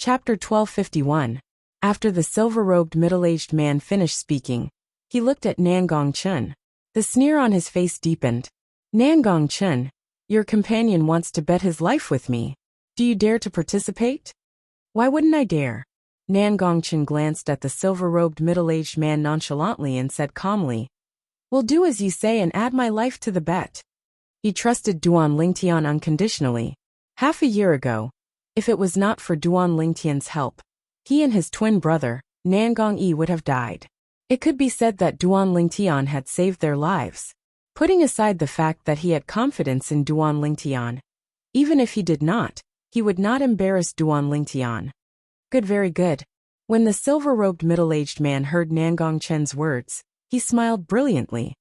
Chapter 1251. After the silver-robed middle-aged man finished speaking, he looked at Nangong Chun. The sneer on his face deepened. Nangong Chun, your companion wants to bet his life with me. Do you dare to participate? Why wouldn't I dare? Nangong Chun glanced at the silver-robed middle-aged man nonchalantly and said calmly, "Will do as you say and add my life to the bet." He trusted Duan Lingtian unconditionally. Half a year ago, if it was not for Duan Lingtian's help, he and his twin brother, Nangong Yi, would have died. It could be said that Duan Lingtian had saved their lives. Putting aside the fact that he had confidence in Duan Lingtian, even if he did not, he would not embarrass Duan Lingtian. Good, very good. When the silver-robed middle-aged man heard Nangong Chen's words, he smiled brilliantly.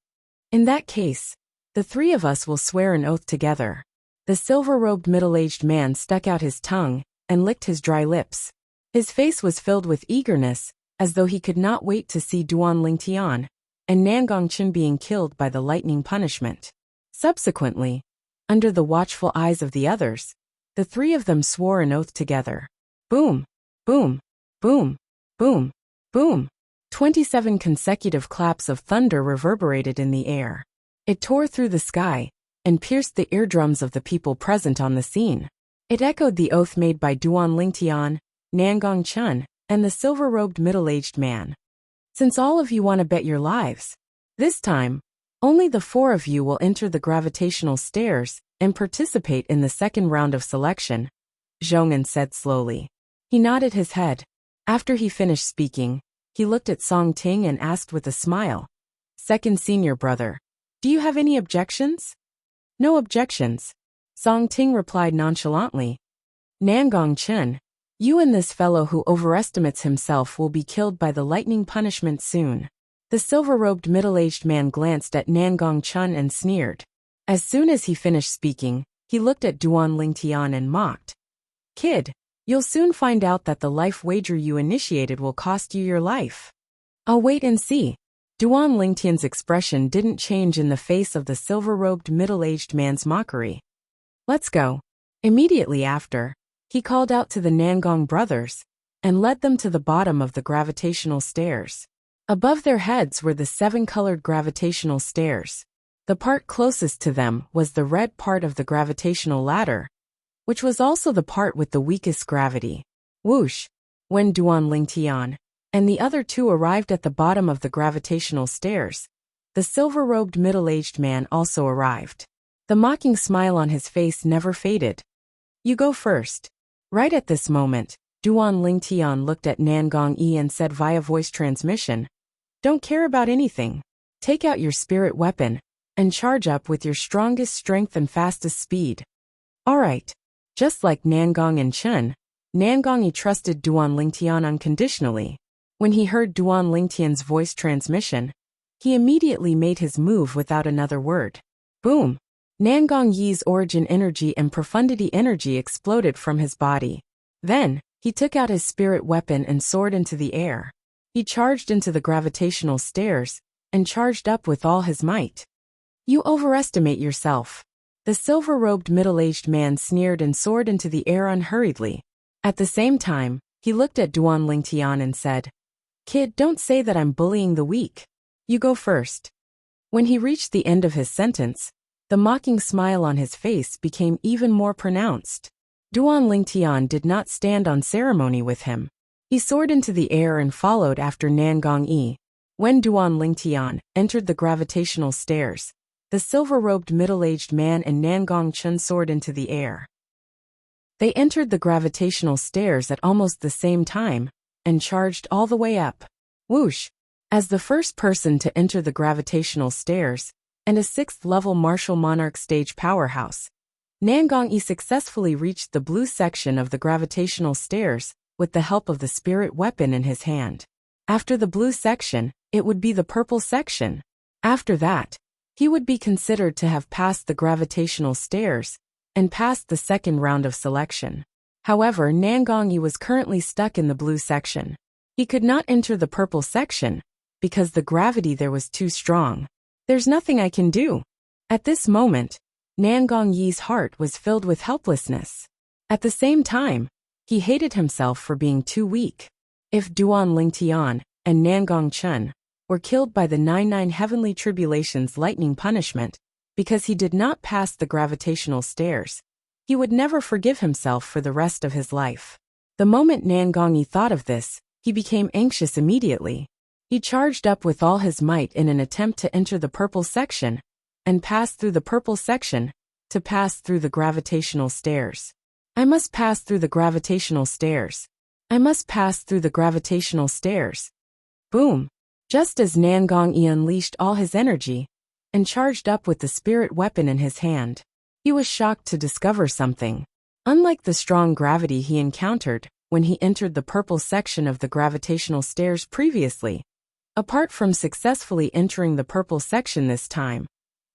In that case, the three of us will swear an oath together. The silver-robed middle-aged man stuck out his tongue and licked his dry lips. His face was filled with eagerness, as though he could not wait to see Duan Lingtian and Nangong Chen being killed by the lightning punishment. Subsequently, under the watchful eyes of the others, the three of them swore an oath together. Boom, boom, boom, boom, boom. 27 consecutive claps of thunder reverberated in the air. It tore through the sky and pierced the eardrums of the people present on the scene. It echoed the oath made by Duan Lingtian, Nangong Chun, and the silver-robed middle-aged man. Since all of you want to bet your lives, this time, only the four of you will enter the gravitational stairs and participate in the second round of selection, Zhong'an said slowly. He nodded his head. After he finished speaking, he looked at Song Ting and asked with a smile, "Second senior brother, do you have any objections?" "No objections," Song Ting replied nonchalantly. "Nangong Chen, you and this fellow who overestimates himself will be killed by the lightning punishment soon." The silver-robed middle-aged man glanced at Nangong Chen and sneered. As soon as he finished speaking, he looked at Duan Lingtian and mocked. "Kid, you'll soon find out that the life wager you initiated will cost you your life." "I'll wait and see." Duan Lingtian's expression didn't change in the face of the silver-robed middle-aged man's mockery. "Let's go." Immediately after, he called out to the Nangong brothers and led them to the bottom of the gravitational stairs. Above their heads were the 7-colored gravitational stairs. The part closest to them was the red part of the gravitational ladder, which was also the part with the weakest gravity. Whoosh! When Duan Lingtian and the other two arrived at the bottom of the gravitational stairs, the silver-robed middle-aged man also arrived. The mocking smile on his face never faded. "You go first." Right at this moment, Duan Lingtian looked at Nangong Yi and said via voice transmission, "Don't care about anything. Take out your spirit weapon and charge up with your strongest strength and fastest speed." All right. Just like Nangong and Chen, Nangong Yi trusted Duan Lingtian unconditionally. When he heard Duan Lingtian's voice transmission, he immediately made his move without another word. Boom! Nangong Yi's origin energy and profundity energy exploded from his body. Then, he took out his spirit weapon and soared into the air. He charged into the gravitational stairs and charged up with all his might. "You overestimate yourself." The silver-robed middle-aged man sneered and soared into the air unhurriedly. At the same time, he looked at Duan Lingtian and said, "Kid, don't say that I'm bullying the weak. You go first." When he reached the end of his sentence, the mocking smile on his face became even more pronounced. Duan Lingtian did not stand on ceremony with him. He soared into the air and followed after Nangong Yi. When Duan Lingtian entered the gravitational stairs, the silver-robed middle-aged man and Nangong Chen soared into the air. They entered the gravitational stairs at almost the same time and charged all the way up. Whoosh! As the first person to enter the gravitational stairs and a 6th-level martial monarch stage powerhouse, Nangong Yi successfully reached the blue section of the gravitational stairs with the help of the spirit weapon in his hand. After the blue section, it would be the purple section. After that, he would be considered to have passed the gravitational stairs and passed the second round of selection. However, Nangong Yi was currently stuck in the blue section. He could not enter the purple section because the gravity there was too strong. "There's nothing I can do." At this moment, Nangong Yi's heart was filled with helplessness. At the same time, He hated himself for being too weak. If Duan Lingtian and Nangong Chun were killed by the 99 heavenly tribulations lightning punishment because he did not pass the gravitational stairs, he would never forgive himself for the rest of his life. The moment Nangongyi thought of this, he became anxious immediately. He charged up with all his might in an attempt to enter the purple section and pass through the purple section to pass through the gravitational stairs. I must pass through the gravitational stairs. I must pass through the gravitational stairs. Boom! Just as Nangongyi unleashed all his energy and charged up with the spirit weapon in his hand, he was shocked to discover something. Unlike the strong gravity he encountered when he entered the purple section of the gravitational stairs previously, apart from successfully entering the purple section this time,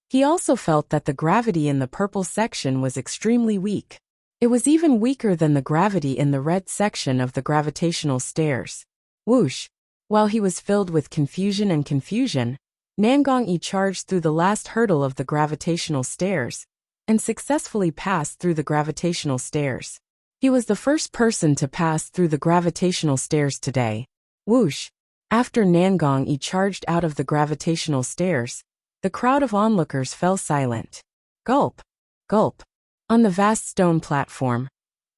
he also felt that the gravity in the purple section was extremely weak. It was even weaker than the gravity in the red section of the gravitational stairs. Whoosh! While he was filled with confusion, Nangongyi charged through the last hurdle of the gravitational stairs and successfully passed through the gravitational stairs. He was the first person to pass through the gravitational stairs today. Whoosh! After Nangongyi charged out of the gravitational stairs, the crowd of onlookers fell silent. Gulp! Gulp! On the vast stone platform,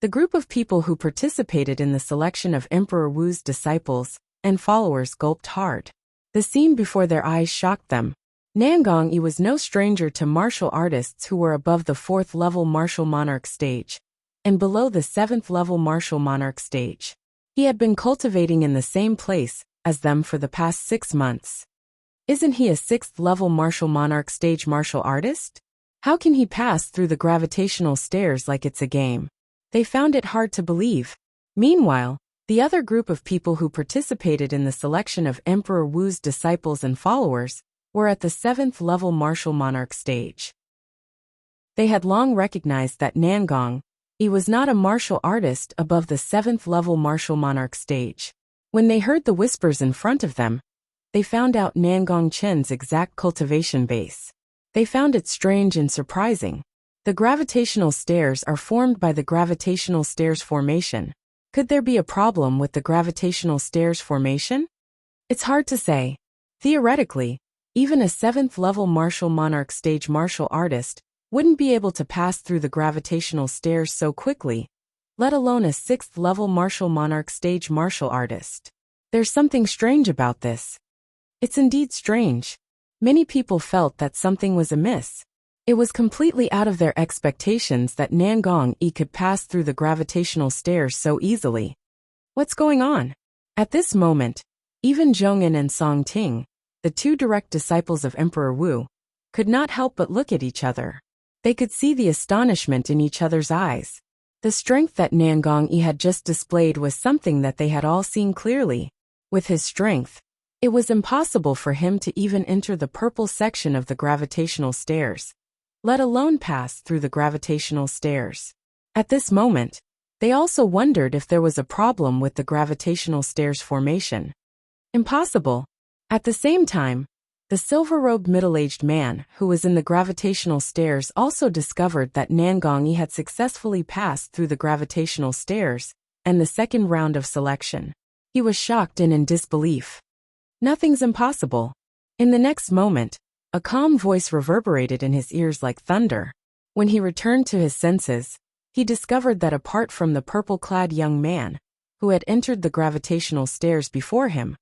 the group of people who participated in the selection of Emperor Wu's disciples and followers gulped hard. The scene before their eyes shocked them. Nangongyi was no stranger to martial artists who were above the 4th level martial monarch stage and below the 7th level martial monarch stage. He had been cultivating in the same place as them for the past 6 months. Isn't he a 6th level martial monarch stage martial artist? How can he pass through the gravitational stairs like it's a game? They found it hard to believe. Meanwhile, the other group of people who participated in the selection of Emperor Wu's disciples and followers were at the 7th level martial monarch stage. They had long recognized that Nangongyi was not a martial artist above the 7th level martial monarch stage. When they heard the whispers in front of them, they found out Nangong Chen's exact cultivation base. They found it strange and surprising. The gravitational stairs are formed by the gravitational stairs formation. Could there be a problem with the gravitational stairs formation? It's hard to say. Theoretically, even a 7th level martial monarch stage martial artist wouldn't be able to pass through the gravitational stairs so quickly, let alone a 6th level martial monarch stage martial artist. There's something strange about this. It's indeed strange. Many people felt that something was amiss. It was completely out of their expectations that Nangongyi could pass through the gravitational stairs so easily. What's going on? At this moment, even Zhong'an and Song Ting, the 2 direct disciples of Emperor Wu, could not help but look at each other. They could see the astonishment in each other's eyes. The strength that Nangongyi had just displayed was something that they had all seen clearly. With his strength, it was impossible for him to even enter the purple section of the gravitational stairs, let alone pass through the gravitational stairs. At this moment, they also wondered if there was a problem with the gravitational stairs formation. Impossible. At the same time, the silver-robed middle-aged man who was in the gravitational stairs also discovered that Nangongyi had successfully passed through the gravitational stairs and the second round of selection. He was shocked and in disbelief. Nothing's impossible. In the next moment, a calm voice reverberated in his ears like thunder. When he returned to his senses, he discovered that apart from the purple-clad young man who had entered the gravitational stairs before him,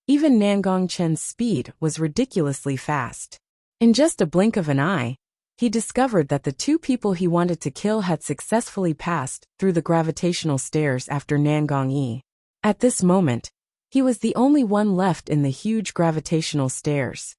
even Nangong Chen's speed was ridiculously fast. In just a blink of an eye, he discovered that the 2 people he wanted to kill had successfully passed through the gravitational stairs after Nangongyi. At this moment, he was the only one left in the huge gravitational stairs.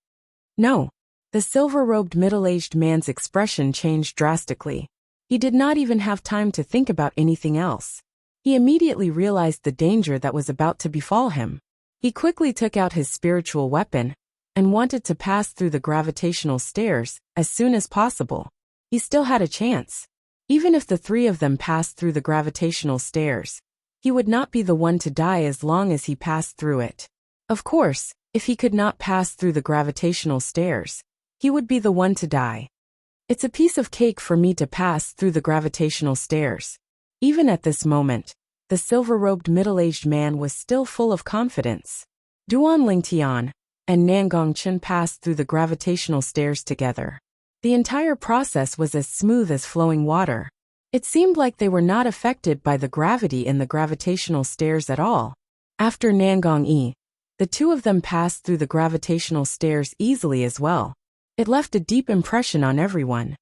No. The silver-robed middle-aged man's expression changed drastically. He did not even have time to think about anything else. He immediately realized the danger that was about to befall him. He quickly took out his spiritual weapon and wanted to pass through the gravitational stairs as soon as possible. He still had a chance. Even if the 3 of them passed through the gravitational stairs, he would not be the one to die as long as he passed through it. Of course, if he could not pass through the gravitational stairs, he would be the one to die. It's a piece of cake for me to pass through the gravitational stairs. Even at this moment, the silver-robed middle-aged man was still full of confidence. Duan Lingtian and Nangong Chen passed through the gravitational stairs together. The entire process was as smooth as flowing water. It seemed like they were not affected by the gravity in the gravitational stairs at all. After Nangong Yi, the two of them passed through the gravitational stairs easily as well. It left a deep impression on everyone.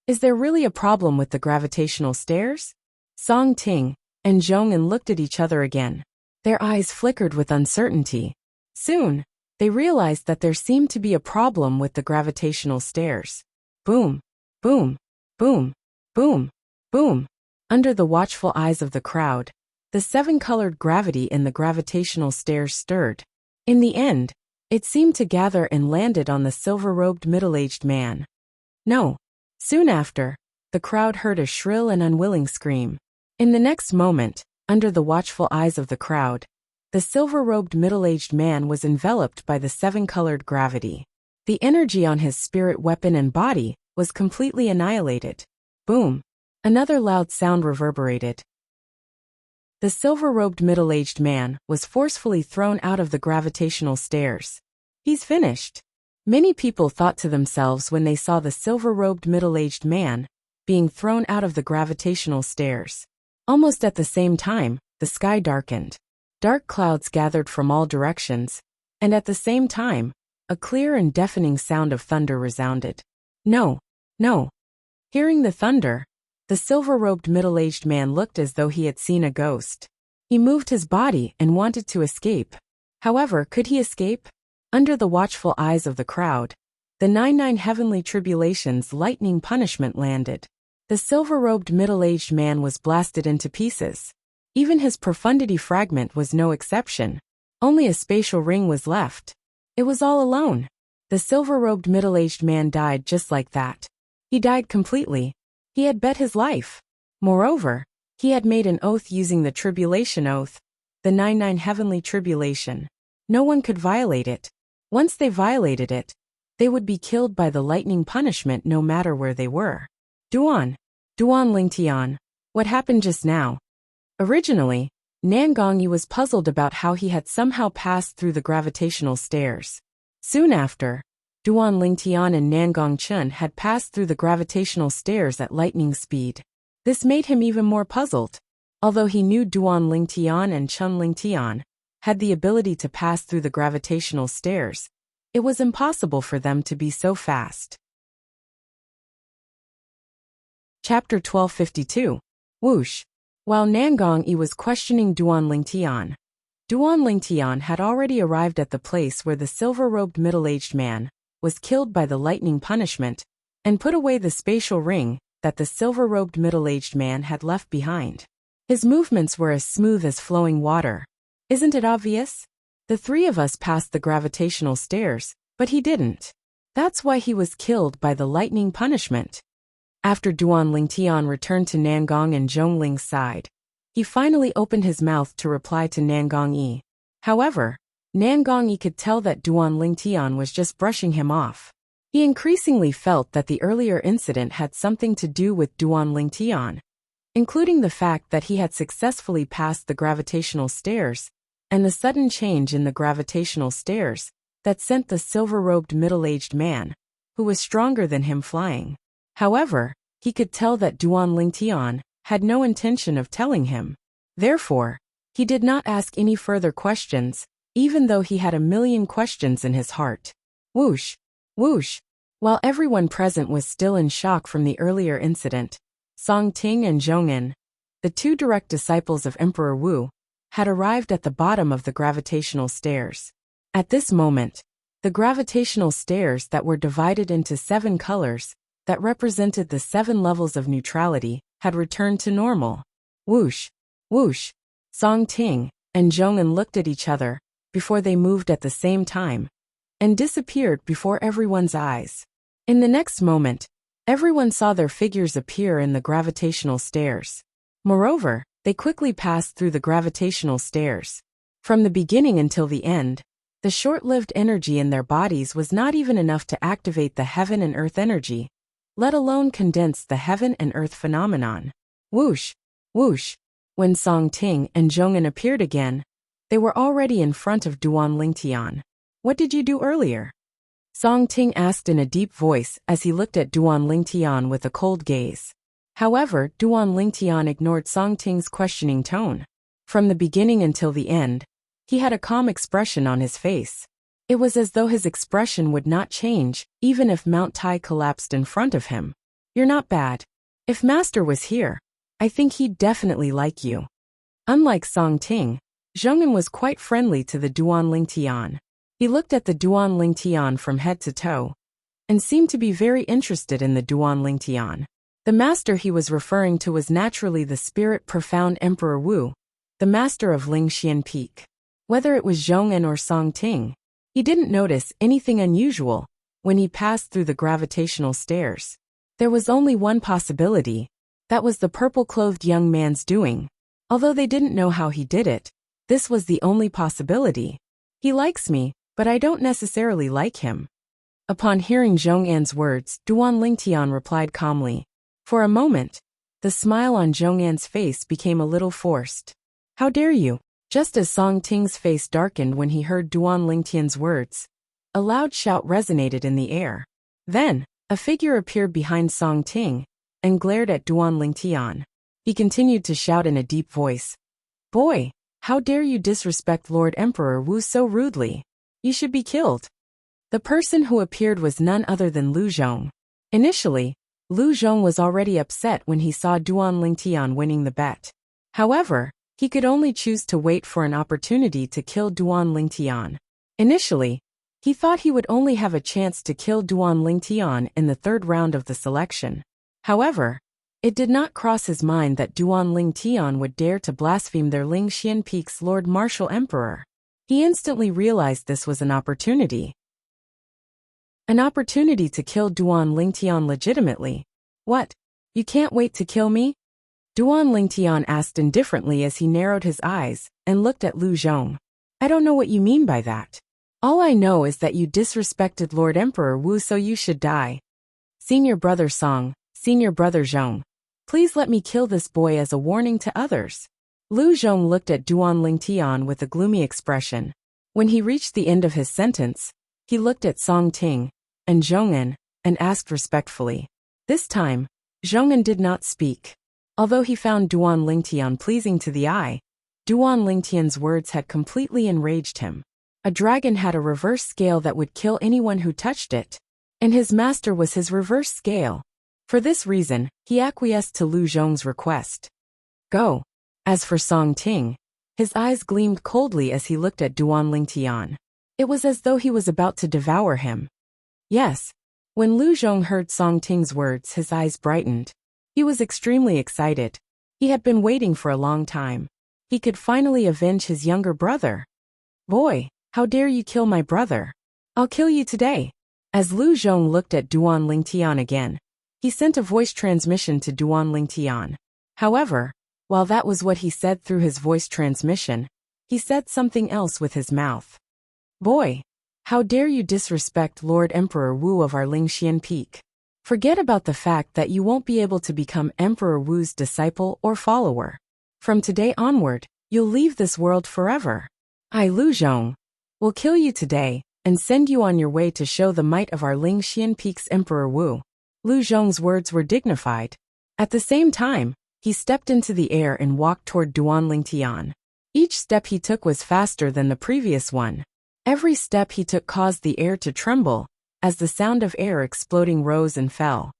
Is there really a problem with the gravitational stairs? Song Ting and Zhong'an looked at each other again. Their eyes flickered with uncertainty. Soon, they realized that there seemed to be a problem with the gravitational stairs. Boom, boom, boom, boom, boom. Under the watchful eyes of the crowd, the seven-colored gravity in the gravitational stairs stirred. In the end, it seemed to gather and landed on the silver-robed middle-aged man. No. Soon after, the crowd heard a shrill and unwilling scream. In the next moment, under the watchful eyes of the crowd, the silver-robed middle-aged man was enveloped by the seven-colored gravity. The energy on his spirit weapon and body was completely annihilated. Boom! Another loud sound reverberated. The silver-robed middle-aged man was forcefully thrown out of the gravitational stairs. He's finished. Many people thought to themselves when they saw the silver-robed middle-aged man being thrown out of the gravitational stairs. Almost at the same time, the sky darkened. Dark clouds gathered from all directions, and at the same time, a clear and deafening sound of thunder resounded. No, no. Hearing the thunder, the silver-robed middle-aged man looked as though he had seen a ghost. He moved his body and wanted to escape. However, could he escape? Under the watchful eyes of the crowd, the 99 heavenly tribulations lightning punishment landed. The silver-robed middle-aged man was blasted into pieces. Even his profundity fragment was no exception. Only a spatial ring was left. It was all alone. The silver-robed middle-aged man died just like that. He died completely. He had bet his life. Moreover, he had made an oath using the tribulation oath, the 99 heavenly tribulation. No one could violate it. Once they violated it, they would be killed by the lightning punishment no matter where they were. Duan Lingtian, what happened just now? Originally, Nangong Yi was puzzled about how he had somehow passed through the gravitational stairs. Soon after, Duan Lingtian and Nangong Chen had passed through the gravitational stairs at lightning speed. This made him even more puzzled. Although he knew Duan Lingtian and Chen Lingtian had the ability to pass through the gravitational stairs, it was impossible for them to be so fast. Chapter 1252. Whoosh. While Nangong Yi was questioning Duan Lingtian had already arrived at the place where the silver-robed middle-aged man was killed by the lightning punishment and put away the spatial ring that the silver-robed middle-aged man had left behind. His movements were as smooth as flowing water. Isn't it obvious? The three of us passed the gravitational stairs, but he didn't. That's why he was killed by the lightning punishment. After Duan Lingtian returned to Nangong and Zhongling's side, he finally opened his mouth to reply to Nangong Yi. However, Nangong Yi could tell that Duan Lingtian was just brushing him off. He increasingly felt that the earlier incident had something to do with Duan Lingtian, including the fact that he had successfully passed the gravitational stairs, and the sudden change in the gravitational stairs that sent the silver-robed middle-aged man, who was stronger than him, flying. However, he could tell that Duan Lingtian had no intention of telling him. Therefore, he did not ask any further questions, even though he had a million questions in his heart. Whoosh, whoosh. While everyone present was still in shock from the earlier incident, Song Ting and Zhong'an, the two direct disciples of Emperor Wu, had arrived at the bottom of the gravitational stairs. At this moment, the gravitational stairs that were divided into 7 colors, that represented the 7 levels of neutrality, had returned to normal. Whoosh, whoosh. Song Ting and Zhong'an looked at each other before they moved at the same time and disappeared before everyone's eyes. In the next moment, everyone saw their figures appear in the gravitational stairs. Moreover, they quickly passed through the gravitational stairs. From the beginning until the end, the short-lived energy in their bodies was not even enough to activate the heaven and earth energy, let alone condense the heaven and earth phenomenon. Whoosh, whoosh, When Song Ting and Zhong'an appeared again, they were already in front of Duan Lingtian. What did you do earlier? Song Ting asked in a deep voice as he looked at Duan Lingtian with a cold gaze. However, Duan Lingtian ignored Song Ting's questioning tone. From the beginning until the end, he had a calm expression on his face. It was as though his expression would not change, even if Mount Tai collapsed in front of him. You're not bad. If Master was here, I think he'd definitely like you. Unlike Song Ting, Zhong'an was quite friendly to the Duan Lingtian. He looked at the Duan Lingtian from head to toe, and seemed to be very interested in the Duan Lingtian. The master he was referring to was naturally the spirit profound Emperor Wu, the master of Lingxian Peak. Whether it was Zhong'an or Song Ting, he didn't notice anything unusual when he passed through the gravitational stairs. There was only one possibility. That was the purple-clothed young man's doing. Although they didn't know how he did it, this was the only possibility. He likes me, but I don't necessarily like him. Upon hearing Zhong'an's words, Duan Lingtian replied calmly. For a moment, the smile on Zhong'an's face became a little forced. How dare you? Just as Song Ting's face darkened when he heard Duan Lingtian's words, a loud shout resonated in the air. Then, a figure appeared behind Song Ting and glared at Duan Lingtian. He continued to shout in a deep voice. Boy, how dare you disrespect Lord Emperor Wu so rudely? You should be killed. The person who appeared was none other than Lu Zhong. Initially, Lu Zhong was already upset when he saw Duan Lingtian winning the bet. However, he could only choose to wait for an opportunity to kill Duan Lingtian. Initially, he thought he would only have a chance to kill Duan Lingtian in the third round of the selection. However, it did not cross his mind that Duan Lingtian would dare to blaspheme their Lingxian Peak's Lord Martial Emperor. He instantly realized this was an opportunity. An opportunity to kill Duan Lingtian legitimately. What? You can't wait to kill me? Duan Lingtian asked indifferently as he narrowed his eyes and looked at Lu Zhong. I don't know what you mean by that. All I know is that you disrespected Lord Emperor Wu, so you should die. Senior brother Song, senior brother Zhong, please let me kill this boy as a warning to others. Lu Zhong looked at Duan Lingtian with a gloomy expression. When he reached the end of his sentence, he looked at Song Ting and Zhong'an and asked respectfully. This time, Zhong'an did not speak. Although he found Duan Lingtian pleasing to the eye, Duan Lingtian's words had completely enraged him. A dragon had a reverse scale that would kill anyone who touched it, and his master was his reverse scale. For this reason, he acquiesced to Lu Zhong's request. Go. As for Song Ting, his eyes gleamed coldly as he looked at Duan Lingtian. It was as though he was about to devour him. Yes. When Lu Zhong heard Song Ting's words, his eyes brightened. He was extremely excited. He had been waiting for a long time. He could finally avenge his younger brother. Boy, how dare you kill my brother? I'll kill you today. As Lu Zhong looked at Duan Lingtian again, he sent a voice transmission to Duan Lingtian. However, while that was what he said through his voice transmission, he said something else with his mouth. Boy, how dare you disrespect Lord Emperor Wu of our Lingxian Peak? Forget about the fact that you won't be able to become Emperor Wu's disciple or follower. From today onward, you'll leave this world forever. I, Lu Zhong, will kill you today and send you on your way to show the might of our Lingxian Peak's Emperor Wu. Lu Zhong's words were dignified. At the same time, he stepped into the air and walked toward Duan Lingtian. Each step he took was faster than the previous one. Every step he took caused the air to tremble, as the sound of air exploding rose and fell.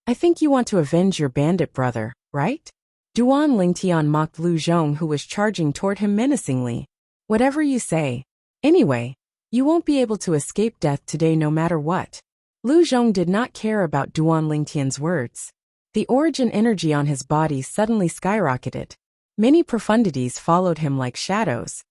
I think you want to avenge your bandit brother, right? Duan Lingtian mocked Lu Zhong, who was charging toward him menacingly. Whatever you say. Anyway, you won't be able to escape death today no matter what. Lu Zhong did not care about Duan Lingtian's words. The origin energy on his body suddenly skyrocketed. Many profundities followed him like shadows,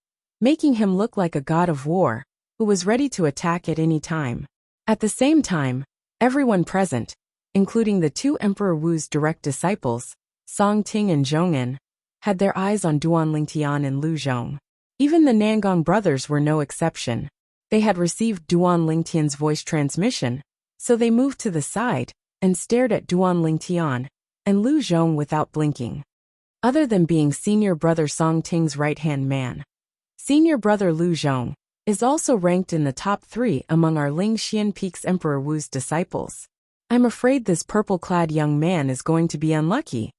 making him look like a god of war, who was ready to attack at any time. At the same time, everyone present, including the two Emperor Wu's direct disciples, Song Ting and Zhong'an, had their eyes on Duan Lingtian and Lu Zhong. Even the Nangong brothers were no exception. They had received Duan Lingtian's voice transmission, so they moved to the side and stared at Duan Lingtian and Lu Zhong without blinking. other than being senior brother Song Ting's right-hand man. Senior brother Lu Zhong is also ranked in the top 3 among our Ling Xian Peak's Emperor Wu's disciples. I'm afraid this purple-clad young man is going to be unlucky.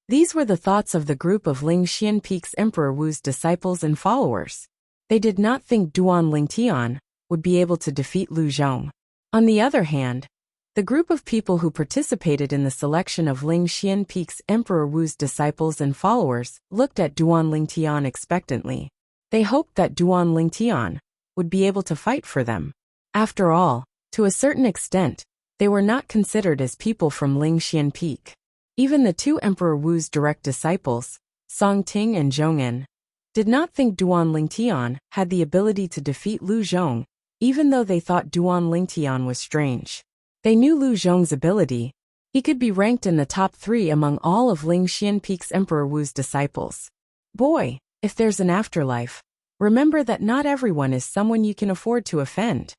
These were the thoughts of the group of Ling Xian Peak's Emperor Wu's disciples and followers. They did not think Duan Lingtian would be able to defeat Lu Zhong. On the other hand, the group of people who participated in the selection of Ling Xian Peak's Emperor Wu's disciples and followers looked at Duan Lingtian expectantly. They hoped that Duan Lingtian would be able to fight for them. After all, to a certain extent, they were not considered as people from Ling Xian Peak. Even the 2 Emperor Wu's direct disciples, Song Ting and Zhong'an, did not think Duan Lingtian had the ability to defeat Lu Zhong, even though they thought Duan Lingtian was strange. They knew Lu Zhong's ability. He could be ranked in the top 3 among all of Ling Xian Peak's Emperor Wu's disciples. Boy, if there's an afterlife, remember that not everyone is someone you can afford to offend.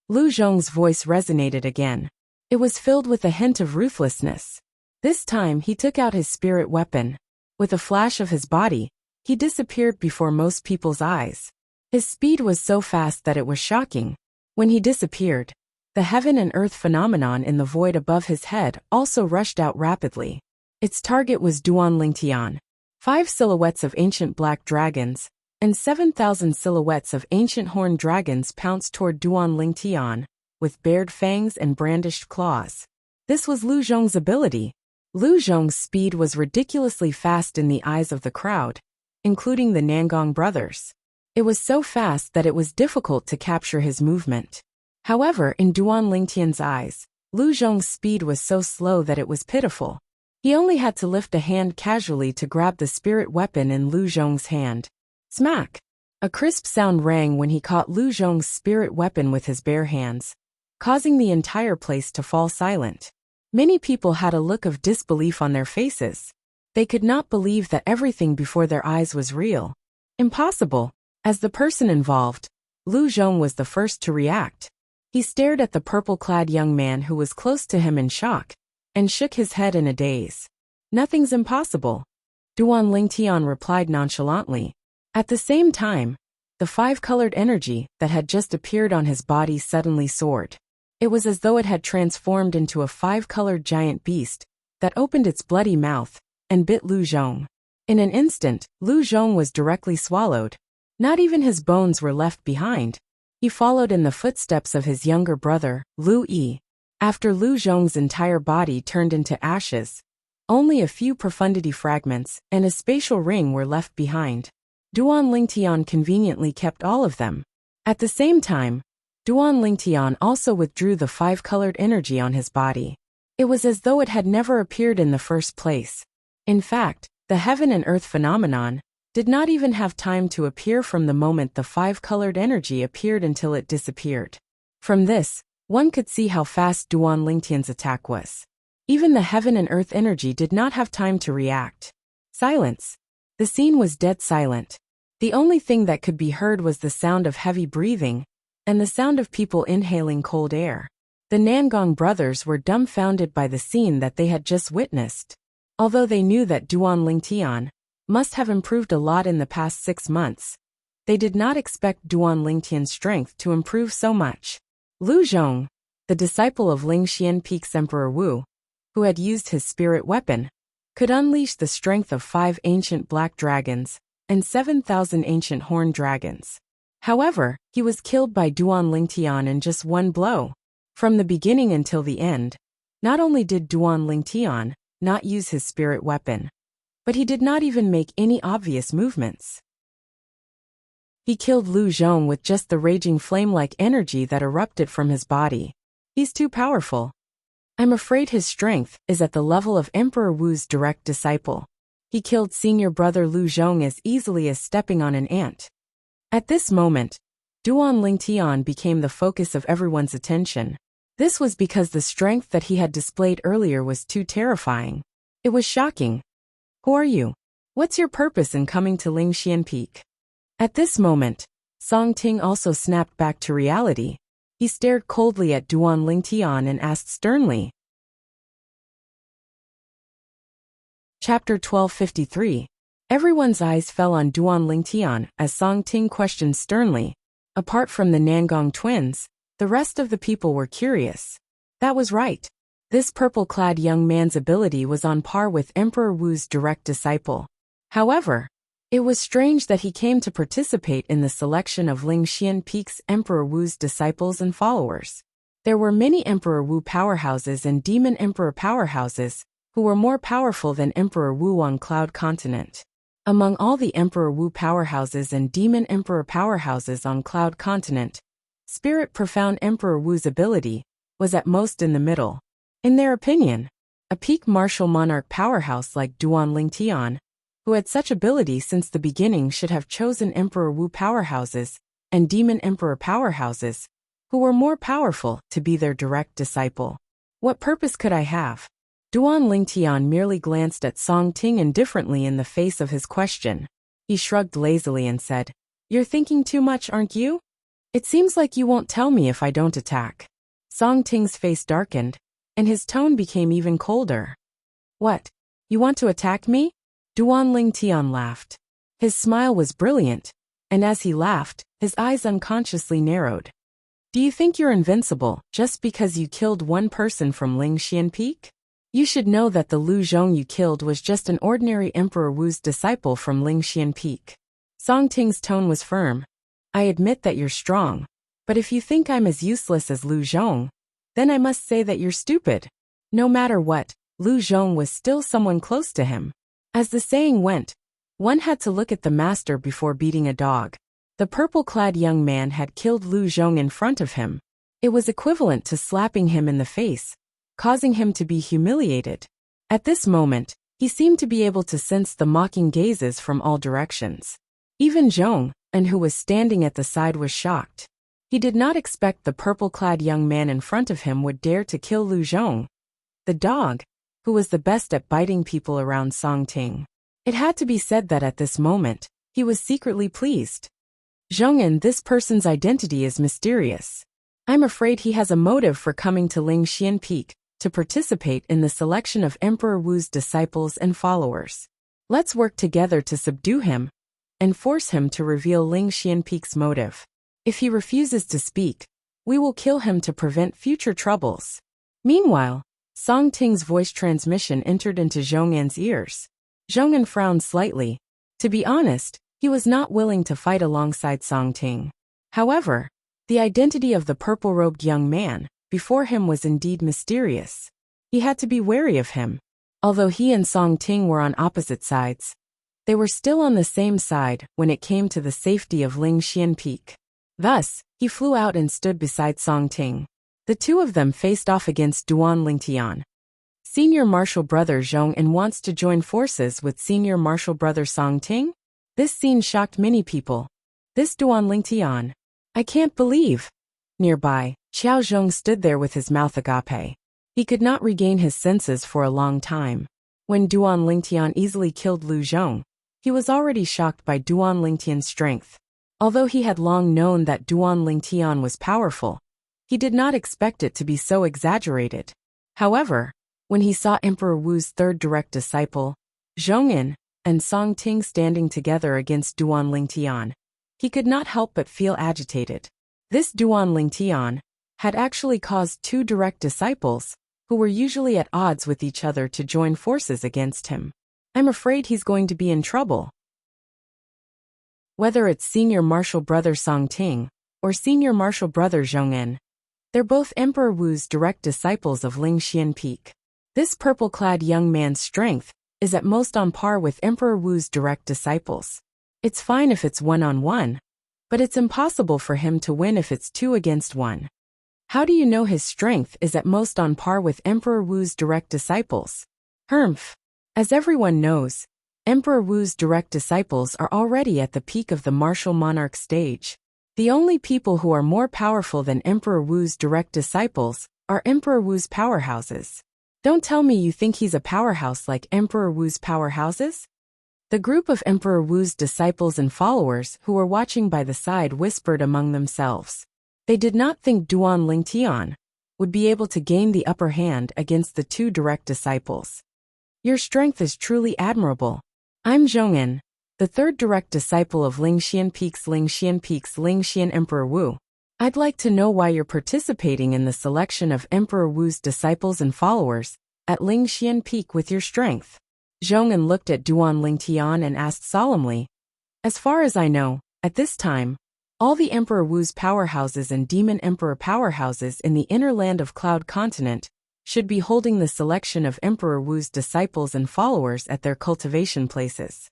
Lu Zhong's voice resonated again. It was filled with a hint of ruthlessness. This time he took out his spirit weapon. With a flash of his body, he disappeared before most people's eyes. His speed was so fast that it was shocking. When he disappeared, the heaven and earth phenomenon in the void above his head also rushed out rapidly. Its target was Duan Lingtian. 5 silhouettes of ancient black dragons and 7,000 silhouettes of ancient horned dragons pounced toward Duan Lingtian with bared fangs and brandished claws. This was Lu Zhong's ability. Lu Zhong's speed was ridiculously fast in the eyes of the crowd, including the Nangong brothers. It was so fast that it was difficult to capture his movement. However, in Duan Lingtian's eyes, Lu Zhong's speed was so slow that it was pitiful. He only had to lift a hand casually to grab the spirit weapon in Lu Zhong's hand. Smack! A crisp sound rang when he caught Lu Zhong's spirit weapon with his bare hands, causing the entire place to fall silent. Many people had a look of disbelief on their faces. They could not believe that everything before their eyes was real. Impossible. As the person involved, Lu Zhong was the first to react. He stared at the purple-clad young man who was close to him in shock, and shook his head in a daze. Nothing's impossible. Duan Lingtian replied nonchalantly. At the same time, the 5-colored energy that had just appeared on his body suddenly soared. It was as though it had transformed into a 5-colored giant beast that opened its bloody mouth and bit Lu Zhong. In an instant, Lu Zhong was directly swallowed. Not even his bones were left behind. He followed in the footsteps of his younger brother, Lu Yi. After Lu Zhong's entire body turned into ashes, only a few profundity fragments and a spatial ring were left behind. Duan Lingtian conveniently kept all of them. At the same time, Duan Lingtian also withdrew the 5-colored energy on his body. It was as though it had never appeared in the first place. In fact, the heaven and earth phenomenon did not even have time to appear from the moment the 5-colored energy appeared until it disappeared. From this, one could see how fast Duan Lingtian's attack was. Even the heaven and earth energy did not have time to react. Silence. The scene was dead silent. The only thing that could be heard was the sound of heavy breathing and the sound of people inhaling cold air. The Nangong brothers were dumbfounded by the scene that they had just witnessed. Although they knew that Duan Lingtian must have improved a lot in the past 6 months, they did not expect Duan Lingtian's strength to improve so much. Lu Zhong, the disciple of Ling Xian Peak's Emperor Wu, who had used his spirit weapon, could unleash the strength of 5 ancient black dragons and 7,000 ancient horned dragons. However, he was killed by Duan Lingtian in just one blow. From the beginning until the end, not only did Duan Lingtian not use his spirit weapon, but he did not even make any obvious movements. He killed Lu Zhong with just the raging flame-like energy that erupted from his body. He's too powerful. I'm afraid his strength is at the level of Emperor Wu's direct disciple. He killed senior brother Lu Zhong as easily as stepping on an ant. At this moment, Duan Lingtian became the focus of everyone's attention. This was because the strength that he had displayed earlier was too terrifying. It was shocking. Who are you? What's your purpose in coming to Ling Xian Peak? At this moment, Song Ting also snapped back to reality. He stared coldly at Duan Lingtian and asked sternly, Chapter 1253. Everyone's eyes fell on Duan Lingtian as Song Ting questioned sternly. Apart from the Nangong twins, the rest of the people were curious. That was right. This purple-clad young man's ability was on par with Emperor Wu's direct disciple. However, it was strange that he came to participate in the selection of Lingxian Peak's Emperor Wu's disciples and followers. There were many Emperor Wu powerhouses and Demon Emperor powerhouses, who were more powerful than Emperor Wu on Cloud Continent. Among all the Emperor Wu powerhouses and Demon Emperor powerhouses on Cloud Continent, Spirit Profound Emperor Wu's ability was at most in the middle. In their opinion, a peak martial monarch powerhouse like Duan Lingtian, who had such ability since the beginning, should have chosen Emperor Wu powerhouses and Demon Emperor powerhouses, who were more powerful, to be their direct disciple. What purpose could I have? Duan Lingtian merely glanced at Song Ting indifferently in the face of his question. He shrugged lazily and said, "You're thinking too much, aren't you? It seems like you won't tell me if I don't attack." Song Ting's face darkened, and his tone became even colder. "What? You want to attack me?" Duan Lingtian laughed. His smile was brilliant, and as he laughed, his eyes unconsciously narrowed. "Do you think you're invincible just because you killed one person from Lingxian Peak? You should know that the Lu Zhong you killed was just an ordinary Emperor Wu's disciple from Lingxian Peak." Song Ting's tone was firm. "I admit that you're strong, but if you think I'm as useless as Lu Zhong, then I must say that you're stupid." No matter what, Lu Zhong was still someone close to him. As the saying went, one had to look at the master before beating a dog. The purple-clad young man had killed Lu Zhong in front of him. It was equivalent to slapping him in the face, causing him to be humiliated. At this moment, he seemed to be able to sense the mocking gazes from all directions. Even Zhong, and who was standing at the side, was shocked. He did not expect the purple-clad young man in front of him would dare to kill Lu Zhong, the dog, who was the best at biting people around Song Ting. It had to be said that at this moment, he was secretly pleased. "Zhong, and this person's identity is mysterious. I'm afraid he has a motive for coming to Lingxian Peak to participate in the selection of Emperor Wu's disciples and followers. Let's work together to subdue him and force him to reveal Lingxian Peak's motive. If he refuses to speak, we will kill him to prevent future troubles." Meanwhile, Song Ting's voice transmission entered into Zhong'an's ears. Zhong'an frowned slightly. To be honest, he was not willing to fight alongside Song Ting. However, the identity of the purple-robed young man before him was indeed mysterious. He had to be wary of him. Although he and Song Ting were on opposite sides, they were still on the same side when it came to the safety of Lingxian Peak. Thus, he flew out and stood beside Song Ting. The two of them faced off against Duan Lingtian. Senior Martial Brother Zhong'an wants to join forces with Senior Martial Brother Song Ting? This scene shocked many people. This Duan Lingtian. I can't believe. Nearby, Xiao Zhong stood there with his mouth agape. He could not regain his senses for a long time. When Duan Lingtian easily killed Lu Zhong, he was already shocked by Duan Lingtian's strength. Although he had long known that Duan Lingtian was powerful, he did not expect it to be so exaggerated. However, when he saw Emperor Wu's third direct disciple, Zhong'an, and Song Ting standing together against Duan Lingtian, he could not help but feel agitated. This Duan Lingtian had actually caused two direct disciples, who were usually at odds with each other, to join forces against him. I'm afraid he's going to be in trouble. Whether it's Senior Martial Brother Song Ting or Senior Martial Brother Zhong'an, they're both Emperor Wu's direct disciples of Lingxian Peak. This purple-clad young man's strength is at most on par with Emperor Wu's direct disciples. It's fine if it's one-on-one, but it's impossible for him to win if it's 2 against 1. How do you know his strength is at most on par with Emperor Wu's direct disciples? Humph. As everyone knows, Emperor Wu's direct disciples are already at the peak of the martial monarch stage. The only people who are more powerful than Emperor Wu's direct disciples are Emperor Wu's powerhouses. Don't tell me you think he's a powerhouse like Emperor Wu's powerhouses? The group of Emperor Wu's disciples and followers who were watching by the side whispered among themselves. They did not think Duan Lingtian would be able to gain the upper hand against the two direct disciples. Your strength is truly admirable. I'm Zhong'an, the third direct disciple of Lingxian Emperor Wu. I'd like to know why you're participating in the selection of Emperor Wu's disciples and followers at Lingxian Peak with your strength. Zhong'an looked at Duan Lingtian and asked solemnly, as far as I know, at this time, all the Emperor Wu's powerhouses and Demon Emperor powerhouses in the inner land of Cloud Continent should be holding the selection of Emperor Wu's disciples and followers at their cultivation places.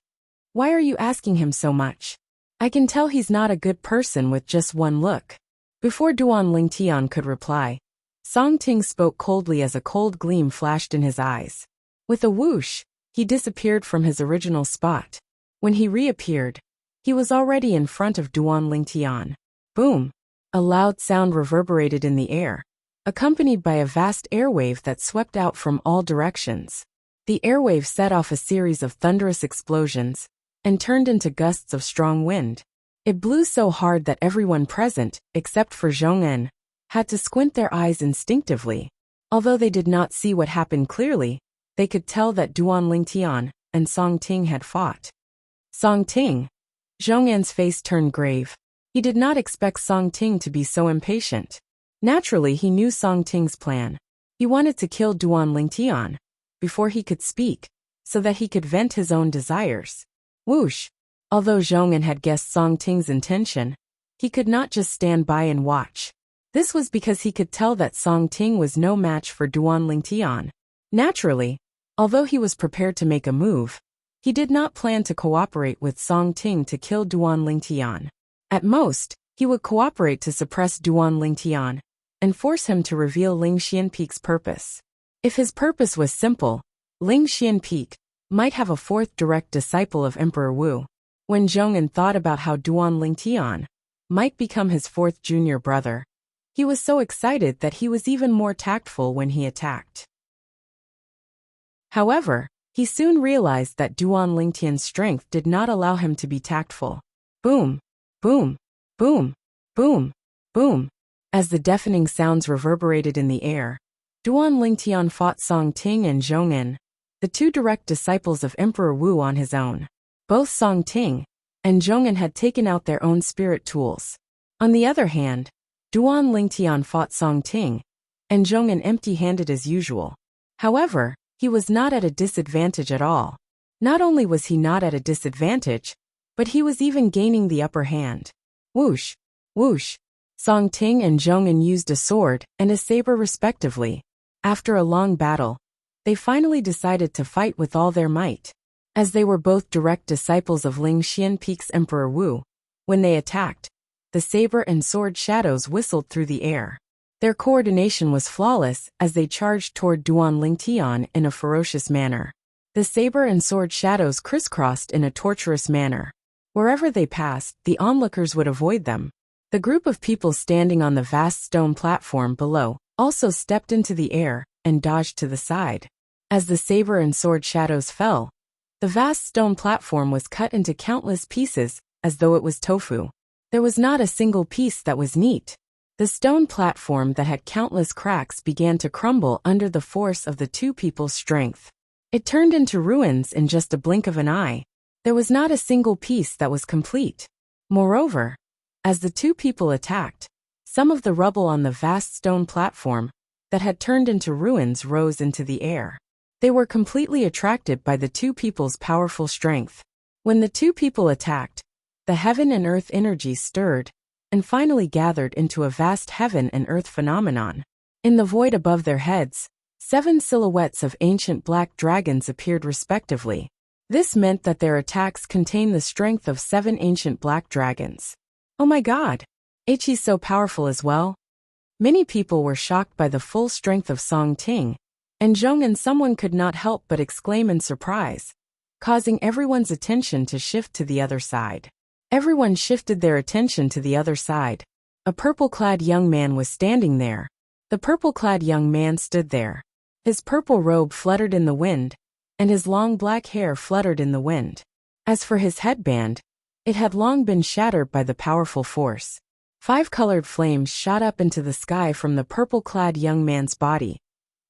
Why are you asking him so much? I can tell he's not a good person with just one look. Before Duan Lingtian could reply, Song Ting spoke coldly as a cold gleam flashed in his eyes. With a whoosh, he disappeared from his original spot. When he reappeared, he was already in front of Duan Lingtian. Boom! A loud sound reverberated in the air, accompanied by a vast airwave that swept out from all directions. The airwave set off a series of thunderous explosions and turned into gusts of strong wind. It blew so hard that everyone present, except for Zhong'an, had to squint their eyes instinctively. Although they did not see what happened clearly, they could tell that Duan Lingtian and Song Ting had fought. Song Ting? Zhong'an's face turned grave. He did not expect Song Ting to be so impatient. Naturally, he knew Song Ting's plan. He wanted to kill Duan Lingtian before he could speak, so that he could vent his own desires. Whoosh! Although Zhong'an had guessed Song Ting's intention, he could not just stand by and watch. This was because he could tell that Song Ting was no match for Duan Lingtian. Naturally, although he was prepared to make a move, he did not plan to cooperate with Song Ting to kill Duan Lingtian. At most, he would cooperate to suppress Duan Lingtian and force him to reveal Lingxian Peak's purpose. If his purpose was simple, Lingxian Peak might have a fourth direct disciple of Emperor Wu. When Zhong'an thought about how Duan Lingtian might become his fourth junior brother, he was so excited that he was even more tactful when he attacked. However, he soon realized that Duan Lingtian's strength did not allow him to be tactful. Boom! Boom! Boom! Boom! Boom! As the deafening sounds reverberated in the air, Duan Lingtian fought Song Ting and Zhong'an, the two direct disciples of Emperor Wu, on his own. Both Song Ting and Zhong'an had taken out their own spirit tools. On the other hand, Duan Lingtian fought Song Ting and Zhong'an empty-handed as usual. However, he was not at a disadvantage at all. Not only was he not at a disadvantage, but he was even gaining the upper hand. Whoosh! Whoosh! Song Ting and Zhong'an used a sword and a saber respectively. After a long battle, they finally decided to fight with all their might. As they were both direct disciples of Lingxian Peak's Emperor Wu, when they attacked, the saber and sword shadows whistled through the air. Their coordination was flawless as they charged toward Duan Lingtian in a ferocious manner. The saber and sword shadows crisscrossed in a torturous manner. Wherever they passed, the onlookers would avoid them. The group of people standing on the vast stone platform below also stepped into the air and dodged to the side. As the saber and sword shadows fell, the vast stone platform was cut into countless pieces as though it was tofu. There was not a single piece that was neat. The stone platform that had countless cracks began to crumble under the force of the two people's strength. It turned into ruins in just a blink of an eye. There was not a single piece that was complete. Moreover, as the two people attacked, some of the rubble on the vast stone platform that had turned into ruins rose into the air. They were completely attracted by the two people's powerful strength. When the two people attacked, the heaven and earth energy stirred and finally gathered into a vast heaven and earth phenomenon. In the void above their heads, 7 silhouettes of ancient black dragons appeared respectively. This meant that their attacks contained the strength of 7 ancient black dragons. Oh my god! He's so powerful as well? Many people were shocked by the full strength of Song Ting and Zhong'an. Someone could not help but exclaim in surprise, causing everyone's attention to shift to the other side. Everyone shifted their attention to the other side. A purple-clad young man was standing there. The purple-clad young man stood there. His purple robe fluttered in the wind, and his long black hair fluttered in the wind. As for his headband, it had long been shattered by the powerful force. 5 colored flames shot up into the sky from the purple-clad young man's body,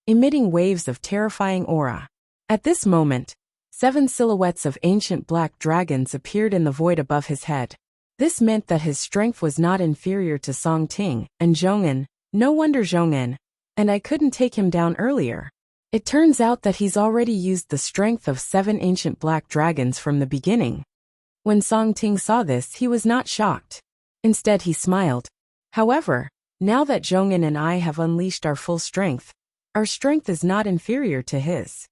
emitting waves of terrifying aura. At this moment, 7 silhouettes of ancient black dragons appeared in the void above his head. This meant that his strength was not inferior to Song Ting and Zhong'an. No wonder Zhong'an, and I couldn't take him down earlier. It turns out that he's already used the strength of 7 ancient black dragons from the beginning. When Song Ting saw this, he was not shocked. Instead, he smiled. However, now that Zhong'an and I have unleashed our full strength, our strength is not inferior to his.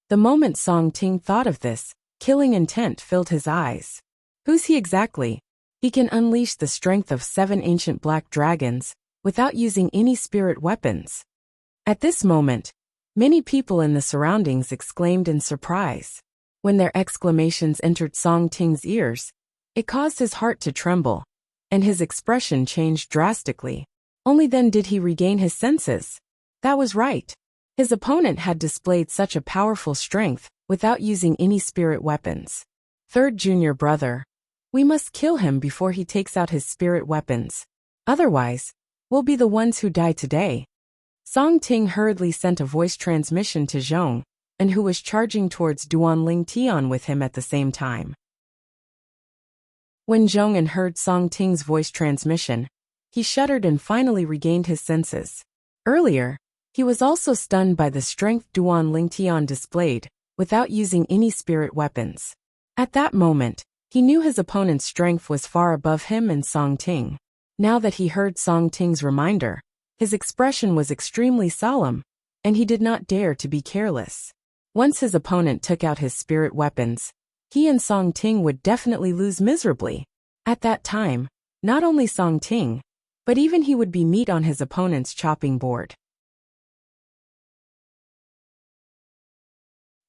The moment Song Ting thought of this, killing intent filled his eyes. Who's he exactly? He can unleash the strength of 7 ancient black dragons without using any spirit weapons. At this moment, many people in the surroundings exclaimed in surprise. When their exclamations entered Song Ting's ears, it caused his heart to tremble, and his expression changed drastically. Only then did he regain his senses. That was right. His opponent had displayed such a powerful strength without using any spirit weapons. Third junior brother. We must kill him before he takes out his spirit weapons. Otherwise, we'll be the ones who die today. Song Ting hurriedly sent a voice transmission to Zhong, and who was charging towards Duanling Tian with him at the same time. When Zhong'an heard Song Ting's voice transmission, he shuddered and finally regained his senses. Earlier, he was also stunned by the strength Duanling Tian displayed, without using any spirit weapons. At that moment, he knew his opponent's strength was far above him and Song Ting. Now that he heard Song Ting's reminder, his expression was extremely solemn, and he did not dare to be careless. Once his opponent took out his spirit weapons, he and Song Ting would definitely lose miserably. At that time, not only Song Ting, but even he would be meat on his opponent's chopping board.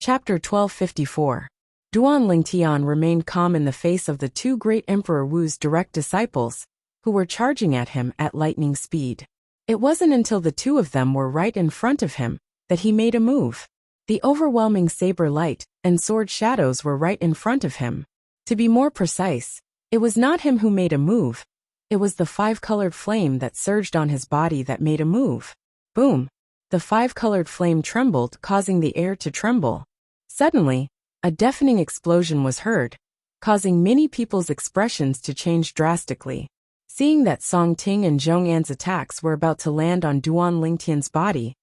Chapter 1254. Duanling Tian remained calm in the face of the 2 great Emperor Wu's direct disciples, who were charging at him at lightning speed. It wasn't until the 2 of them were right in front of him that he made a move. The overwhelming saber light and sword shadows were right in front of him. To be more precise, it was not him who made a move. It was the 5-colored flame that surged on his body that made a move. Boom! The 5-colored flame trembled, causing the air to tremble. Suddenly, a deafening explosion was heard, causing many people's expressions to change drastically. Seeing that Song Ting and Zhong'an's attacks were about to land on Duanling Tian's body,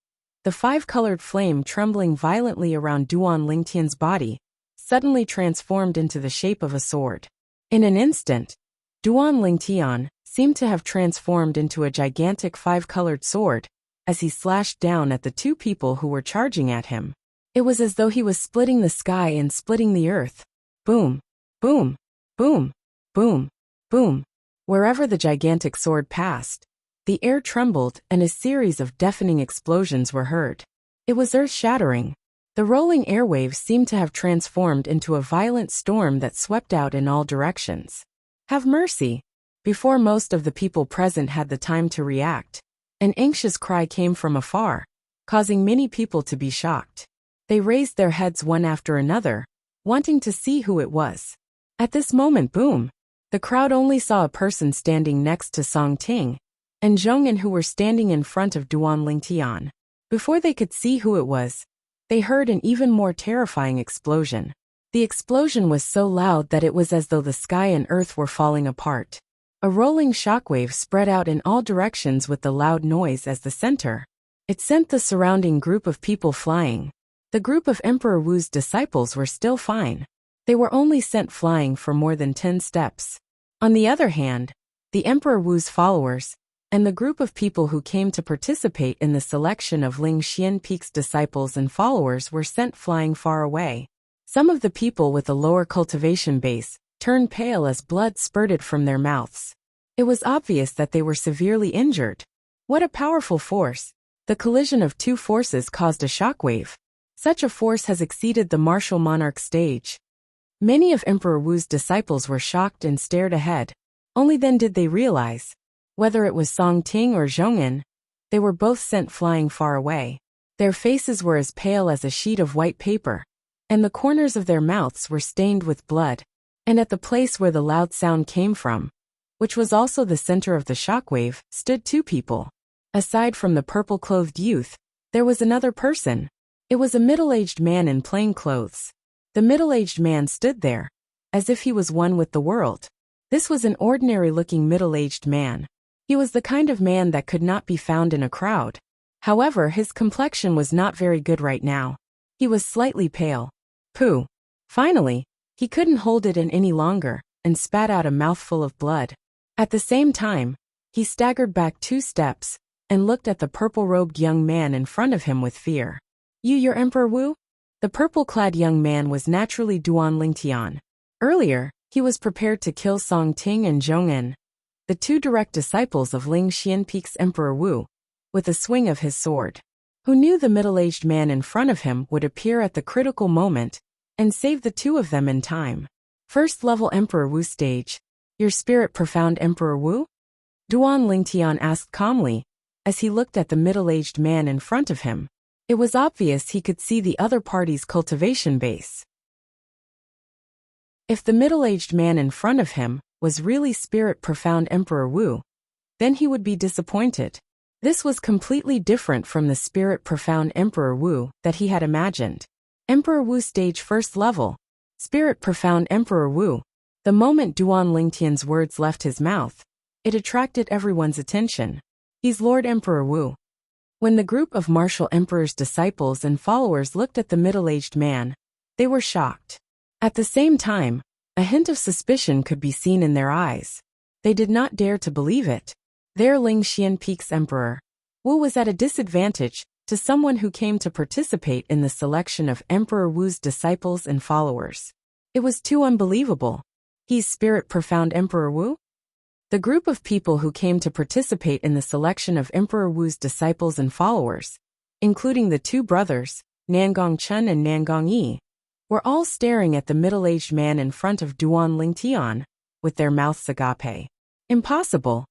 the 5-colored flame trembling violently around Duanling Tian's body suddenly transformed into the shape of a sword. In an instant, Duanling Tian seemed to have transformed into a gigantic 5-colored sword as he slashed down at the 2 people who were charging at him. It was as though he was splitting the sky and splitting the earth. Boom, boom, boom, boom, boom. Wherever the gigantic sword passed, the air trembled and a series of deafening explosions were heard. It was earth-shattering. The rolling airwaves seemed to have transformed into a violent storm that swept out in all directions. Have mercy! Before most of the people present had the time to react, an anxious cry came from afar, causing many people to be shocked. They raised their heads one after another, wanting to see who it was. At this moment, boom! The crowd only saw a person standing next to Song Ting and Zhong'an, who were standing in front of Duanling Tian. Before they could see who it was, they heard an even more terrifying explosion. The explosion was so loud that it was as though the sky and earth were falling apart. A rolling shockwave spread out in all directions with the loud noise as the center. It sent the surrounding group of people flying. The group of Emperor Wu's disciples were still fine. They were only sent flying for more than 10 steps. On the other hand, the Emperor Wu's followers, and the group of people who came to participate in the selection of Ling Xian Peak's disciples and followers were sent flying far away. Some of the people with a lower cultivation base turned pale as blood spurted from their mouths. It was obvious that they were severely injured. What a powerful force! The collision of 2 forces caused a shockwave. Such a force has exceeded the martial monarch stage. Many of Emperor Wu's disciples were shocked and stared ahead. Only then did they realize, whether it was Song Ting or Zhong'an, they were both sent flying far away. Their faces were as pale as a sheet of white paper, and the corners of their mouths were stained with blood. And at the place where the loud sound came from, which was also the center of the shockwave, stood 2 people. Aside from the purple-clothed youth, there was another person. It was a middle-aged man in plain clothes. The middle-aged man stood there, as if he was one with the world. This was an ordinary-looking middle-aged man. He was the kind of man that could not be found in a crowd. However, his complexion was not very good right now. He was slightly pale. Pooh. Finally, he couldn't hold it in any longer, and spat out a mouthful of blood. At the same time, he staggered back 2 steps, and looked at the purple-robed young man in front of him with fear. "You your Emperor Wu?" The purple-clad young man was naturally Duan Lingtian. Earlier, he was prepared to kill Song Ting and Zhong'an, the 2 direct disciples of Ling Xianpeike's Emperor Wu, with a swing of his sword. Who knew the middle-aged man in front of him would appear at the critical moment and save the 2 of them in time. First-level Emperor Wu stage. "Your spirit profound Emperor Wu?" Duan Lingtian asked calmly, as he looked at the middle-aged man in front of him. It was obvious he could see the other party's cultivation base. If the middle-aged man in front of him was really spirit-profound Emperor Wu, then he would be disappointed. This was completely different from the spirit-profound Emperor Wu that he had imagined. Emperor Wu stage first level. Spirit-profound Emperor Wu. The moment Duan Lingtian's words left his mouth, it attracted everyone's attention. He's Lord Emperor Wu. When the group of martial emperor's disciples and followers looked at the middle-aged man, they were shocked. At the same time, a hint of suspicion could be seen in their eyes. They did not dare to believe it. Their Ling Xianpeike's emperor, Wu, was at a disadvantage to someone who came to participate in the selection of Emperor Wu's disciples and followers. It was too unbelievable. He's spirit-profound Emperor Wu? The group of people who came to participate in the selection of Emperor Wu's disciples and followers, including the 2 brothers, Nangong Chun and Nangong Yi, were all staring at the middle-aged man in front of Duan Lingtian, with their mouths agape. Impossible.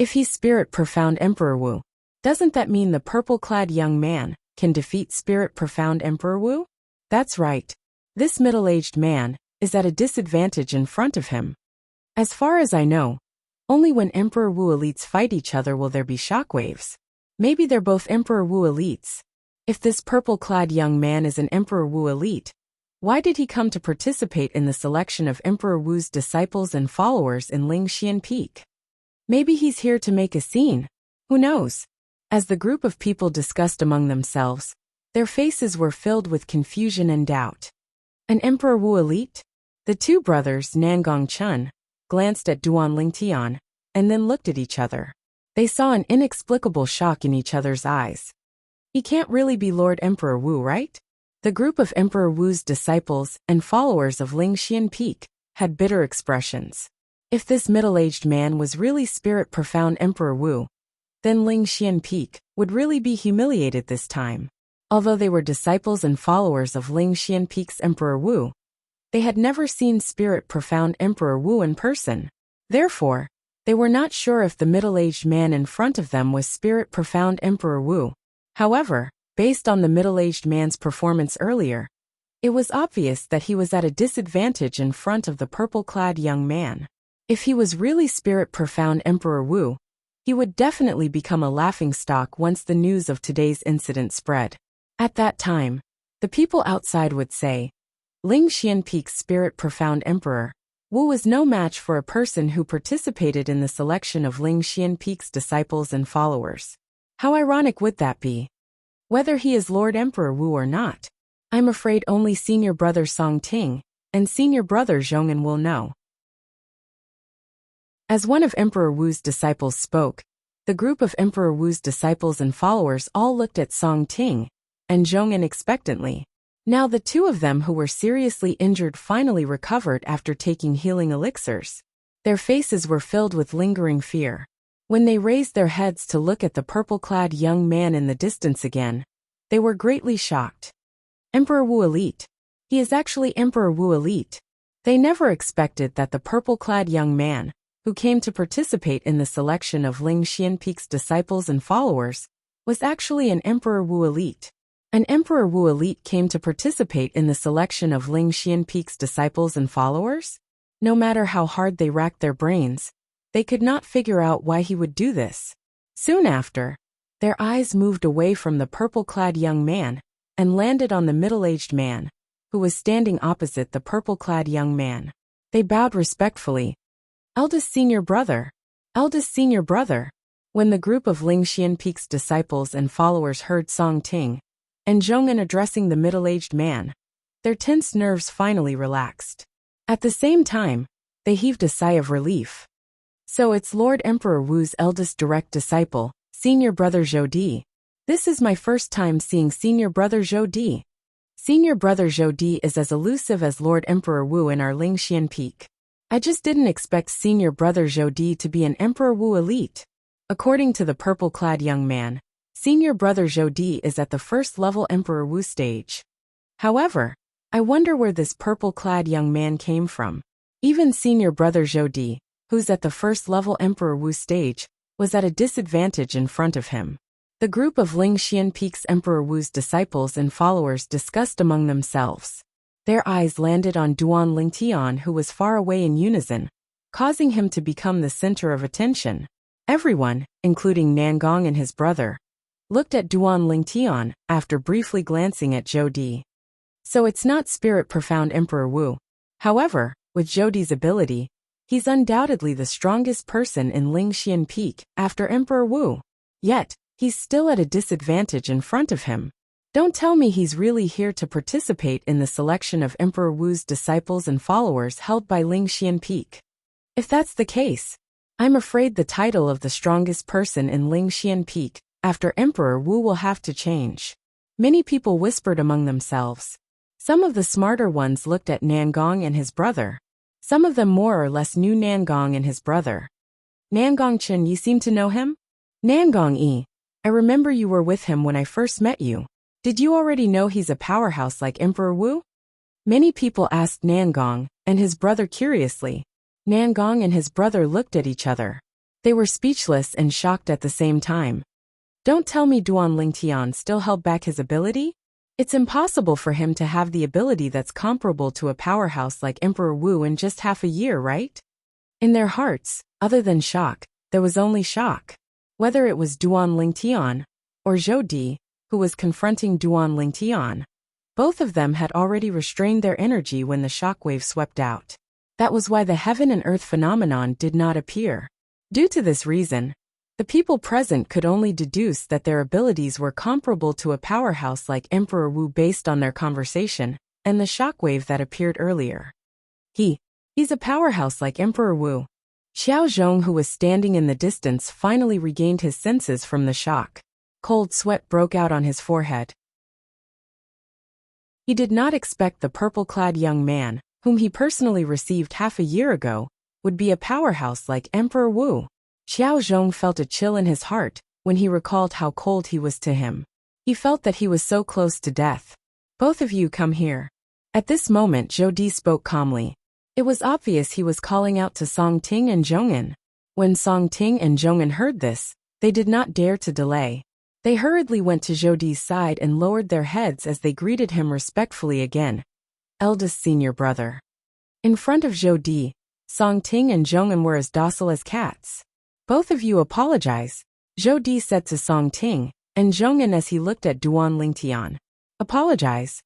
If he's spirit-profound Emperor Wu, doesn't that mean the purple-clad young man can defeat spirit-profound Emperor Wu? That's right. This middle-aged man is at a disadvantage in front of him. As far as I know, only when Emperor Wu elites fight each other will there be shockwaves. Maybe they're both Emperor Wu elites. If this purple-clad young man is an Emperor Wu elite, why did he come to participate in the selection of Emperor Wu's disciples and followers in Ling Xianpeike? Maybe he's here to make a scene. Who knows? As the group of people discussed among themselves, their faces were filled with confusion and doubt. An Emperor Wu elite? The 2 brothers, Nangong Chun, glanced at Duan Lingtian, and then looked at each other. They saw an inexplicable shock in each other's eyes. He can't really be Lord Emperor Wu, right? The group of Emperor Wu's disciples and followers of Ling Xianpeike had bitter expressions. If this middle-aged man was really spirit-profound Emperor Wu, then Ling Xianpeike would really be humiliated this time. Although they were disciples and followers of Ling Xianpeike's Emperor Wu, they had never seen spirit-profound Emperor Wu in person. Therefore, they were not sure if the middle-aged man in front of them was spirit-profound Emperor Wu. However, based on the middle-aged man's performance earlier, it was obvious that he was at a disadvantage in front of the purple-clad young man. If he was really spirit-profound Emperor Wu, he would definitely become a laughingstock once the news of today's incident spread. At that time, the people outside would say, Ling Xianpeike's spirit-profound Emperor Wu was no match for a person who participated in the selection of Ling Xianpeike's disciples and followers. How ironic would that be? Whether he is Lord Emperor Wu or not, I'm afraid only senior brother Song Ting and senior brother Zhong'an will know. As one of Emperor Wu's disciples spoke, the group of Emperor Wu's disciples and followers all looked at Song Ting and Zhong'an expectantly. Now the 2 of them who were seriously injured finally recovered after taking healing elixirs. Their faces were filled with lingering fear. When they raised their heads to look at the purple-clad young man in the distance again, they were greatly shocked. Emperor Wu elite. He is actually Emperor Wu elite. They never expected that the purple-clad young man, who came to participate in the selection of Ling Xianpeike's disciples and followers, was actually an Emperor Wu elite. An Emperor Wu elite came to participate in the selection of Ling Xianpeike's disciples and followers? No matter how hard they racked their brains, they could not figure out why he would do this. Soon after, their eyes moved away from the purple-clad young man and landed on the middle-aged man, who was standing opposite the purple-clad young man. They bowed respectfully. Eldest senior brother. Eldest senior brother. When the group of Lingxian Peak's disciples and followers heard Song Ting and Zhong'an addressing the middle-aged man, their tense nerves finally relaxed. At the same time, they heaved a sigh of relief. So it's Lord Emperor Wu's eldest direct disciple, senior brother Zhou Di. This is my first time seeing senior brother Zhou Di. Senior brother Zhou Di is as elusive as Lord Emperor Wu in our Lingxian Peak. I just didn't expect senior brother Zhou Di to be an Emperor Wu elite. According to the purple-clad young man, senior brother Zhou Di is at the first-level Emperor Wu stage. However, I wonder where this purple-clad young man came from. Even senior brother Zhou Di, who's at the first-level Emperor Wu stage, was at a disadvantage in front of him. The group of Lingxian Peak's Emperor Wu's disciples and followers discussed among themselves. Their eyes landed on Duan Lingtian, who was far away in unison, causing him to become the center of attention. Everyone, including Nangong and his brother, looked at Duan Lingtian after briefly glancing at Zhou Di. So it's not Spirit Profound Emperor Wu. However, with Zhou Di's ability, he's undoubtedly the strongest person in Lingxian Peak after Emperor Wu. Yet, he's still at a disadvantage in front of him. Don't tell me he's really here to participate in the selection of Emperor Wu's disciples and followers held by Lingxian Peak. If that's the case, I'm afraid the title of the strongest person in Lingxian Peak after Emperor Wu will have to change. Many people whispered among themselves. Some of the smarter ones looked at Nangong and his brother. Some of them more or less knew Nangong and his brother. Nangong Chen, you seem to know him? Nangong Yi, I remember you were with him when I first met you. Did you already know he's a powerhouse like Emperor Wu? Many people asked Nangong and his brother curiously. Nangong and his brother looked at each other. They were speechless and shocked at the same time. Don't tell me Duan Lingtian still held back his ability? It's impossible for him to have the ability that's comparable to a powerhouse like Emperor Wu in just half a year, right? In their hearts, other than shock, there was only shock. Whether it was Duan Lingtian or Zhou Di, who was confronting Duan Lingtian, both of them had already restrained their energy when the shockwave swept out. That was why the heaven and earth phenomenon did not appear. Due to this reason, the people present could only deduce that their abilities were comparable to a powerhouse like Emperor Wu based on their conversation and the shockwave that appeared earlier. He's a powerhouse like Emperor Wu. Xiao Zhong, who was standing in the distance, finally regained his senses from the shock. Cold sweat broke out on his forehead. He did not expect the purple-clad young man, whom he personally received half a year ago, would be a powerhouse like Emperor Wu. Xiao Zhong felt a chill in his heart when he recalled how cold he was to him. He felt that he was so close to death. Both of you come here. At this moment Zhou Di spoke calmly. It was obvious he was calling out to Song Ting and Zhong'an. When Song Ting and Zhong'an heard this, they did not dare to delay. They hurriedly went to Zhou Di's side and lowered their heads as they greeted him respectfully again. Eldest senior brother. In front of Zhou Di, Song Ting and Zhong'an were as docile as cats. Both of you apologize, Zhou Di said to Song Ting and Zhong'an as he looked at Duan Lingtian. Apologize.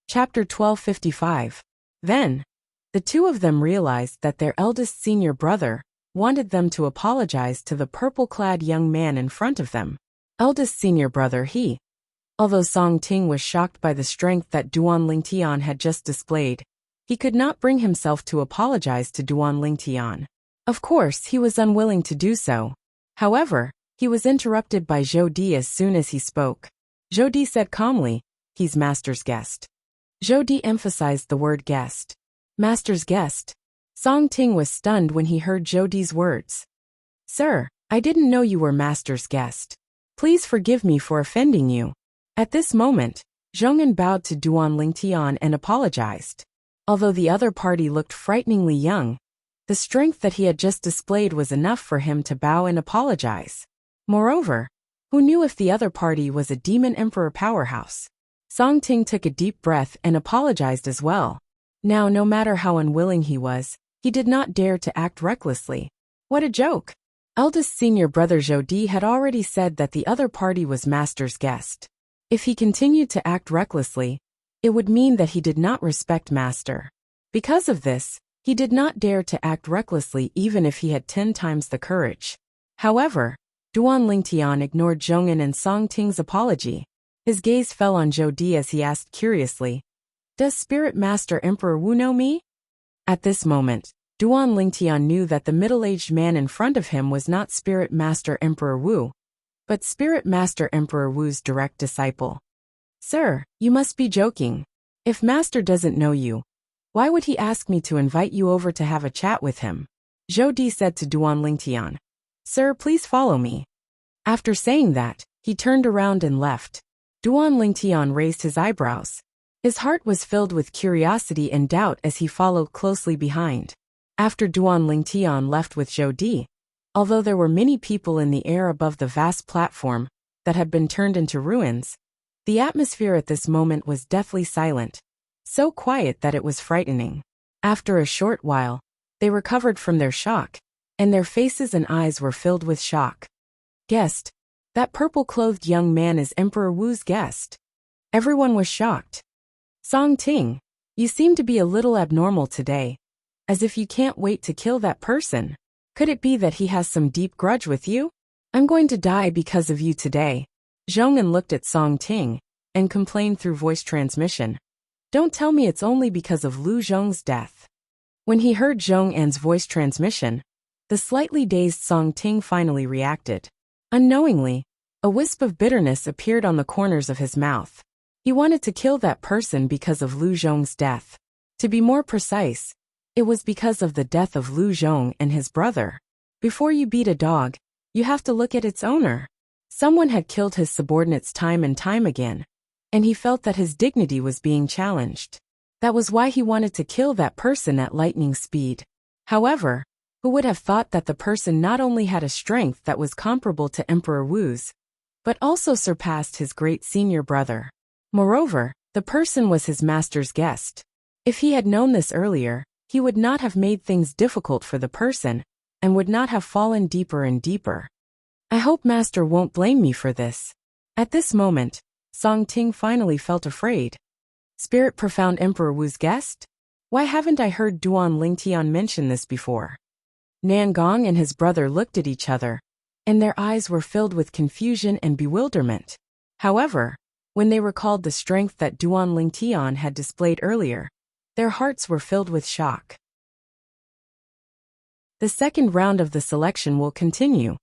Chapter 1255. Then, the two of them realized that their eldest senior brother wanted them to apologize to the purple-clad young man in front of them. Eldest senior brother Although Song Ting was shocked by the strength that Duan Lingtian had just displayed, he could not bring himself to apologize to Duan Lingtian. Of course, he was unwilling to do so. However, he was interrupted by Zhou Di as soon as he spoke. Zhou Di said calmly, "He's Master's guest." Zhou Di emphasized the word guest. Master's guest? Song Ting was stunned when he heard Zhou Di's words. Sir, I didn't know you were Master's guest. Please forgive me for offending you. At this moment, Zhong'an bowed to Duan Lingtian and apologized. Although the other party looked frighteningly young, the strength that he had just displayed was enough for him to bow and apologize. Moreover, who knew if the other party was a demon emperor powerhouse? Song Ting took a deep breath and apologized as well. Now, no matter how unwilling he was, he did not dare to act recklessly. What a joke! Eldest senior brother Zhou had already said that the other party was Master's guest. If he continued to act recklessly, it would mean that he did not respect Master. Because of this, he did not dare to act recklessly even if he had 10 times the courage. However, Duan Lingtian ignored Zhong'an and Song Ting's apology. His gaze fell on Zhou as he asked curiously, "Does Spirit Master Emperor Wu know me?" At this moment, Duan Lingtian knew that the middle-aged man in front of him was not Spirit Master Emperor Wu, but Spirit Master Emperor Wu's direct disciple. "Sir, you must be joking. If Master doesn't know you, why would he ask me to invite you over to have a chat with him?" Zhou said to Duan Lingtian. "Sir, please follow me." After saying that, he turned around and left. Duan Lingtian raised his eyebrows. His heart was filled with curiosity and doubt as he followed closely behind. After Duan Lingtian left with Zhou, although there were many people in the air above the vast platform that had been turned into ruins, the atmosphere at this moment was deathly silent, so quiet that it was frightening. After a short while, they recovered from their shock, and their faces and eyes were filled with shock. "Guest, that purple-clothed young man is Emperor Wu's guest." Everyone was shocked. "Song Ting, you seem to be a little abnormal today, as if you can't wait to kill that person. Could it be that he has some deep grudge with you? I'm going to die because of you today." Zhong'an looked at Song Ting and complained through voice transmission. "Don't tell me it's only because of Lu Zhong's death." When he heard Zhong'an's voice transmission, the slightly dazed Song Ting finally reacted. Unknowingly, a wisp of bitterness appeared on the corners of his mouth. He wanted to kill that person because of Lu Zhong's death. To be more precise, it was because of the death of Lu Zhong and his brother. Before you beat a dog, you have to look at its owner. Someone had killed his subordinates time and time again, and he felt that his dignity was being challenged. That was why he wanted to kill that person at lightning speed. However, who would have thought that the person not only had a strength that was comparable to Emperor Wu's, but also surpassed his great senior brother. Moreover, the person was his master's guest. If he had known this earlier, he would not have made things difficult for the person, and would not have fallen deeper and deeper. "I hope Master won't blame me for this." At this moment, Song Ting finally felt afraid. Spirit Profound Emperor Wu's guest? Why haven't I heard Duan Lingtian mention this before? Nangong and his brother looked at each other, and their eyes were filled with confusion and bewilderment. However, when they recalled the strength that Duan Lingtian had displayed earlier, their hearts were filled with shock. The second round of the selection will continue.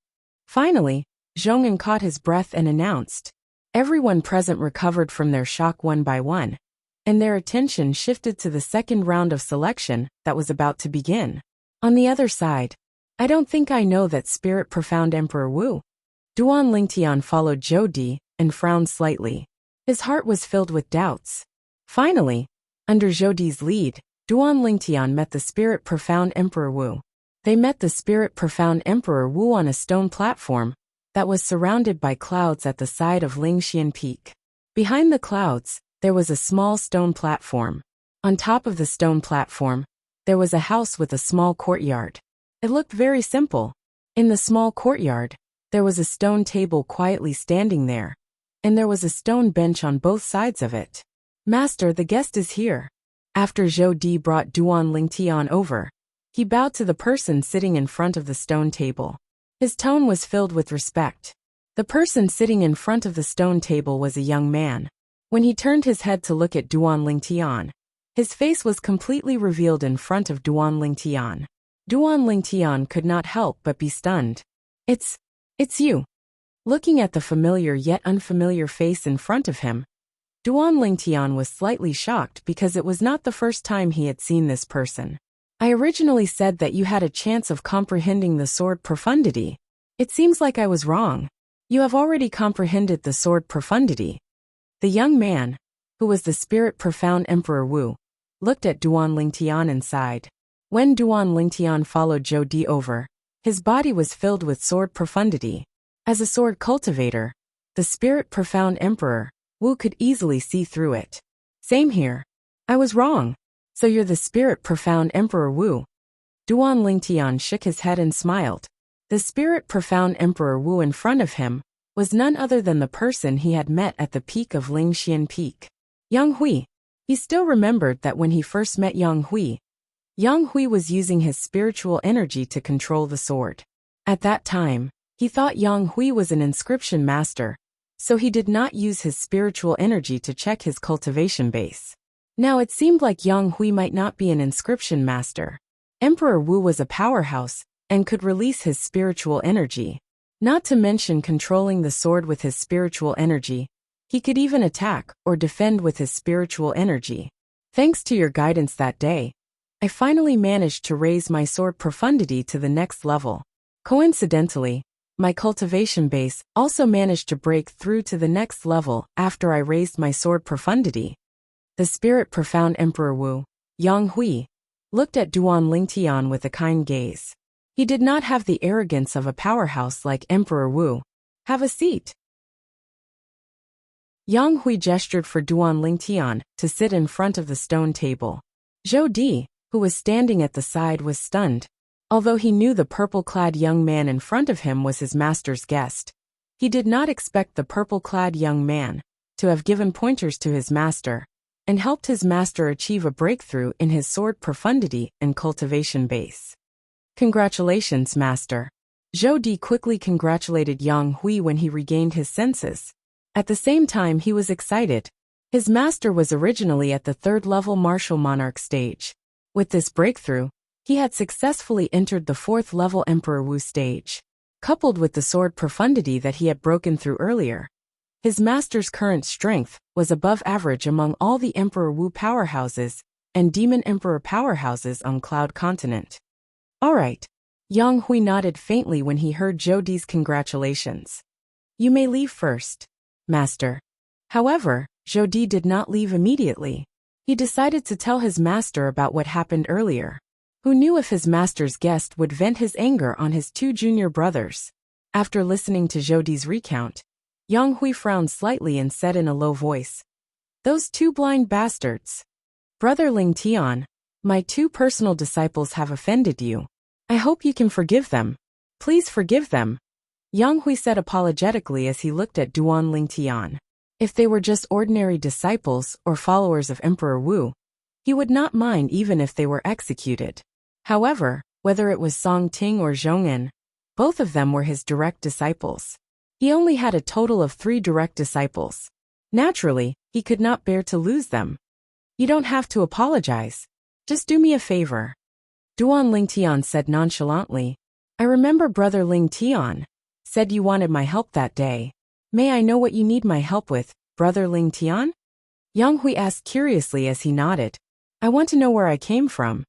Finally, Zhong'an caught his breath and announced. Everyone present recovered from their shock one by one, and their attention shifted to the second round of selection that was about to begin. On the other side, "I don't think I know that Spirit Profound Emperor Wu." Duan Lingtian followed Zhou and frowned slightly. His heart was filled with doubts. Finally, under Zhou's lead, Duan Lingtian met the Spirit Profound Emperor Wu. They met the Spirit Profound Emperor Wu on a stone platform that was surrounded by clouds at the side of Lingxian Peak. Behind the clouds, there was a small stone platform. On top of the stone platform, there was a house with a small courtyard. It looked very simple. In the small courtyard, there was a stone table quietly standing there, and there was a stone bench on both sides of it. "Master, the guest is here." After Zhou brought Duan Lingtian over, he bowed to the person sitting in front of the stone table. His tone was filled with respect. The person sitting in front of the stone table was a young man. When he turned his head to look at Duan Lingtian, his face was completely revealed in front of Duan Lingtian. Duan Lingtian could not help but be stunned. It's you." Looking at the familiar yet unfamiliar face in front of him, Duan Lingtian was slightly shocked because it was not the first time he had seen this person. "I originally said that you had a chance of comprehending the sword profundity. It seems like I was wrong. You have already comprehended the sword profundity." The young man, who was the Spirit Profound Emperor Wu, looked at Duan Lingtian and sighed. When Duan Lingtian followed Zhou over, his body was filled with sword profundity. As a sword cultivator, the Spirit Profound Emperor Wu could easily see through it. "Same here. I was wrong. So you're the Spirit Profound Emperor Wu." Duan Lingtian shook his head and smiled. The spirit profound Emperor Wu in front of him was none other than the person he had met at the peak of Lingxian Peak. Yang Hui. He still remembered that when he first met Yang Hui was using his spiritual energy to control the sword. At that time, he thought Yang Hui was an inscription master, so he did not use his spiritual energy to check his cultivation base. Now it seemed like Yang Hui might not be an inscription master. Emperor Wu was a powerhouse and could release his spiritual energy. Not to mention controlling the sword with his spiritual energy, he could even attack or defend with his spiritual energy. Thanks to your guidance that day, I finally managed to raise my sword profundity to the next level. Coincidentally, my cultivation base also managed to break through to the next level after I raised my sword profundity. The spirit profound Emperor Wu, Yang Hui, looked at Duan Lingtian with a kind gaze. He did not have the arrogance of a powerhouse like Emperor Wu. Have a seat. Yang Hui gestured for Duan Lingtian to sit in front of the stone table. Zhou Di, who was standing at the side, was stunned. Although he knew the purple-clad young man in front of him was his master's guest, he did not expect the purple-clad young man to have given pointers to his master and helped his master achieve a breakthrough in his sword profundity and cultivation base. Congratulations, master. Zhou Di quickly congratulated Yang Hui when he regained his senses. At the same time, he was excited. His master was originally at the third-level martial monarch stage. With this breakthrough, he had successfully entered the fourth-level Emperor Wu stage. Coupled with the sword profundity that he had broken through earlier, his master's current strength was above average among all the Emperor Wu powerhouses and Demon Emperor powerhouses on Cloud Continent. Alright. Yang Hui nodded faintly when he heard Zhou Di's congratulations. You may leave first, master. However, Zhou Di did not leave immediately. He decided to tell his master about what happened earlier. Who knew if his master's guest would vent his anger on his two junior brothers? After listening to Zhou Di's recount, Yang Hui frowned slightly and said in a low voice, "Those two blind bastards. Brother Ling Tian, my two personal disciples have offended you. I hope you can forgive them. Please forgive them," Yang Hui said apologetically as he looked at Duan Lingtian. If they were just ordinary disciples or followers of Emperor Wu, he would not mind even if they were executed. However, whether it was Song Ting or Zhong'an, both of them were his direct disciples. He only had a total of 3 direct disciples. Naturally, he could not bear to lose them. You don't have to apologize. Just do me a favor. Duan Lingtian said nonchalantly. I remember Brother Lingtian said you wanted my help that day. May I know what you need my help with, Brother Lingtian? Yang Hui asked curiously as he nodded. I want to know where I came from.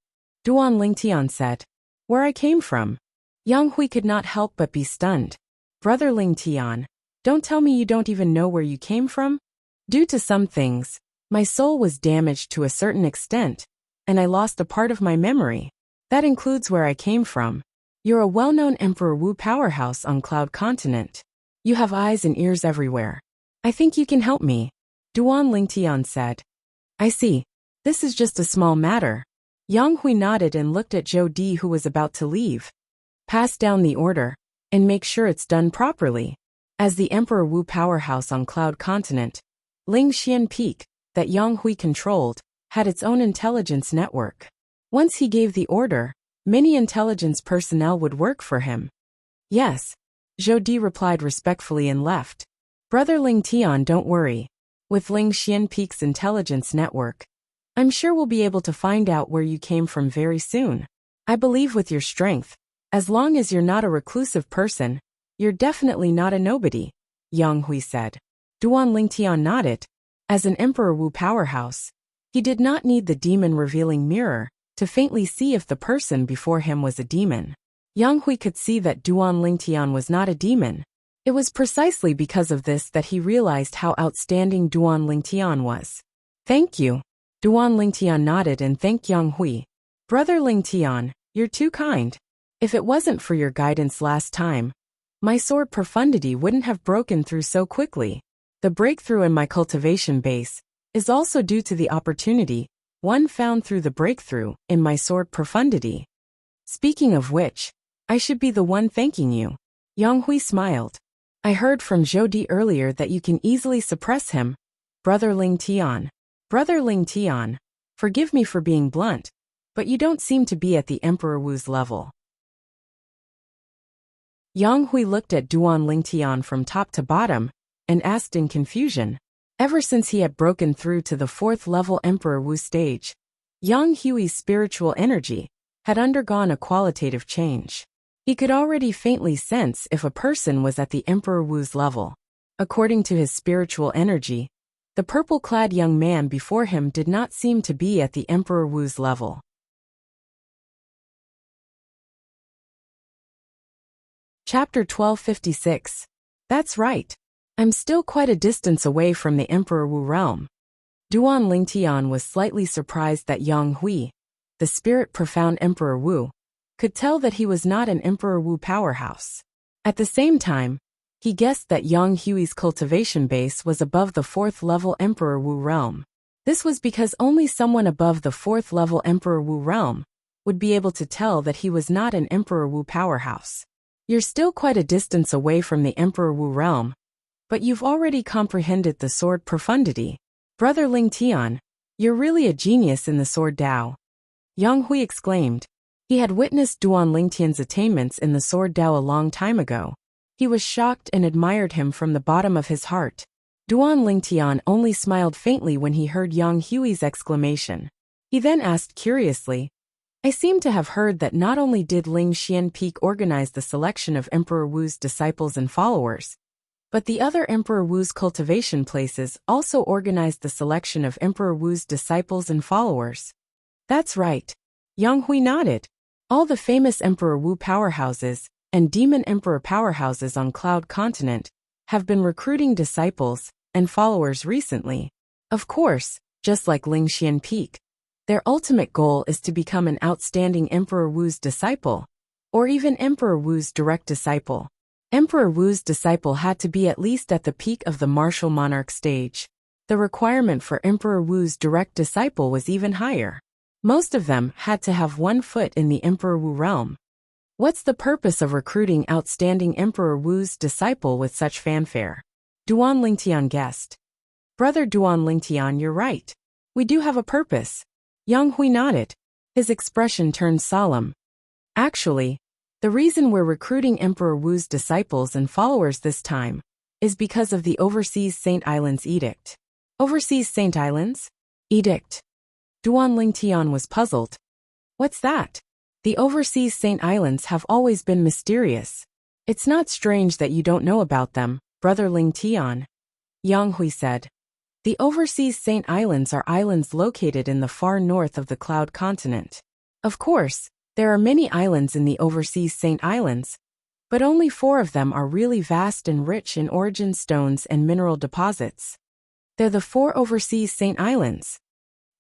Duan Lingtian said. Where I came from? Yang Hui could not help but be stunned. Brother Lingtian, don't tell me you don't even know where you came from? Due to some things, my soul was damaged to a certain extent, and I lost a part of my memory. That includes where I came from. You're a well-known Emperor Wu powerhouse on Cloud Continent. You have eyes and ears everywhere. I think you can help me, Duan Lingtian said. I see. This is just a small matter. Yang Hui nodded and looked at Zhou Di, who was about to leave. Pass down the order, and make sure it's done properly. As the Emperor Wu powerhouse on Cloud Continent, Lingxian Peak, that Yang Hui controlled, had its own intelligence network. Once he gave the order, many intelligence personnel would work for him. Yes, Zhou Di replied respectfully and left. Brother Lingtian, don't worry. With Lingxian Peak's intelligence network, I'm sure we'll be able to find out where you came from very soon. I believe with your strength, as long as you're not a reclusive person, you're definitely not a nobody, Yang Hui said. Duan Lingtian nodded. As an Emperor Wu powerhouse, he did not need the demon-revealing mirror to faintly see if the person before him was a demon. Yang Hui could see that Duan Lingtian was not a demon. It was precisely because of this that he realized how outstanding Duan Lingtian was. Thank you. Duan Lingtian nodded and thanked Yang Hui. Brother Lingtian, you're too kind. If it wasn't for your guidance last time, my sword profundity wouldn't have broken through so quickly. The breakthrough in my cultivation base is also due to the opportunity one found through the breakthrough in my sword profundity. Speaking of which, I should be the one thanking you. Yang Hui smiled. I heard from Zhou Di earlier that you can easily suppress him. Brother Ling Tian. Brother Ling Tian, forgive me for being blunt, but you don't seem to be at the Emperor Wu's level. Yang Hui looked at Duan Lingtian from top to bottom and asked in confusion. Ever since he had broken through to the 4th level Emperor Wu stage, Yang Hui's spiritual energy had undergone a qualitative change. He could already faintly sense if a person was at the Emperor Wu's level. According to his spiritual energy, the purple-clad young man before him did not seem to be at the Emperor Wu's level. Chapter 1256. That's right. I'm still quite a distance away from the Emperor Wu realm. Duan Lingtian was slightly surprised that Yang Hui, the spirit-profound Emperor Wu, could tell that he was not an Emperor Wu powerhouse. At the same time, he guessed that Yang Hui's cultivation base was above the 4th level Emperor Wu realm. This was because only someone above the 4th level Emperor Wu realm would be able to tell that he was not an Emperor Wu powerhouse. You're still quite a distance away from the Emperor Wu realm, but you've already comprehended the sword profundity. Brother Ling Tian, you're really a genius in the sword Dao. Yang Hui exclaimed. He had witnessed Duan Lingtian's attainments in the sword Dao a long time ago. He was shocked and admired him from the bottom of his heart. Duan Lingtian only smiled faintly when he heard Yang Hui's exclamation. He then asked curiously, I seem to have heard that not only did Ling Xian Peak organize the selection of Emperor Wu's disciples and followers, but the other Emperor Wu's cultivation places also organized the selection of Emperor Wu's disciples and followers. That's right. Yang Hui nodded. All the famous Emperor Wu powerhouses and Demon Emperor powerhouses on Cloud Continent have been recruiting disciples and followers recently. Of course, just like Ling Xian Peak, their ultimate goal is to become an outstanding Emperor Wu's disciple, or even Emperor Wu's direct disciple. Emperor Wu's disciple had to be at least at the peak of the martial monarch stage. The requirement for Emperor Wu's direct disciple was even higher. Most of them had to have 1 foot in the Emperor Wu realm. What's the purpose of recruiting outstanding Emperor Wu's disciple with such fanfare? Duan Lingtian guessed. Brother Duan Lingtian, you're right. We do have a purpose. Yang Hui nodded. His expression turned solemn. Actually, the reason we're recruiting Emperor Wu's disciples and followers this time is because of the Overseas Saint Islands Edict. Overseas Saint Islands? Edict. Duan Lingtian was puzzled. What's that? The Overseas Saint Islands have always been mysterious. It's not strange that you don't know about them, Brother Lingtian. Yang Hui said. The Overseas Saint Islands are islands located in the far north of the Cloud Continent. Of course, there are many islands in the Overseas Saint Islands, but only 4 of them are really vast and rich in origin stones and mineral deposits. They're the 4 Overseas Saint Islands.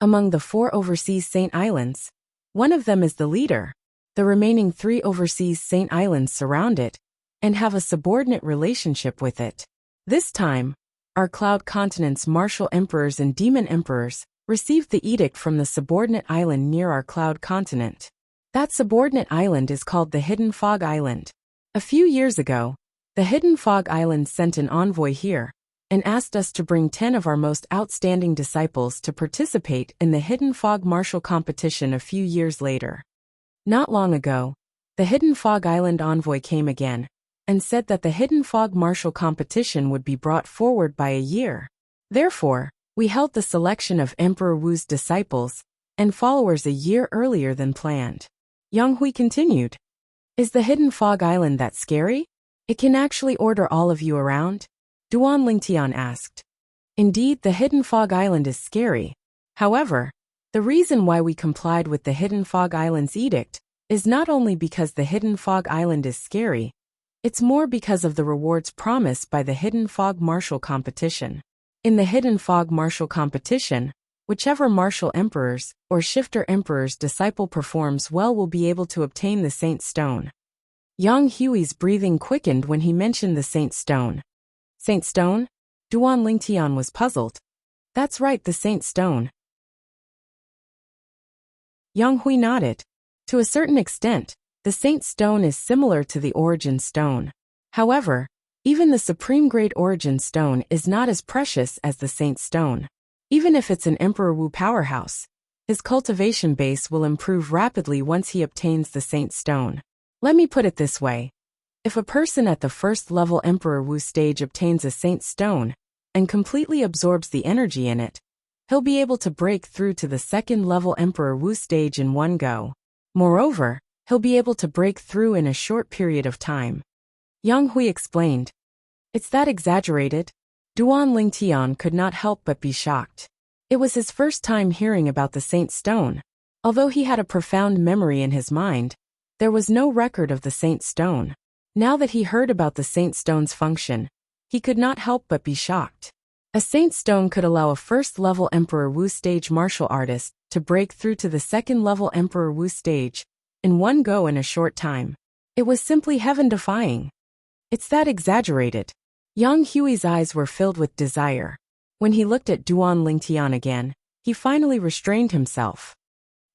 Among the 4 Overseas Saint Islands, one of them is the leader. The remaining 3 Overseas Saint Islands surround it and have a subordinate relationship with it. This time, our Cloud Continent's martial emperors and demon emperors received the edict from the subordinate island near our Cloud Continent. That subordinate island is called the Hidden Fog Island. A few years ago, the Hidden Fog Island sent an envoy here and asked us to bring 10 of our most outstanding disciples to participate in the Hidden Fog martial competition a few years later. Not long ago, the Hidden Fog Island envoy came again and said that the Hidden Fog martial competition would be brought forward by a year. Therefore, we held the selection of Emperor Wu's disciples and followers a year earlier than planned. Yang Hui continued. Is the Hidden Fog Island that scary? It can actually order all of you around? Duan Lingtian asked. Indeed, the Hidden Fog Island is scary. However, the reason why we complied with the Hidden Fog Island's edict is not only because the Hidden Fog Island is scary, it's more because of the rewards promised by the Hidden Fog martial competition. In the Hidden Fog martial competition, whichever martial emperor's or shifter emperor's disciple performs well will be able to obtain the Saint Stone. Yang Hui's breathing quickened when he mentioned the Saint Stone. Saint Stone? Duan Lingtian was puzzled. That's right, the Saint Stone. Yang Hui nodded. To a certain extent, The Saint Stone is similar to the Origin Stone. However, even the Supreme Grade Origin Stone is not as precious as the Saint Stone. Even if it's an Emperor Wu powerhouse, his cultivation base will improve rapidly once he obtains the Saint Stone. Let me put it this way. If a person at the first level Emperor Wu stage obtains a Saint Stone and completely absorbs the energy in it, he'll be able to break through to the second level Emperor Wu stage in one go. Moreover, he'll be able to break through in a short period of time. Yang Hui explained. It's that exaggerated? Duan Lingtian could not help but be shocked. It was his first time hearing about the Saint Stone. Although he had a profound memory in his mind, there was no record of the Saint Stone. Now that he heard about the Saint Stone's function, he could not help but be shocked. A Saint Stone could allow a first-level Emperor Wu stage martial artist to break through to the second-level Emperor Wu stage in one go in a short time. It was simply heaven-defying. It's that exaggerated. Yang Hui's eyes were filled with desire. When he looked at Duan Lingtian again, he finally restrained himself.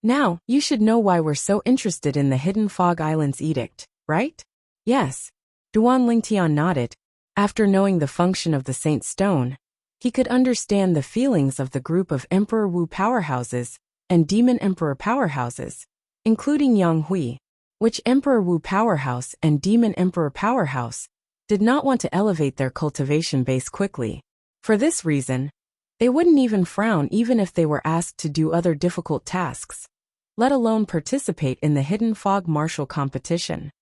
Now, you should know why we're so interested in the Hidden Fog Islands Edict, right? Yes. Duan Lingtian nodded. After knowing the function of the Saint Stone, he could understand the feelings of the group of Emperor Wu powerhouses and Demon Emperor powerhouses, including Yang Hui, which Emperor Wu powerhouse and Demon Emperor powerhouse did not want to elevate their cultivation base quickly. For this reason, they wouldn't even frown even if they were asked to do other difficult tasks, let alone participate in the Hidden Fog martial competition.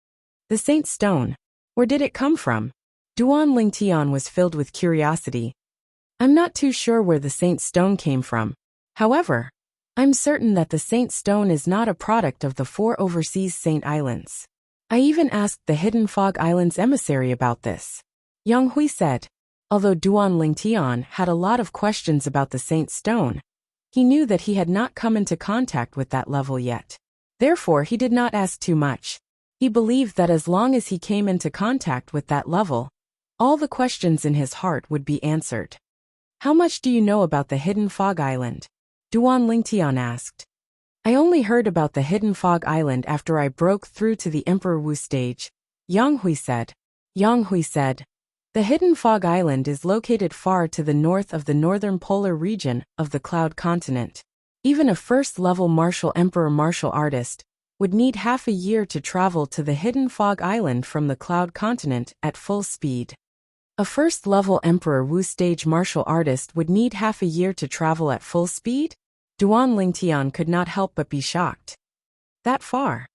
The Saint Stone, where did it come from? Duan Lingtian was filled with curiosity. I'm not too sure where the Saint Stone came from. However, I'm certain that the Saint Stone is not a product of the 4 overseas Saint Islands. I even asked the Hidden Fog Islands emissary about this. Yang Hui said. Although Duan Lingtian had a lot of questions about the Saint Stone, he knew that he had not come into contact with that level yet. Therefore, he did not ask too much. He believed that as long as he came into contact with that level, all the questions in his heart would be answered. How much do you know about the Hidden Fog Island? Duan Lingtian asked. I only heard about the Hidden Fog Island after I broke through to the Emperor Wu stage, Yang Hui said. Yang Hui said, the Hidden Fog Island is located far to the north of the northern polar region of the Cloud Continent. Even a first-level martial emperor martial artist would need half a year to travel to the Hidden Fog Island from the Cloud Continent at full speed. A first-level Emperor Wu stage martial artist would need half a year to travel at full speed? Duan Lingtian could not help but be shocked. That far?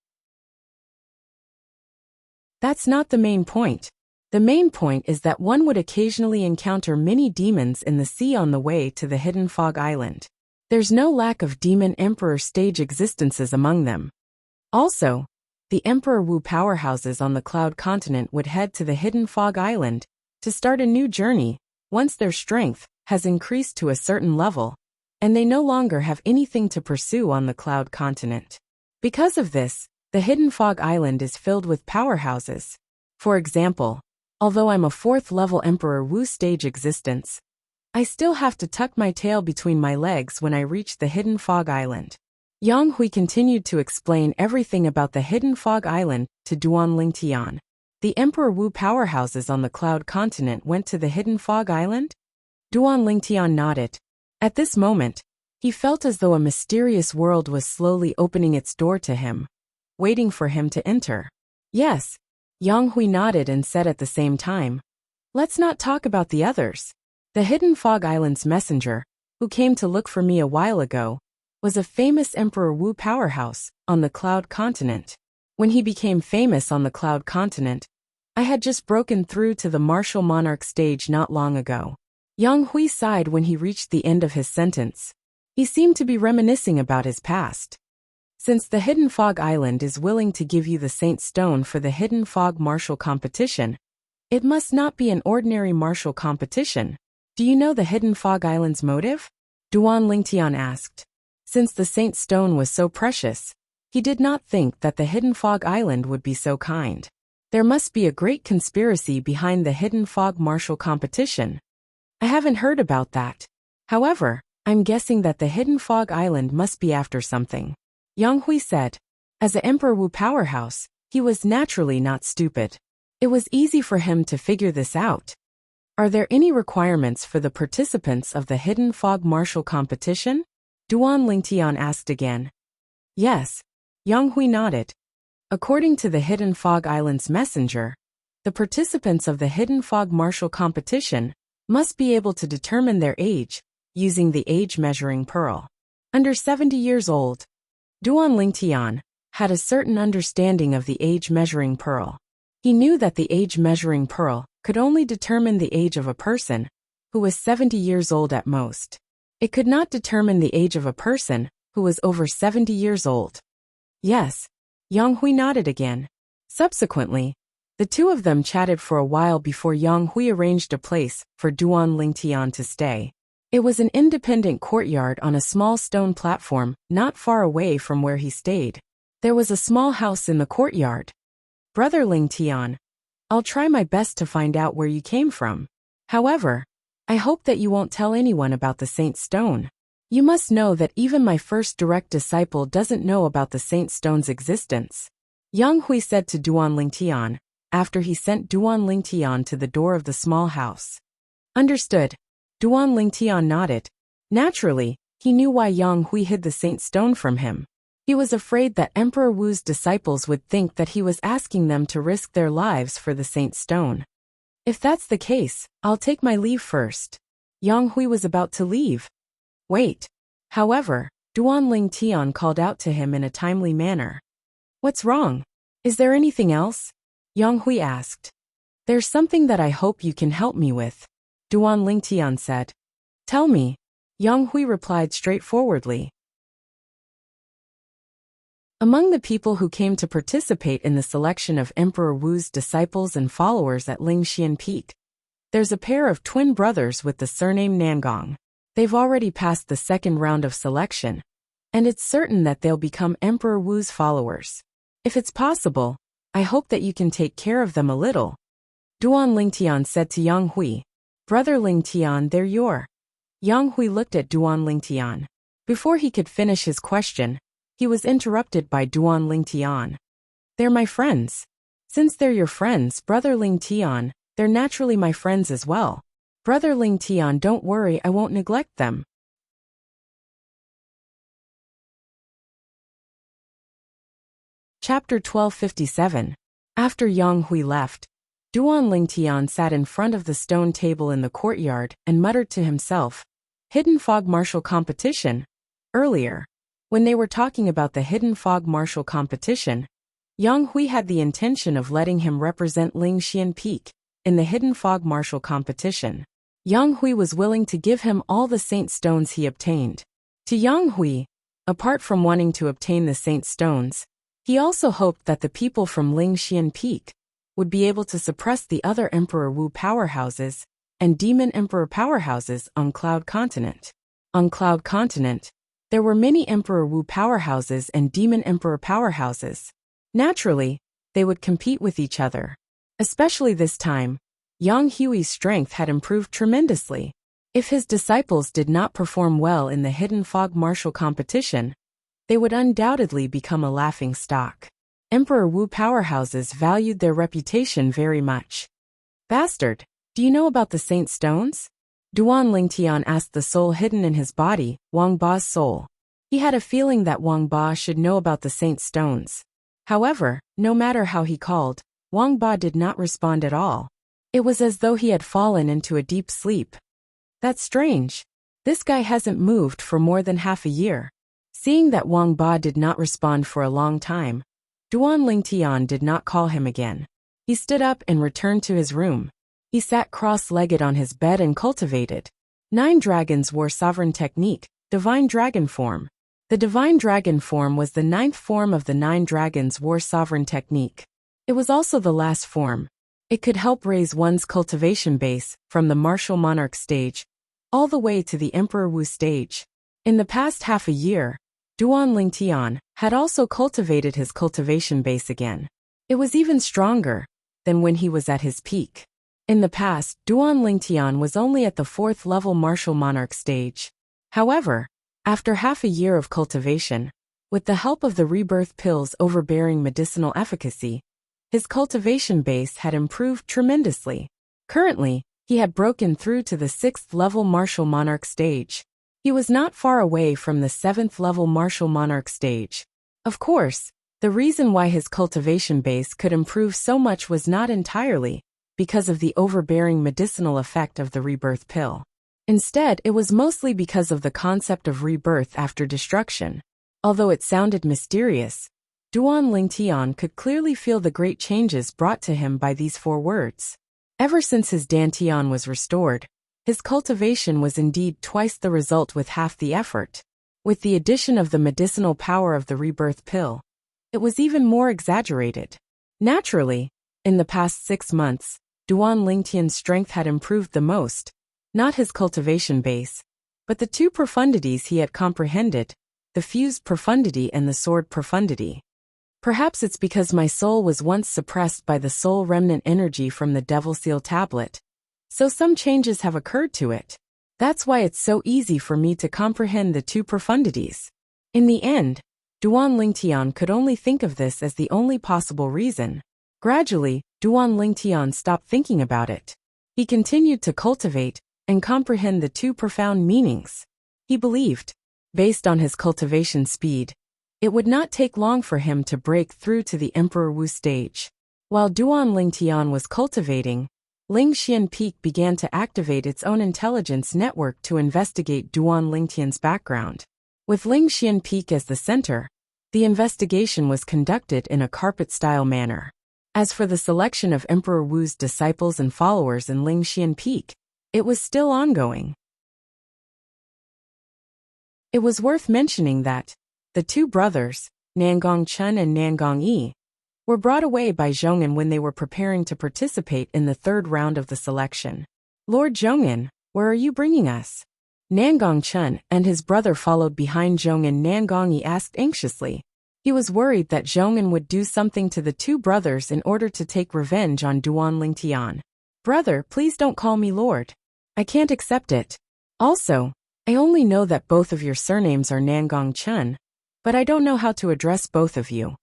That's not the main point. The main point is that one would occasionally encounter many demons in the sea on the way to the Hidden Fog Island. There's no lack of demon emperor stage existences among them. Also, the Emperor Wu powerhouses on the Cloud Continent would head to the Hidden Fog Island to start a new journey once their strength has increased to a certain level, and they no longer have anything to pursue on the Cloud Continent. Because of this, the Hidden Fog Island is filled with powerhouses. For example, although I'm a 4th-level Emperor Wu stage existence, I still have to tuck my tail between my legs when I reach the Hidden Fog Island. Yang Hui continued to explain everything about the Hidden Fog Island to Duan Lingtian. The Emperor Wu powerhouses on the Cloud Continent went to the Hidden Fog Island? Duan Lingtian nodded. At this moment, he felt as though a mysterious world was slowly opening its door to him, waiting for him to enter. Yes. Yang Hui nodded and said at the same time, let's not talk about the others. The Hidden Fog Island's messenger, who came to look for me a while ago, was a famous Emperor Wu powerhouse on the Cloud Continent. When he became famous on the Cloud Continent, I had just broken through to the martial monarch stage not long ago. Yang Hui sighed when he reached the end of his sentence. He seemed to be reminiscing about his past. Since the Hidden Fog Island is willing to give you the Saint Stone for the Hidden Fog martial competition, it must not be an ordinary martial competition. Do you know the Hidden Fog Island's motive? Duan Lingtian asked. Since the Saint Stone was so precious, he did not think that the Hidden Fog Island would be so kind. There must be a great conspiracy behind the Hidden Fog martial competition. I haven't heard about that. However, I'm guessing that the Hidden Fog Island must be after something. Yang Hui said. As an Emperor Wu powerhouse, he He was naturally not stupid. It was easy for him to figure this out. Are there any requirements for the participants of the Hidden Fog Martial Competition? Duan Lingtian asked again. Yes. Yang Hui nodded. According to the Hidden Fog Island's messenger, the participants of the Hidden Fog Martial Competition must be able to determine their age using the age measuring pearl. Under 70 years old, Duan Lingtian had a certain understanding of the age measuring pearl. He knew that the age measuring pearl could only determine the age of a person who was 70 years old at most. It could not determine the age of a person who was over 70 years old. Yes. Yang Hui nodded again. Subsequently, the two of them chatted for a while before Yang Hui arranged a place for Duan Lingtian to stay. It was an independent courtyard on a small stone platform not far away from where he stayed. There was a small house in the courtyard. Brother Lingtian, I'll try my best to find out where you came from. However, I hope that you won't tell anyone about the Saint Stone. You must know that even my first direct disciple doesn't know about the Saint Stone's existence. Yang Hui said to Duan Lingtian, after he sent Duan Lingtian to the door of the small house. Understood. Duan Lingtian nodded. Naturally, he knew why Yang Hui hid the Saint Stone from him. He was afraid that Emperor Wu's disciples would think that he was asking them to risk their lives for the Saint Stone. If that's the case, I'll take my leave first. Yang Hui was about to leave. Wait. However, Duan Lingtian called out to him in a timely manner. What's wrong? Is there anything else? Yang Hui asked. There's something that I hope you can help me with, Duan Lingtian said. Tell me. Yang Hui replied straightforwardly. Among the people who came to participate in the selection of Emperor Wu's disciples and followers at Lingxian Peak, there's a pair of twin brothers with the surname Nangong. They've already passed the second round of selection, and it's certain that they'll become Emperor Wu's followers. If it's possible, I hope that you can take care of them a little. Duan Lingtian said to Yang Hui. Brother Lingtian, they're your. Yang Hui looked at Duan Lingtian. Before he could finish his question, he was interrupted by Duan Lingtian. They're my friends. Since they're your friends, Brother Lingtian, they're naturally my friends as well. Brother Lingtian, don't worry, I won't neglect them. Chapter 1257. After Yang Hui left, Duan Lingtian sat in front of the stone table in the courtyard and muttered to himself, Hidden Fog Martial Competition. Earlier, when they were talking about the Hidden Fog Martial Competition, Yang Hui had the intention of letting him represent Lingxian Peak in the Hidden Fog Martial Competition. Yang Hui was willing to give him all the Saint Stones he obtained. To Yang Hui, apart from wanting to obtain the Saint Stones, he also hoped that the people from Lingxian Peak would be able to suppress the other Emperor Wu powerhouses and Demon Emperor powerhouses on Cloud Continent. On Cloud Continent, there were many Emperor Wu powerhouses and Demon Emperor powerhouses. Naturally, they would compete with each other. Especially this time, Yang Hui's strength had improved tremendously. If his disciples did not perform well in the Hidden Fog Martial Competition, they would undoubtedly become a laughing stock. Emperor Wu powerhouses valued their reputation very much. Bastard, do you know about the Saint Stones? Duan Lingtian asked the soul hidden in his body, Wang Ba's soul. He had a feeling that Wang Ba should know about the Saint Stones. However, no matter how he called, Wang Ba did not respond at all. It was as though he had fallen into a deep sleep. That's strange. This guy hasn't moved for more than half a year. Seeing that Wang Ba did not respond for a long time, Duan Lingtian did not call him again. He stood up and returned to his room. He sat cross-legged on his bed and cultivated. 9 dragons wore sovereign technique, divine dragon form. The divine dragon form was the 9th form of the 9 dragons wore sovereign technique. It was also the last form. It could help raise one's cultivation base from the martial monarch stage all the way to the Emperor Wu stage. In the past half a year, Duan Lingtian had also cultivated his cultivation base again. It was even stronger than when he was at his peak. In the past, Duan Lingtian was only at the 4th level martial monarch stage. However, after half a year of cultivation, With the help of the rebirth pill's overbearing medicinal efficacy, his cultivation base had improved tremendously. Currently, he had broken through to the 6th level martial monarch stage. He was not far away from the 7th level martial monarch stage. Of course, the reason why his cultivation base could improve so much was not entirely because of the overbearing medicinal effect of the rebirth pill. Instead, it was mostly because of the concept of rebirth after destruction. Although it sounded mysterious, Duan Lingtian could clearly feel the great changes brought to him by these 4 words. Ever since his Dantian was restored, his cultivation was indeed twice the result with half the effort. With the addition of the medicinal power of the rebirth pill, it was even more exaggerated. Naturally, in the past 6 months, Duan Lingtian's strength had improved the most, not his cultivation base, but the 2 profundities he had comprehended, the fused profundity and the sword profundity. Perhaps it's because my soul was once suppressed by the soul remnant energy from the Devil Seal tablet, so some changes have occurred to it. That's why it's so easy for me to comprehend the 2 profundities. In the end, Duan Lingtian could only think of this as the only possible reason. Gradually, Duan Lingtian stopped thinking about it. He continued to cultivate and comprehend the 2 profound meanings. He believed, based on his cultivation speed, it would not take long for him to break through to the Emperor Wu stage. While Duan Lingtian was cultivating, Lingxian Peak began to activate its own intelligence network to investigate Duan Lingtian's background. With Lingxian Peak as the center, the investigation was conducted in a carpet-style manner. As for the selection of Emperor Wu's disciples and followers in Lingxian Peak, it was still ongoing. It was worth mentioning that the 2 brothers, Nangong Chun and Nangong Yi, were brought away by Zhong'an when they were preparing to participate in the 3rd round of the selection. Lord Zhong'an, where are you bringing us? Nangong Chun and his brother followed behind Zhong'an. Nangong Yi asked anxiously. He was worried that Zhong'an would do something to the 2 brothers in order to take revenge on Duan Lingtian. Brother, please don't call me Lord. I can't accept it. Also, I only know that both of your surnames are Nangong Chun, but I don't know how to address both of you.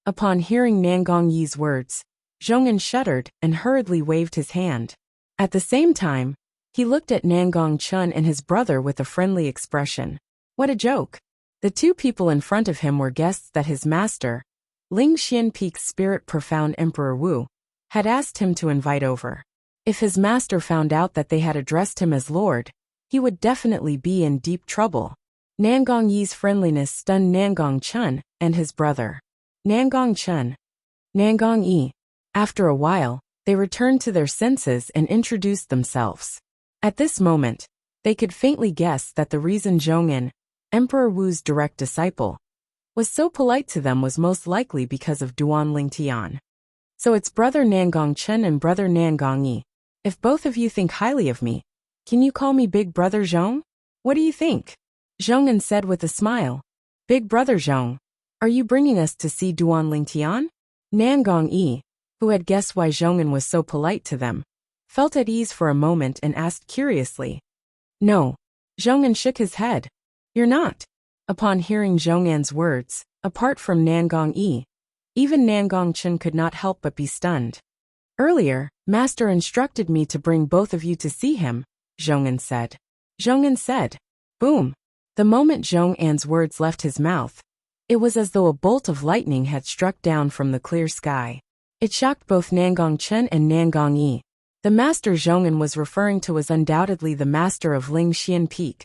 Upon hearing Nangong Yi's words, Zhong'an shuddered and hurriedly waved his hand. At the same time, he looked at Nangong Chun and his brother with a friendly expression. What a joke! The 2 people in front of him were guests that his master, Lingxian Peak's spirit profound Emperor Wu, had asked him to invite over. If his master found out that they had addressed him as Lord, he would definitely be in deep trouble. Nangong Yi's friendliness stunned Nangong Chun and his brother. Nangong Chun, Nangong Yi. After a while, they returned to their senses and introduced themselves. At this moment, they could faintly guess that the reason Zhong'an, Emperor Wu's direct disciple, was so polite to them was most likely because of Duan Lingtian. So it's brother Nangong Chun and brother Nangong Yi. If both of you think highly of me, can you call me Big Brother Zhong? What do you think? Zhong'an said with a smile. Big Brother Zhong, are you bringing us to see Duan Lingtian? Nangong Yi, who had guessed why Zhong'an was so polite to them, felt at ease for a moment and asked curiously. No. Zhong'an shook his head. You're not. Upon hearing Zhong'an's words, apart from Nangong Yi, even Nangong Chun could not help but be stunned. Earlier, Master instructed me to bring both of you to see him, Zhong'an said. Zhong'an said. Boom. The moment Zhong'an's words left his mouth, it was as though a bolt of lightning had struck down from the clear sky. It shocked both Nangong Chun and Nangong Yi. The master Zhong'an was referring to was undoubtedly the master of Lingxian Peak,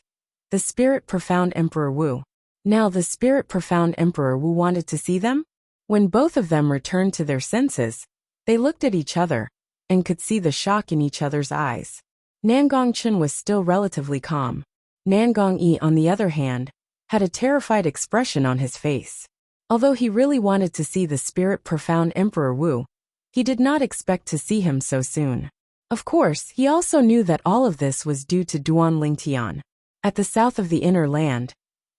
the spirit profound Emperor Wu. Now the spirit profound Emperor Wu wanted to see them? When both of them returned to their senses, they looked at each other and could see the shock in each other's eyes. Nangong Chun was still relatively calm. Nangong Yi, on the other hand, had a terrified expression on his face. Although he really wanted to see the spirit profound Emperor Wu, he did not expect to see him so soon. Of course, he also knew that all of this was due to Duan Lingtian. At the south of the inner land,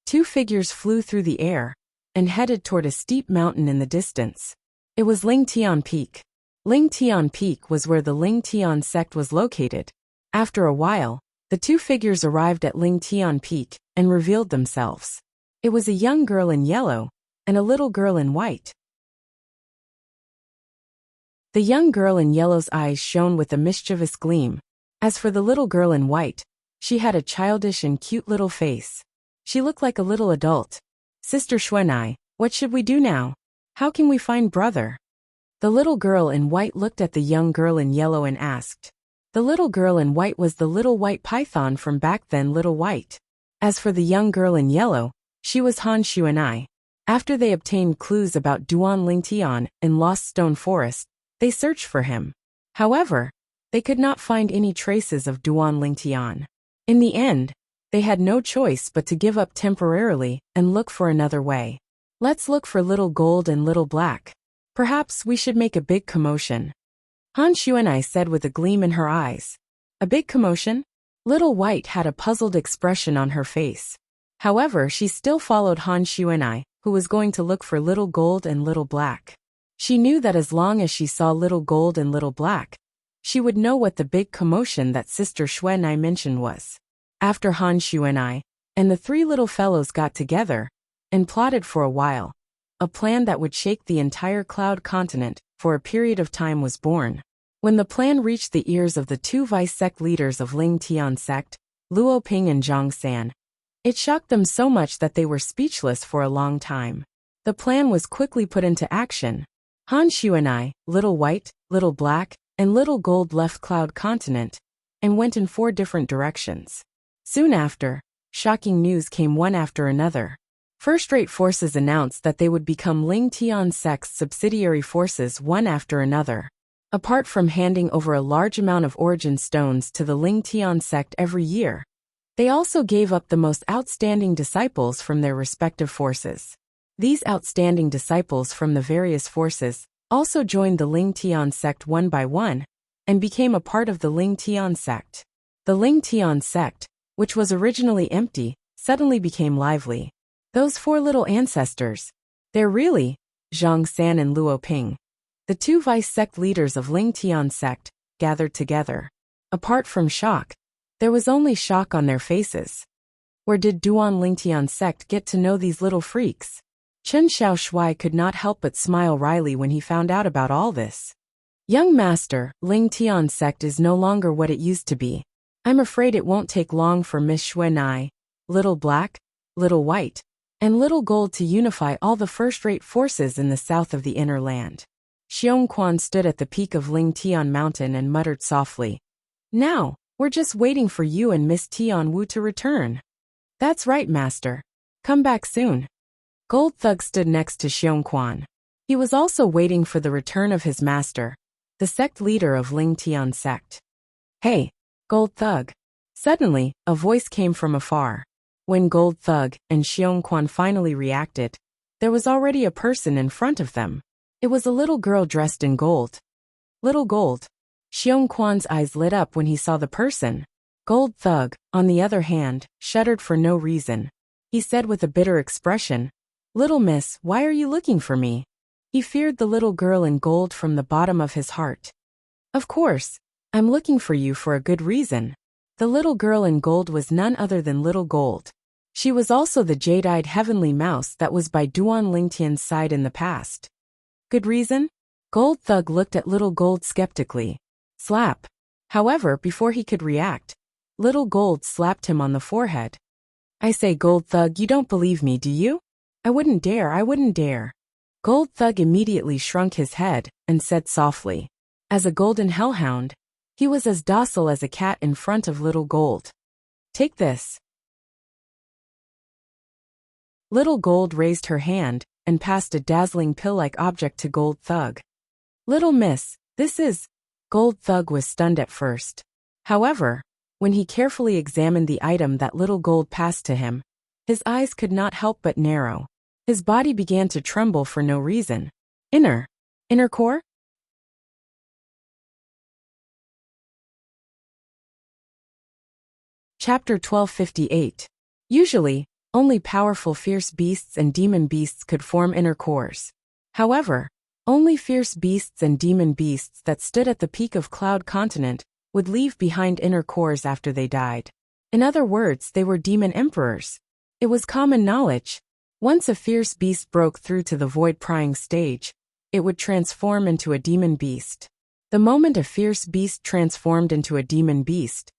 2 figures flew through the air and headed toward a steep mountain in the distance. It was Lingtian Peak. Lingtian Peak was where the Lingtian sect was located. After a while, the 2 figures arrived at Lingtian Peak and revealed themselves. It was a young girl in yellow and a little girl in white. The young girl in yellow's eyes shone with a mischievous gleam. As for the little girl in white, she had a childish and cute little face. She looked like a little adult. Sister Xuanai, what should we do now? How can we find brother? The little girl in white looked at the young girl in yellow and asked. The little girl in white was the little white python from back then, Little White. As for the young girl in yellow, she was Han Xuanai. After they obtained clues about Duan Lingtian in Lost Stone Forest, they searched for him. However, they could not find any traces of Duan Lingtian. In the end, they had no choice but to give up temporarily and look for another way. Let's look for Little Gold and Little Black. Perhaps we should make a big commotion. Han Xuanai said with a gleam in her eyes. A big commotion? Little White had a puzzled expression on her face. However, she still followed Han Xuanai, who was going to look for Little Gold and Little Black. She knew that as long as she saw Little Gold and Little Black, she would know what the big commotion that Sister Xuanai mentioned was. After Han Xuanai and the three little fellows got together and plotted for a while, a plan that would shake the entire Cloud Continent for a period of time was born. When the plan reached the ears of the two vice-sect leaders of Ling Tian sect, Luo Ping and Zhang San, it shocked them so much that they were speechless for a long time. The plan was quickly put into action. Han Xuanai, Little White, Little Black, and Little Gold left Cloud Continent and went in 4 different directions. Soon after, shocking news came one after another. First-rate forces announced that they would become Ling Tian sect's subsidiary forces one after another. Apart from handing over a large amount of origin stones to the Ling Tian sect every year, they also gave up the most outstanding disciples from their respective forces. These outstanding disciples from the various forces also joined the Ling Tian sect one by one and became a part of the Ling Tian sect. The Ling Tian sect, which was originally empty, suddenly became lively. Those 4 little ancestors, they're really Zhang San and Luo Ping, the 2 vice-sect leaders of Ling Tian sect, gathered together. Apart from shock, there was only shock on their faces. Where did Duan Lingtian sect get to know these little freaks? Chen Xiaoshui could not help but smile wryly when he found out about all this. Young master, Ling Tian sect is no longer what it used to be. I'm afraid it won't take long for Miss Xuanai, Little Black, Little White, and Little Gold to unify all the first-rate forces in the south of the inner land. Xiong Quan stood at the peak of Ling Tian Mountain and muttered softly. Now, we're just waiting for you and Miss Tian Wu to return. That's right, master. Come back soon. Gold Thug stood next to Xiong Quan. He was also waiting for the return of his master, the sect leader of Ling Tian sect. Hey, Gold Thug. Suddenly, a voice came from afar. When Gold Thug and Xiong Quan finally reacted, there was already a person in front of them. It was a little girl dressed in gold. Little Gold. Xiong Quan's eyes lit up when he saw the person. Gold Thug, on the other hand, shuddered for no reason. He said with a bitter expression, Little miss, why are you looking for me? He feared the little girl in gold from the bottom of his heart. Of course, I'm looking for you for a good reason. The little girl in gold was none other than Little Gold. She was also the jade-eyed heavenly mouse that was by Duan Lingtian's side in the past. Good reason? Gold Thug looked at Little Gold skeptically. Slap. However, before he could react, Little Gold slapped him on the forehead. I say, Gold Thug, you don't believe me, do you? I wouldn't dare. Gold Thug immediately shrunk his head and said softly. As a golden hellhound, he was as docile as a cat in front of Little Gold. Take this. Little Gold raised her hand and passed a dazzling pill-like object to Gold Thug. Little miss, this is... Gold Thug was stunned at first. However, when he carefully examined the item that Little Gold passed to him, his eyes could not help but narrow. His body began to tremble for no reason. Inner core? Chapter 1258. Usually, only powerful fierce beasts and demon beasts could form inner cores. However, only fierce beasts and demon beasts that stood at the peak of Cloud Continent would leave behind inner cores after they died. In other words, they were demon emperors. It was common knowledge Once a fierce beast broke through to the void-prying stage, it would transform into a demon beast. The moment a fierce beast transformed into a demon beast,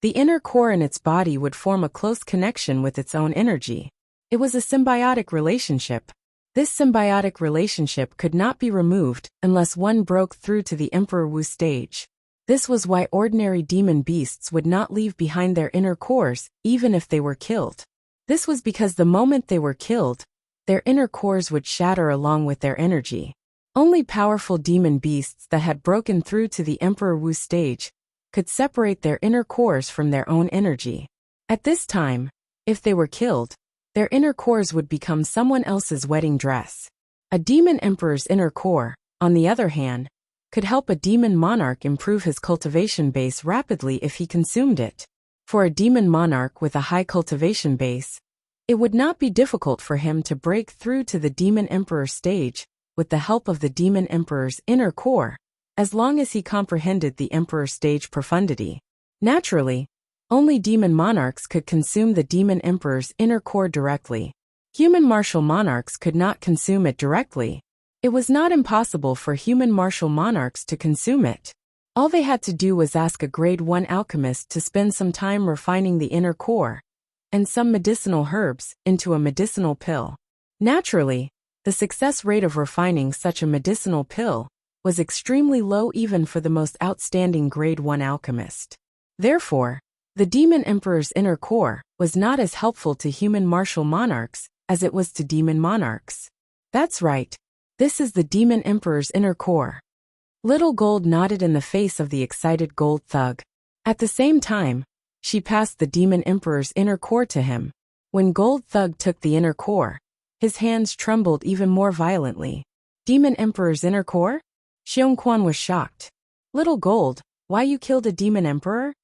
the inner core in its body would form a close connection with its own energy. It was a symbiotic relationship. This symbiotic relationship could not be removed unless one broke through to the Emperor Wu stage. This was why ordinary demon beasts would not leave behind their inner cores, even if they were killed. This was because the moment they were killed, their inner cores would shatter along with their energy. Only powerful demon beasts that had broken through to the Emperor Wu stage could separate their inner cores from their own energy. At this time, if they were killed, their inner cores would become someone else's wedding dress. A demon emperor's inner core, on the other hand, could help a demon monarch improve his cultivation base rapidly if he consumed it. For a demon monarch with a high cultivation base, it would not be difficult for him to break through to the demon emperor stage with the help of the demon emperor's inner core, as long as he comprehended the emperor stage profundity. Naturally, only demon monarchs could consume the demon emperor's inner core directly. Human martial monarchs could not consume it directly. It was not impossible for human martial monarchs to consume it. All they had to do was ask a grade 1 alchemist to spend some time refining the inner core and some medicinal herbs into a medicinal pill. Naturally, the success rate of refining such a medicinal pill was extremely low even for the most outstanding grade 1 alchemist. Therefore, the demon emperor's inner core was not as helpful to human martial monarchs as it was to demon monarchs. That's right. This is the demon emperor's inner core. Little Gold nodded in the face of the excited gold thug. At the same time, she passed the demon emperor's inner core to him. When Gold Thug took the inner core, his hands trembled even more violently. Demon emperor's inner core? Xiongquan was shocked. Little Gold, why you killed a demon emperor?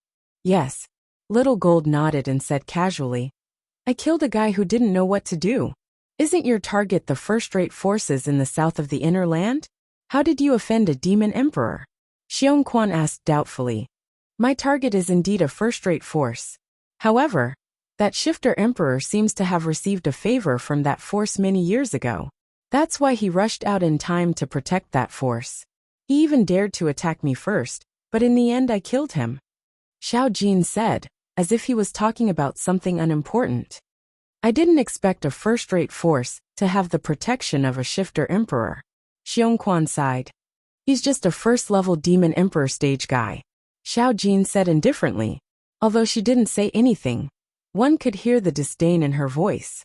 Yes. Little Gold nodded and said casually, I killed a guy who didn't know what to do. Isn't your target the first-rate forces in the south of the inner land? How did you offend a demon emperor? Xiongquan asked doubtfully. My target is indeed a first-rate force. However, that shifter emperor seems to have received a favor from that force many years ago. That's why he rushed out in time to protect that force. He even dared to attack me first, but in the end I killed him. Xiao Jin said, as if he was talking about something unimportant. I didn't expect a first-rate force to have the protection of a shifter emperor. Xiongquan sighed. He's just a first-level demon emperor stage guy. Xiao Jin said indifferently. Although she didn't say anything, one could hear the disdain in her voice.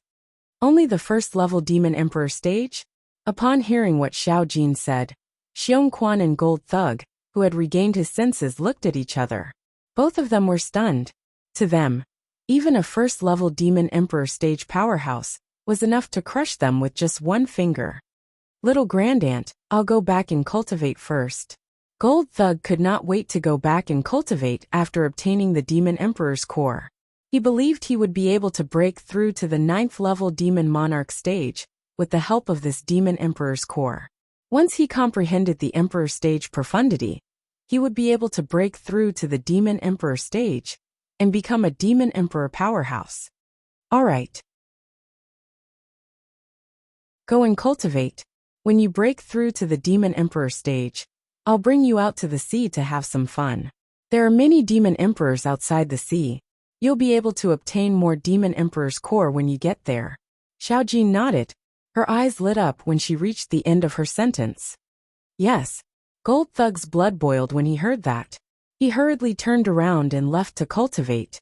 Only the first-level demon emperor stage? Upon hearing what Xiao Jin said, Xiongquan and Gold Thug, who had regained his senses, looked at each other. Both of them were stunned. To them, even a first-level demon emperor stage powerhouse was enough to crush them with just one finger. Little Grandaunt, I'll go back and cultivate first. Gold Thug could not wait to go back and cultivate after obtaining the demon emperor's core. He believed he would be able to break through to the 9th-level demon monarch stage with the help of this demon emperor's core. Once he comprehended the emperor stage profundity, he would be able to break through to the demon emperor stage and become a demon emperor powerhouse. All right. Go and cultivate. When you break through to the demon emperor stage, I'll bring you out to the sea to have some fun. There are many demon emperors outside the sea. You'll be able to obtain more demon emperor's core when you get there. Xiao Jin nodded. Her eyes lit up when she reached the end of her sentence. Yes. Gold Thug's blood boiled when he heard that. He hurriedly turned around and left to cultivate.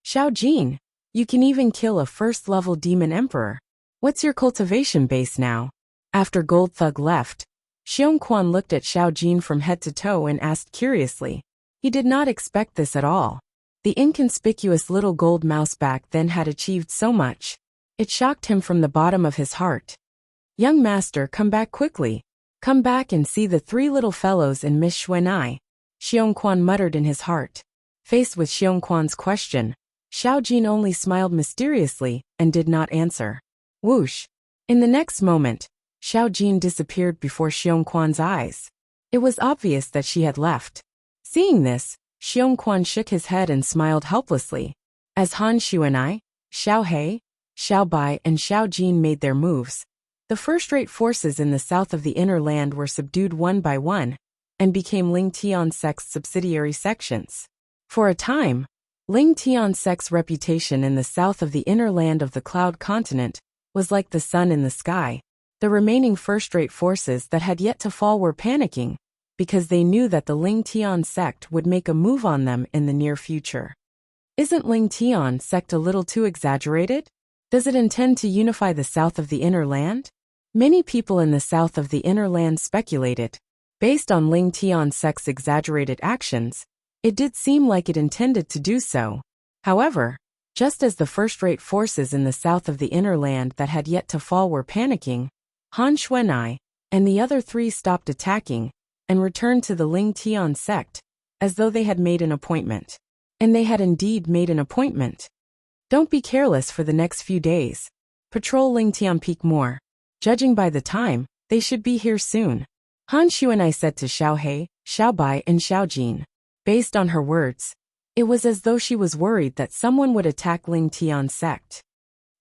Xiao Jin, you can even kill a first-level demon emperor. What's your cultivation base now? After Gold Thug left, Xiongquan looked at Xiao Jin from head to toe and asked curiously. He did not expect this at all. The inconspicuous little gold mouse back then had achieved so much. It shocked him from the bottom of his heart. Young master, come back quickly. Come back and see the 3 little fellows and Miss Xuanai. Xiongquan muttered in his heart. Faced with Xiongquan's question, Xiao Jin only smiled mysteriously and did not answer. Whoosh! In the next moment, Xiao Jin disappeared before Xiongquan's eyes. It was obvious that she had left. Seeing this, Xiongquan shook his head and smiled helplessly. As Han Xuanai, Xiao He, Xiao Bai and Xiao Jin made their moves. The first-rate forces in the south of the inner land were subdued one by one, and became Ling Tiansec's subsidiary sections. For a time, Ling Tiansec's reputation in the south of the inner land of the Cloud Continent was like the sun in the sky. The remaining first-rate forces that had yet to fall were panicking, because they knew that the Ling Tian sect would make a move on them in the near future. Isn't Ling Tian sect a little too exaggerated? Does it intend to unify the south of the inner land? Many people in the south of the inner land speculated. Based on Ling Tian sect's exaggerated actions, it did seem like it intended to do so. However, just as the first-rate forces in the south of the inner land that had yet to fall were panicking, Han Xuanai and the other three stopped attacking and returned to the Ling Tian sect, as though they had made an appointment. And they had indeed made an appointment. Don't be careless for the next few days. Patrol Ling Tian Peak more. Judging by the time, they should be here soon. Han Xuanai said to Xiao He, Xiao Bai and Xiao Jin. Based on her words, it was as though she was worried that someone would attack Ling Tian's sect.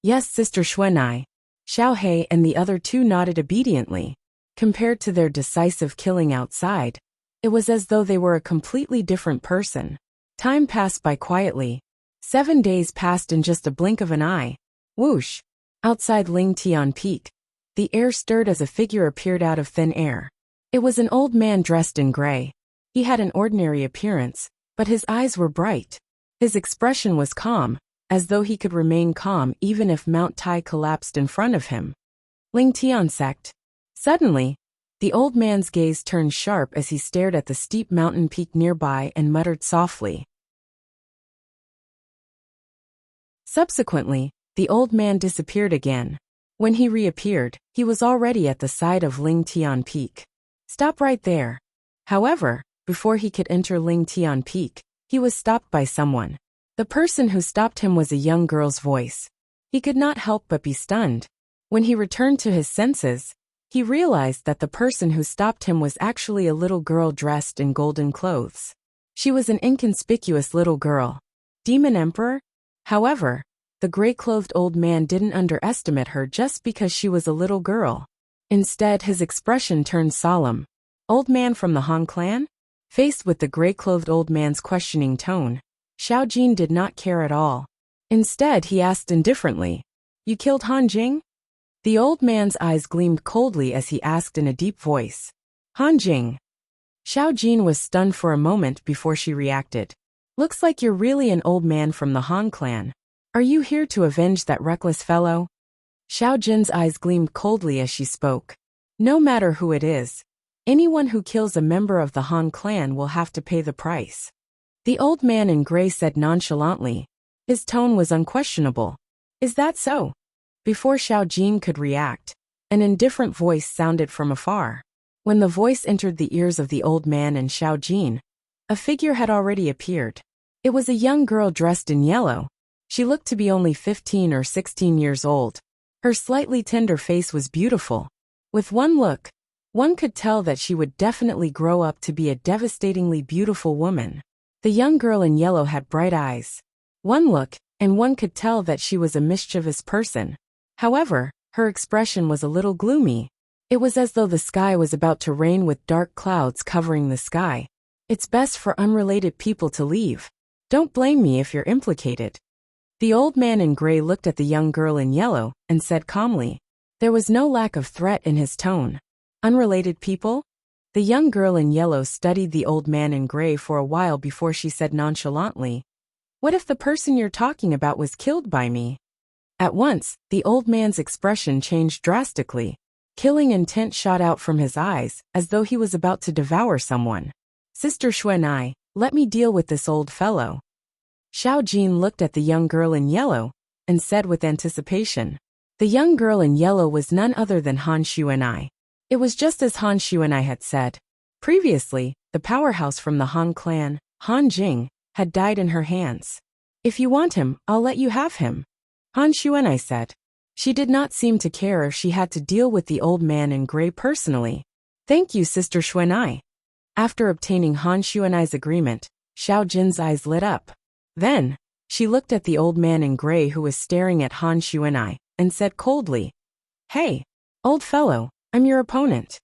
Yes, Sister Xuanai. Xiao He and the other two nodded obediently. Compared to their decisive killing outside, it was as though they were a completely different person. Time passed by quietly. 7 days passed in just a blink of an eye. Whoosh! Outside Ling Tian Peak, the air stirred as a figure appeared out of thin air. It was an old man dressed in gray. He had an ordinary appearance, but his eyes were bright. His expression was calm, as though he could remain calm even if Mount Tai collapsed in front of him. Ling Tian sect. Suddenly, the old man's gaze turned sharp as he stared at the steep mountain peak nearby and muttered softly. Subsequently, the old man disappeared again. When he reappeared, he was already at the side of Ling Tian Peak. Stop right there. However, before he could enter Ling Tian Peak, he was stopped by someone. The person who stopped him was a young girl's voice. He could not help but be stunned. When he returned to his senses, he realized that the person who stopped him was actually a little girl dressed in golden clothes. She was an inconspicuous little girl. Demon Emperor? However, the gray-clothed old man didn't underestimate her just because she was a little girl. Instead, his expression turned solemn. Old man from the Han clan? Faced with the gray-clothed old man's questioning tone, Xiao Jin did not care at all. Instead, he asked indifferently, "You killed Han Jing?" The old man's eyes gleamed coldly as he asked in a deep voice, "Han Jing?" Xiao Jin was stunned for a moment before she reacted. "Looks like you're really an old man from the Han clan. Are you here to avenge that reckless fellow?" Xiao Jin's eyes gleamed coldly as she spoke. "No matter who it is, anyone who kills a member of the Han clan will have to pay the price." The old man in gray said nonchalantly. His tone was unquestionable. "Is that so?" Before Xiao Jin could react, an indifferent voice sounded from afar. When the voice entered the ears of the old man and Xiao Jin, a figure had already appeared. It was a young girl dressed in yellow. She looked to be only 15 or 16 years old. Her slightly tender face was beautiful. With one look, one could tell that she would definitely grow up to be a devastatingly beautiful woman. The young girl in yellow had bright eyes. One look, and one could tell that she was a mischievous person. However, her expression was a little gloomy. It was as though the sky was about to rain with dark clouds covering the sky. It's best for unrelated people to leave. Don't blame me if you're implicated. The old man in gray looked at the young girl in yellow and said calmly. There was no lack of threat in his tone. Unrelated people? The young girl in yellow studied the old man in gray for a while before she said nonchalantly, "What if the person you're talking about was killed by me?" At once, the old man's expression changed drastically. Killing intent shot out from his eyes, as though he was about to devour someone. "Sister Xuanai, let me deal with this old fellow." Xiao Jin looked at the young girl in yellow and said with anticipation. The young girl in yellow was none other than Han Xuanai. It was just as Han Xuanai had said. Previously, the powerhouse from the Han clan, Han Jing, had died in her hands. "If you want him, I'll let you have him," Han Xuanai said. She did not seem to care if she had to deal with the old man in gray personally. "Thank you, Sister Xuanai." After obtaining Han Xuanai's agreement, Xiao Jin's eyes lit up. Then, She looked at the old man in gray who was staring at Han Xuanai, and said coldly, "Hey, old fellow, I'm your opponent."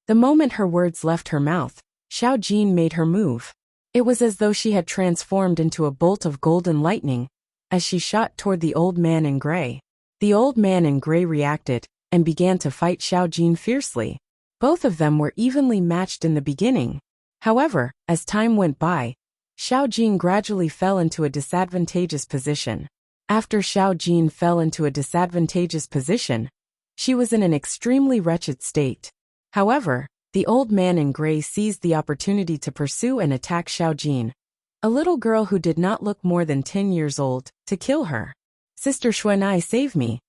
The moment her words left her mouth, Xiao Jin made her move. It was as though she had transformed into a bolt of golden lightning, as she shot toward the old man in gray. The old man in gray reacted, and began to fight Xiao Jin fiercely. Both of them were evenly matched in the beginning. However, as time went by, Xiao Jin gradually fell into a disadvantageous position. After Xiao Jin fell into a disadvantageous position, she was in an extremely wretched state. However, the old man in gray seized the opportunity to pursue and attack Xiao Jin, a little girl who did not look more than 10 years old, to kill her. "Sister Xuanai, save me."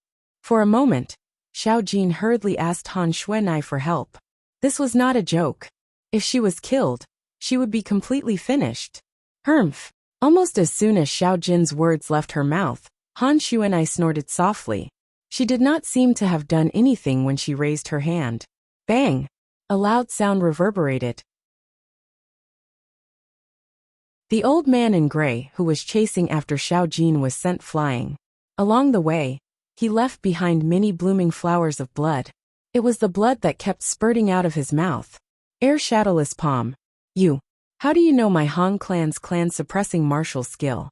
For a moment, Xiao Jin hurriedly asked Han Xuanai for help. This was not a joke. If she was killed, she would be completely finished. Humph! Almost as soon as Xiao Jin's words left her mouth, Han Xuanai snorted softly. She did not seem to have done anything when she raised her hand. Bang! A loud sound reverberated. The old man in gray who was chasing after Xiao Jin was sent flying. Along the way, he left behind many blooming flowers of blood. It was the blood that kept spurting out of his mouth. Air Shadowless Palm. You. How do you know my Han clan's clan-suppressing martial skill?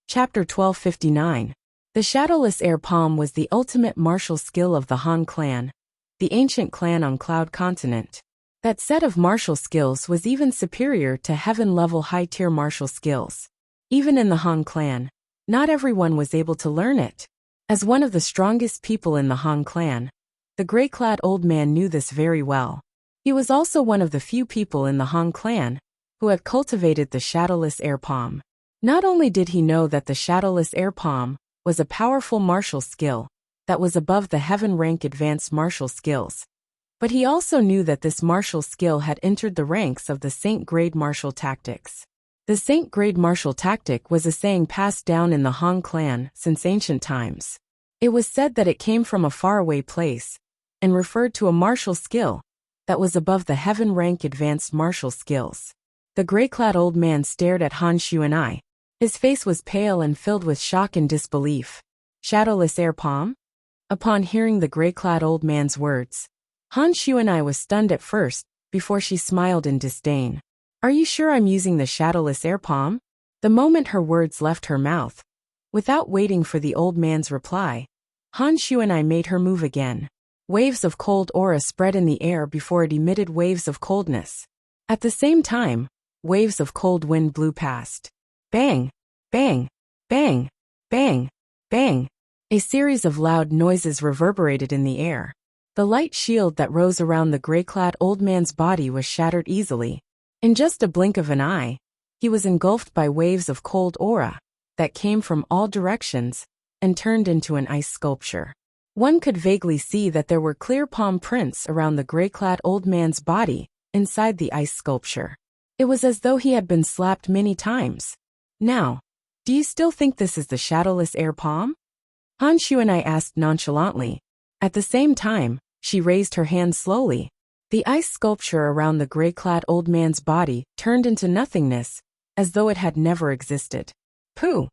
Chapter 1259. The Shadowless Air Palm was the ultimate martial skill of the Han clan, the ancient clan on Cloud Continent. That set of martial skills was even superior to heaven-level high-tier martial skills. Even in the Han clan, not everyone was able to learn it. As one of the strongest people in the Han clan, the gray-clad old man knew this very well. He was also one of the few people in the Han clan who had cultivated the Shadowless Air Palm. Not only did he know that the Shadowless Air Palm was a powerful martial skill that was above the heaven rank advanced martial skills, but he also knew that this martial skill had entered the ranks of the Saint Grade martial tactics. The Saint Grade martial tactic was a saying passed down in the Han clan since ancient times. It was said that it came from a faraway place and referred to a martial skill that was above the heaven rank advanced martial skills. The gray-clad old man stared at Han Xuanai. His face was pale and filled with shock and disbelief. Shadowless Air Palm? Upon hearing the gray-clad old man's words, Han Xuanai was stunned at first, before she smiled in disdain. "Are you sure I'm using the Shadowless Air Palm?" The moment her words left her mouth, without waiting for the old man's reply, Han Xuanai made her move again. Waves of cold aura spread in the air before it emitted waves of coldness. At the same time, waves of cold wind blew past. Bang! Bang! Bang! Bang! Bang! A series of loud noises reverberated in the air. The light shield that rose around the gray-clad old man's body was shattered easily. In just a blink of an eye, he was engulfed by waves of cold aura that came from all directions and turned into an ice sculpture. One could vaguely see that there were clear palm prints around the gray-clad old man's body inside the ice sculpture. It was as though he had been slapped many times. "Now, do you still think this is the Shadowless Air Palm?" Han Xuanai asked nonchalantly. At the same time, she raised her hand slowly. The ice sculpture around the gray-clad old man's body turned into nothingness, as though it had never existed. Pooh!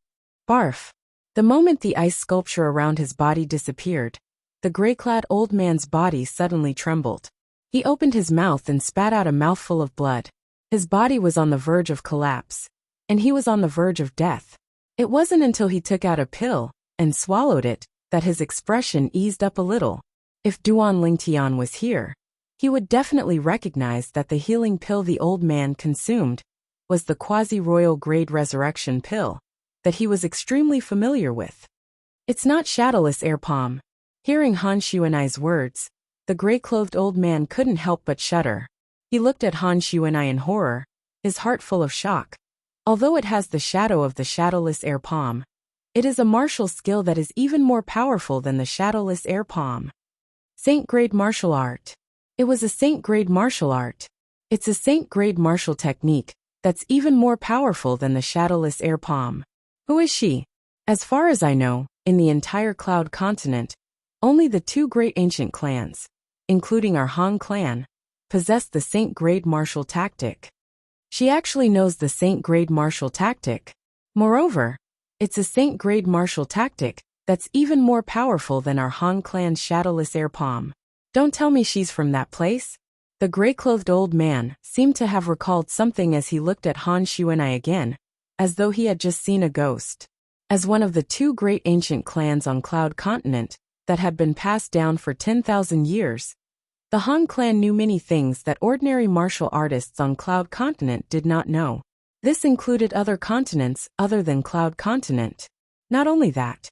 Barf! The moment the ice sculpture around his body disappeared, the gray-clad old man's body suddenly trembled. He opened his mouth and spat out a mouthful of blood. His body was on the verge of collapse, and he was on the verge of death. It wasn't until he took out a pill and swallowed it that his expression eased up a little. If Duan Lingtian was here, he would definitely recognize that the healing pill the old man consumed was the quasi-royal grade resurrection pill that he was extremely familiar with. "It's not Shadowless Air Palm." Hearing Han Xuanai's words, the gray-clothed old man couldn't help but shudder. He looked at Han Xuanai in horror, his heart full of shock. Although it has the shadow of the Shadowless Air Palm, it is a martial skill that is even more powerful than the Shadowless Air Palm. Saint Grade martial art. It was a Saint Grade martial art. It's a Saint Grade martial technique that's even more powerful than the Shadowless Air Palm. Who is she? As far as I know, in the entire Cloud Continent, only the two great ancient clans, including our Han clan, possessed the Saint-grade martial tactic. She actually knows the Saint-grade martial tactic. Moreover, it's a Saint-grade martial tactic that's even more powerful than our Han clan's shadowless air palm. Don't tell me she's from that place? The gray-clothed old man seemed to have recalled something as he looked at Han Xuanai again, as though he had just seen a ghost. As one of the two great ancient clans on Cloud Continent that had been passed down for 10,000 years, the Han clan knew many things that ordinary martial artists on Cloud Continent did not know. This included other continents other than Cloud Continent. Not only that,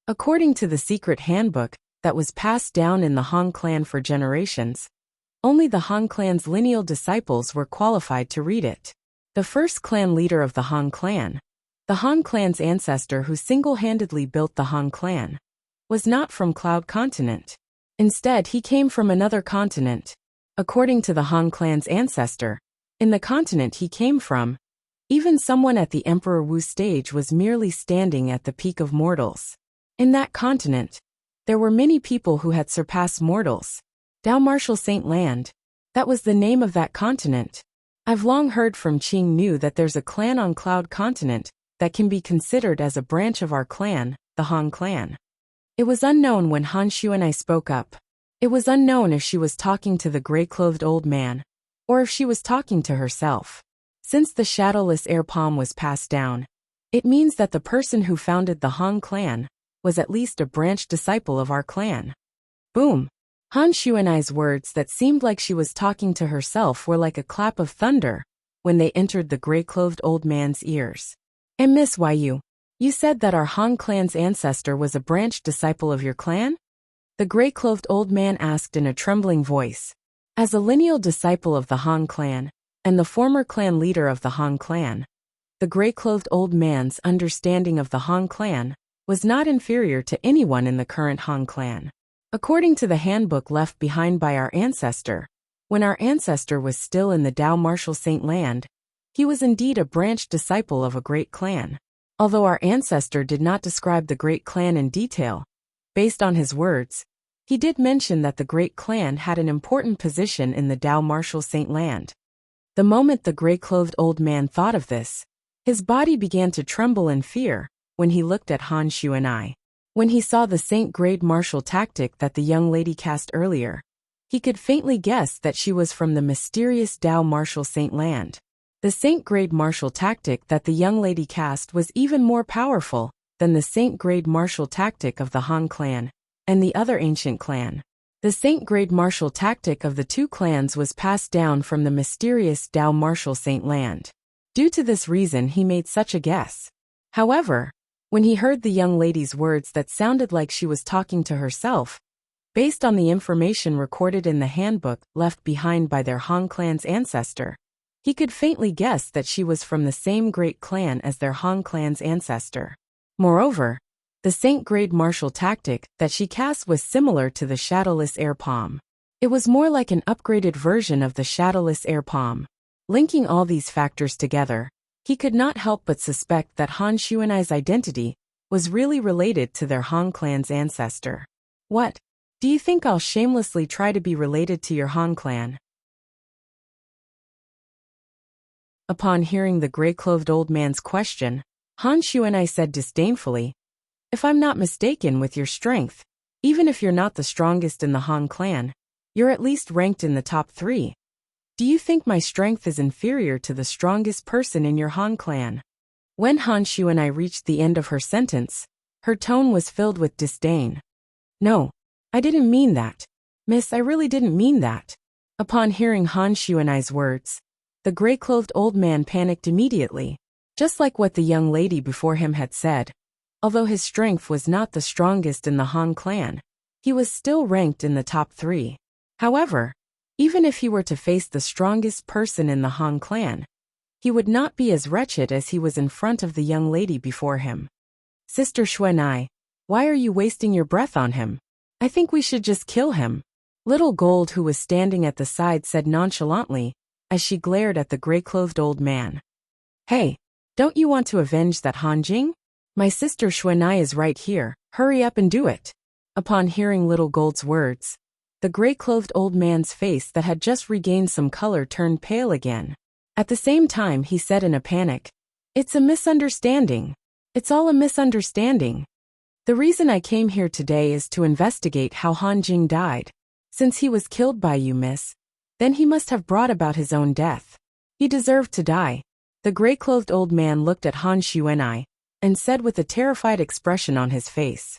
according to the secret handbook that was passed down in the Han clan for generations, only the Han clan's lineal disciples were qualified to read it. The first clan leader of the Han clan's ancestor who single-handedly built the Han clan, was not from Cloud Continent. Instead, he came from another continent. According to the Han clan's ancestor, in the continent he came from, even someone at the Emperor Wu stage was merely standing at the peak of mortals. In that continent, there were many people who had surpassed mortals. Dao Martial Saint Land, that was the name of that continent. I've long heard from Qing Nu that there's a clan on Cloud Continent that can be considered as a branch of our clan, the Han clan. It was unknown when Han Xuanai spoke up. It was unknown if she was talking to the gray-clothed old man, or if she was talking to herself. Since the shadowless air palm was passed down, it means that the person who founded the Han clan was at least a branch disciple of our clan. Boom! Han Xuanai's words that seemed like she was talking to herself were like a clap of thunder when they entered the gray-clothed old man's ears. And Miss Yu, you said that our Han clan's ancestor was a branch disciple of your clan? The gray-clothed old man asked in a trembling voice. As a lineal disciple of the Han clan, and the former clan leader of the Han clan, the gray-clothed old man's understanding of the Han clan was not inferior to anyone in the current Han clan. According to the handbook left behind by our ancestor, when our ancestor was still in the Dao Martial Saint Land, he was indeed a branch disciple of a great clan. Although our ancestor did not describe the great clan in detail, based on his words, he did mention that the great clan had an important position in the Dao Martial Saint Land. The moment the gray-clothed old man thought of this, his body began to tremble in fear when he looked at Han Xuanai. When he saw the Saint-grade martial tactic that the young lady cast earlier, he could faintly guess that she was from the mysterious Dao Martial Saint Land. The Saint-grade martial tactic that the young lady cast was even more powerful than the Saint-grade martial tactic of the Han clan and the other ancient clan. The Saint-grade martial tactic of the two clans was passed down from the mysterious Dao Martial Saint Land. Due to this reason he made such a guess. However, when he heard the young lady's words that sounded like she was talking to herself, based on the information recorded in the handbook left behind by their Han clan's ancestor, he could faintly guess that she was from the same great clan as their Han clan's ancestor. Moreover, the Saint-grade martial tactic that she cast was similar to the shadowless air palm. It was more like an upgraded version of the shadowless air palm. Linking all these factors together, he could not help but suspect that Han Xuanai's identity was really related to their Han clan's ancestor. What? Do you think I'll shamelessly try to be related to your Han clan? Upon hearing the gray-clothed old man's question, Han Xuanai said disdainfully, "If I'm not mistaken with your strength, even if you're not the strongest in the Han clan, you're at least ranked in the top 3. Do you think my strength is inferior to the strongest person in your Han clan?" When Han Xuanai reached the end of her sentence, her tone was filled with disdain. "No, I didn't mean that. Miss, I really didn't mean that." Upon hearing Han Xuanai's words, the gray-clothed old man panicked immediately, just like what the young lady before him had said. Although his strength was not the strongest in the Han clan, he was still ranked in the top 3. However, even if he were to face the strongest person in the Han clan, he would not be as wretched as he was in front of the young lady before him. "Sister Xuanai, why are you wasting your breath on him? I think we should just kill him," Little Gold, who was standing at the side, said nonchalantly as she glared at the gray-clothed old man. "Hey, don't you want to avenge that Han Jing? My sister Xuanai is right here, hurry up and do it." Upon hearing Little Gold's words, the gray-clothed old man's face that had just regained some color turned pale again. At the same time he said in a panic, "It's a misunderstanding. It's all a misunderstanding. The reason I came here today is to investigate how Han Jing died. Since he was killed by you, miss, then he must have brought about his own death. He deserved to die." The gray-clothed old man looked at Han Xuanai and said with a terrified expression on his face,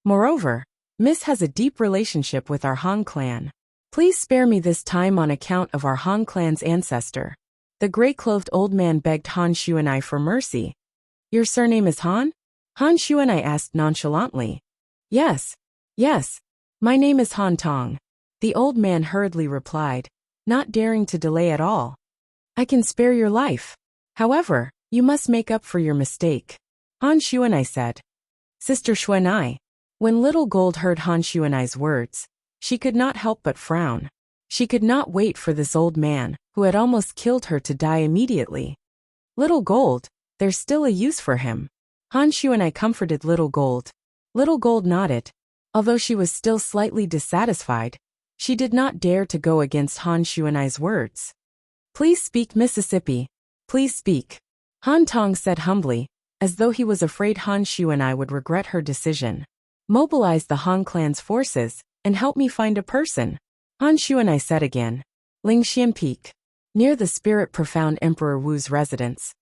"Moreover, Miss has a deep relationship with our Han clan. Please spare me this time on account of our Han clan's ancestor." The gray-clothed old man begged Han Xuanai for mercy. "Your surname is Han?" Han Xuanai asked nonchalantly. Yes. My name is Han Tong," the old man hurriedly replied, not daring to delay at all. "I can spare your life. However, you must make up for your mistake," Han Xuanai said. "Sister Xuanai." When Little Gold heard Han Xuanai's words, she could not help but frown. She could not wait for this old man, who had almost killed her, to die immediately. "Little Gold, there's still a use for him." Han Xuanai comforted Little Gold. Little Gold nodded. Although she was still slightly dissatisfied, she did not dare to go against Han Xuanai's words. "Please speak, Mississippi. Please speak," Han Tong said humbly, as though he was afraid Han Xuanai would regret her decision. "Mobilize the Han clan's forces and help me find a person," Han Xuanai said again. Lingxian Peak. Near the spirit-profound Emperor Wu's residence,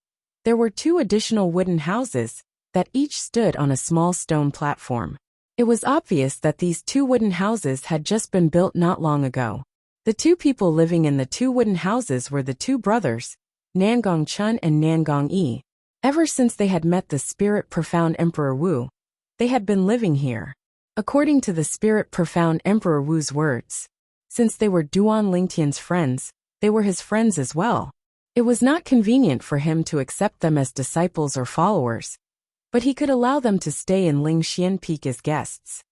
there were 2 additional wooden houses that each stood on a small stone platform. It was obvious that these 2 wooden houses had just been built not long ago. The 2 people living in the 2 wooden houses were the 2 brothers, Nangong Chun and Nangong Yi. Ever since they had met the spirit-profound Emperor Wu, they had been living here. According to the spirit-profound Emperor Wu's words, since they were Duan Lingtian's friends, they were his friends as well. It was not convenient for him to accept them as disciples or followers, but he could allow them to stay in Lingxian Peak as guests.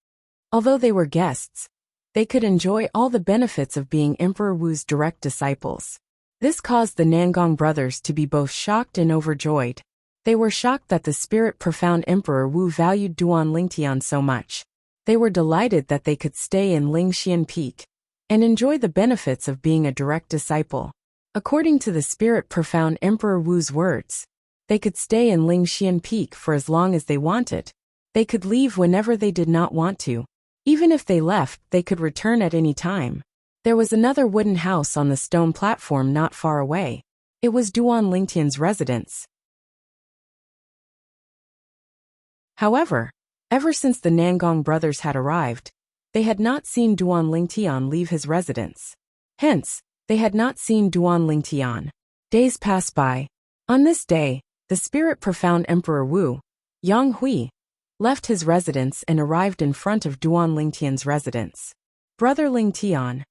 Although they were guests, they could enjoy all the benefits of being Emperor Wu's direct disciples. This caused the Nangong brothers to be both shocked and overjoyed. They were shocked that the spirit-profound Emperor Wu valued Duan Lingtian so much. They were delighted that they could stay in Lingxian Peak and enjoy the benefits of being a direct disciple. According to the spirit-profound Emperor Wu's words, they could stay in Lingxian Peak for as long as they wanted. They could leave whenever they did not want to. Even if they left, they could return at any time. There was another wooden house on the stone platform not far away. It was Duan Lingtian's residence. However, ever since the Nangong brothers had arrived, they had not seen Duan Lingtian leave his residence. Hence, they had not seen Duan Lingtian. Days passed by. On this day, the spirit-profound Emperor Wu, Yang Hui, left his residence and arrived in front of Duan Lingtian's residence. "Brother Lingtian,"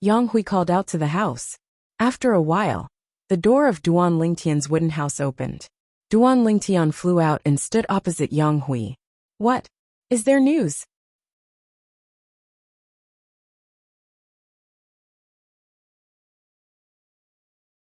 Yang Hui called out to the house. After a while, the door of Duan Lingtian's wooden house opened. Duan Lingtian flew out and stood opposite Yang Hui. "What? Is there news?"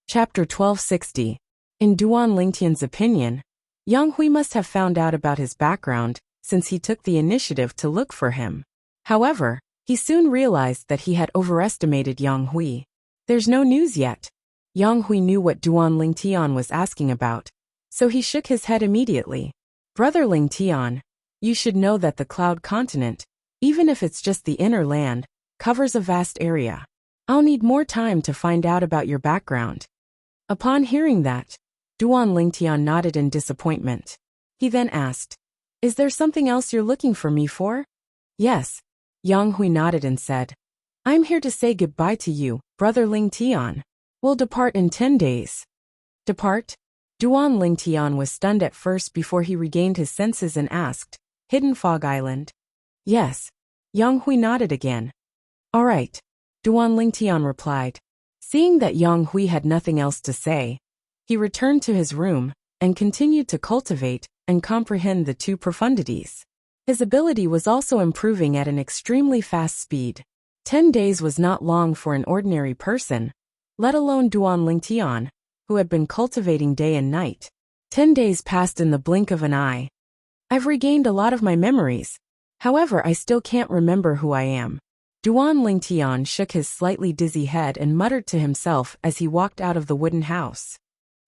Chapter 1260. In Duan Lingtian's opinion, Yang Hui must have found out about his background, since he took the initiative to look for him. However, he soon realized that he had overestimated Yang Hui. "There's no news yet." Yang Hui knew what Duan Lingtian was asking about, so he shook his head immediately. "Brother Lingtian, you should know that the Cloud Continent, even if it's just the inner land, covers a vast area. I'll need more time to find out about your background." Upon hearing that, Duan Lingtian nodded in disappointment. He then asked, "Is there something else you're looking for me for?" "Yes." Yang Hui nodded and said, "I'm here to say goodbye to you, Brother Lingtian. We'll depart in 10 days. "Depart?" Duan Lingtian was stunned at first before he regained his senses and asked, "Hidden Fog Island?" "Yes." Yang Hui nodded again. "All right," Duan Lingtian replied. Seeing that Yang Hui had nothing else to say, he returned to his room and continued to cultivate and comprehend the 2 profundities. His ability was also improving at an extremely fast speed. 10 days was not long for an ordinary person, let alone Duan Lingtian, who had been cultivating day and night. 10 days passed in the blink of an eye. "I've regained a lot of my memories. However, I still can't remember who I am," Duan Lingtian shook his slightly dizzy head and muttered to himself as he walked out of the wooden house.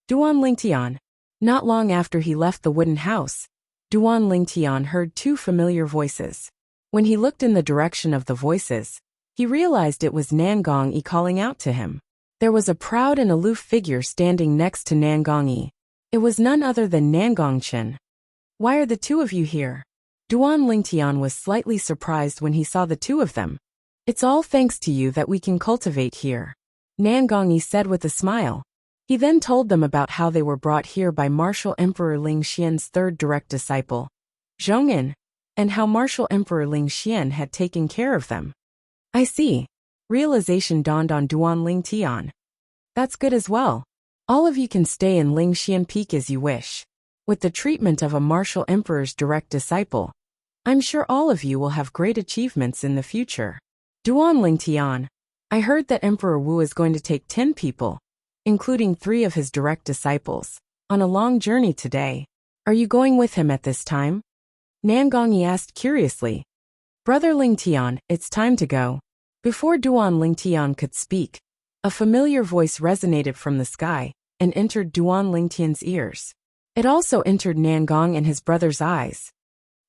Duan Lingtian. Not long after he left the wooden house, Duan Lingtian heard two familiar voices. When he looked in the direction of the voices, he realized it was Nangong Yi calling out to him. There was a proud and aloof figure standing next to Nangong Yi. It was none other than Nangong Chen. Why are the two of you here? Duan Lingtian was slightly surprised when he saw the two of them. It's all thanks to you that we can cultivate here, Nangong Yi said with a smile. He then told them about how they were brought here by Martial Emperor Ling Xian's third direct disciple, Zhongyan, and how Martial Emperor Ling Xian had taken care of them. I see. Realization dawned on Duan Lingtian. That's good as well. All of you can stay in Ling Xian Peak as you wish. With the treatment of a martial emperor's direct disciple, I'm sure all of you will have great achievements in the future. Duan Lingtian, I heard that Emperor Wu is going to take 10 people, including 3 of his direct disciples, on a long journey today. Are you going with him at this time? Nangong Yi asked curiously. Brother Lingtian, it's time to go. Before Duan Lingtian could speak, a familiar voice resonated from the sky and entered Duan Lingtian's ears. It also entered Nangong and his brother's eyes.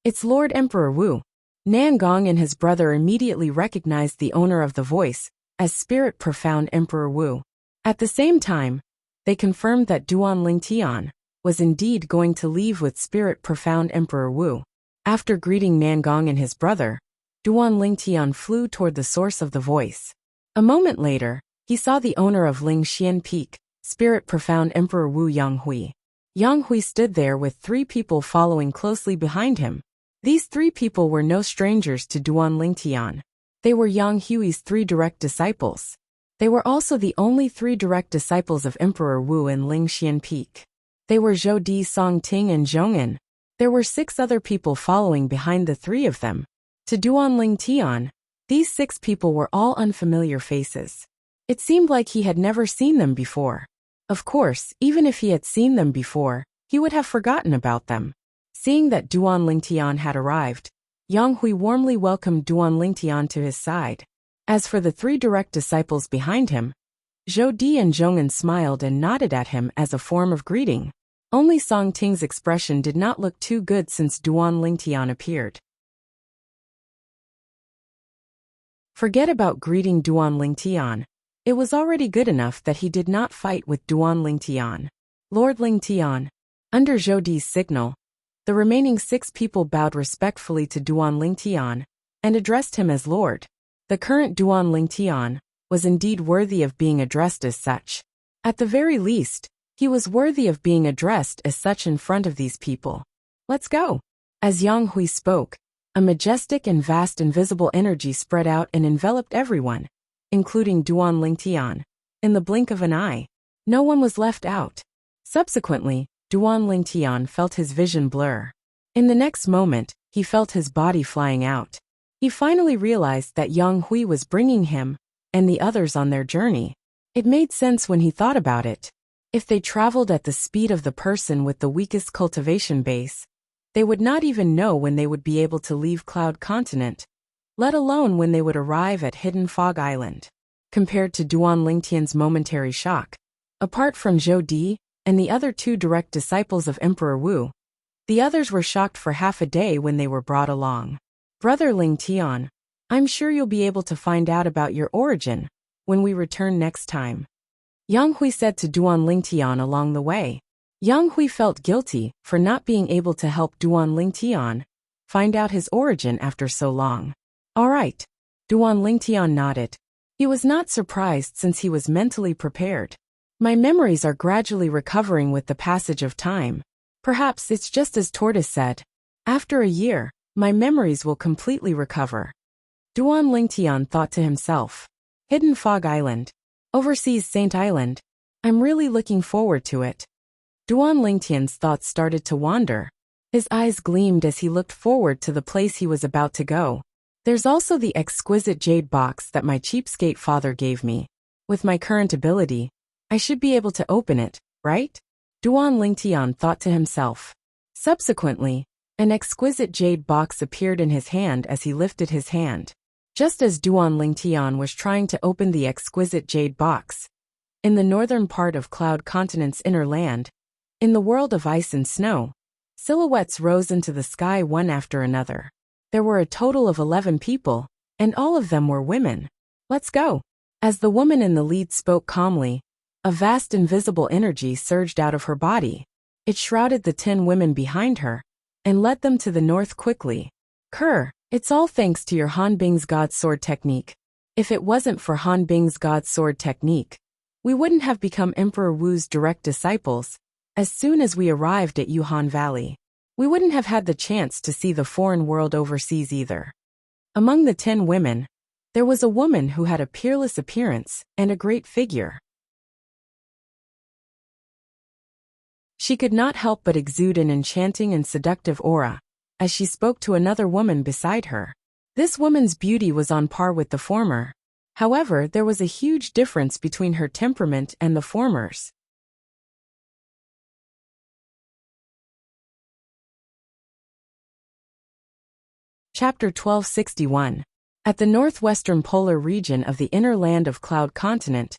It's Lord Emperor Wu. Nangong and his brother immediately recognized the owner of the voice as Spirit Profound Emperor Wu. At the same time, they confirmed that Duan Lingtian was indeed going to leave with Spirit Profound Emperor Wu. After greeting Nangong and his brother, Duan Lingtian flew toward the source of the voice. A moment later, he saw the owner of Ling Xian Peak, Spirit Profound Emperor Wu Yanghui. Yanghui stood there with 3 people following closely behind him. These 3 people were no strangers to Duan Lingtian. They were Yang Hui's 3 direct disciples. They were also the only 3 direct disciples of Emperor Wu in Ling Xian Peak. They were Zhou Di, Song Ting and Zhongyan. There were 6 other people following behind the 3 of them. To Duan Lingtian, these 6 people were all unfamiliar faces. It seemed like he had never seen them before. Of course, even if he had seen them before, he would have forgotten about them. Seeing that Duan Lingtian had arrived, Yang Hui warmly welcomed Duan Lingtian to his side. As for the 3 direct disciples behind him, Zhou Di and Zhongyan smiled and nodded at him as a form of greeting. Only Song Ting's expression did not look too good since Duan Lingtian appeared. Forget about greeting Duan Lingtian. It was already good enough that he did not fight with Duan Lingtian. Lord Lingtian. Under Zhou Di's signal, the remaining 6 people bowed respectfully to Duan Lingtian and addressed him as Lord. The current Duan Lingtian was indeed worthy of being addressed as such. At the very least, he was worthy of being addressed as such in front of these people. Let's go. As Yang Hui spoke, a majestic and vast invisible energy spread out and enveloped everyone, including Duan Lingtian. In the blink of an eye, no one was left out. Subsequently, Duan Lingtian felt his vision blur. In the next moment, he felt his body flying out. He finally realized that Yang Hui was bringing him and the others on their journey. It made sense when he thought about it. If they traveled at the speed of the person with the weakest cultivation base, they would not even know when they would be able to leave Cloud Continent, let alone when they would arrive at Hidden Fog Island. Compared to Duan Lingtian's momentary shock, apart from Zhou Di and the other 2 direct disciples of Emperor Wu, the others were shocked for half a day when they were brought along. Brother Lingtian, I'm sure you'll be able to find out about your origin when we return next time, Yang Hui said to Duan Lingtian along the way. Yang Hui felt guilty for not being able to help Duan Lingtian find out his origin after so long. All right. Duan Lingtian nodded. He was not surprised since he was mentally prepared. My memories are gradually recovering with the passage of time. Perhaps it's just as Tortoise said. After a year, my memories will completely recover. Duan Lingtian thought to himself. Hidden Fog Island. Overseas Saint Island. I'm really looking forward to it. Duan Lingtian's thoughts started to wander. His eyes gleamed as he looked forward to the place he was about to go. There's also the exquisite jade box that my cheapskate father gave me. With my current ability, I should be able to open it, right? Duan Lingtian thought to himself. Subsequently, an exquisite jade box appeared in his hand as he lifted his hand. just as Duan Lingtian was trying to open the exquisite jade box. In the northern part of Cloud Continent's inner land, in the world of ice and snow, silhouettes rose into the sky one after another. There were a total of 11 people, and all of them were women. Let's go. As the woman in the lead spoke calmly, a vast invisible energy surged out of her body. It shrouded the 10 women behind her and led them to the north quickly. Kerr, it's all thanks to your Han Bing's God Sword technique. If it wasn't for Han Bing's God Sword technique, we wouldn't have become Emperor Wu's direct disciples. As soon as we arrived at Yuhan Valley, we wouldn't have had the chance to see the foreign world overseas either. Among the 10 women, there was a woman who had a peerless appearance and a great figure. She could not help but exude an enchanting and seductive aura as she spoke to another woman beside her. This woman's beauty was on par with the former. However, there was a huge difference between her temperament and the former's. Chapter 1261. At the northwestern polar region of the inner land of Cloud Continent,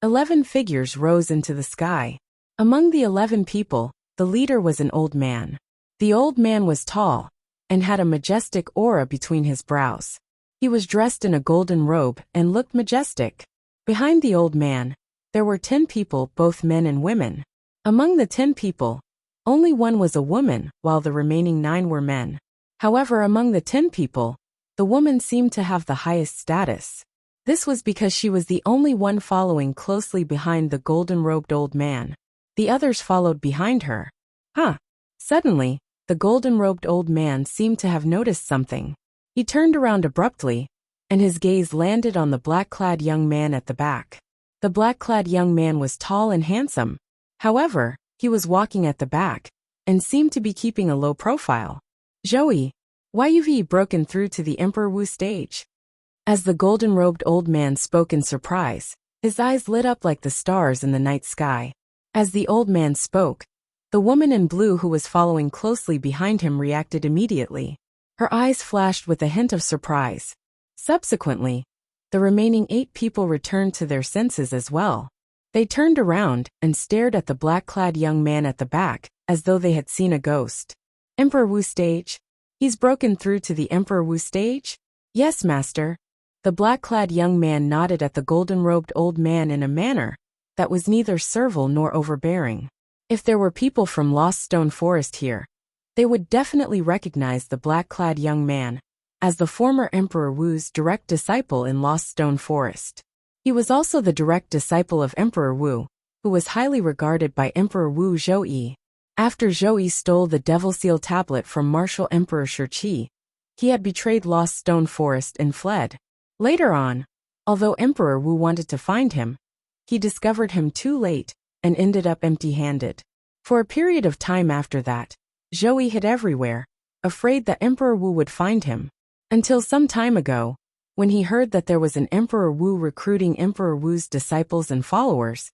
11 figures rose into the sky. Among the 11 people, the leader was an old man. The old man was tall and had a majestic aura between his brows. He was dressed in a golden robe and looked majestic. Behind the old man, there were 10 people, both men and women. Among the 10 people, only one was a woman, while the remaining 9 were men. However, among the 10 people, the woman seemed to have the highest status. This was because she was the only one following closely behind the golden-robed old man. The others followed behind her. Suddenly, the golden-robed old man seemed to have noticed something. He turned around abruptly, and his gaze landed on the black-clad young man at the back. The black-clad young man was tall and handsome. However, he was walking at the back and seemed to be keeping a low profile. Joey, why you've broken through to the Emperor Wu stage? As the golden-robed old man spoke in surprise, his eyes lit up like the stars in the night sky. As the old man spoke, the woman in blue who was following closely behind him reacted immediately. Her eyes flashed with a hint of surprise. Subsequently, the remaining 8 people returned to their senses as well. They turned around and stared at the black-clad young man at the back, as though they had seen a ghost. Emperor Wu stage? He's broken through to the Emperor Wu stage? Yes, master. The black-clad young man nodded at the golden-robed old man in a manner that was neither servile nor overbearing. If there were people from Lost Stone Forest here, they would definitely recognize the black-clad young man as the former Emperor Wu's direct disciple in Lost Stone Forest. He was also the direct disciple of Emperor Wu, who was highly regarded by Emperor Wu Zhou. After Zhou stole the Devil Seal tablet from Martial Emperor Shi, he had betrayed Lost Stone Forest and fled. Later on, although Emperor Wu wanted to find him, he discovered him too late and ended up empty-handed. For a period of time after that, Zhou hid everywhere, afraid that Emperor Wu would find him. Until some time ago, when he heard that there was an Emperor Wu recruiting Emperor Wu's disciples and followers,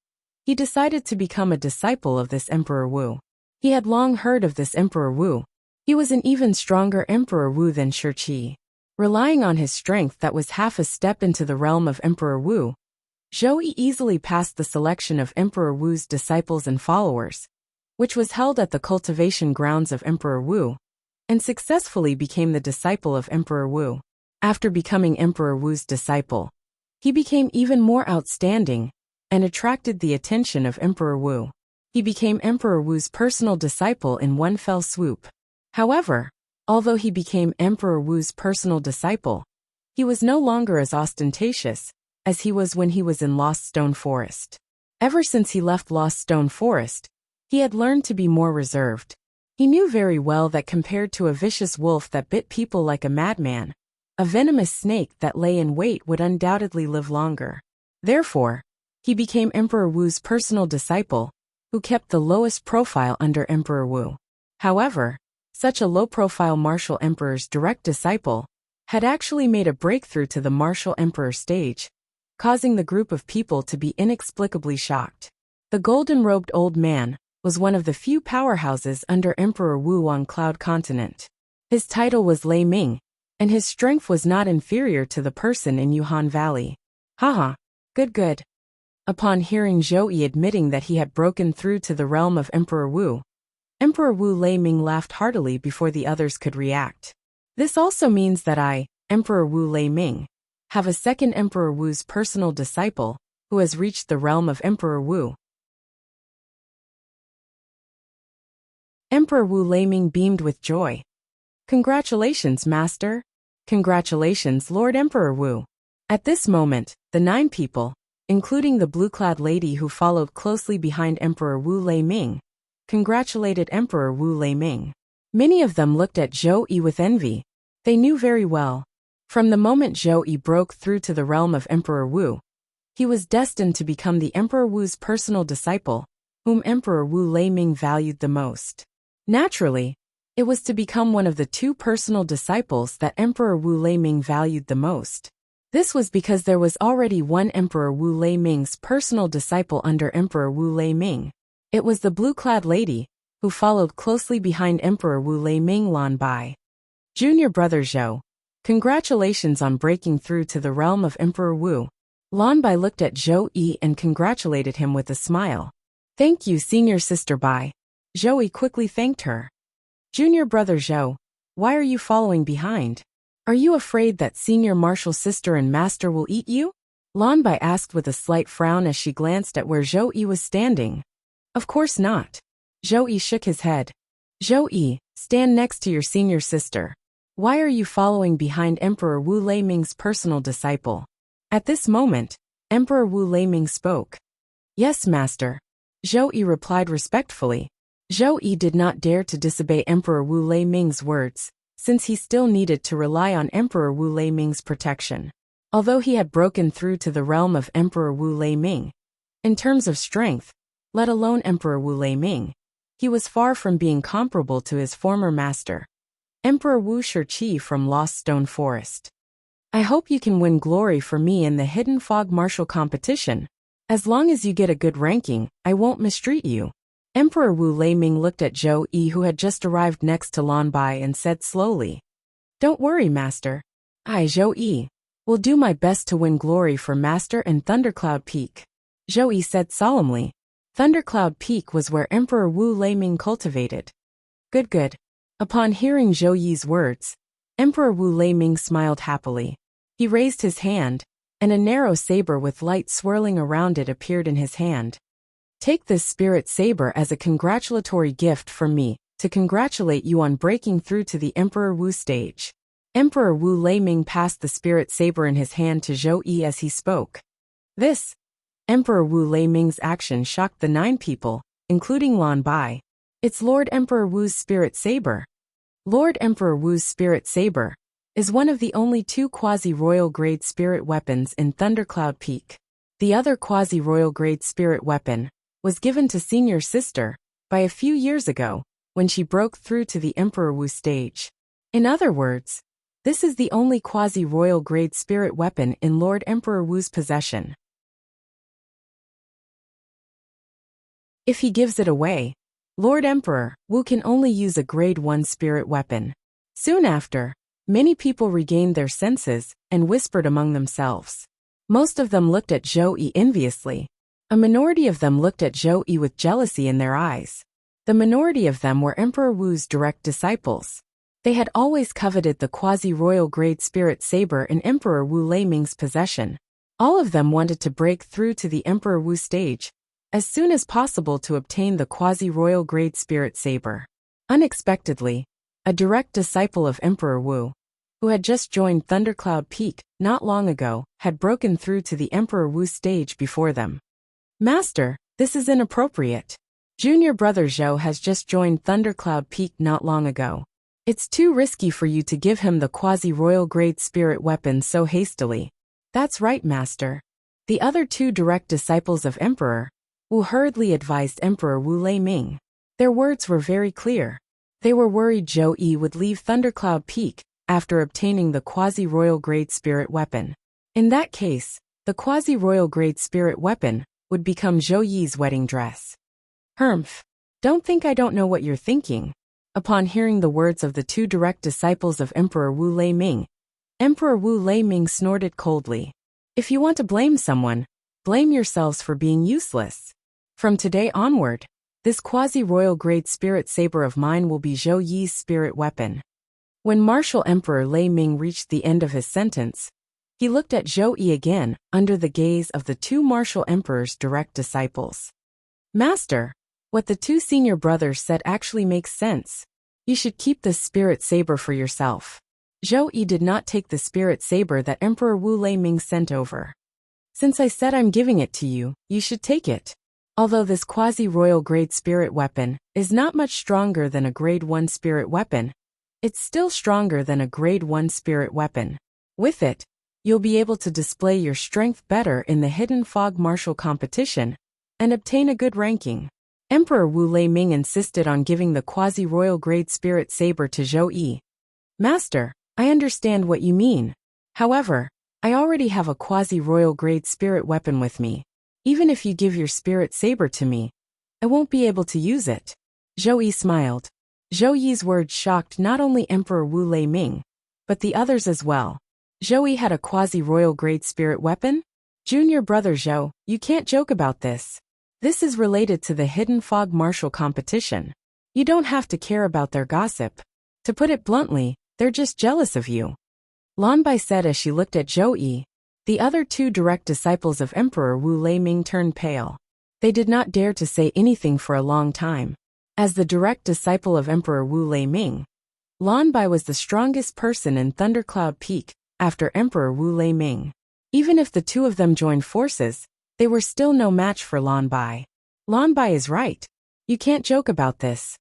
he decided to become a disciple of this Emperor Wu. He had long heard of this Emperor Wu. He was an even stronger Emperor Wu than Shi. Relying on his strength that was half a step into the realm of Emperor Wu, Zhou easily passed the selection of Emperor Wu's disciples and followers, which was held at the cultivation grounds of Emperor Wu, and successfully became the disciple of Emperor Wu. After becoming Emperor Wu's disciple, he became even more outstanding and attracted the attention of Emperor Wu. He became Emperor Wu's personal disciple in one fell swoop. However, although he became Emperor Wu's personal disciple, he was no longer as ostentatious as he was when he was in Lost Stone Forest. Ever since he left Lost Stone Forest, he had learned to be more reserved. He knew very well that compared to a vicious wolf that bit people like a madman, a venomous snake that lay in wait would undoubtedly live longer. Therefore, he became Emperor Wu's personal disciple, who kept the lowest profile under Emperor Wu. However, such a low-profile martial emperor's direct disciple had actually made a breakthrough to the martial emperor stage, causing the group of people to be inexplicably shocked. The golden-robed old man was one of the few powerhouses under Emperor Wu on Cloud Continent. His title was Lei Ming, and his strength was not inferior to the person in Yuhan Valley. Haha. Good. Upon hearing Zhou Yi admitting that he had broken through to the realm of Emperor Wu Lei Ming laughed heartily before the others could react. This also means that I, Emperor Wu Lei Ming, have a second Emperor Wu's personal disciple, who has reached the realm of Emperor Wu. Emperor Wu Lei Ming beamed with joy. Congratulations, Master. Congratulations, Lord Emperor Wu. At this moment, the 9 people, including the blue-clad lady who followed closely behind Emperor Wu Lei Ming, congratulated Emperor Wu Lei Ming. Many of them looked at Zhou Yi with envy. They knew very well. From the moment Zhou Yi broke through to the realm of Emperor Wu, he was destined to become the Emperor Wu's personal disciple, whom Emperor Wu Lei Ming valued the most. Naturally, it was to become one of the 2 personal disciples that Emperor Wu Lei Ming valued the most. This was because there was already one Emperor Wu Lei Ming's personal disciple under Emperor Wu Lei Ming. It was the blue-clad lady, who followed closely behind Emperor Wu Lei Ming. Lan Bai. Junior brother Zhou, congratulations on breaking through to the realm of Emperor Wu. Lan Bai looked at Zhou Yi and congratulated him with a smile. Thank you, senior sister Bai. Zhou Yi quickly thanked her. Junior brother Zhou, why are you following behind? Are you afraid that senior martial sister and master will eat you? Lan Bai asked with a slight frown as she glanced at where Zhou Yi was standing. Of course not. Zhou Yi shook his head. Zhou Yi, stand next to your senior sister. Why are you following behind Emperor Wu Lei Ming's personal disciple? At this moment, Emperor Wu Lei Ming spoke. Yes, master. Zhou Yi replied respectfully. Zhou Yi did not dare to disobey Emperor Wu Lei Ming's words, since he still needed to rely on Emperor Wu Lei Ming's protection. Although he had broken through to the realm of Emperor Wu Lei Ming, in terms of strength, let alone Emperor Wu Lei Ming, he was far from being comparable to his former master, Emperor Wu Shiqi from Lost Stone Forest. I hope you can win glory for me in the Hidden Fog martial competition. As long as you get a good ranking, I won't mistreat you. Emperor Wu Lei Ming looked at Zhou Yi, who had just arrived next to Lan Bai, and said slowly, Don't worry, master. I, Zhou Yi, will do my best to win glory for Master and Thundercloud Peak. Zhou Yi said solemnly. Thundercloud Peak was where Emperor Wu Lei Ming cultivated. Good. Upon hearing Zhou Yi's words, Emperor Wu Lei Ming smiled happily. He raised his hand, and a narrow saber with light swirling around it appeared in his hand. Take this spirit saber as a congratulatory gift from me, to congratulate you on breaking through to the Emperor Wu stage. Emperor Wu Lei Ming passed the spirit saber in his hand to Zhou Yi as he spoke. This Emperor Wu Lei Ming's action shocked the 9 people, including Lan Bai. It's Lord Emperor Wu's spirit saber. Lord Emperor Wu's spirit saber is one of the only 2 quasi-royal grade spirit weapons in Thundercloud Peak. The other quasi-royal grade spirit weapon was given to senior sister by a few years ago when she broke through to the Emperor Wu stage. In other words, this is the only quasi-royal grade spirit weapon in Lord Emperor Wu's possession. If he gives it away, Lord Emperor Wu can only use a grade 1 spirit weapon. Soon after, many people regained their senses and whispered among themselves. Most of them looked at Zhou Yi enviously. A minority of them looked at Zhou Yi with jealousy in their eyes. The minority of them were Emperor Wu's direct disciples. They had always coveted the quasi-royal grade spirit saber in Emperor Wu Lei Ming's possession. All of them wanted to break through to the Emperor Wu stage as soon as possible to obtain the quasi-royal grade spirit saber. Unexpectedly, a direct disciple of Emperor Wu, who had just joined Thundercloud Peak not long ago, had broken through to the Emperor Wu stage before them. Master, this is inappropriate. Junior brother Zhou has just joined Thundercloud Peak not long ago. It's too risky for you to give him the quasi-royal grade spirit weapon so hastily. That's right, master. The other 2 direct disciples of Emperor Wu hurriedly advised Emperor Wu Lei Ming. Their words were very clear. They were worried Zhou Yi would leave Thundercloud Peak after obtaining the quasi-royal grade spirit weapon. In that case, the quasi-royal grade spirit weapon would become Zhou Yi's wedding dress. Humph. Don't think I don't know what you're thinking. Upon hearing the words of the 2 direct disciples of Emperor Wu Lei Ming, Emperor Wu Lei-ming snorted coldly. If you want to blame someone, blame yourselves for being useless. From today onward, this quasi-royal grade spirit saber of mine will be Zhou Yi's spirit weapon. When Martial Emperor Lei-ming reached the end of his sentence, he looked at Zhou Yi again, under the gaze of the two martial emperor's direct disciples. Master, what the two senior brothers said actually makes sense. You should keep this spirit saber for yourself. Zhou Yi did not take the spirit saber that Emperor Wu Lei-ming sent over. Since I said I'm giving it to you, you should take it. Although this quasi-royal grade spirit weapon is not much stronger than a grade 1 spirit weapon, it's still stronger than a grade 1 spirit weapon. With it, you'll be able to display your strength better in the Hidden Fog martial competition and obtain a good ranking. Emperor Wu Lei-ming insisted on giving the quasi-royal grade spirit saber to Zhou Yi. Master, I understand what you mean. However, I already have a quasi-royal grade spirit weapon with me. Even if you give your spirit saber to me, I won't be able to use it. Zhou Yi smiled. Zhou Yi's words shocked not only Emperor Wu Lei-ming, but the others as well. Zhou Yi had a quasi-royal grade spirit weapon? Junior brother Zhou, you can't joke about this. This is related to the Hidden Fog martial competition. You don't have to care about their gossip. To put it bluntly, they're just jealous of you. Lan Bai said as she looked at Zhou Yi. The other two direct disciples of Emperor Wu Lei-ming turned pale. They did not dare to say anything for a long time. As the direct disciple of Emperor Wu Lei-ming, Lan Bai was the strongest person in Thundercloud Peak, after Emperor Wu Lei-ming. Even if the two of them joined forces, they were still no match for Lan Bai. Lan Bai is right. You can't joke about this.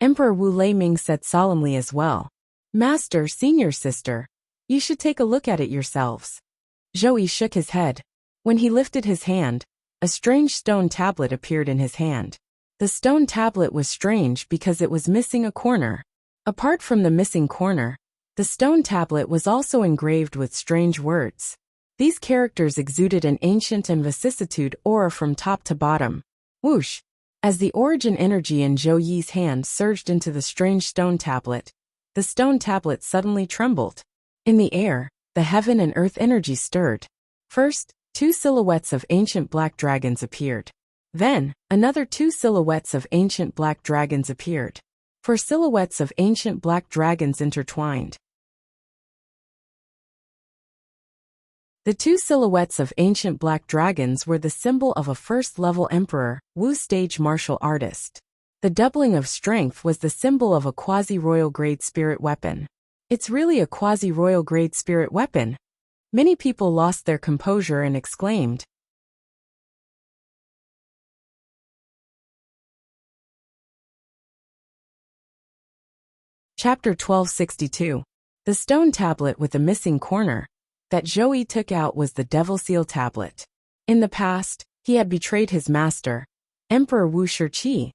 Emperor Wu Lei-ming said solemnly as well. Master, senior sister, you should take a look at it yourselves. Zhou Yi shook his head. When he lifted his hand, a strange stone tablet appeared in his hand. The stone tablet was strange because it was missing a corner. Apart from the missing corner, the stone tablet was also engraved with strange words. These characters exuded an ancient and vicissitude aura from top to bottom. Whoosh! As the origin energy in Zhou Yi's hand surged into the strange stone tablet, the stone tablet suddenly trembled. In the air, the heaven and earth energy stirred. First, two silhouettes of ancient black dragons appeared. Then, another two silhouettes of ancient black dragons appeared. Four silhouettes of ancient black dragons intertwined. The two silhouettes of ancient black dragons were the symbol of a first-level emperor, Wu stage martial artist. The doubling of strength was the symbol of a quasi-royal grade spirit weapon. It's really a quasi-royal grade spirit weapon. Many people lost their composure and exclaimed. Chapter 1262. The stone tablet with the missing corner that Zhou Yi took out was the Devil Seal tablet. In the past, he had betrayed his master, Emperor Wu Shiqi,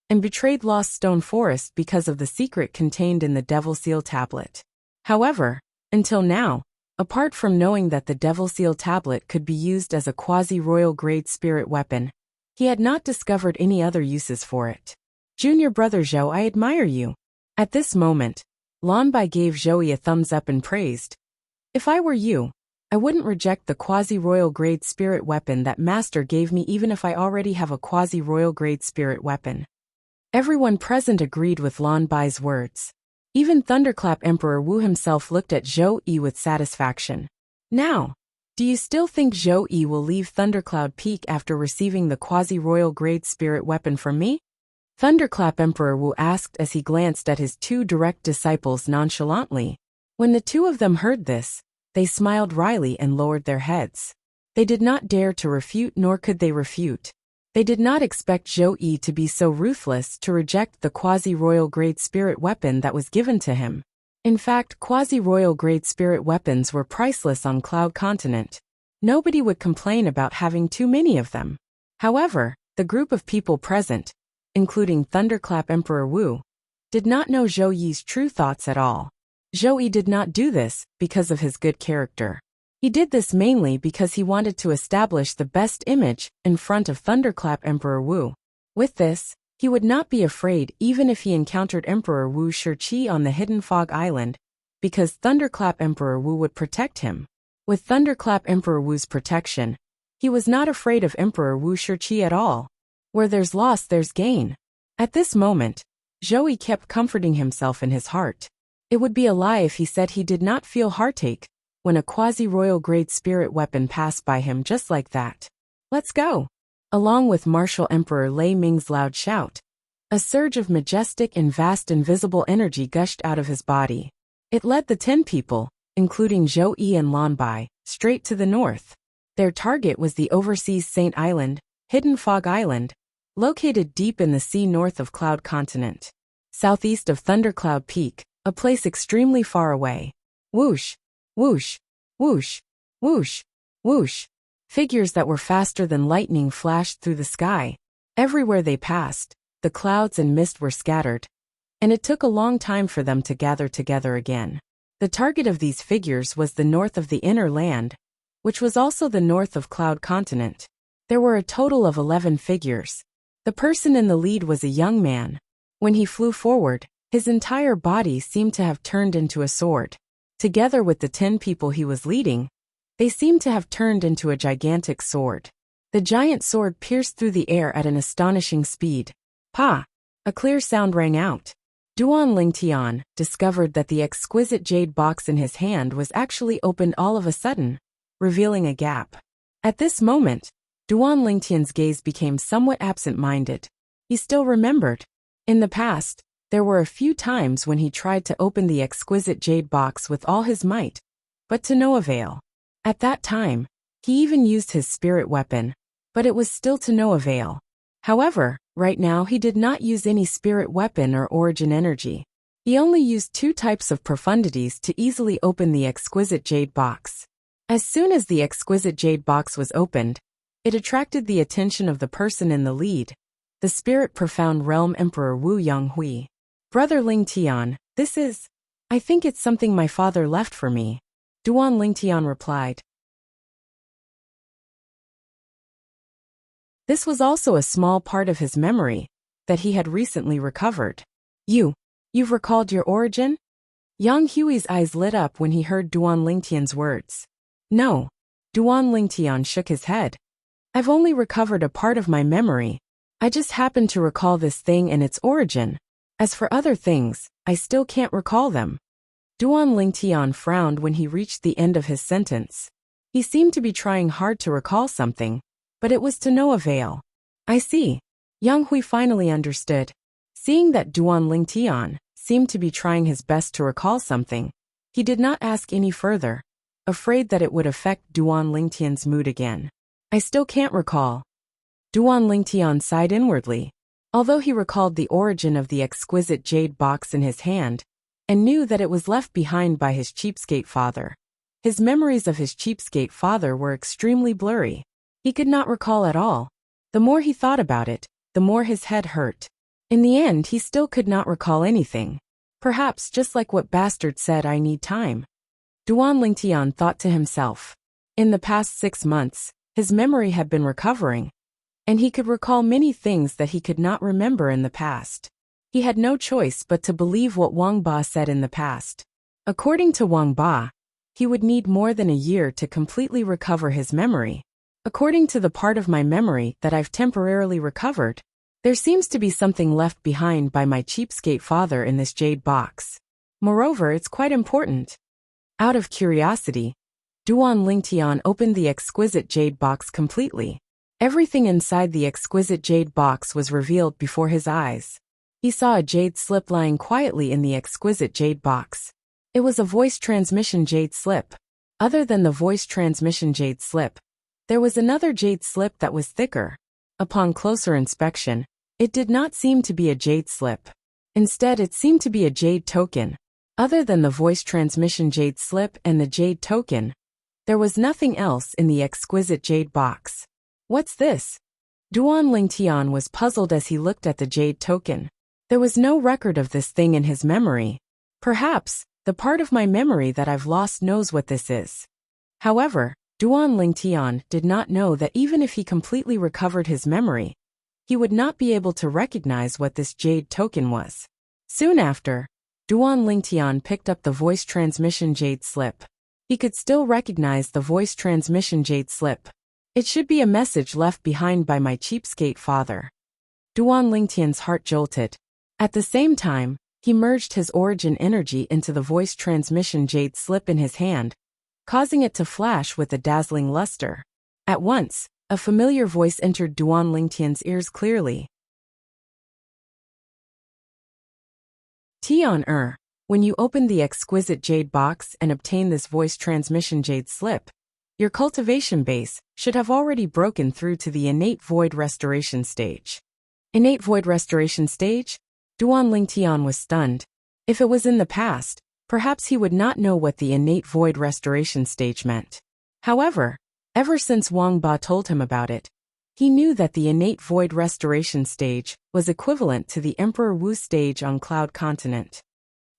and betrayed Lost Stone Forest because of the secret contained in the Devil Seal tablet. However, until now, apart from knowing that the Devil Seal tablet could be used as a quasi-royal grade spirit weapon, he had not discovered any other uses for it. Junior brother Zhou, I admire you. At this moment, Lan Bai gave Zhou Yi a thumbs up and praised. If I were you, I wouldn't reject the quasi-royal grade spirit weapon that master gave me even if I already have a quasi-royal grade spirit weapon. Everyone present agreed with Lan Bai's words. Even Thunderclap Emperor Wu himself looked at Zhou Yi with satisfaction. Now, do you still think Zhou Yi will leave Thundercloud Peak after receiving the quasi-royal grade spirit weapon from me? Thunderclap Emperor Wu asked as he glanced at his two direct disciples nonchalantly. When the two of them heard this, they smiled wryly and lowered their heads. They did not dare to refute, nor could they refute. They did not expect Zhou Yi to be so ruthless to reject the quasi-royal grade spirit weapon that was given to him. In fact, quasi-royal grade spirit weapons were priceless on Cloud Continent. Nobody would complain about having too many of them. However, the group of people present, including Thunderclap Emperor Wu, did not know Zhou Yi's true thoughts at all. Zhou Yi did not do this because of his good character. He did this mainly because he wanted to establish the best image in front of Thunderclap Emperor Wu. With this, he would not be afraid even if he encountered Emperor Wu Shiqi on the Hidden Fog Island, because Thunderclap Emperor Wu would protect him. With Thunderclap Emperor Wu's protection, he was not afraid of Emperor Wu Shiqi at all. Where there's loss, there's gain. At this moment, Zhou kept comforting himself in his heart. It would be a lie if he said he did not feel heartache when a quasi-royal grade spirit weapon passed by him just like that. Let's go! Along with Martial Emperor Lei Ming's loud shout, a surge of majestic and vast invisible energy gushed out of his body. It led the 10 people, including Zhou Yi and Lan Bai, straight to the north. Their target was the overseas Saint Island, Hidden Fog Island, located deep in the sea north of Cloud Continent, southeast of Thundercloud Peak, a place extremely far away. Whoosh, whoosh, whoosh, whoosh, whoosh. Figures that were faster than lightning flashed through the sky. Everywhere they passed, the clouds and mist were scattered, and it took a long time for them to gather together again. The target of these figures was the north of the inner land, which was also the north of Cloud Continent. There were a total of 11 figures. The person in the lead was a young man. When he flew forward, his entire body seemed to have turned into a sword. Together with the 10 people he was leading, they seemed to have turned into a gigantic sword. The giant sword pierced through the air at an astonishing speed. Pa! A clear sound rang out. Duan Lingtian discovered that the exquisite jade box in his hand was actually opened all of a sudden, revealing a gap. At this moment, Duan Lingtian's gaze became somewhat absent-minded. He still remembered. In the past, there were a few times when he tried to open the exquisite jade box with all his might, but to no avail. At that time, he even used his spirit weapon, but it was still to no avail. However, right now he did not use any spirit weapon or origin energy. He only used 2 types of profundities to easily open the exquisite jade box. As soon as the exquisite jade box was opened, it attracted the attention of the person in the lead, the Spirit Profound Realm Emperor Wu Yonghui. Brother Lingtian, I think it's something my father left for me. Duan Lingtian replied. This was also a small part of his memory that he had recently recovered. You've recalled your origin? Yang Hui's eyes lit up when he heard Duan Lingtian's words. No. Duan Lingtian shook his head. I've only recovered a part of my memory. I just happened to recall this thing and its origin. As for other things, I still can't recall them. Duan Lingtian frowned when he reached the end of his sentence. He seemed to be trying hard to recall something, but it was to no avail. I see. Yang Hui finally understood. Seeing that Duan Lingtian seemed to be trying his best to recall something, he did not ask any further, afraid that it would affect Duan Lingtian's mood again. I still can't recall. Duan Lingtian sighed inwardly. Although he recalled the origin of the exquisite jade box in his hand, and knew that it was left behind by his cheapskate father, his memories of his cheapskate father were extremely blurry. He could not recall at all. The more he thought about it, the more his head hurt. In the end, he still could not recall anything. Perhaps just like what Bastard said, I need time. Duan Lingtian thought to himself. In the past 6 months, his memory had been recovering, and he could recall many things that he could not remember in the past. He had no choice but to believe what Wang Ba said in the past. According to Wang Ba, he would need more than a year to completely recover his memory. According to the part of my memory that I've temporarily recovered, there seems to be something left behind by my cheapskate father in this jade box. Moreover, it's quite important. Out of curiosity, Duan Lingtian opened the exquisite jade box completely. Everything inside the exquisite jade box was revealed before his eyes. He saw a jade slip lying quietly in the exquisite jade box. It was a voice transmission jade slip. Other than the voice transmission jade slip, there was another jade slip that was thicker. Upon closer inspection, it did not seem to be a jade slip. Instead, it seemed to be a jade token. Other than the voice transmission jade slip and the jade token, there was nothing else in the exquisite jade box. What's this? Duan Lingtian was puzzled as he looked at the jade token. There was no record of this thing in his memory. Perhaps, the part of my memory that I've lost knows what this is. However, Duan Lingtian did not know that even if he completely recovered his memory, he would not be able to recognize what this jade token was. Soon after, Duan Lingtian picked up the voice transmission jade slip. He could still recognize the voice transmission jade slip. It should be a message left behind by my cheapskate father. Duan Lingtian's heart jolted. At the same time, he merged his origin energy into the voice transmission jade slip in his hand, causing it to flash with a dazzling luster. At once, a familiar voice entered Duan Lingtian's ears clearly. Tian when you open the exquisite jade box and obtain this voice transmission jade slip, your cultivation base should have already broken through to the innate void restoration stage. Innate void restoration stage? Duan Lingtian was stunned. If it was in the past, perhaps he would not know what the innate void restoration stage meant. However, ever since Wang Ba told him about it, he knew that the innate void restoration stage was equivalent to the Emperor Wu stage on Cloud Continent.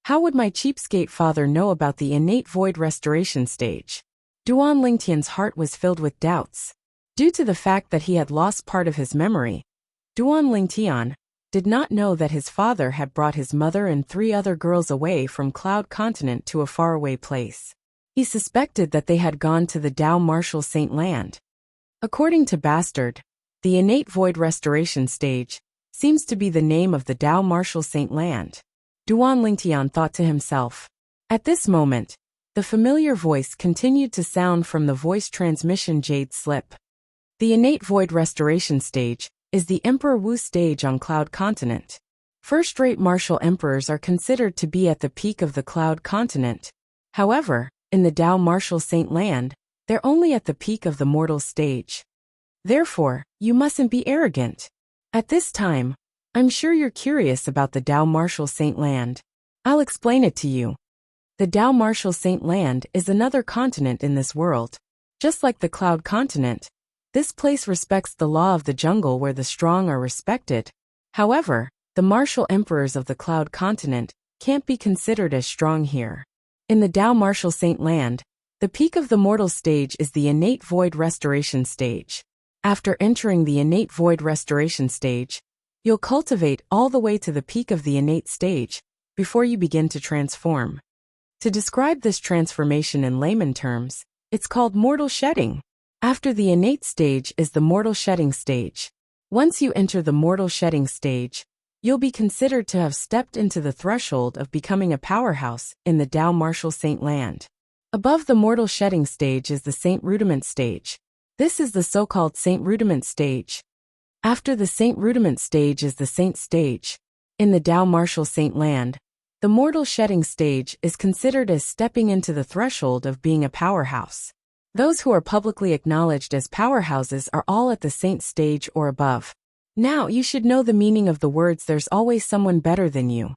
How would my cheapskate father know about the innate void restoration stage? Duan Lingtian's heart was filled with doubts. Due to the fact that he had lost part of his memory, Duan Lingtian did not know that his father had brought his mother and 3 other girls away from Cloud Continent to a faraway place. He suspected that they had gone to the Dao Martial Saint Land. According to Bastard, the innate void restoration stage seems to be the name of the Dao Martial Saint Land. Duan Lingtian thought to himself. At this moment, the familiar voice continued to sound from the voice transmission jade slip. The innate void restoration stage is the Emperor Wu stage on Cloud Continent. First-rate martial emperors are considered to be at the peak of the Cloud Continent. However, in the Dao Martial Saint Land, they're only at the peak of the mortal stage. Therefore, you mustn't be arrogant. At this time, I'm sure you're curious about the Dao Martial Saint Land. I'll explain it to you. The Dao Martial Saint Land is another continent in this world. Just like the Cloud Continent, this place respects the law of the jungle where the strong are respected. However, the martial emperors of the Cloud Continent can't be considered as strong here. In the Dao Martial Saint Land, the peak of the mortal stage is the innate void restoration stage. After entering the innate void restoration stage, you'll cultivate all the way to the peak of the innate stage before you begin to transform. To describe this transformation in layman terms, it's called mortal shedding. After the innate stage is the mortal shedding stage. Once you enter the mortal shedding stage, you'll be considered to have stepped into the threshold of becoming a powerhouse in the Dao Martial Saint Land. Above the mortal shedding stage is the Saint Rudiment stage. This is the so-called Saint Rudiment stage. After the Saint Rudiment stage is the Saint stage. In the Dao Martial Saint Land, the mortal shedding stage is considered as stepping into the threshold of being a powerhouse. Those who are publicly acknowledged as powerhouses are all at the saint stage or above. Now you should know the meaning of the words "there's always someone better than you."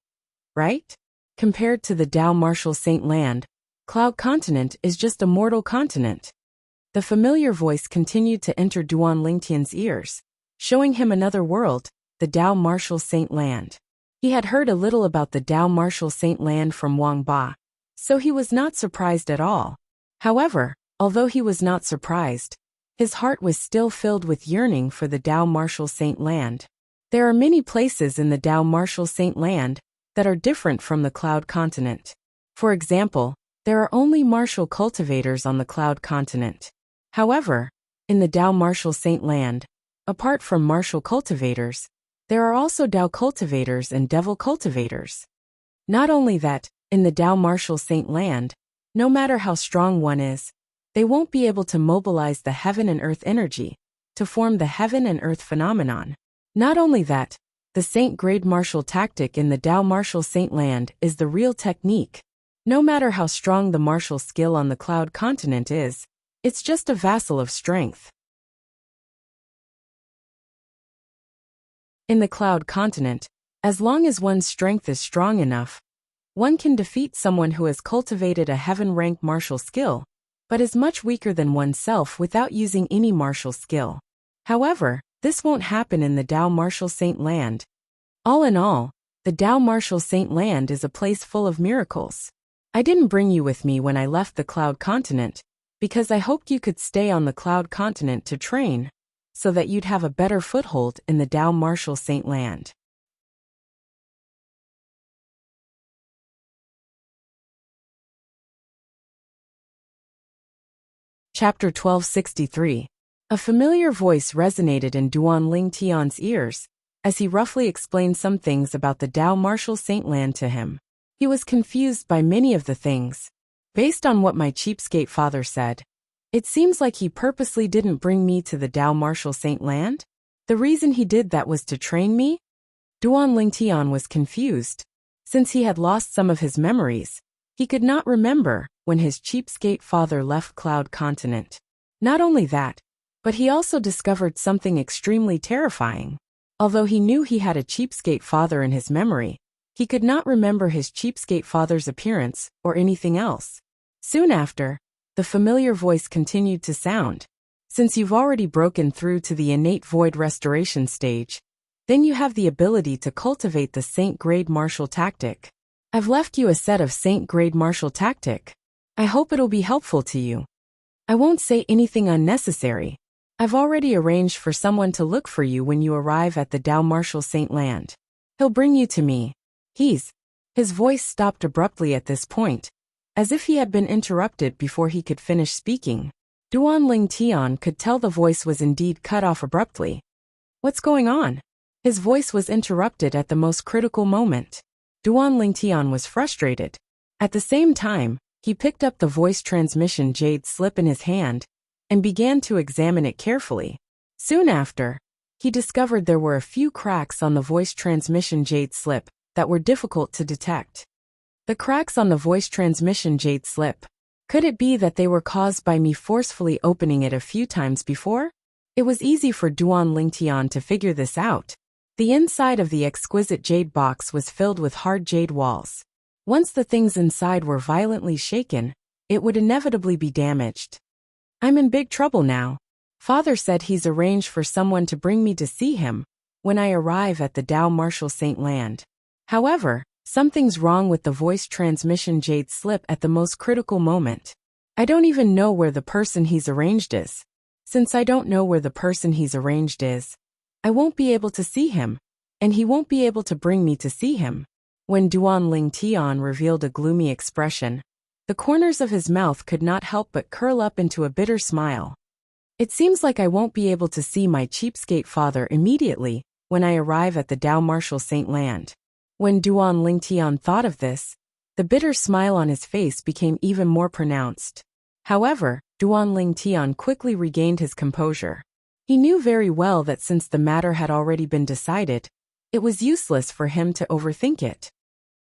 Right? Compared to the Dao Martial Saint Land, Cloud Continent is just a mortal continent. The familiar voice continued to enter Duan Lingtian's ears, showing him another world, the Dao Martial Saint Land. He had heard a little about the Dao Martial Saint Land from Wang Ba, so he was not surprised at all. However, although he was not surprised, his heart was still filled with yearning for the Dao Martial Saint Land. There are many places in the Dao Martial Saint Land that are different from the Cloud Continent. For example, there are only martial cultivators on the Cloud Continent. However, in the Dao Martial Saint Land, apart from martial cultivators, there are also Dao cultivators and devil cultivators. Not only that, in the Dao Martial Saint Land, no matter how strong one is, they won't be able to mobilize the heaven and earth energy to form the heaven and earth phenomenon. Not only that, the Saint grade martial tactic in the Dao Martial Saint Land is the real technique. No matter how strong the martial skill on the Cloud Continent is, it's just a vassal of strength. In the Cloud Continent, as long as one's strength is strong enough, one can defeat someone who has cultivated a heaven-rank martial skill, but is much weaker than oneself without using any martial skill. However, this won't happen in the Dao Martial Saint Land. All in all, the Dao Martial Saint Land is a place full of miracles. I didn't bring you with me when I left the Cloud Continent, because I hoped you could stay on the Cloud Continent to train, so that you'd have a better foothold in the Dao Martial Saint Land. Chapter 1263. A familiar voice resonated in Duan Ling Tian's ears, as he roughly explained some things about the Dao Martial Saint Land to him. He was confused by many of the things. Based on what my cheapskate father said, it seems like he purposely didn't bring me to the Dao Martial Saint Land. The reason he did that was to train me? Duan Ling Tian was confused. Since he had lost some of his memories, he could not remember when his cheapskate father left Cloud Continent. Not only that, but he also discovered something extremely terrifying. Although he knew he had a cheapskate father in his memory, he could not remember his cheapskate father's appearance or anything else. Soon after, the familiar voice continued to sound. Since you've already broken through to the innate void restoration stage, then you have the ability to cultivate the Saint-grade martial tactic. I've left you a set of Saint-grade martial tactic. I hope it'll be helpful to you. I won't say anything unnecessary. I've already arranged for someone to look for you when you arrive at the Dao Martial Saint Land. He'll bring you to me. His voice stopped abruptly at this point, as if he had been interrupted before he could finish speaking. Duan Ling Tian could tell the voice was indeed cut off abruptly. What's going on? His voice was interrupted at the most critical moment. Duan Ling Tian was frustrated. At the same time, he picked up the voice transmission jade slip in his hand and began to examine it carefully. Soon after, he discovered there were a few cracks on the voice transmission jade slip that were difficult to detect. The cracks on the voice transmission jade slip. Could it be that they were caused by me forcefully opening it a few times before? It was easy for Duan Ling Tian to figure this out. The inside of the exquisite jade box was filled with hard jade walls. Once the things inside were violently shaken, it would inevitably be damaged. I'm in big trouble now. Father said he's arranged for someone to bring me to see him when I arrive at the Dao Martial Saint Land. However, something's wrong with the voice transmission jade slip at the most critical moment. I don't even know where the person he's arranged is. Since I don't know where the person he's arranged is, I won't be able to see him, and he won't be able to bring me to see him. When Duan Ling Tian revealed a gloomy expression, the corners of his mouth could not help but curl up into a bitter smile. It seems like I won't be able to see my cheapskate father immediately when I arrive at the Dao Martial Saint Land. When Duan Ling Tian thought of this, the bitter smile on his face became even more pronounced. However, Duan Ling Tian quickly regained his composure. He knew very well that since the matter had already been decided, it was useless for him to overthink it.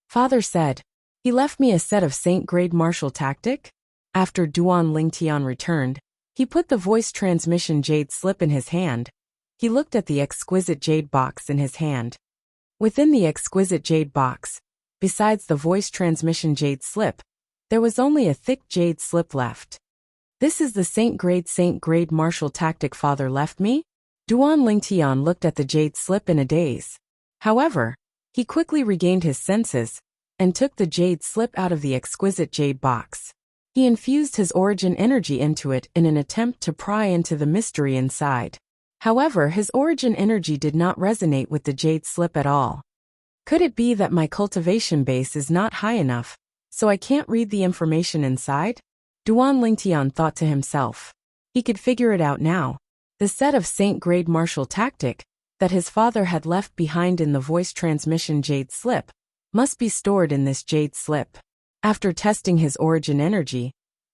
Father said, he left me a set of Saint-grade martial tactic. After Duan Ling Tian returned, he put the voice transmission jade slip in his hand. He looked at the exquisite jade box in his hand. Within the exquisite jade box, besides the voice transmission jade slip, there was only a thick jade slip left. This is the Saint-grade martial tactic Father left me? Duan Ling Tian looked at the jade slip in a daze. However, he quickly regained his senses and took the jade slip out of the exquisite jade box. He infused his origin energy into it in an attempt to pry into the mystery inside. However, his origin energy did not resonate with the jade slip at all. Could it be that my cultivation base is not high enough, so I can't read the information inside? Duan Ling Tian thought to himself. He could figure it out now. The set of Saint-grade martial tactic that his father had left behind in the voice transmission jade slip must be stored in this jade slip. After testing his origin energy,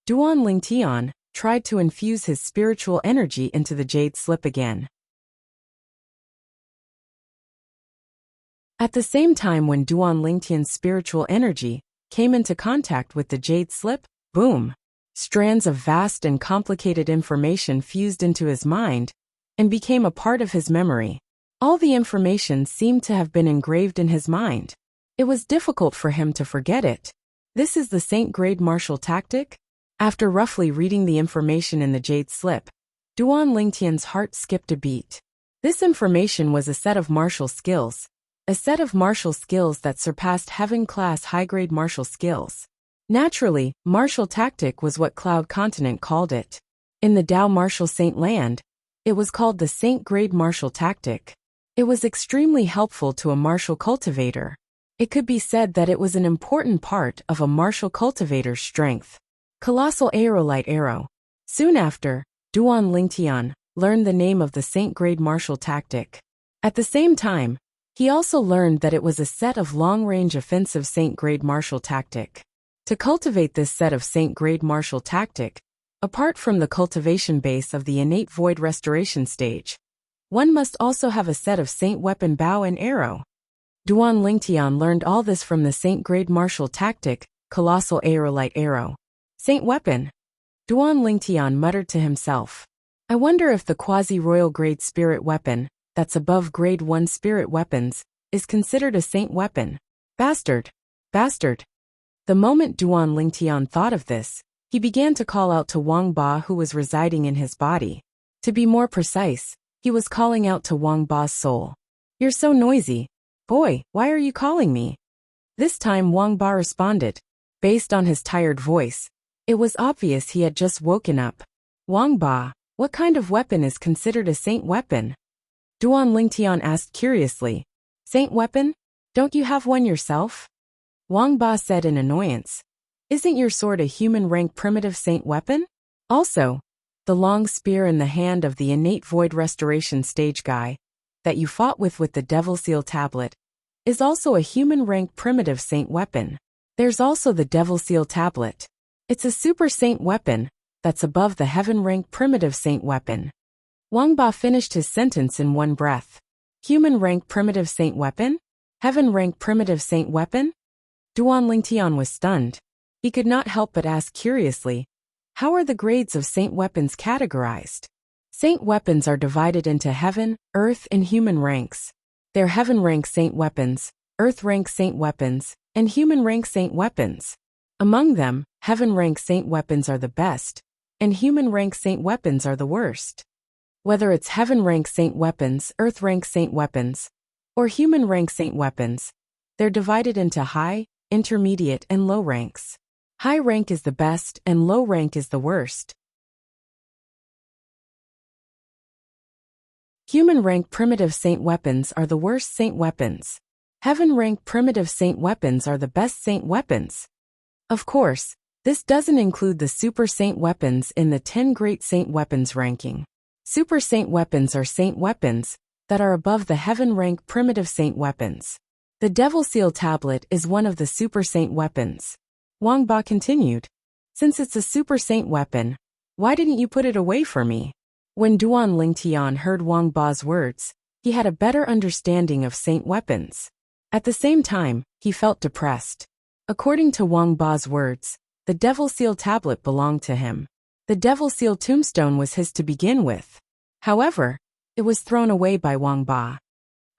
Duan Ling Tian tried to infuse his spiritual energy into the jade slip again. At the same time, when Duan Ling Tian's spiritual energy came into contact with the jade slip, boom! Strands of vast and complicated information fused into his mind and became a part of his memory. All the information seemed to have been engraved in his mind. It was difficult for him to forget it. This is the Saint-grade martial tactic? After roughly reading the information in the jade slip, Duan Ling Tian's heart skipped a beat. This information was a set of martial skills that surpassed heaven-class high-grade martial skills. Naturally, martial tactic was what Cloud Continent called it. In the Dao Martial Saint Land, it was called the Saint-grade martial tactic. It was extremely helpful to a martial cultivator. It could be said that it was an important part of a martial cultivator's strength. Colossal Aerolite Arrow. Soon after, Duan Lingtian learned the name of the Saint-grade martial tactic. At the same time, he also learned that it was a set of long-range offensive Saint-grade martial tactic. To cultivate this set of Saint-grade martial tactic, apart from the cultivation base of the innate void restoration stage, one must also have a set of Saint weapon bow and arrow. Duan Lingtian learned all this from the Saint-grade martial tactic, colossal aerolite arrow. Saint weapon. Duan Lingtian muttered to himself. I wonder if the quasi-royal grade spirit weapon, that's above grade 1 spirit weapons, is considered a saint weapon. Bastard! Bastard! The moment Duan Lingtian thought of this, he began to call out to Wang Ba who was residing in his body. To be more precise, he was calling out to Wang Ba's soul. You're so noisy. Boy, why are you calling me? This time Wang Ba responded. Based on his tired voice, it was obvious he had just woken up. Wang Ba, what kind of weapon is considered a saint weapon? Duan Lingtian asked curiously. Saint weapon? Don't you have one yourself? Wang Ba said in annoyance. Isn't your sword a human rank primitive saint weapon? Also, the long spear in the hand of the innate void restoration stage guy, that you fought with the devil seal tablet, is also a human rank primitive saint weapon. There's also the devil seal tablet. It's a super saint weapon, that's above the heaven rank primitive saint weapon. Wang Ba finished his sentence in one breath. Human rank primitive saint weapon? Heaven rank primitive saint weapon? Duan Lingtian was stunned. He could not help but ask curiously, how are the grades of saint weapons categorized? Saint weapons are divided into heaven, earth, and human ranks. They're heaven rank saint weapons, earth rank saint weapons, and human rank saint weapons. Among them, heaven rank saint weapons are the best, and human rank saint weapons are the worst. Whether it's heaven rank saint weapons, earth rank saint weapons, or human rank saint weapons, they're divided into high, intermediate, and low ranks. High rank is the best and low rank is the worst. Human rank primitive saint weapons are the worst saint weapons. Heaven rank primitive saint weapons are the best saint weapons. Of course, this doesn't include the super saint weapons in the 10 great saint weapons ranking. Super saint weapons are saint weapons that are above the heaven rank primitive saint weapons. The devil seal tablet is one of the super saint weapons. Wang Ba continued. Since it's a super saint weapon, why didn't you put it away for me? When Duan Lingtian heard Wang Ba's words, he had a better understanding of saint weapons. At the same time, he felt depressed. According to Wang Ba's words, the devil seal tablet belonged to him. The devil seal tombstone was his to begin with. However, it was thrown away by Wang Ba.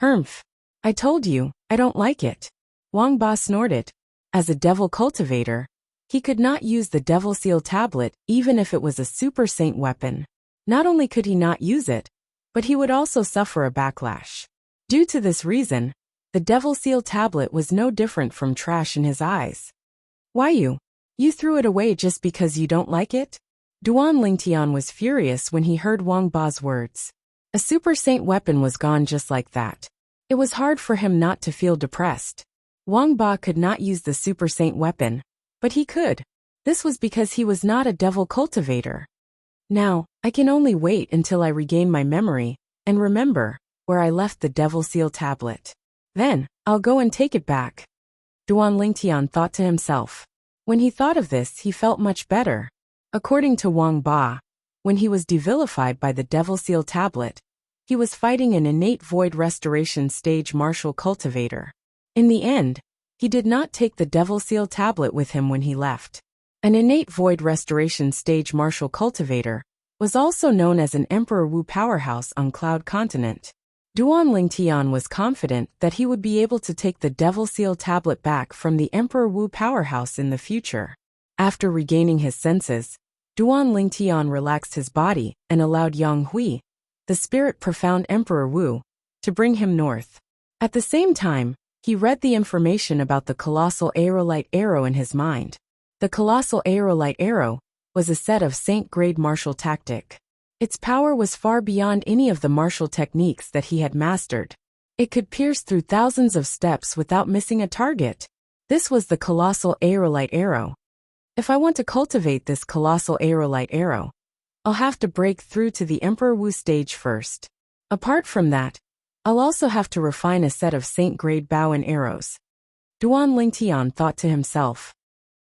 Humph. I told you, I don't like it. Wang Ba snorted. As a devil cultivator, he could not use the devil seal tablet even if it was a super saint weapon. Not only could he not use it, but he would also suffer a backlash. Due to this reason, the devil seal tablet was no different from trash in his eyes. Why you? You threw it away just because you don't like it? Duan Lingtian was furious when he heard Wang Ba's words. A super saint weapon was gone just like that. It was hard for him not to feel depressed. Wang Ba could not use the super saint weapon, but he could. This was because he was not a devil cultivator. Now, I can only wait until I regain my memory and remember where I left the devil seal tablet. Then, I'll go and take it back. Duan Lingtian thought to himself. When he thought of this, he felt much better. According to Wang Ba, when he was devilified by the devil seal tablet, he was fighting an innate void restoration stage martial cultivator. In the end, he did not take the devil seal tablet with him when he left. An innate void restoration stage martial cultivator was also known as an Emperor Wu powerhouse on Cloud Continent. Duan Lingtian was confident that he would be able to take the devil seal tablet back from the Emperor Wu powerhouse in the future. After regaining his senses, Duan Lingtian relaxed his body and allowed Yang Hui, the spirit profound Emperor Wu, to bring him north. At the same time, he read the information about the colossal aerolite arrow in his mind. The colossal aerolite arrow was a set of saint-grade martial tactic. Its power was far beyond any of the martial techniques that he had mastered. It could pierce through thousands of steps without missing a target. This was the colossal aerolite arrow. If I want to cultivate this colossal aerolite arrow, I'll have to break through to the Emperor Wu stage first. Apart from that, I'll also have to refine a set of Saint-grade bow and arrows. Duan Lingtian thought to himself.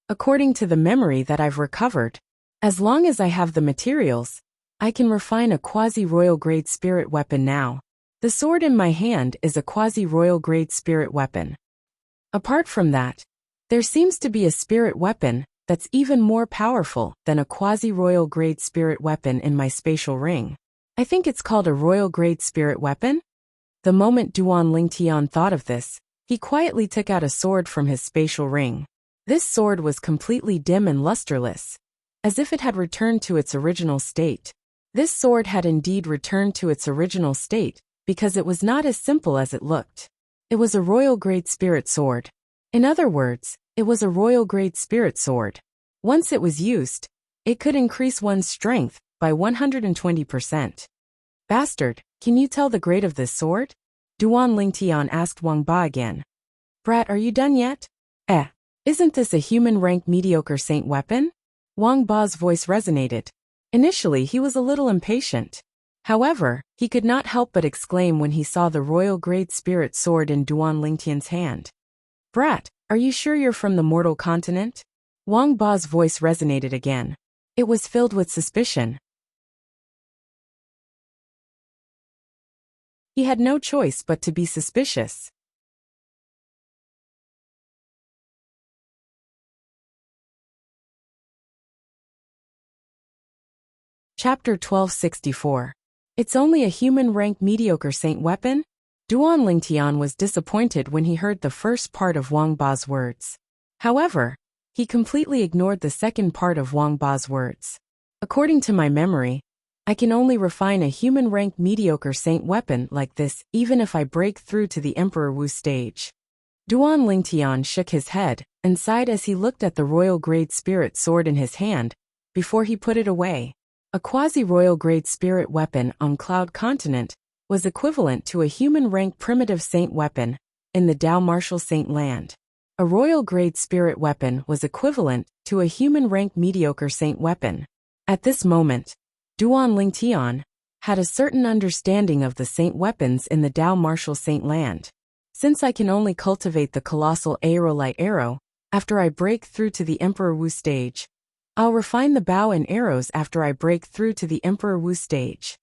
According to the memory that I've recovered, as long as I have the materials, I can refine a quasi-royal grade spirit weapon now. The sword in my hand is a quasi-royal grade spirit weapon. Apart from that, there seems to be a spirit weapon that's even more powerful than a quasi-royal grade spirit weapon in my spatial ring. I think it's called a royal grade spirit weapon? The moment Duan Lingtian thought of this, he quietly took out a sword from his spatial ring. This sword was completely dim and lusterless, as if it had returned to its original state. This sword had indeed returned to its original state, because it was not as simple as it looked. It was a royal grade spirit sword. In other words, it was a royal grade spirit sword. Once it was used, it could increase one's strength by 120%. Bastard, can you tell the grade of this sword? Duan Lingtian asked Wang Ba again. Brat, are you done yet? Isn't this a human rank mediocre saint weapon? Wang Ba's voice resonated. Initially he was a little impatient. However, he could not help but exclaim when he saw the royal grade spirit sword in Duan Lingtian's hand. Brat, are you sure you're from the mortal continent? Wang Ba's voice resonated again. It was filled with suspicion. He had no choice but to be suspicious. Chapter 1264. It's only a human rank mediocre saint weapon? Duan Lingtian was disappointed when he heard the first part of Wang Ba's words. However, he completely ignored the second part of Wang Ba's words. According to my memory, I can only refine a human rank mediocre saint weapon like this even if I break through to the Emperor Wu stage. Duan Lingtian shook his head and sighed as he looked at the royal grade spirit sword in his hand before he put it away. A quasi-royal grade spirit weapon on Cloud Continent was equivalent to a human rank primitive saint weapon in the Dao Martial Saint Land. A royal grade spirit weapon was equivalent to a human rank mediocre saint weapon. At this moment, Duan Lingtian had a certain understanding of the saint weapons in the Dao Martial Saint Land. Since I can only cultivate the colossal aerolite arrow after I break through to the Emperor Wu stage, I'll refine the bow and arrows after I break through to the Emperor Wu stage.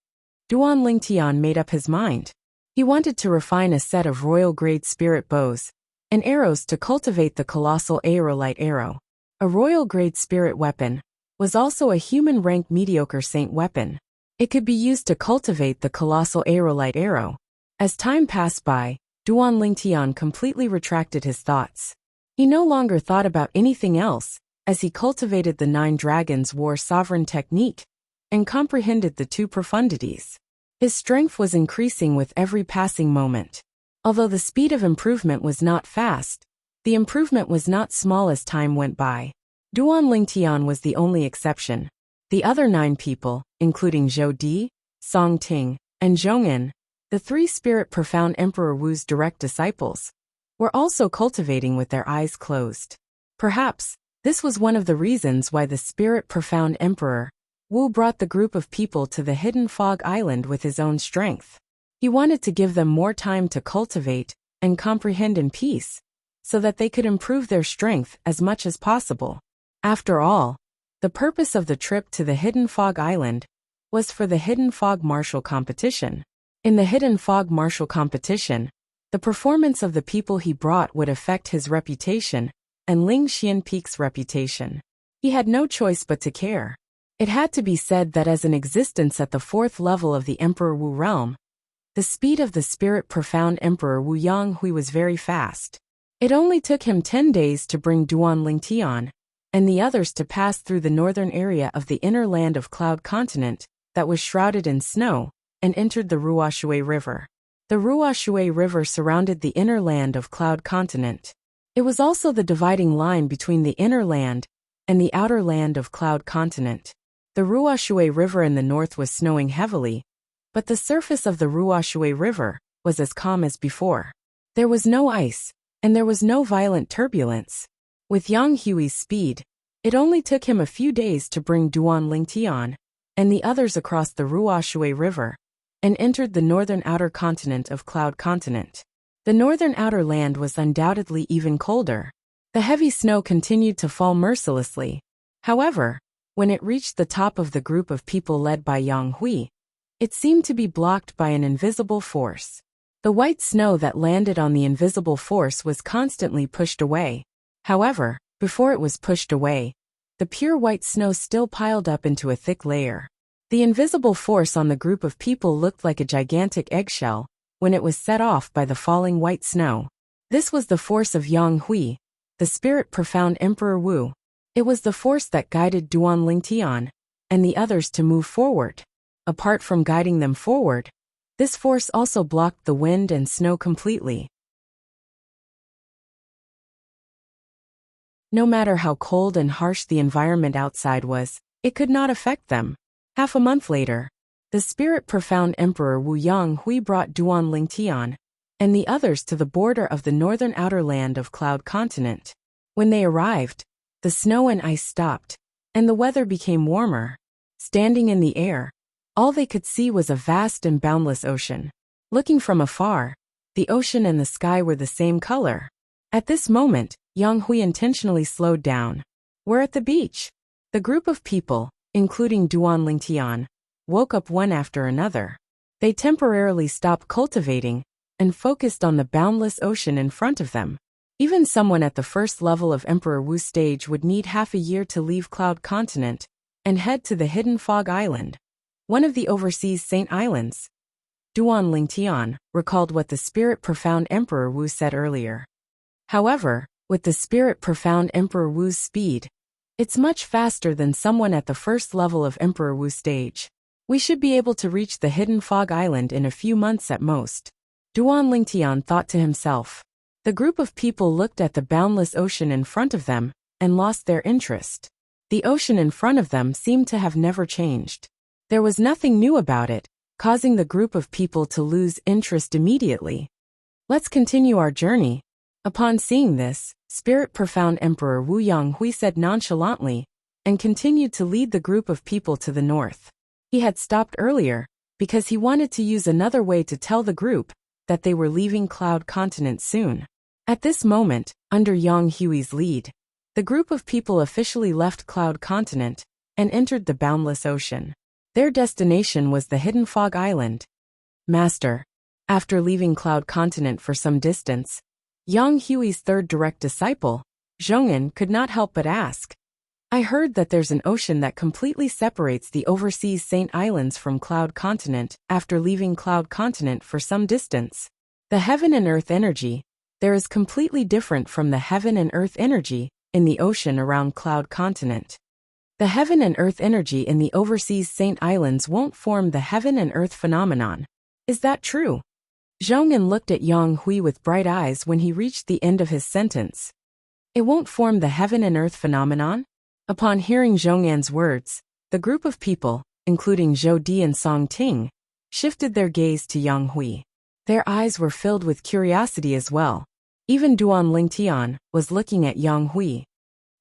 Duan Lingtian made up his mind. He wanted to refine a set of royal grade spirit bows and arrows to cultivate the colossal aerolite arrow. A royal grade spirit weapon was also a human rank mediocre saint weapon. It could be used to cultivate the colossal aerolite arrow. As time passed by, Duan Lingtian completely retracted his thoughts. He no longer thought about anything else, as he cultivated the 9 Dragons War Sovereign technique and comprehended the 2 profundities. His strength was increasing with every passing moment. Although the speed of improvement was not fast, the improvement was not small as time went by. Duan Lingtian was the only exception. The other 9 people, including Zhou Di, Song Ting, and Zhong'an, the 3 Spirit Profound Emperor Wu's direct disciples, were also cultivating with their eyes closed. Perhaps, this was one of the reasons why the Spirit Profound Emperor Wu brought the group of people to the Hidden Fog Island with his own strength. He wanted to give them more time to cultivate and comprehend in peace, so that they could improve their strength as much as possible. After all, the purpose of the trip to the Hidden Fog Island was for the Hidden Fog Martial Competition. In the Hidden Fog Martial Competition, the performance of the people he brought would affect his reputation and Ling Xianpeek's reputation. He had no choice but to care. It had to be said that as an existence at the 4th level of the Emperor Wu realm, the speed of the Spirit Profound Emperor Wu Yonghui was very fast. It only took him 10 days to bring Duan Lingtian and the others to pass through the northern area of the inner land of Cloud Continent that was shrouded in snow and entered the Ruoshui River. The Ruoshui River surrounded the inner land of Cloud Continent. It was also the dividing line between the inner land and the outer land of Cloud Continent. The Ruoshui River in the north was snowing heavily, but the surface of the Ruoshui River was as calm as before. There was no ice, and there was no violent turbulence. With Yang Hui's speed, it only took him a few days to bring Duan Lingtian and the others across the Ruoshui River, and entered the northern outer continent of Cloud Continent. The northern outer land was undoubtedly even colder. The heavy snow continued to fall mercilessly. However, when it reached the top of the group of people led by Yang Hui, it seemed to be blocked by an invisible force. The white snow that landed on the invisible force was constantly pushed away. However, before it was pushed away, the pure white snow still piled up into a thick layer. The invisible force on the group of people looked like a gigantic eggshell when it was set off by the falling white snow. This was the force of Yang Hui, the spirit profound Emperor Wu. It was the force that guided Duan Lingtian and the others to move forward. Apart from guiding them forward, this force also blocked the wind and snow completely. No matter how cold and harsh the environment outside was, it could not affect them. Half a month later, the spirit profound Emperor Wu Yang Hui brought Duan Lingtian and the others to the border of the northern outer land of Cloud Continent. When they arrived, the snow and ice stopped, and the weather became warmer. Standing in the air, all they could see was a vast and boundless ocean. Looking from afar, the ocean and the sky were the same color. At this moment, Yang Hui intentionally slowed down. We're at the beach. The group of people, including Duan Lingtian, woke up one after another. They temporarily stopped cultivating and focused on the boundless ocean in front of them. Even someone at the first level of Emperor Wu's stage would need half a year to leave Cloud Continent and head to the Hidden Fog Island, one of the overseas Saint Islands. Duan Lingtian recalled what the Spirit Profound Emperor Wu said earlier. However, with the Spirit Profound Emperor Wu's speed, it's much faster than someone at the first level of Emperor Wu's stage. We should be able to reach the Hidden Fog Island in a few months at most. Duan Lingtian thought to himself. The group of people looked at the boundless ocean in front of them and lost their interest. The ocean in front of them seemed to have never changed. There was nothing new about it, causing the group of people to lose interest immediately. Let's continue our journey. Upon seeing this, Spirit Profound Emperor Wu Yang Hui said nonchalantly and continued to lead the group of people to the north. He had stopped earlier because he wanted to use another way to tell the group that they were leaving Cloud Continent soon. At this moment, under Yang Hui's lead, the group of people officially left Cloud Continent and entered the boundless ocean. Their destination was the Hidden Fog Island. Master. After leaving Cloud Continent for some distance, Yang Hui's third direct disciple, Zhong'an, could not help but ask, I heard that there's an ocean that completely separates the overseas Saint Islands from Cloud Continent after leaving Cloud Continent for some distance. The heaven and earth energy, there is completely different from the heaven and earth energy in the ocean around Cloud Continent. The heaven and earth energy in the overseas Saint Islands won't form the heaven and earth phenomenon. Is that true? Zhong'an looked at Yang Hui with bright eyes when he reached the end of his sentence. It won't form the heaven and earth phenomenon? Upon hearing Zhong'an's words, the group of people, including Zhou Di and Song Ting, shifted their gaze to Yang Hui. Their eyes were filled with curiosity as well. Even Duan Lingtian was looking at Yang Hui.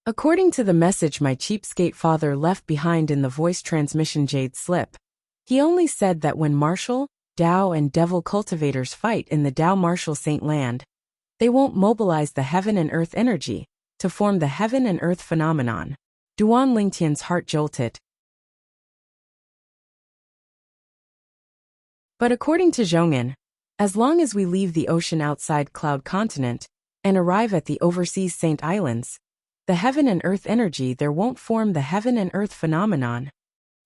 According to the message my cheapskate father left behind in the voice transmission jade slip, he only said that when martial, Dao and devil cultivators fight in the Dao martial saint land, they won't mobilize the heaven and earth energy to form the heaven and earth phenomenon. Duan Lingtian's heart jolted. But according to Zhong'an, as long as we leave the ocean outside Cloud Continent and arrive at the overseas Saint Islands, the heaven and earth energy there won't form the heaven and earth phenomenon.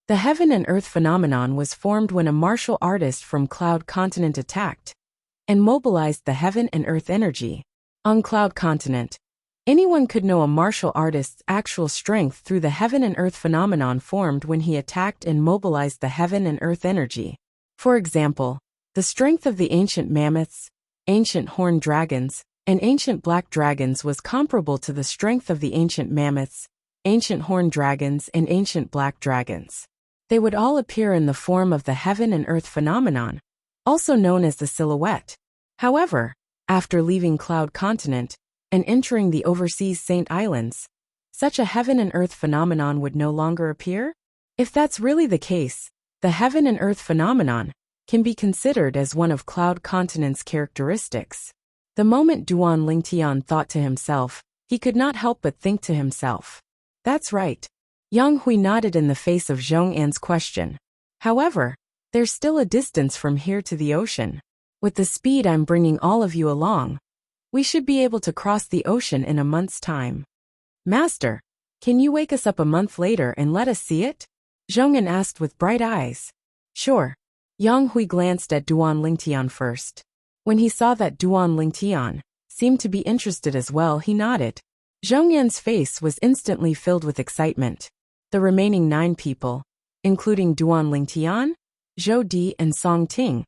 The heaven and earth phenomenon was formed when a martial artist from Cloud Continent attacked and mobilized the heaven and earth energy. On Cloud Continent, anyone could know a martial artist's actual strength through the heaven and earth phenomenon formed when he attacked and mobilized the heaven and earth energy. For example, the strength of the ancient mammoths, ancient horned dragons, and ancient black dragons was comparable to the strength of the ancient mammoths, ancient horned dragons, and ancient black dragons. They would all appear in the form of the heaven and earth phenomenon, also known as the silhouette. However, after leaving Cloud Continent and entering the overseas Saint Islands, such a heaven and earth phenomenon would no longer appear? If that's really the case, the heaven and earth phenomenon can be considered as one of Cloud Continent's characteristics. The moment Duan Lingtian thought to himself, he could not help but think to himself. That's right. Yang Hui nodded in the face of Zhong An's question. However, there's still a distance from here to the ocean. With the speed I'm bringing all of you along, we should be able to cross the ocean in a month's time. Master, can you wake us up a month later and let us see it? Zhong An asked with bright eyes. Sure. Yang Hui glanced at Duan Lingtian first. When he saw that Duan Lingtian seemed to be interested as well, he nodded. Zhong Yan's face was instantly filled with excitement. The remaining 9 people, including Duan Lingtian, Zhou Di and Song Ting,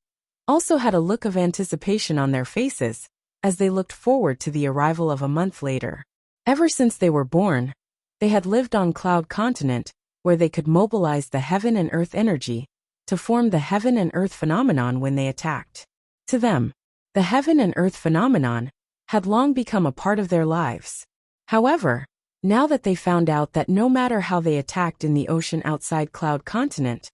also had a look of anticipation on their faces as they looked forward to the arrival of a month later. Ever since they were born, they had lived on Cloud Continent, where they could mobilize the heaven and earth energy to form the heaven and earth phenomenon when they attacked. To them, the heaven and earth phenomenon had long become a part of their lives. However, now that they found out that no matter how they attacked in the ocean outside Cloud Continent,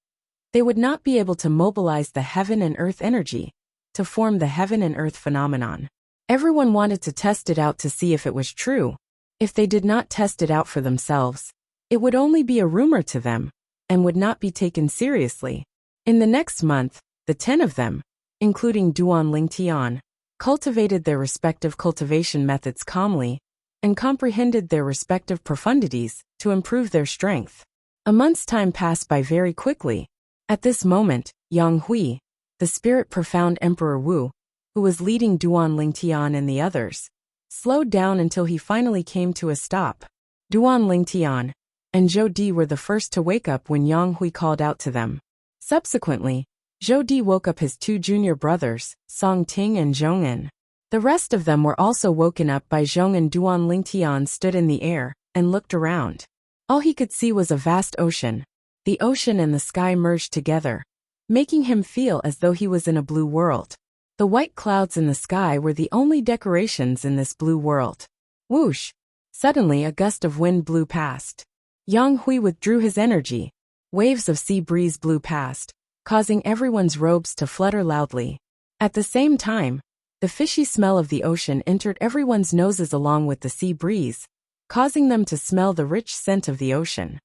they would not be able to mobilize the heaven and earth energy to form the heaven and earth phenomenon. Everyone wanted to test it out to see if it was true. If they did not test it out for themselves, it would only be a rumor to them and would not be taken seriously. In the next month, the 10 of them, including Duan Lingtian, cultivated their respective cultivation methods calmly and comprehended their respective profundities to improve their strength. A month's time passed by very quickly. At this moment, Yang Hui, the spirit profound Emperor Wu, who was leading Duan Lingtian and the others, slowed down until he finally came to a stop. Duan Lingtian and Zhou Di were the first to wake up when Yang Hui called out to them. Subsequently, Zhou Di woke up his 2 junior brothers, Song Ting and Zhong An. The rest of them were also woken up by Zhong, and Duan Lingtian stood in the air and looked around. All he could see was a vast ocean. The ocean and the sky merged together, making him feel as though he was in a blue world. The white clouds in the sky were the only decorations in this blue world. Whoosh! Suddenly a gust of wind blew past. Yang Hui withdrew his energy. Waves of sea breeze blew past, causing everyone's robes to flutter loudly. At the same time, the fishy smell of the ocean entered everyone's noses along with the sea breeze, causing them to smell the rich scent of the ocean.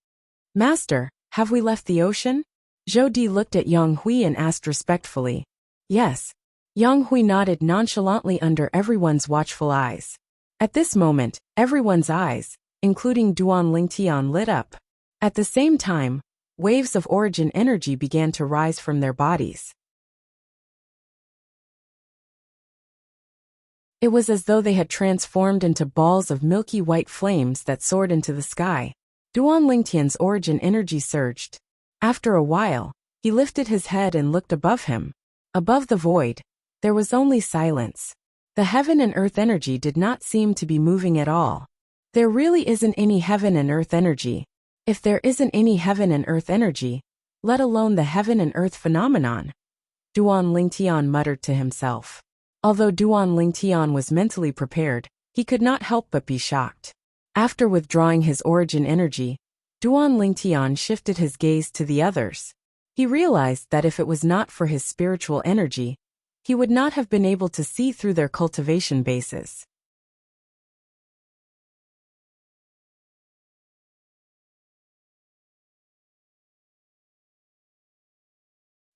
Master, have we left the ocean? Zhou Di looked at Yang Hui and asked respectfully. Yes. Yang Hui nodded nonchalantly under everyone's watchful eyes. At this moment, everyone's eyes, including Duan Lingtian, lit up. At the same time, waves of origin energy began to rise from their bodies. It was as though they had transformed into balls of milky white flames that soared into the sky. Duan Lingtian's origin energy surged. After a while, he lifted his head and looked above him. Above the void, there was only silence. The heaven and earth energy did not seem to be moving at all. There really isn't any heaven and earth energy. If there isn't any heaven and earth energy, let alone the heaven and earth phenomenon, Duan Lingtian muttered to himself. Although Duan Lingtian was mentally prepared, he could not help but be shocked. After withdrawing his origin energy, Duan Lingtian shifted his gaze to the others. He realized that if it was not for his spiritual energy, he would not have been able to see through their cultivation bases.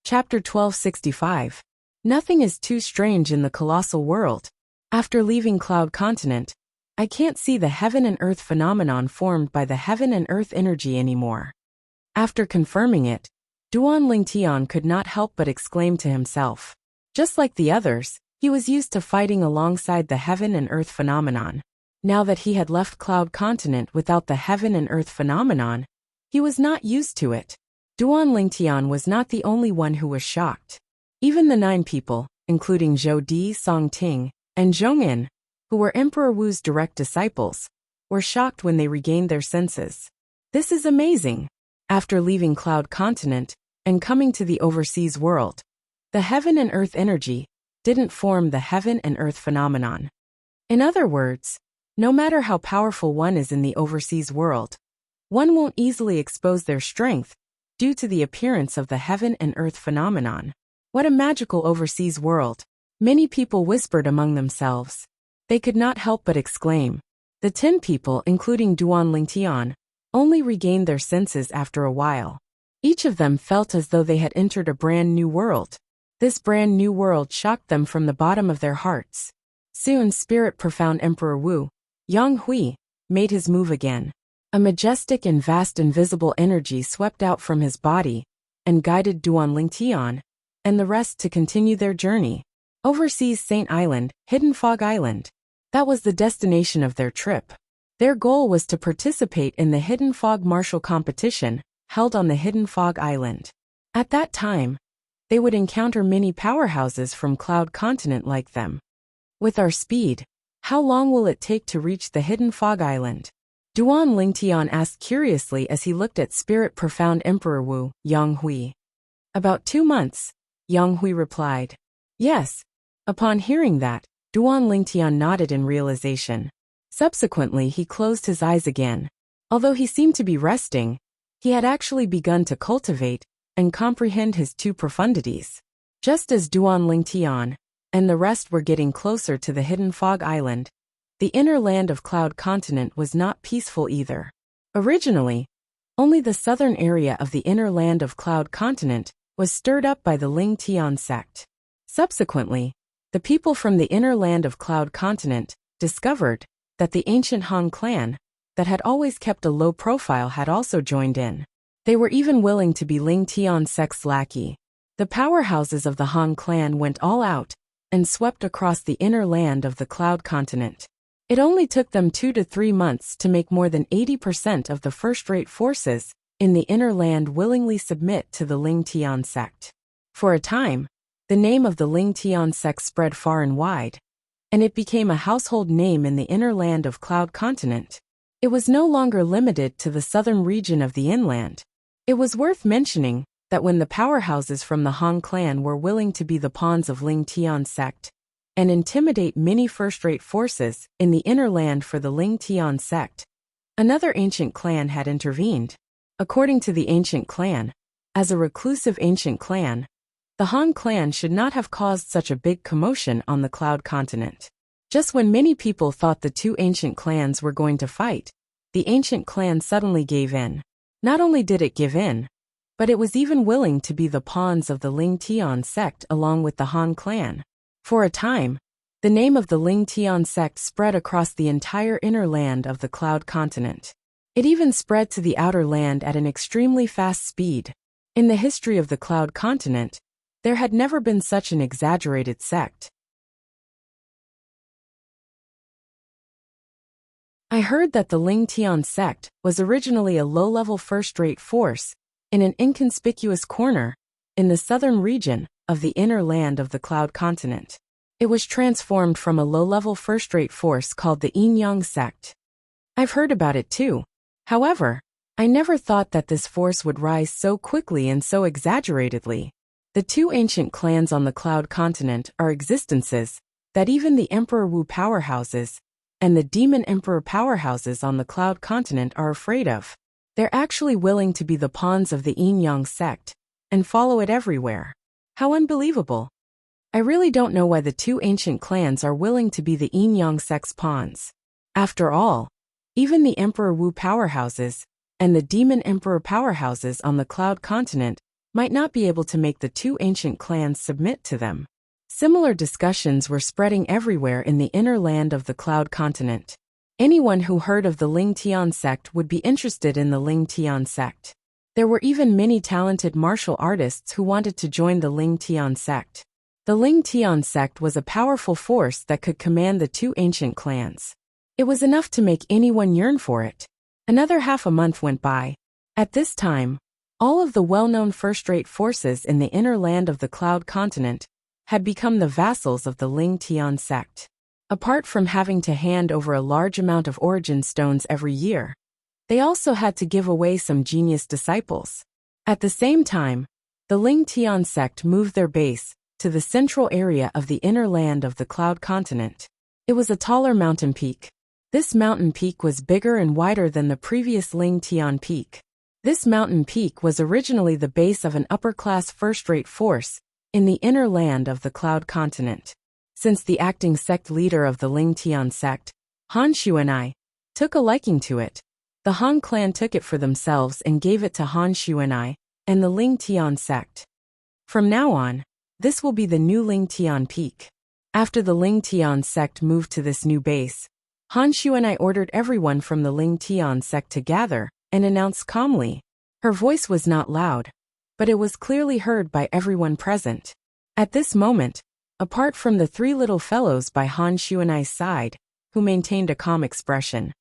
Chapter 1265. Nothing is too strange in the colossal world. After leaving Cloud Continent, I can't see the heaven and earth phenomenon formed by the heaven and earth energy anymore. After confirming it, Duan Lingtian could not help but exclaim to himself. Just like the others, he was used to fighting alongside the heaven and earth phenomenon. Now that he had left Cloud Continent without the heaven and earth phenomenon, he was not used to it. Duan Lingtian was not the only one who was shocked. Even the 9 people, including Zhou Di, Song Ting, and Zhong An, who were Emperor Wu's direct disciples, were shocked when they regained their senses. This is amazing. After leaving Cloud Continent and coming to the overseas world, the heaven and earth energy didn't form the heaven and earth phenomenon. In other words, no matter how powerful one is in the overseas world, one won't easily expose their strength due to the appearance of the heaven and earth phenomenon. What a magical overseas world! Many people whispered among themselves. They could not help but exclaim. The 10 people, including Duan Lingtian, only regained their senses after a while. Each of them felt as though they had entered a brand new world. This brand new world shocked them from the bottom of their hearts. Soon Spirit Profound Emperor Wu, Yang Hui, made his move again. A majestic and vast invisible energy swept out from his body and guided Duan Lingtian and the rest to continue their journey. Overseas Saint Island, Hidden Fog Island. That was the destination of their trip. Their goal was to participate in the Hidden Fog Martial Competition, held on the Hidden Fog Island. At that time, they would encounter many powerhouses from Cloud Continent like them. With our speed, how long will it take to reach the Hidden Fog Island? Duan Lingtian asked curiously as he looked at Spirit Profound Emperor Wu, Yang Hui. About 2 months, Yang Hui replied. Yes. Upon hearing that, Duan Lingtian nodded in realization. Subsequently he closed his eyes again. Although he seemed to be resting, he had actually begun to cultivate and comprehend his 2 profundities. Just as Duan Lingtian and the rest were getting closer to the Hidden Fog Island, the inner land of Cloud Continent was not peaceful either. Originally, only the southern area of the inner land of Cloud Continent was stirred up by the Lingtian sect. Subsequently, the people from the inner land of Cloud Continent discovered that the ancient Han clan, that had always kept a low profile, had also joined in. They were even willing to be Lingtian sect's lackey. The powerhouses of the Han clan went all out and swept across the inner land of the Cloud Continent. It only took them 2 to 3 months to make more than 80% of the first-rate forces in the inner land willingly submit to the Lingtian sect. For a time, the name of the Lingtian sect spread far and wide, and it became a household name in the inner land of Cloud Continent. It was no longer limited to the southern region of the inland. It was worth mentioning that when the powerhouses from the Han clan were willing to be the pawns of Lingtian sect and intimidate many first-rate forces in the inner land for the Lingtian sect, another ancient clan had intervened. According to the ancient clan, as a reclusive ancient clan, the Han clan should not have caused such a big commotion on the Cloud Continent. Just when many people thought the 2 ancient clans were going to fight, the ancient clan suddenly gave in. Not only did it give in, but it was even willing to be the pawns of the Lingtian sect along with the Han clan. For a time, the name of the Lingtian sect spread across the entire inner land of the Cloud Continent. It even spread to the outer land at an extremely fast speed. In the history of the Cloud Continent, there had never been such an exaggerated sect. I heard that the Lingtian sect was originally a low-level first-rate force in an inconspicuous corner in the southern region of the inner land of the Cloud Continent. It was transformed from a low-level first-rate force called the Yin-Yang sect. I've heard about it too. However, I never thought that this force would rise so quickly and so exaggeratedly. The 2 ancient clans on the Cloud Continent are existences that even the Emperor Wu powerhouses and the Demon Emperor powerhouses on the Cloud Continent are afraid of. They're actually willing to be the pawns of the Yin-Yang sect and follow it everywhere. How unbelievable. I really don't know why the 2 ancient clans are willing to be the Yin-Yang sect's pawns. After all, even the Emperor Wu powerhouses and the Demon Emperor powerhouses on the Cloud Continent might not be able to make the 2 ancient clans submit to them. Similar discussions were spreading everywhere in the inner land of the Cloud Continent. Anyone who heard of the Lingtian sect would be interested in the Lingtian sect. There were even many talented martial artists who wanted to join the Lingtian sect. The Lingtian sect was a powerful force that could command the 2 ancient clans. It was enough to make anyone yearn for it. Another half a month went by. At this time, all of the well-known first-rate forces in the inner land of the Cloud Continent had become the vassals of the Lingtian sect. Apart from having to hand over a large amount of origin stones every year, they also had to give away some genius disciples. At the same time, the Lingtian sect moved their base to the central area of the inner land of the Cloud Continent. It was a taller mountain peak. This mountain peak was bigger and wider than the previous Lingtian peak. This mountain peak was originally the base of an upper-class first-rate force in the inner land of the Cloud Continent. Since the acting sect leader of the Ling Tian sect, Han Xuanai, took a liking to it, the Han clan took it for themselves and gave it to Han Xuanai and the Ling Tian sect. From now on, this will be the new Ling Tian peak. After the Ling Tian sect moved to this new base, Han Xuanai ordered everyone from the Ling Tian sect to gather and announced calmly. Her voice was not loud, but it was clearly heard by everyone present. At this moment, apart from the three little fellows by Han Xuanai's side, who maintained a calm expression,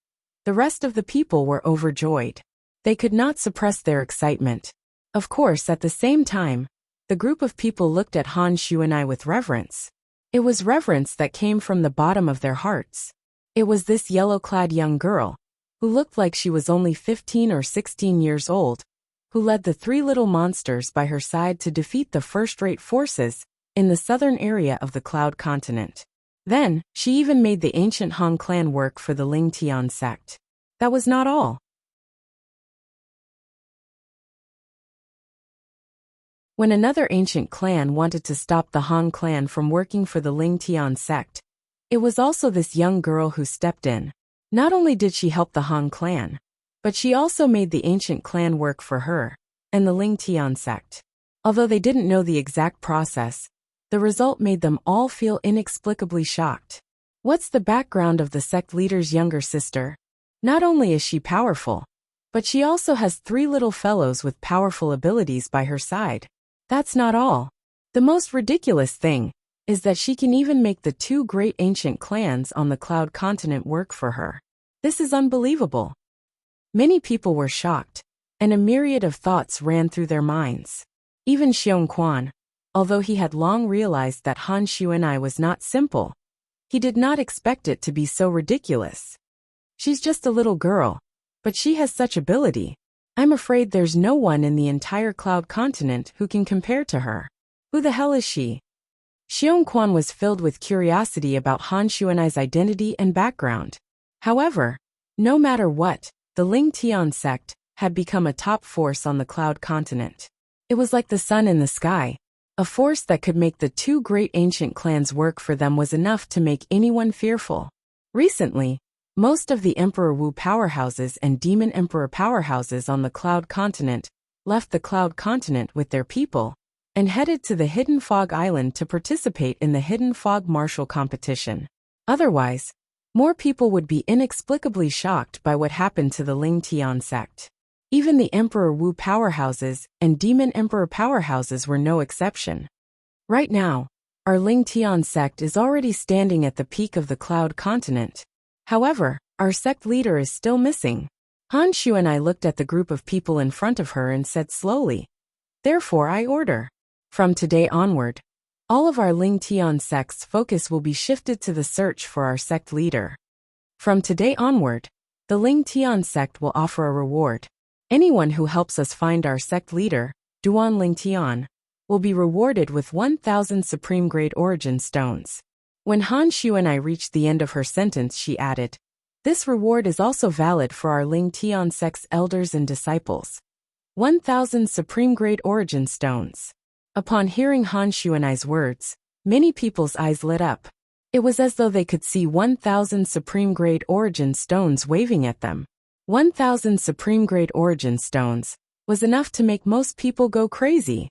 the rest of the people were overjoyed. They could not suppress their excitement. Of course, at the same time, the group of people looked at Han Xuanai with reverence. It was reverence that came from the bottom of their hearts. It was this yellow-clad young girl, who looked like she was only 15 or 16 years old, who led the three little monsters by her side to defeat the first-rate forces in the southern area of the Cloud Continent. Then, she even made the ancient Han clan work for the Ling Tian sect. That was not all. When another ancient clan wanted to stop the Han clan from working for the Ling Tian sect, it was also this young girl who stepped in. Not only did she help the Han clan, but she also made the ancient clan work for her and the Ling Tian sect. Although they didn't know the exact process, the result made them all feel inexplicably shocked. What's the background of the sect leader's younger sister? Not only is she powerful, but she also has three little fellows with powerful abilities by her side. That's not all. The most ridiculous thing is that she can even make the two great ancient clans on the Cloud Continent work for her. This is unbelievable. Many people were shocked, and a myriad of thoughts ran through their minds. Even Xiong Quan, although he had long realized that Han Xuanai was not simple, he did not expect it to be so ridiculous. She's just a little girl, but she has such ability. I'm afraid there's no one in the entire Cloud Continent who can compare to her. Who the hell is she? Xiong Quan was filled with curiosity about Han Xuanai's identity and background. However, no matter what, the Ling Tian sect had become a top force on the Cloud Continent. It was like the sun in the sky. A force that could make the two great ancient clans work for them was enough to make anyone fearful. Recently, most of the Emperor Wu powerhouses and Demon Emperor powerhouses on the Cloud Continent left the Cloud Continent with their people and headed to the Hidden Fog Island to participate in the Hidden Fog Martial competition. Otherwise, more people would be inexplicably shocked by what happened to the Ling Tian sect. Even the Emperor Wu powerhouses and Demon Emperor powerhouses were no exception. Right now, our Ling Tian sect is already standing at the peak of the Cloud Continent. However, our sect leader is still missing. Han Xuanai looked at the group of people in front of her and said slowly, "Therefore I order. From today onward, all of our Ling Tian sect's focus will be shifted to the search for our sect leader. From today onward, the Ling Tian sect will offer a reward. Anyone who helps us find our sect leader, Duan Ling Tian, will be rewarded with 1,000 Supreme Grade Origin Stones." When Han Xuanai reached the end of her sentence, she added, "This reward is also valid for our Ling Tian sect's elders and disciples. 1,000 Supreme Grade Origin Stones." Upon hearing Han Xuanai's words, many people's eyes lit up. It was as though they could see 1,000 Supreme Grade Origin Stones waving at them. 1,000 Supreme Grade Origin Stones was enough to make most people go crazy.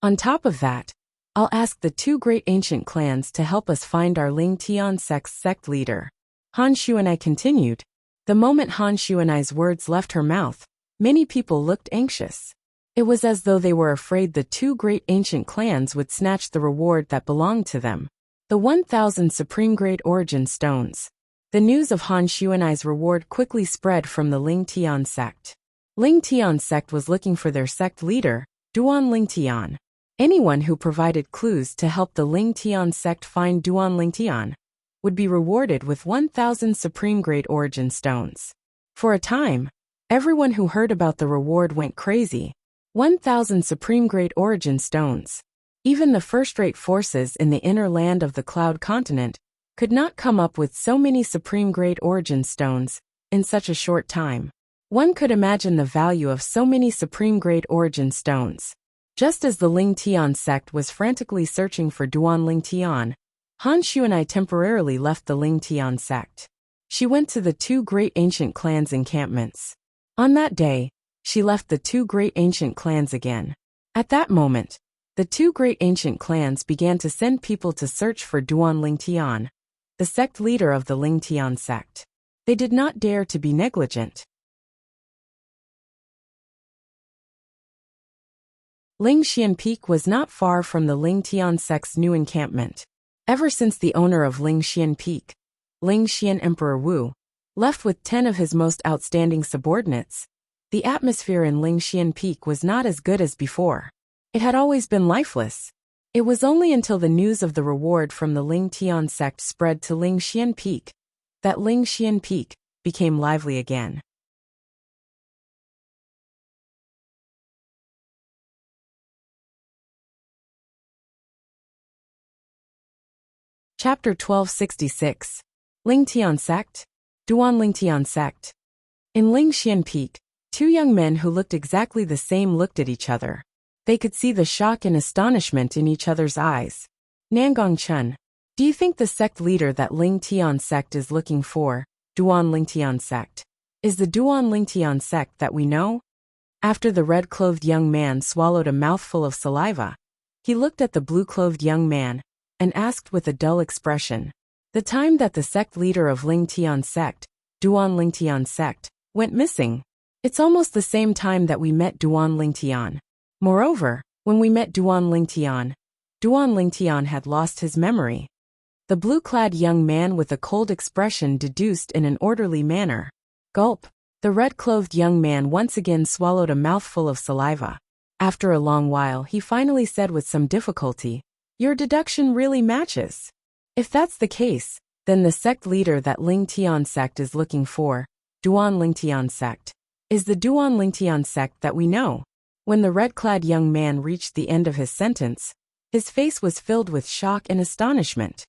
On top of that, I'll ask the two great ancient clans to help us find our Ling Tian sect's sect leader. Han Xuanai continued. The moment Han Xuanai's words left her mouth, many people looked anxious. It was as though they were afraid the two great ancient clans would snatch the reward that belonged to them. The 1,000 Supreme Grade Origin Stones. The news of Han Xuanai's reward quickly spread from the Ling Tian sect. Ling Tian sect was looking for their sect leader, Duan Ling Tian. Anyone who provided clues to help the Ling Tian sect find Duan Ling Tian would be rewarded with 1,000 Supreme Grade Origin Stones. For a time, everyone who heard about the reward went crazy. 1,000 Supreme Grade Origin Stones. Even the first-rate forces in the inner land of the Cloud Continent could not come up with so many Supreme Grade Origin Stones in such a short time. One could imagine the value of so many supreme-grade origin stones. Just as the Ling Tian sect was frantically searching for Duan Ling Tian, Han Xuanai temporarily left the Ling Tian sect. She went to the two great ancient clans' encampments. On that day, she left the two great ancient clans again. At that moment, the two great ancient clans began to send people to search for Duan Ling Tian, the sect leader of the Ling Tian sect. They did not dare to be negligent. Ling Xian Peak was not far from the Ling Tian sect's new encampment. Ever since the owner of Ling Xian Peak, Ling Xian Emperor Wu, left with 10 of his most outstanding subordinates, the atmosphere in Ling Xian Peak was not as good as before. It had always been lifeless. It was only until the news of the reward from the Ling Tian sect spread to Ling Xian Peak that Ling Xian Peak became lively again. Chapter 1266. Ling Tian Sect. Duan Ling Tian Sect. In Ling Xian Peak, two young men who looked exactly the same looked at each other. They could see the shock and astonishment in each other's eyes. Nangong Chun, do you think the sect leader that Ling Tian sect is looking for, Duan Ling Tian sect, is the Duan Ling Tian sect that we know? After the red-clothed young man swallowed a mouthful of saliva, he looked at the blue-clothed young man and asked with a dull expression, the time that the sect leader of Ling Tian sect, Duan Ling Tian sect, went missing. It's almost the same time that we met Duan Ling Tian. Moreover, when we met Duan Ling Tian had lost his memory. The blue-clad young man with a cold expression deduced in an orderly manner. Gulp. The red-clothed young man once again swallowed a mouthful of saliva. After a long while he finally said with some difficulty, your deduction really matches. If that's the case, then the sect leader that Ling Tian sect is looking for, Duan Ling Tian sect, is the Duan Ling Tian sect that we know. When the red-clad young man reached the end of his sentence, his face was filled with shock and astonishment.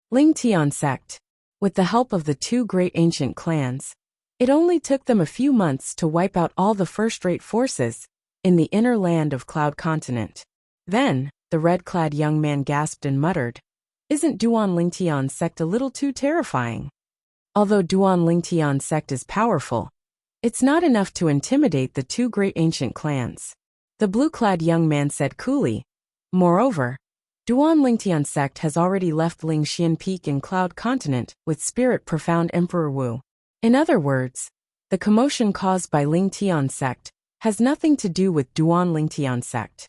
Ling Tian sect. With the help of the two great ancient clans, it only took them a few months to wipe out all the first-rate forces in the inner land of Cloud Continent. Then, the red-clad young man gasped and muttered, isn't Duan Ling Tian sect a little too terrifying? Although Duan Ling Tian sect is powerful, it's not enough to intimidate the two great ancient clans. The blue-clad young man said coolly. Moreover, Duan Ling Tian sect has already left Ling Xian Peak in Cloud Continent with Spirit Profound Emperor Wu. In other words, the commotion caused by Ling Tian sect has nothing to do with Duan Ling Tian sect.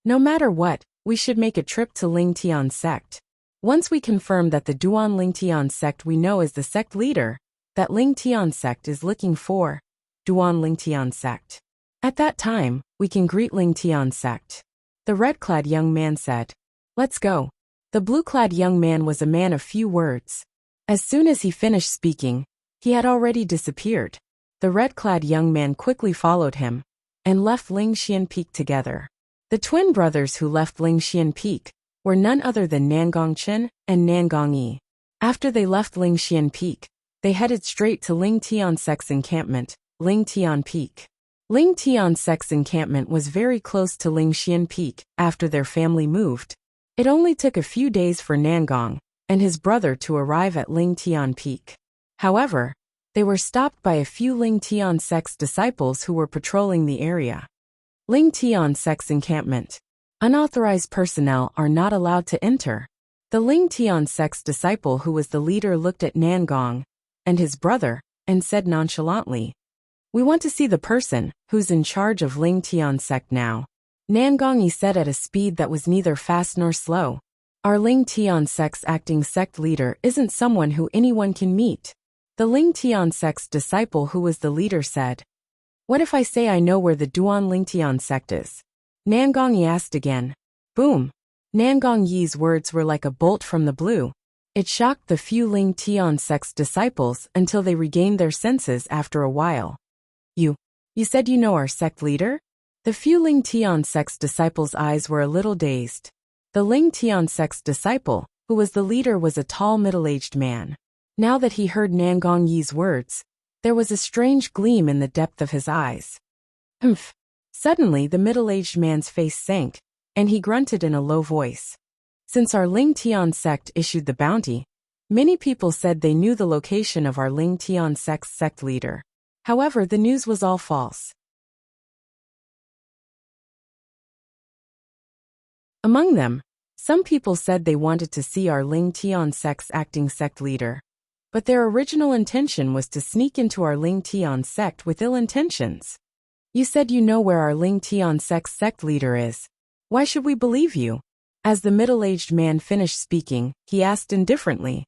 No matter what, we should make a trip to Ling Tian sect. Once we confirm that the Duan Ling Tian sect we know as the sect leader that Ling Tian sect is looking for, Duan Ling Tian sect. At that time, we can greet Ling Tian sect. The red-clad young man said, let's go. The blue-clad young man was a man of few words. As soon as he finished speaking, he had already disappeared. The red-clad young man quickly followed him and left Ling Xian Peak together. The twin brothers who left Ling Xian Peak were none other than Nangong Chen and Nangong Yi. After they left Ling Xian Peak, they headed straight to Ling Tian sect's encampment, Ling Tian Peak. Ling Tian sect's encampment was very close to Ling Xian Peak after their family moved. It only took a few days for Nangong and his brother to arrive at Ling Tian Peak. However, they were stopped by a few Ling Tian sect's disciples who were patrolling the area. Ling Tian sect's encampment. Unauthorized personnel are not allowed to enter. The Ling Tian sect's disciple who was the leader looked at Nangong and his brother and said nonchalantly, we want to see the person who's in charge of Ling Tian sect now. Nangong Yi said at a speed that was neither fast nor slow. Our Ling Tian sect's acting sect leader isn't someone who anyone can meet. The Ling Tian sect's disciple who was the leader said, what if I say I know where the Duan Ling Tian sect is? Nangong Yi asked again. Boom. Nangong Yi's words were like a bolt from the blue. It shocked the few Ling Tian sect's disciples until they regained their senses after a while. You said you know our sect leader? The few Ling Tian sect's disciples' eyes were a little dazed. The Ling Tian sect's disciple, who was the leader, was a tall middle-aged man. Now that he heard Nangong Yi's words, There was a strange gleam in the depth of his eyes. Humph. Suddenly the middle-aged man's face sank, and he grunted in a low voice. Since our Ling Tian sect issued the bounty, many people said they knew the location of our Ling Tian sect's sect leader. However, the news was all false. Among them, some people said they wanted to see our Ling Tian sect's acting sect leader, but their original intention was to sneak into our Ling Tian sect with ill intentions. You said you know where our Ling Tian sect's sect leader is. Why should we believe you? As the middle-aged man finished speaking, he asked indifferently.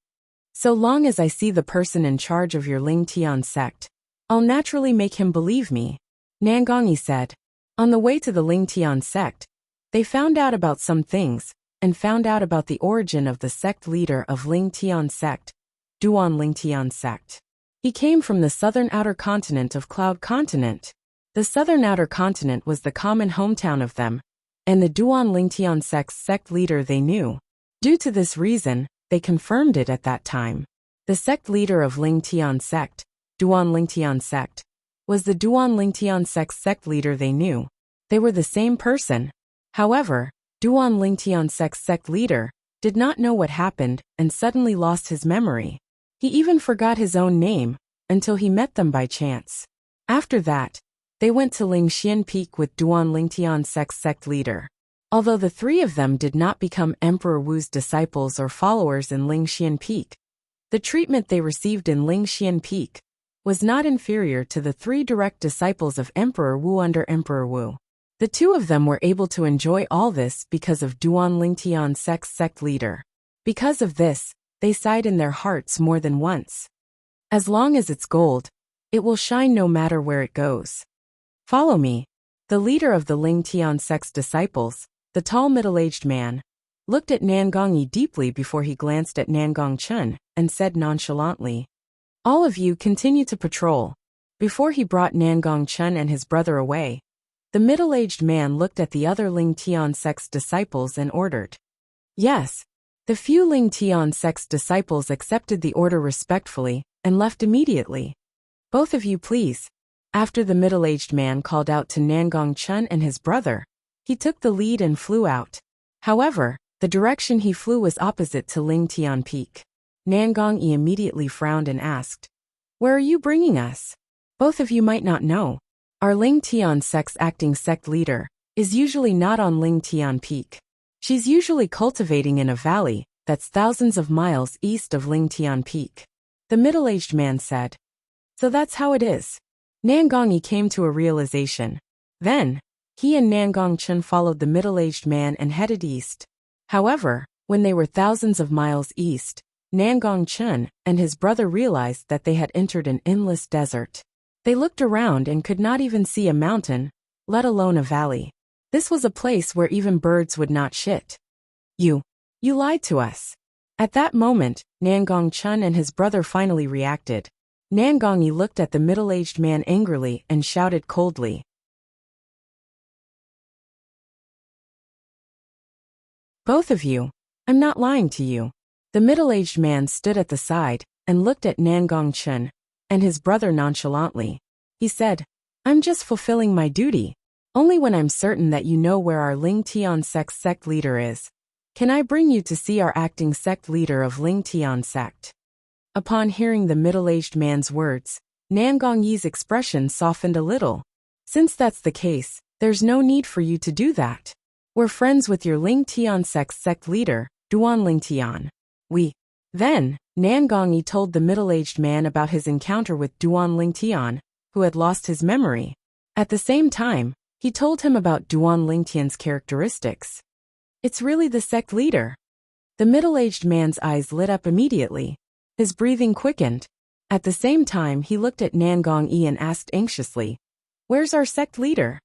So long as I see the person in charge of your Ling Tian sect, I'll naturally make him believe me, Nangongyi said. On the way to the Ling Tian sect, they found out about some things, and found out about the origin of the sect leader of Ling Tian sect, Duan Ling Tian sect. He came from the southern outer continent of Cloud Continent. The southern outer continent was the common hometown of them, and the Duan Ling Tian sect's sect leader they knew. Due to this reason, they confirmed it at that time. The sect leader of Ling Tian sect, Duan Ling Tian sect, was the Duan Ling Tian sect's sect leader they knew. They were the same person. However, Duan Ling Tian sect's sect leader did not know what happened and suddenly lost his memory. He even forgot his own name until he met them by chance. After that, they went to Lingxian Peak with Duan Ling Tian sect's sect leader. Although the three of them did not become Emperor Wu's disciples or followers in Lingxian Peak, the treatment they received in Lingxian Peak was not inferior to the three direct disciples of Emperor Wu under Emperor Wu. The two of them were able to enjoy all this because of Duan Ling Tian sect's sect leader. Because of this, they sighed in their hearts more than once. As long as it's gold, it will shine no matter where it goes. Follow me. The leader of the Ling Tian sect's disciples, the tall middle-aged man, looked at Nangongyi deeply before he glanced at Nangong Chun and said nonchalantly, "All of you continue to patrol." Before he brought Nangong Chun and his brother away, the middle-aged man looked at the other Ling Tian sect's disciples and ordered. Yes. The few Ling Tian sect's disciples accepted the order respectfully and left immediately. Both of you please. After the middle-aged man called out to Nangong Chun and his brother, he took the lead and flew out. However, the direction he flew was opposite to Ling Tian Peak. Nangongyi immediately frowned and asked, "Where are you bringing us?" Both of you might not know. Our Ling Tian sect's acting sect leader is usually not on Ling Tian Peak. She's usually cultivating in a valley that's thousands of miles east of Ling Tian Peak. The middle-aged man said. So that's how it is. Nangongyi came to a realization. Then, he and Nangong Chun followed the middle-aged man and headed east. However, when they were thousands of miles east, Nangong Chun and his brother realized that they had entered an endless desert. They looked around and could not even see a mountain, let alone a valley. This was a place where even birds would not shit. You lied to us. At that moment, Nangong Chun and his brother finally reacted. Nangongyi looked at the middle-aged man angrily and shouted coldly. Both of you, I'm not lying to you. The middle-aged man stood at the side and looked at Nangong Chun and his brother nonchalantly. He said, I'm just fulfilling my duty. Only when I'm certain that you know where our Ling Tian sect's sect leader is, can I bring you to see our acting sect leader of Ling Tian sect. Upon hearing the middle-aged man's words, Nangongyi's expression softened a little. Since that's the case, there's no need for you to do that. We're friends with your Ling Tian sect's sect leader, Duan Ling Tian. Then, Nangongyi told the middle-aged man about his encounter with Duan Ling Tian, who had lost his memory. At the same time, he told him about Duan Ling Tian's characteristics. It's really the sect leader. The middle-aged man's eyes lit up immediately. His breathing quickened. At the same time, he looked at Nangongyi and asked anxiously, Where's our sect leader?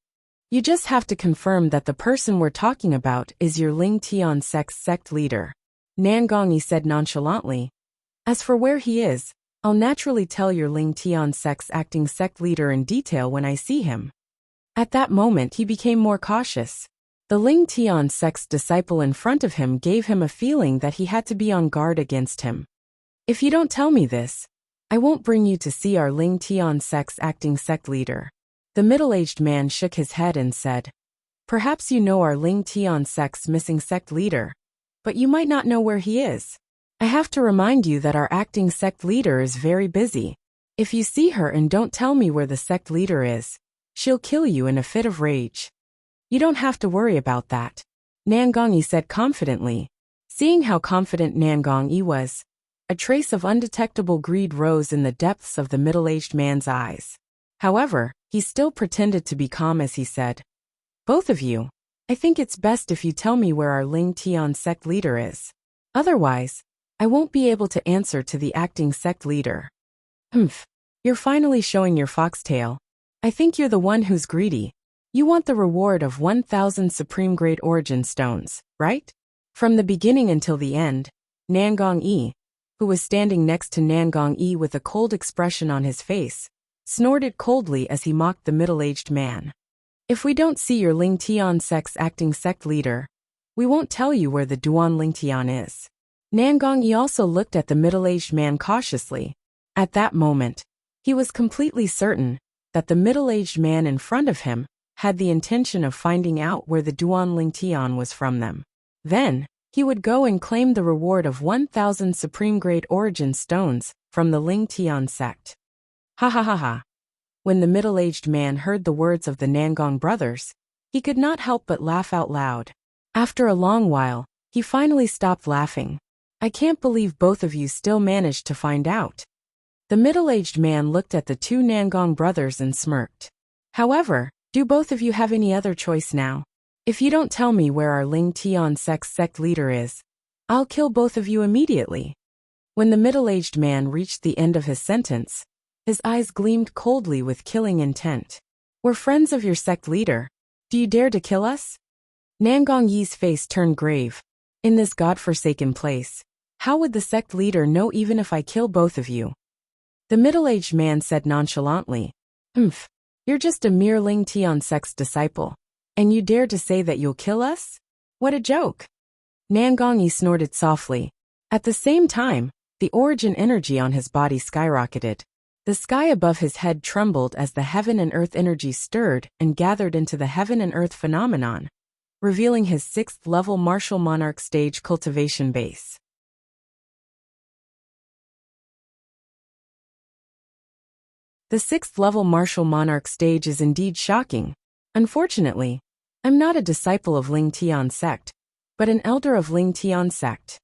You just have to confirm that the person we're talking about is your Ling Tian sect's sect leader. Nangongyi said nonchalantly. As for where he is, I'll naturally tell your Ling Tian sect's acting sect leader in detail when I see him. At that moment he became more cautious. The Ling Tian sect's disciple in front of him gave him a feeling that he had to be on guard against him. If you don't tell me this, I won't bring you to see our Ling Tian sect's acting sect leader. The middle-aged man shook his head and said, Perhaps you know our Ling Tian sect's missing sect leader, but you might not know where he is. I have to remind you that our acting sect leader is very busy. If you see her and don't tell me where the sect leader is, she'll kill you in a fit of rage. You don't have to worry about that, Nan Gongyi said confidently. Seeing how confident Nan Gongyi was, a trace of undetectable greed rose in the depths of the middle-aged man's eyes. However, he still pretended to be calm as he said, Both of you, I think it's best if you tell me where our Ling Tian sect leader is. Otherwise, I won't be able to answer to the acting sect leader. You're finally showing your foxtail. I think you're the one who's greedy. You want the reward of 1,000 supreme grade origin stones, right? From the beginning until the end, Nan Gongyi, who was standing next to Nan Gongyi with a cold expression on his face, snorted coldly as he mocked the middle-aged man. If we don't see your Ling Tian sect's acting sect leader, we won't tell you where the Duan Ling Tian is. Nan Gongyi also looked at the middle-aged man cautiously. At that moment, he was completely certain that the middle-aged man in front of him had the intention of finding out where the Duan Ling Tian was from them. Then, he would go and claim the reward of 1,000 supreme grade origin stones from the Ling Tian sect. Ha ha ha ha. When the middle-aged man heard the words of the Nangong brothers, he could not help but laugh out loud. After a long while, he finally stopped laughing. I can't believe both of you still managed to find out. The middle-aged man looked at the two Nangong brothers and smirked. However, do both of you have any other choice now? If you don't tell me where our Ling Tian sect's sect leader is, I'll kill both of you immediately. When the middle-aged man reached the end of his sentence, his eyes gleamed coldly with killing intent. We're friends of your sect leader. Do you dare to kill us? Nan Gongyi's face turned grave. In this godforsaken place, how would the sect leader know even if I kill both of you? The middle-aged man said nonchalantly, You're just a mere Ling Tian sect's disciple, and you dare to say that you'll kill us? What a joke! Nan Gongyi snorted softly. At the same time, the origin energy on his body skyrocketed. The sky above his head trembled as the heaven and earth energy stirred and gathered into the heaven and earth phenomenon, revealing his 6th level martial monarch stage cultivation base. The 6th level martial monarch stage is indeed shocking. Unfortunately, I'm not a disciple of Ling Tian sect, but an elder of Ling Tian sect.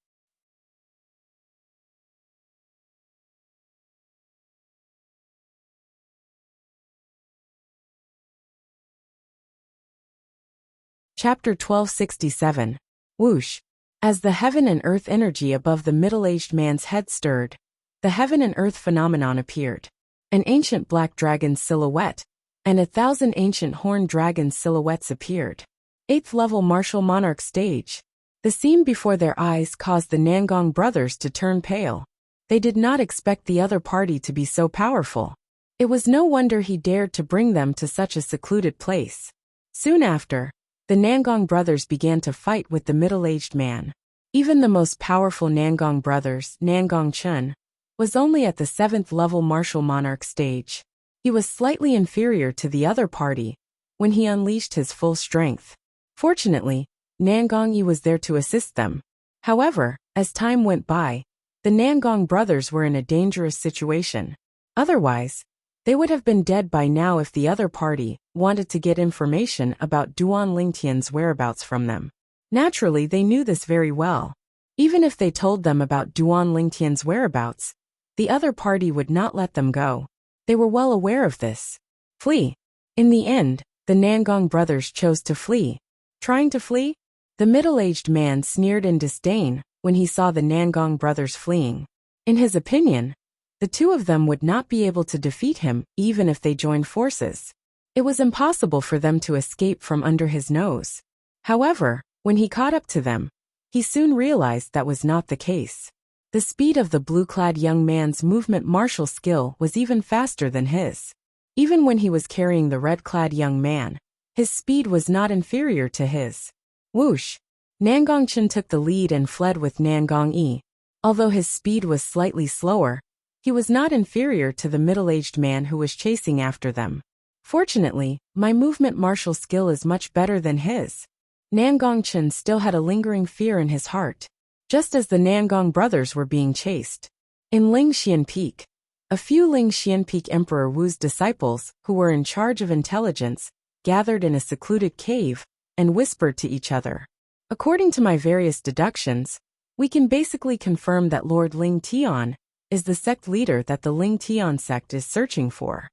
Chapter 1267. Whoosh. As the heaven and earth energy above the middle-aged man's head stirred, the heaven and earth phenomenon appeared. An ancient black dragon silhouette, and 1,000 ancient horned dragon silhouettes appeared. 8th level martial monarch stage. The scene before their eyes caused the Nangong brothers to turn pale. They did not expect the other party to be so powerful. It was no wonder he dared to bring them to such a secluded place. Soon after, the Nangong brothers began to fight with the middle-aged man. Even the most powerful Nangong brothers, Nangong Chun, was only at the 7th level martial monarch stage. He was slightly inferior to the other party when he unleashed his full strength. Fortunately, Nan Gongyi was there to assist them. However, as time went by, the Nangong brothers were in a dangerous situation. Otherwise, they would have been dead by now if the other party wanted to get information about Duan Lingtian's whereabouts from them. Naturally, they knew this very well. Even if they told them about Duan Lingtian's whereabouts, the other party would not let them go. They were well aware of this. Flee. In the end, the Nangong brothers chose to flee. Trying to flee? The middle-aged man sneered in disdain when he saw the Nangong brothers fleeing. In his opinion, the two of them would not be able to defeat him even if they joined forces. It was impossible for them to escape from under his nose. However, when he caught up to them, he soon realized that was not the case. The speed of the blue-clad young man's movement martial skill was even faster than his. Even when he was carrying the red-clad young man, his speed was not inferior to his. Whoosh! Nangong Chen took the lead and fled with Nan Gongyi. Although his speed was slightly slower, He was not inferior to the middle-aged man who was chasing after them. Fortunately, my movement martial skill is much better than his. Nangong Chen still had a lingering fear in his heart, just as the Nangong brothers were being chased. In Lingxian Peak, a few Lingxian Peak Emperor Wu's disciples, who were in charge of intelligence, gathered in a secluded cave and whispered to each other. According to my various deductions, we can basically confirm that Lord Ling Tian is the sect leader that the Ling Tian sect is searching for.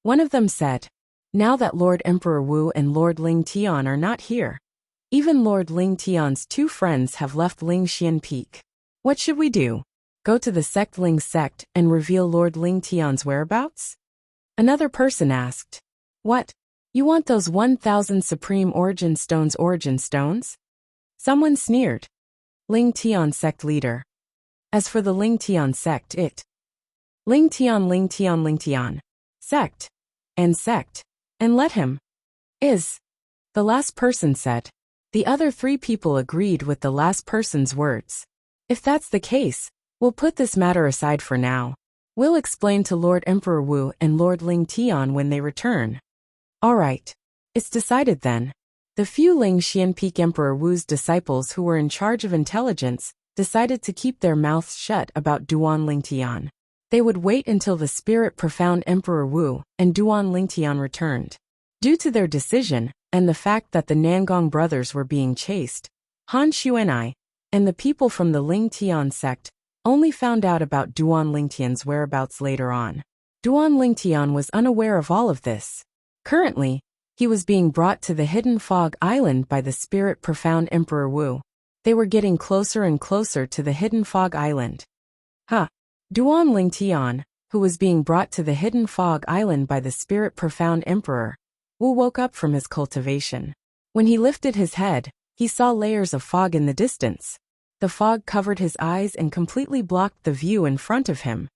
One of them said, "Now that Lord Emperor Wu and Lord Ling Tian are not here, even Lord Ling Tian's two friends have left Lingxian Peak. What should we do? Go to the sect Ling sect and reveal Lord Ling Tian's whereabouts?" Another person asked, "What? You want those 1,000 Supreme Origin Stones? Someone sneered. Ling Tian sect leader. As for the Ling Tian sect, Ling Tian, sect, and let him, is," the last person said. The other three people agreed with the last person's words. "If that's the case, we'll put this matter aside for now. We'll explain to Lord Emperor Wu and Lord Ling Tian when they return." "All right. It's decided then." The few Lingxian Peak Emperor Wu's disciples who were in charge of intelligence decided to keep their mouths shut about Duan Lingtian. They would wait until the spirit profound Emperor Wu and Duan Lingtian returned. Due to their decision, and the fact that the Nangong brothers were being chased, Han Xuanai and the people from the Ling Tian sect only found out about Duan Lingtian's whereabouts later on. Duan Lingtian was unaware of all of this. Currently, he was being brought to the Hidden Fog Island by the spirit profound Emperor Wu. They were getting closer and closer to the Hidden Fog Island. Duan Lingtian, who was being brought to the Hidden Fog Island by the spirit profound Emperor Wu, woke up from his cultivation. When he lifted his head, he saw layers of fog in the distance. The fog covered his eyes and completely blocked the view in front of him.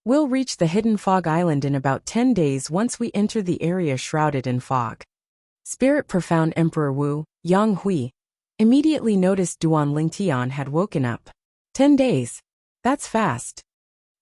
"We'll reach the Hidden Fog Island in about 10 days once we enter the area shrouded in fog." Spirit profound Emperor Wu, Yang Hui, immediately noticed Duan Lingtian had woken up. 10 days. That's fast.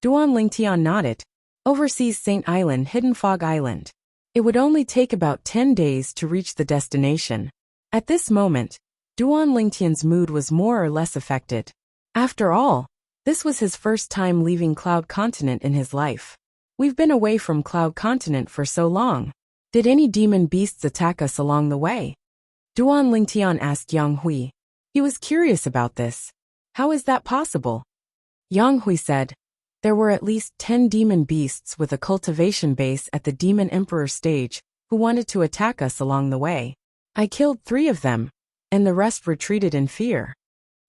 Duan Lingtian nodded. Overseas Saint Island, Hidden Fog Island. It would only take about 10 days to reach the destination. At this moment, Duan Lingtian's mood was more or less affected. After all, this was his first time leaving Cloud Continent in his life. "We've been away from Cloud Continent for so long. Did any demon beasts attack us along the way?" Duan Lingtian asked Yang Hui. He was curious about this. "How is that possible?" Yang Hui said, "There were at least 10 demon beasts with a cultivation base at the Demon Emperor stage who wanted to attack us along the way. I killed 3 of them, and the rest retreated in fear."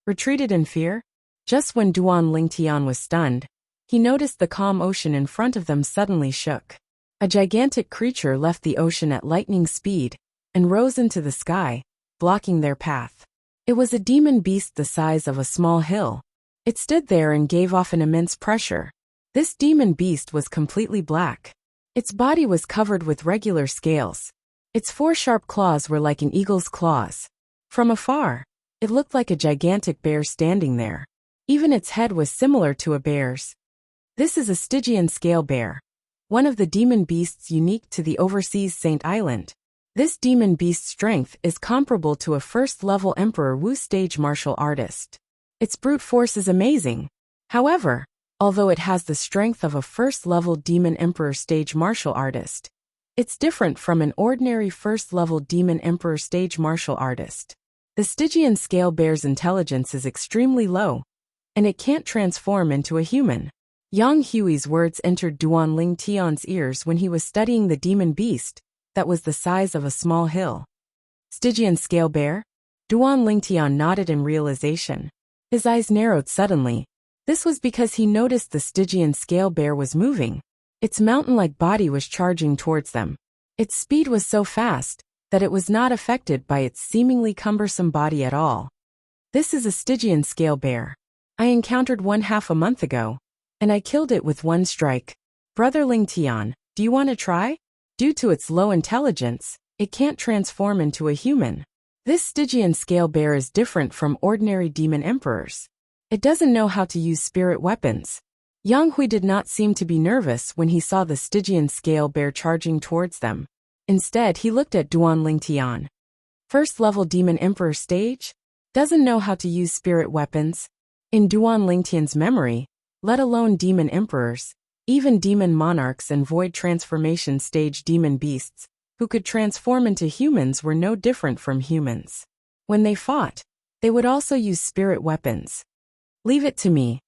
Retreated in fear? Just when Duan Lingtian was stunned, he noticed the calm ocean in front of them suddenly shook. A gigantic creature left the ocean at lightning speed and rose into the sky, blocking their path. It was a demon beast the size of a small hill. It stood there and gave off an immense pressure. This demon beast was completely black. Its body was covered with regular scales. Its 4 sharp claws were like an eagle's claws. From afar, it looked like a gigantic bear standing there. Even its head was similar to a bear's. This is a Stygian scale bear, one of the demon beasts unique to the overseas Saint Island. This demon beast's strength is comparable to a first-level Emperor Wu stage martial artist. Its brute force is amazing. However, although it has the strength of a first-level Demon Emperor stage martial artist, it's different from an ordinary first-level Demon Emperor stage martial artist. The Stygian scale bear's intelligence is extremely low, and it can't transform into a human. Yang Hui's words entered Duan Lingtian's ears when he was studying the demon beast that was the size of a small hill. Stygian scale bear? Duan Lingtian nodded in realization. His eyes narrowed suddenly. This was because he noticed the Stygian scale bear was moving. Its mountain-like body was charging towards them. Its speed was so fast that it was not affected by its seemingly cumbersome body at all. This is a Stygian scale bear. I encountered one half a month ago, and I killed it with 1 strike. Brother Lingtian, do you want to try? Due to its low intelligence, it can't transform into a human. This Stygian scale bear is different from ordinary demon emperors. It doesn't know how to use spirit weapons. Yang Hui did not seem to be nervous when he saw the Stygian scale bear charging towards them. Instead, he looked at Duan Lingtian. First level demon emperor stage? Doesn't know how to use spirit weapons? In Duan Lingtian's memory, let alone demon emperors, even demon monarchs and void transformation stage demon beasts, who could transform into humans, were no different from humans. When they fought, they would also use spirit weapons. Leave it to me.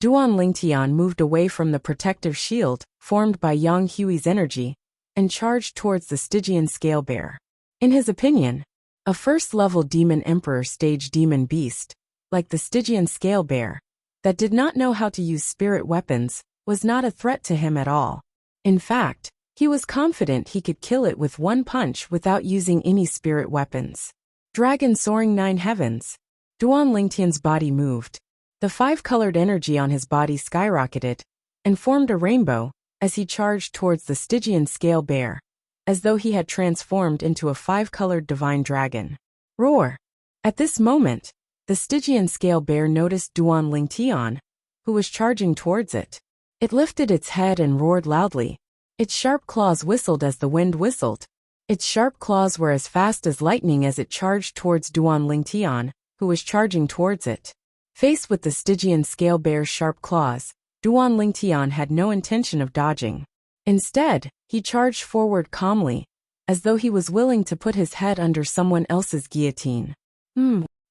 Duan Lingtian moved away from the protective shield formed by Yang Hui's energy and charged towards the Stygian scale bear. In his opinion, a first-level demon emperor stage demon beast, like the Stygian scale bear, that did not know how to use spirit weapons, was not a threat to him at all. In fact, he was confident he could kill it with one punch without using any spirit weapons. Dragon soaring 9 heavens. Duan Lingtian's body moved. The 5-colored energy on his body skyrocketed and formed a rainbow as he charged towards the Stygian scale bear, as though he had transformed into a 5-colored divine dragon. Roar! At this moment, the Stygian scale bear noticed Duan Lingtian, who was charging towards it. It lifted its head and roared loudly. Its sharp claws whistled as the wind whistled. Its sharp claws were as fast as lightning as it charged towards Duan Lingtian, who was charging towards it. Faced with the Stygian scale bear's sharp claws, Duan Lingtian had no intention of dodging. Instead, he charged forward calmly, as though he was willing to put his head under someone else's guillotine.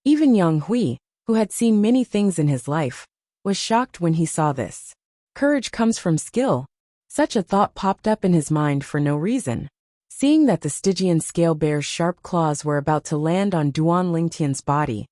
Even Yang Hui, who had seen many things in his life, was shocked when he saw this. Courage comes from skill. Such a thought popped up in his mind for no reason. Seeing that the Stygian scale bear's sharp claws were about to land on Duan Lingtian's body,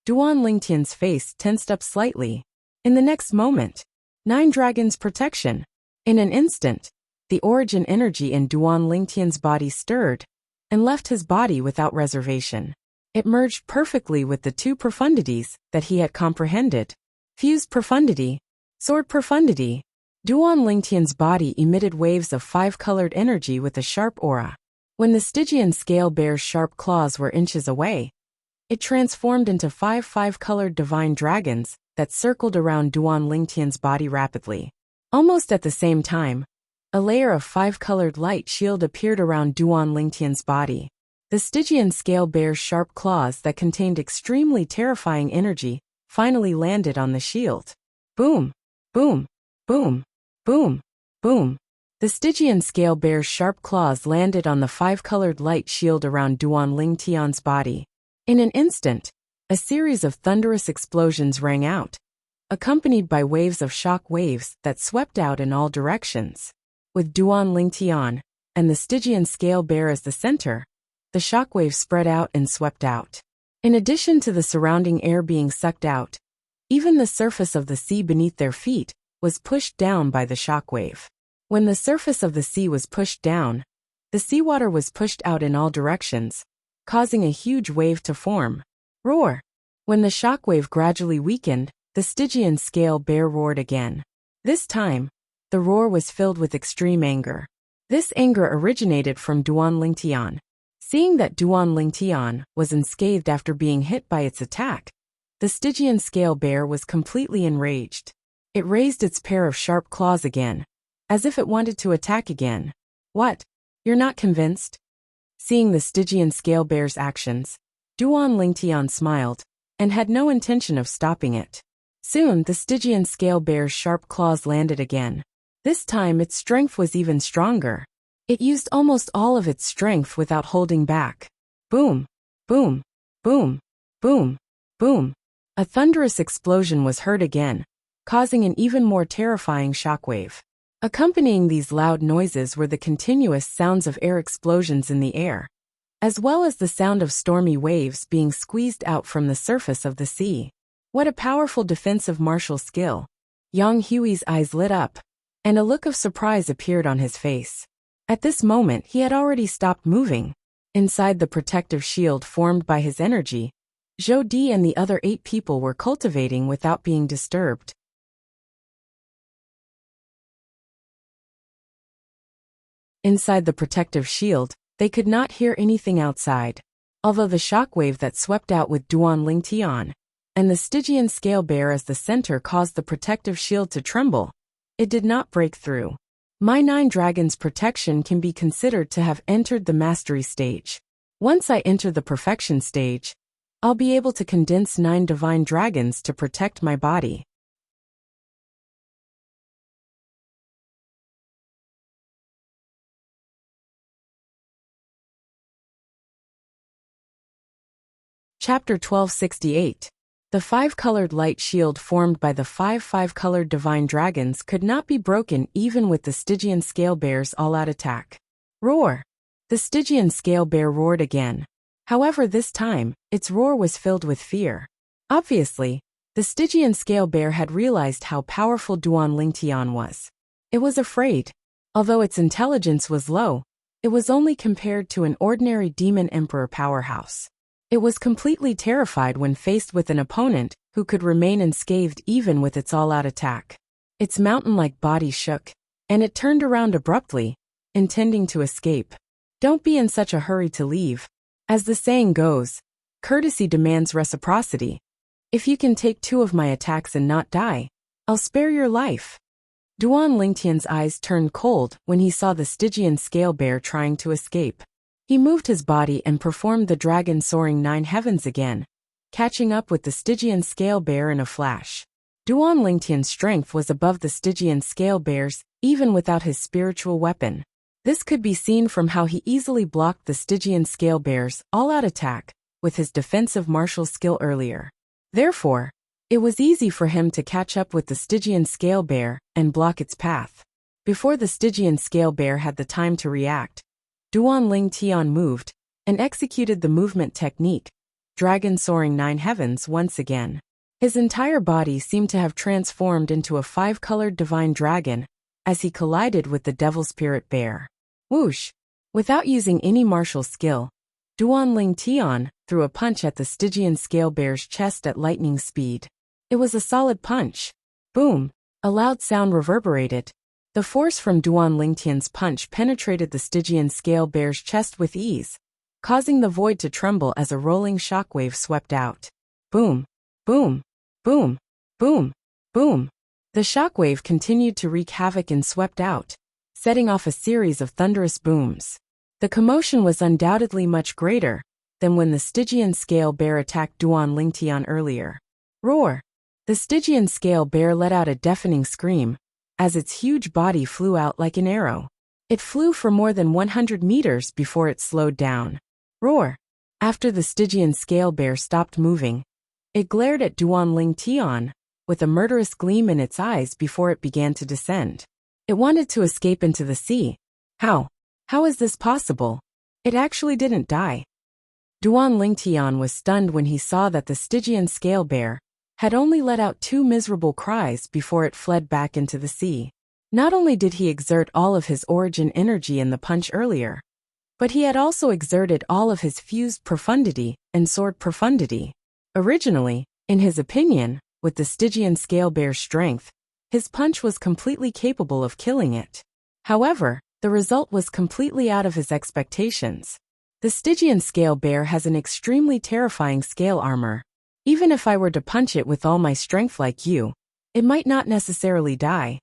Duan Lingtian's face tensed up slightly. In the next moment, 9 dragons protection. In an instant, the origin energy in Duan Lingtian's body stirred and left his body without reservation. It merged perfectly with the 2 profundities that he had comprehended. Fused profundity, sword profundity. Duan Lingtian's body emitted waves of 5-colored energy with a sharp aura. When the Stygian scale bear's sharp claws were inches away, it transformed into 5 5-colored divine dragons that circled around Duan Lingtian's body rapidly. Almost at the same time, a layer of 5-colored light shield appeared around Duan Lingtian's body. The Stygian scale bear's sharp claws that contained extremely terrifying energy finally landed on the shield. Boom! Boom! Boom! Boom! Boom! The Stygian scale bear's sharp claws landed on the 5-colored light shield around Duan Lingtian's body. In an instant, a series of thunderous explosions rang out, accompanied by waves of shock waves that swept out in all directions. With Duan Lingtian and the Stygian scale bear as the center, the shockwaves spread out and swept out. In addition to the surrounding air being sucked out, even the surface of the sea beneath their feet was pushed down by the shockwave. When the surface of the sea was pushed down, the seawater was pushed out in all directions, causing a huge wave to form. Roar! When the shockwave gradually weakened, the Stygian scale bear roared again. This time, the roar was filled with extreme anger. This anger originated from Duan Lingtian. Seeing that Duan Lingtian was unscathed after being hit by its attack, the Stygian scale bear was completely enraged. It raised its pair of sharp claws again, as if it wanted to attack again. What? You're not convinced? Seeing the Stygian scale bear's actions, Duan Lingtian smiled and had no intention of stopping it. Soon, the Stygian scale bear's sharp claws landed again. This time, its strength was even stronger. It used almost all of its strength without holding back. Boom! Boom! Boom! Boom! Boom! A thunderous explosion was heard again, causing an even more terrifying shockwave. Accompanying these loud noises were the continuous sounds of air explosions in the air, as well as the sound of stormy waves being squeezed out from the surface of the sea. What a powerful defensive martial skill! Yang Hui's eyes lit up, and a look of surprise appeared on his face. At this moment, he had already stopped moving. Inside the protective shield formed by his energy, Zhou Di and the other 8 people were cultivating without being disturbed. Inside the protective shield, they could not hear anything outside. Although the shockwave that swept out with Duan Lingtian and the Stygian scale bear as the center caused the protective shield to tremble, it did not break through. My 9 dragons' protection can be considered to have entered the mastery stage. Once I enter the perfection stage, I'll be able to condense 9 divine dragons to protect my body. Chapter 1268. The 5-colored light shield formed by the 5-colored divine dragons could not be broken even with the Stygian scale bear's all-out attack. Roar! The Stygian scale bear roared again. However, this time, its roar was filled with fear. Obviously, the Stygian scale bear had realized how powerful Duan Lingtian was. It was afraid. Although its intelligence was low, it was only compared to an ordinary demon emperor powerhouse. It was completely terrified when faced with an opponent who could remain unscathed even with its all-out attack. Its mountain-like body shook, and it turned around abruptly, intending to escape. Don't be in such a hurry to leave. As the saying goes, courtesy demands reciprocity. If you can take 2 of my attacks and not die, I'll spare your life. Duan Lingtian's eyes turned cold when he saw the Stygian scale bear trying to escape. He moved his body and performed the dragon soaring 9 heavens again, catching up with the Stygian scale bear in a flash. Duan Lingtian's strength was above the Stygian scale bear's, even without his spiritual weapon. This could be seen from how he easily blocked the Stygian scale bear's all-out attack with his defensive martial skill earlier. Therefore, it was easy for him to catch up with the Stygian scale bear and block its path. Before the Stygian scale bear had the time to react, Duan Lingtian moved and executed the movement technique, dragon soaring 9 heavens once again. His entire body seemed to have transformed into a 5-colored divine dragon as he collided with the devil spirit bear. Whoosh! Without using any martial skill, Duan Lingtian threw a punch at the Stygian scale bear's chest at lightning speed. It was a solid punch. Boom! A loud sound reverberated. The force from Duan Lingtian's punch penetrated the Stygian scale bear's chest with ease, causing the void to tremble as a rolling shockwave swept out. Boom! Boom! Boom! Boom! Boom! The shockwave continued to wreak havoc and swept out, setting off a series of thunderous booms. The commotion was undoubtedly much greater than when the Stygian scale bear attacked Duan Lingtian earlier. Roar! The Stygian scale bear let out a deafening scream as its huge body flew out like an arrow. It flew for more than 100 meters before it slowed down. Roar! After the Stygian scale bear stopped moving, it glared at Duan Lingtian with a murderous gleam in its eyes before it began to descend. It wanted to escape into the sea. How? How is this possible? It actually didn't die. Duan Lingtian was stunned when he saw that the Stygian scale bear had only let out 2 miserable cries before it fled back into the sea. Not only did he exert all of his origin energy in the punch earlier, but he had also exerted all of his fused profundity and sword profundity. Originally, in his opinion, with the Stygian scale bear's strength, his punch was completely capable of killing it. However, the result was completely out of his expectations. The Stygian scale bear has an extremely terrifying scale armor. Even if I were to punch it with all my strength like you, it might not necessarily die.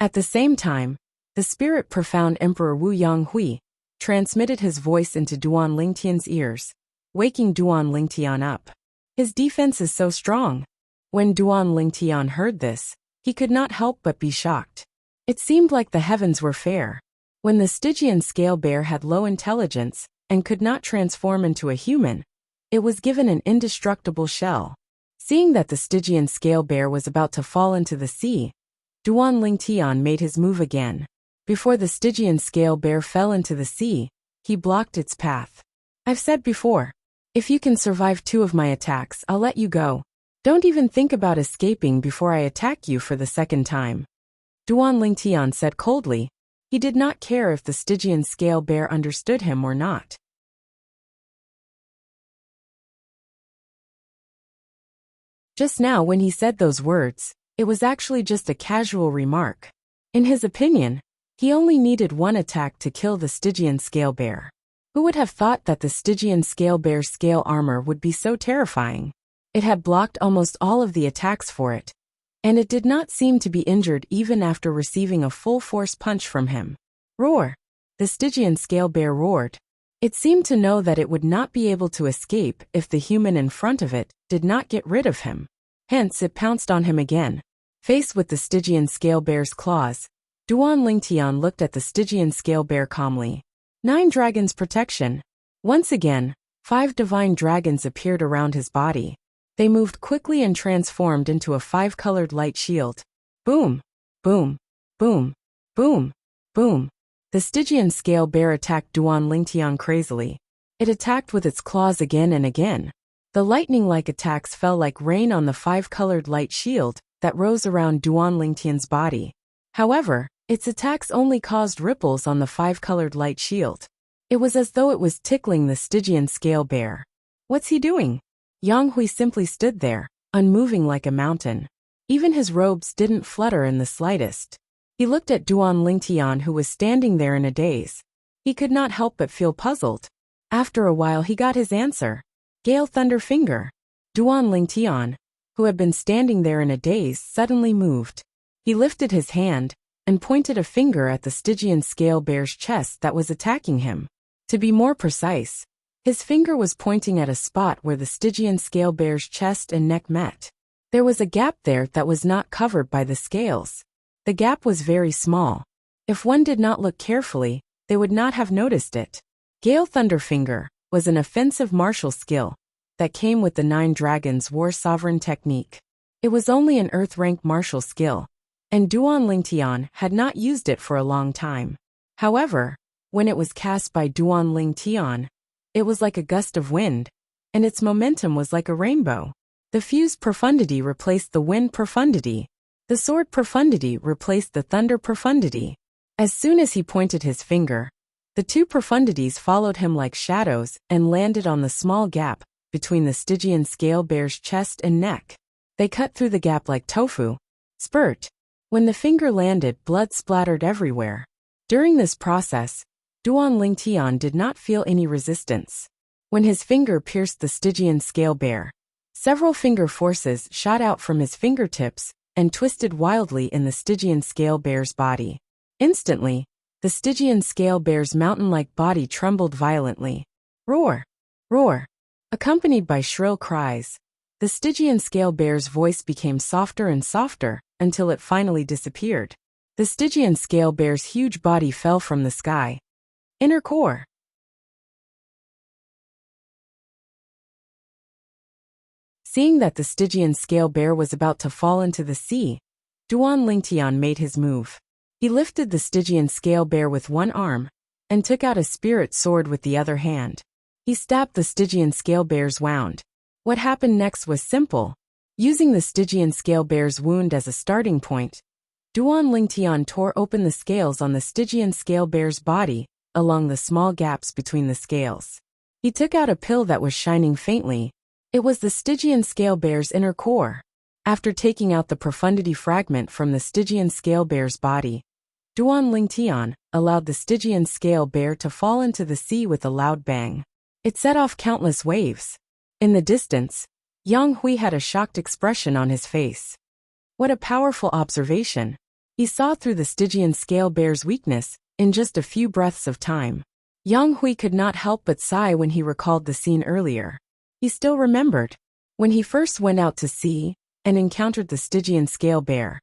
At the same time, the spirit profound Emperor Wu Yanghui transmitted his voice into Duan Lingtian's ears, waking Duan Lingtian up. His defense is so strong. When Duan Lingtian heard this, he could not help but be shocked. It seemed like the heavens were fair. When the Stygian scale bear had low intelligence and could not transform into a human, it was given an indestructible shell. Seeing that the Stygian scale bear was about to fall into the sea, Duan Lingtian made his move again. Before the Stygian scale bear fell into the sea, he blocked its path. I've said before, if you can survive 2 of my attacks, I'll let you go. Don't even think about escaping before I attack you for the 2nd time. Duan Lingtian said coldly. He did not care if the Stygian scale bear understood him or not. Just now when he said those words, it was actually just a casual remark. In his opinion, He only needed one attack to kill the Stygian scale bear. Who would have thought that the Stygian scale bear's scale armor would be so terrifying? It had blocked almost all of the attacks for it, and it did not seem to be injured even after receiving a full-force punch from him. Roar! The Stygian scale bear roared. It seemed to know that it would not be able to escape if the human in front of it did not get rid of him. Hence it pounced on him again. Faced with the Stygian scale bear's claws, Duan Lingtian looked at the Stygian scale bear calmly. 9 dragons protection. Once again, 5 divine dragons appeared around his body. They moved quickly and transformed into a 5-colored light shield. Boom! Boom! Boom! Boom! Boom! The Stygian scale bear attacked Duan Lingtian crazily. It attacked with its claws again and again. The lightning-like attacks fell like rain on the 5-colored light shield that rose around Duan Lingtian's body. However, its attacks only caused ripples on the 5-colored light shield. It was as though it was tickling the Stygian scale bear. What's he doing? Yang Hui simply stood there, unmoving like a mountain. Even his robes didn't flutter in the slightest. He looked at Duan Lingtian, who was standing there in a daze. He could not help but feel puzzled. After a while he got his answer. Gale Thunder Finger. Duan Lingtian, who had been standing there in a daze, suddenly moved. He lifted his hand and pointed a finger at the Stygian scale bear's chest that was attacking him. To be more precise, his finger was pointing at a spot where the Stygian scale bear's chest and neck met. There was a gap there that was not covered by the scales. The gap was very small. If one did not look carefully, they would not have noticed it. Gale Thunder Finger was an offensive martial skill that came with the 9 Dragons War Sovereign technique. It was only an Earth-rank martial skill, and Duan Lingtian had not used it for a long time. However, when it was cast by Duan Lingtian, it was like a gust of wind, and its momentum was like a rainbow. The fused profundity replaced the wind profundity. The sword profundity replaced the thunder profundity. As soon as he pointed his finger, the 2 profundities followed him like shadows and landed on the small gap between the Stygian scale bear's chest and neck. They cut through the gap like tofu. Spurt! When the finger landed, blood splattered everywhere. During this process, Duan Lingtian did not feel any resistance. When his finger pierced the Stygian scale bear, several finger forces shot out from his fingertips and twisted wildly in the Stygian scale bear's body. Instantly, the Stygian scale bear's mountain-like body trembled violently. Roar! Roar! Accompanied by shrill cries, the Stygian scale bear's voice became softer and softer until it finally disappeared. The Stygian scale bear's huge body fell from the sky. Inner core. Seeing that the Stygian scale bear was about to fall into the sea, Duan Lingtian made his move. He lifted the Stygian scale bear with one arm and took out a spirit sword with the other hand. He stabbed the Stygian scale bear's wound. What happened next was simple. Using the Stygian scale bear's wound as a starting point, Duan Lingtian tore open the scales on the Stygian scale bear's body along the small gaps between the scales. He took out a pill that was shining faintly. It was the Stygian scale bear's inner core. After taking out the profundity fragment from the Stygian scale bear's body, Duan Lingtian allowed the Stygian scale bear to fall into the sea with a loud bang. It set off countless waves. In the distance, Yang Hui had a shocked expression on his face. What a powerful observation. He saw through the Stygian scale bear's weakness in just a few breaths of time. Yang Hui could not help but sigh when he recalled the scene earlier. He still remembered when he first went out to sea and encountered the Stygian scale bear.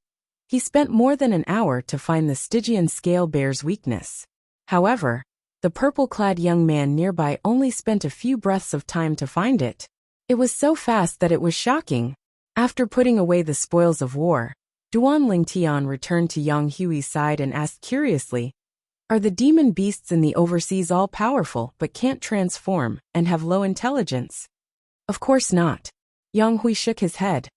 He spent more than an hour to find the Stygian scale bear's weakness. However, the purple-clad young man nearby only spent a few breaths of time to find it. It was so fast that it was shocking. After putting away the spoils of war, Duan Lingtian returned to Yang Hui's side and asked curiously, "Are the demon beasts in the overseas all powerful but can't transform and have low intelligence?" Of course not. Yang Hui shook his head.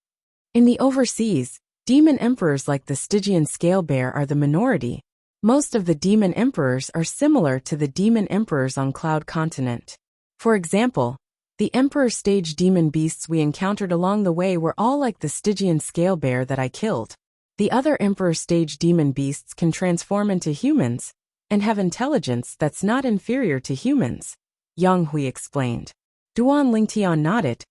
In the overseas, demon emperors like the Stygian scale bear are the minority. Most of the demon emperors are similar to the demon emperors on Cloud Continent. For example, the emperor stage demon beasts we encountered along the way were all like the Stygian scale bear that I killed. The other Emperor stage demon beasts can transform into humans and have intelligence that's not inferior to humans, Yang Hui explained. Duan Lingtian nodded.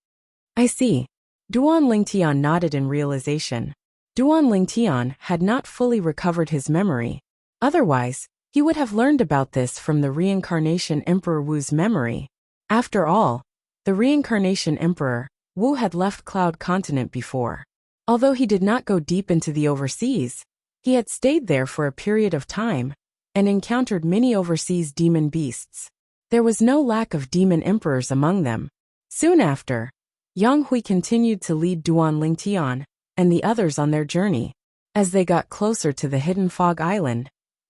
I see. Duan Lingtian nodded in realization. Duan Lingtian had not fully recovered his memory. Otherwise, he would have learned about this from the reincarnation Emperor Wu's memory. After all, the reincarnation Emperor, Wu had left Cloud Continent before. Although he did not go deep into the overseas, he had stayed there for a period of time and encountered many overseas demon beasts. There was no lack of demon emperors among them. Soon after, Yang Hui continued to lead Duan Lingtian and the others on their journey. As they got closer to the hidden fog island,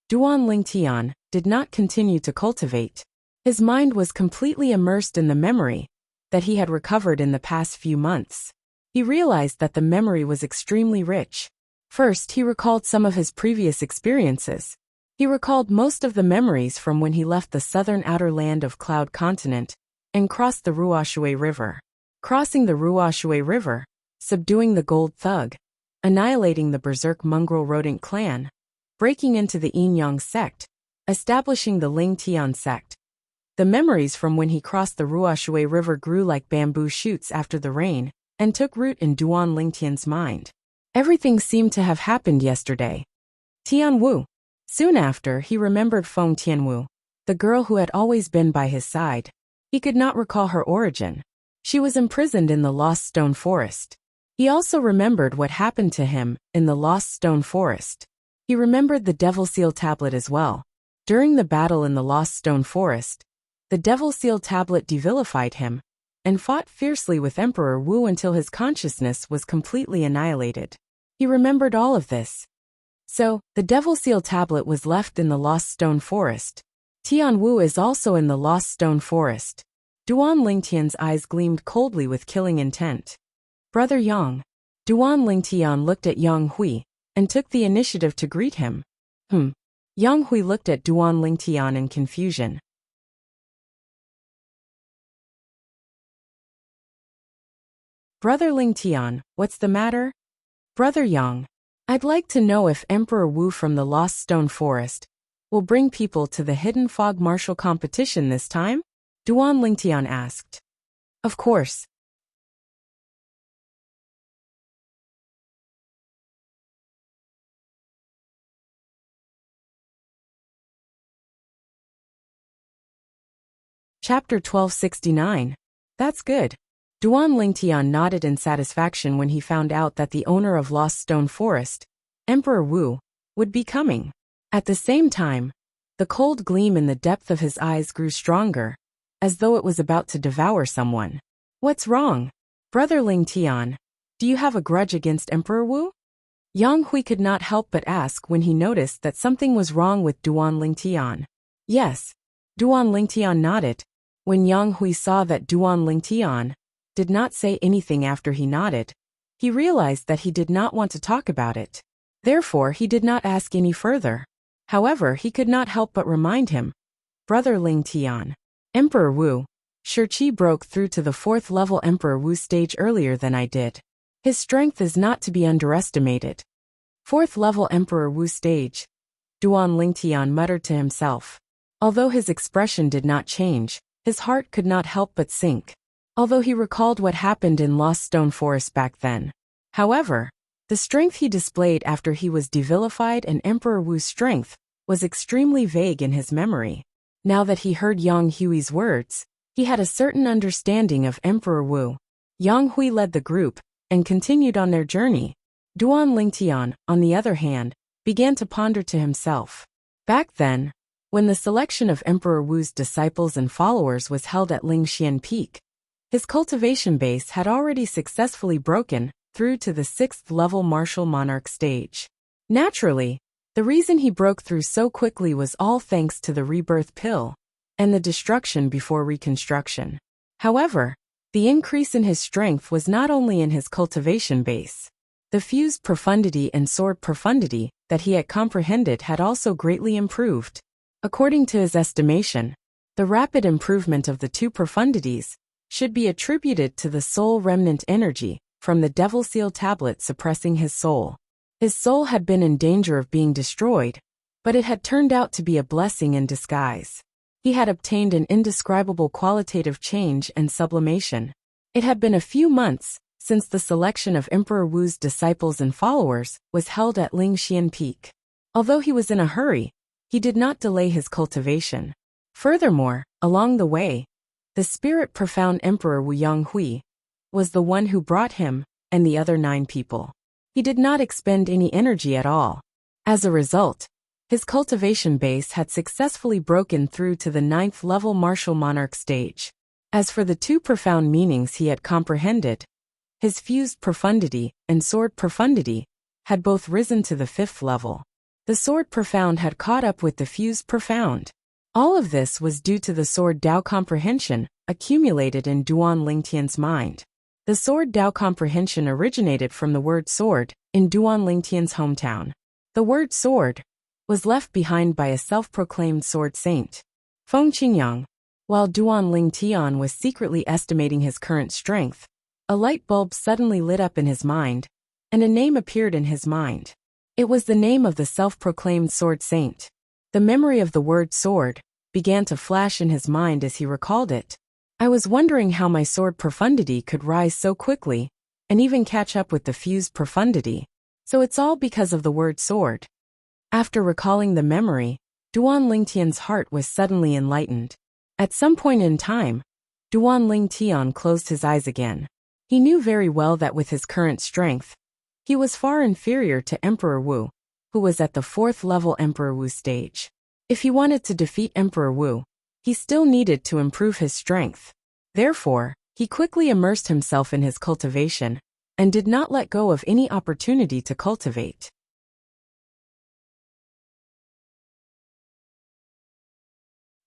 Duan Lingtian did not continue to cultivate. His mind was completely immersed in the memory that he had recovered in the past few months. He realized that the memory was extremely rich. First, he recalled some of his previous experiences. He recalled most of the memories from when he left the southern outer land of Cloud Continent and crossed the Ruoshui River. Crossing the Ruoshui River, subduing the Gold Thug, annihilating the Berserk Mongrel Rodent clan, breaking into the Yin Yang sect, establishing the Ling Tian sect. The memories from when he crossed the Ruoshui River grew like bamboo shoots after the rain and took root in Duan Lingtian's mind. Everything seemed to have happened yesterday. Tian Wu. Soon after, he remembered Feng Tianwu, the girl who had always been by his side. He could not recall her origin. She was imprisoned in the Lost Stone Forest. He also remembered what happened to him in the Lost Stone Forest. He remembered the Devil Seal Tablet as well. During the battle in the Lost Stone Forest, the Devil Seal Tablet devilified him and fought fiercely with Emperor Wu until his consciousness was completely annihilated. He remembered all of this. So, the Devil Seal Tablet was left in the Lost Stone Forest. Tian Wu is also in the Lost Stone Forest. Duan Lingtian's eyes gleamed coldly with killing intent. Brother Yang. Duan Lingtian looked at Yang Hui and took the initiative to greet him. Yang Hui looked at Duan Lingtian in confusion. Brother Lingtian, what's the matter? Brother Yang. I'd like to know if Emperor Wu from the Lost Stone Forest will bring people to the Hidden Fog Martial Competition this time? Duan Lingtian asked. Of course. Chapter 1269. That's good. Duan Lingtian nodded in satisfaction when he found out that the owner of Lost Stone Forest, Emperor Wu, would be coming. At the same time, the cold gleam in the depth of his eyes grew stronger, as though it was about to devour someone. What's wrong? Brother Lingtian, do you have a grudge against Emperor Wu? Yang Hui could not help but ask when he noticed that something was wrong with Duan Lingtian. Yes. Duan Lingtian nodded. When Yang Hui saw that Duan Lingtian did not say anything after he nodded, he realized that he did not want to talk about it. Therefore, he did not ask any further. However, he could not help but remind him. Brother Lingtian. Emperor Wu. Shi broke through to the 4th level Emperor Wu stage earlier than I did. His strength is not to be underestimated. 4th level Emperor Wu stage. Duan Lingtian muttered to himself. Although his expression did not change, his heart could not help but sink. Although he recalled what happened in Lost Stone Forest back then. However, the strength he displayed after he was devilified and Emperor Wu's strength was extremely vague in his memory. Now that he heard Yang Hui's words, he had a certain understanding of Emperor Wu. Yang Hui led the group and continued on their journey. Duan Lingtian, on the other hand, began to ponder to himself. Back then, when the selection of Emperor Wu's disciples and followers was held at Lingxian Peak, his cultivation base had already successfully broken through to the 6th level martial monarch stage. Naturally, the reason he broke through so quickly was all thanks to the rebirth pill and the destruction before reconstruction. However, the increase in his strength was not only in his cultivation base. The fused profundity and sword profundity that he had comprehended had also greatly improved. According to his estimation, the rapid improvement of the two profundities should be attributed to the soul remnant energy from the Devil Seal Tablet suppressing his soul. His soul had been in danger of being destroyed, but it had turned out to be a blessing in disguise. He had obtained an indescribable qualitative change and sublimation. It had been a few months since the selection of Emperor Wu's disciples and followers was held at Lingxian Peak. Although he was in a hurry, he did not delay his cultivation. Furthermore, along the way, the spirit profound Emperor Wu Yonghui was the one who brought him and the other 9 people. He did not expend any energy at all. As a result, his cultivation base had successfully broken through to the 9th level martial monarch stage. As for the 2 profound meanings he had comprehended, his fused profundity and sword profundity had both risen to the 5th level. The sword profound had caught up with the fused profound. All of this was due to the sword Dao comprehension accumulated in Duan Lingtian's mind. The sword Dao comprehension originated from the word sword in Duan Lingtian's hometown. The word sword was left behind by a self-proclaimed sword saint, Feng Qingyang. While Duan Lingtian was secretly estimating his current strength, a light bulb suddenly lit up in his mind, and a name appeared in his mind. It was the name of the self-proclaimed sword saint. The memory of the word sword began to flash in his mind as he recalled it. I was wondering how my sword profundity could rise so quickly, and even catch up with the fused profundity. So it's all because of the word sword. After recalling the memory, Duan Lingtian's heart was suddenly enlightened. At some point in time, Duan Lingtian closed his eyes again. He knew very well that with his current strength, he was far inferior to Emperor Wu, who was at the 4th level Emperor Wu stage. If he wanted to defeat Emperor Wu, he still needed to improve his strength. Therefore, he quickly immersed himself in his cultivation and did not let go of any opportunity to cultivate.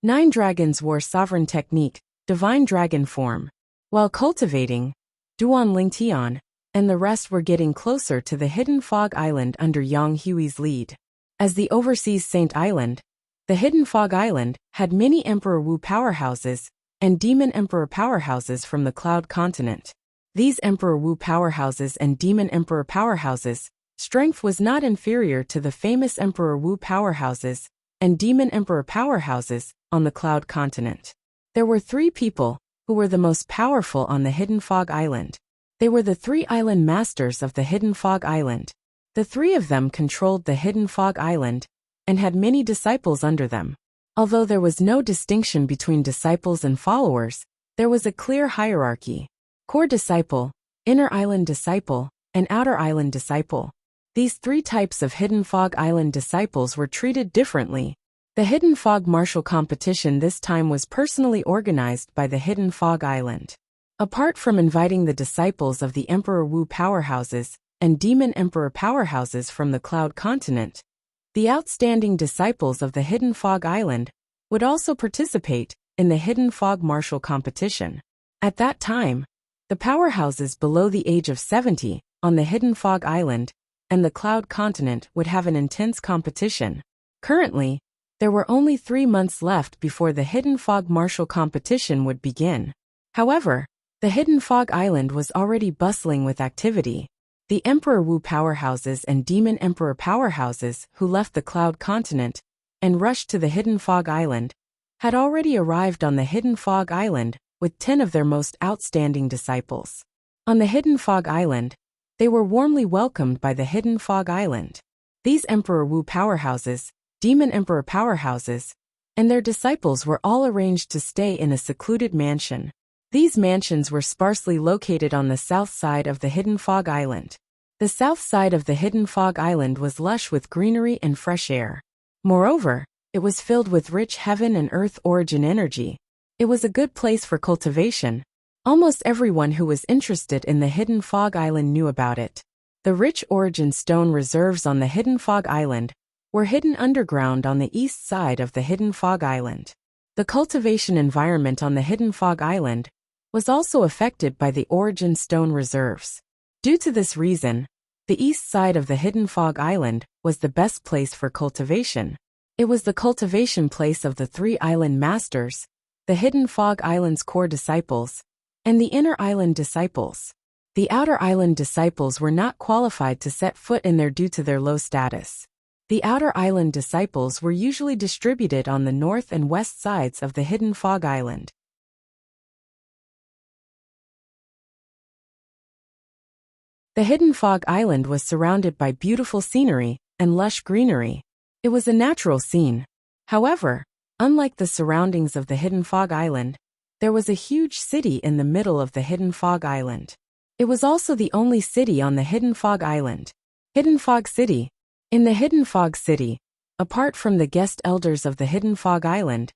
Nine dragons wore sovereign technique, divine dragon form. While cultivating, Duan Lingtian and the rest were getting closer to the hidden fog island under Yang Hui's lead. As the overseas Saint Island, the hidden fog island had many Emperor Wu powerhouses and Demon Emperor powerhouses from the Cloud Continent. These Emperor Wu powerhouses and Demon Emperor powerhouses' strength was not inferior to the famous Emperor Wu powerhouses and Demon Emperor powerhouses on the Cloud Continent. There were 3 people who were the most powerful on the hidden fog island. They were the 3 island masters of the hidden fog island. The 3 of them controlled the hidden fog island and had many disciples under them. Although there was no distinction between disciples and followers, there was a clear hierarchy. Core disciple, inner island disciple, and outer island disciple. These 3 types of hidden fog island disciples were treated differently. The hidden fog martial competition this time was personally organized by the hidden fog island. Apart from inviting the disciples of the Emperor Wu powerhouses and Demon Emperor powerhouses from the Cloud Continent, the outstanding disciples of the Hidden Fog Island would also participate in the Hidden Fog martial competition. At that time, the powerhouses below the age of 70 on the Hidden Fog Island and the Cloud Continent would have an intense competition. Currently, there were only 3 months left before the Hidden Fog martial competition would begin. However, the Hidden Fog Island was already bustling with activity. The Emperor Wu powerhouses and Demon Emperor powerhouses who left the Cloud Continent and rushed to the Hidden Fog Island had already arrived on the Hidden Fog Island with 10 of their most outstanding disciples. On the Hidden Fog Island, they were warmly welcomed by the Hidden Fog Island. These Emperor Wu powerhouses, Demon Emperor powerhouses, and their disciples were all arranged to stay in a secluded mansion. These mansions were sparsely located on the south side of the Hidden Fog Island. The south side of the Hidden Fog Island was lush with greenery and fresh air. Moreover, it was filled with rich heaven and earth origin energy. It was a good place for cultivation. Almost everyone who was interested in the Hidden Fog Island knew about it. The rich origin stone reserves on the Hidden Fog Island were hidden underground on the east side of the Hidden Fog Island. The cultivation environment on the Hidden Fog Island was also affected by the origin stone reserves. Due to this reason, the east side of the Hidden Fog Island was the best place for cultivation. It was the cultivation place of the 3 island masters, the Hidden Fog Island's core disciples, and the inner island disciples. The outer island disciples were not qualified to set foot in there due to their low status. The outer island disciples were usually distributed on the north and west sides of the hidden fog island. The hidden fog island was surrounded by beautiful scenery and lush greenery. It was a natural scene. However, unlike the surroundings of the hidden fog island, there was a huge city in the middle of the hidden fog island. It was also the only city on the hidden fog island. Hidden Fog City. In the hidden fog city, apart from the guest elders of the hidden fog island,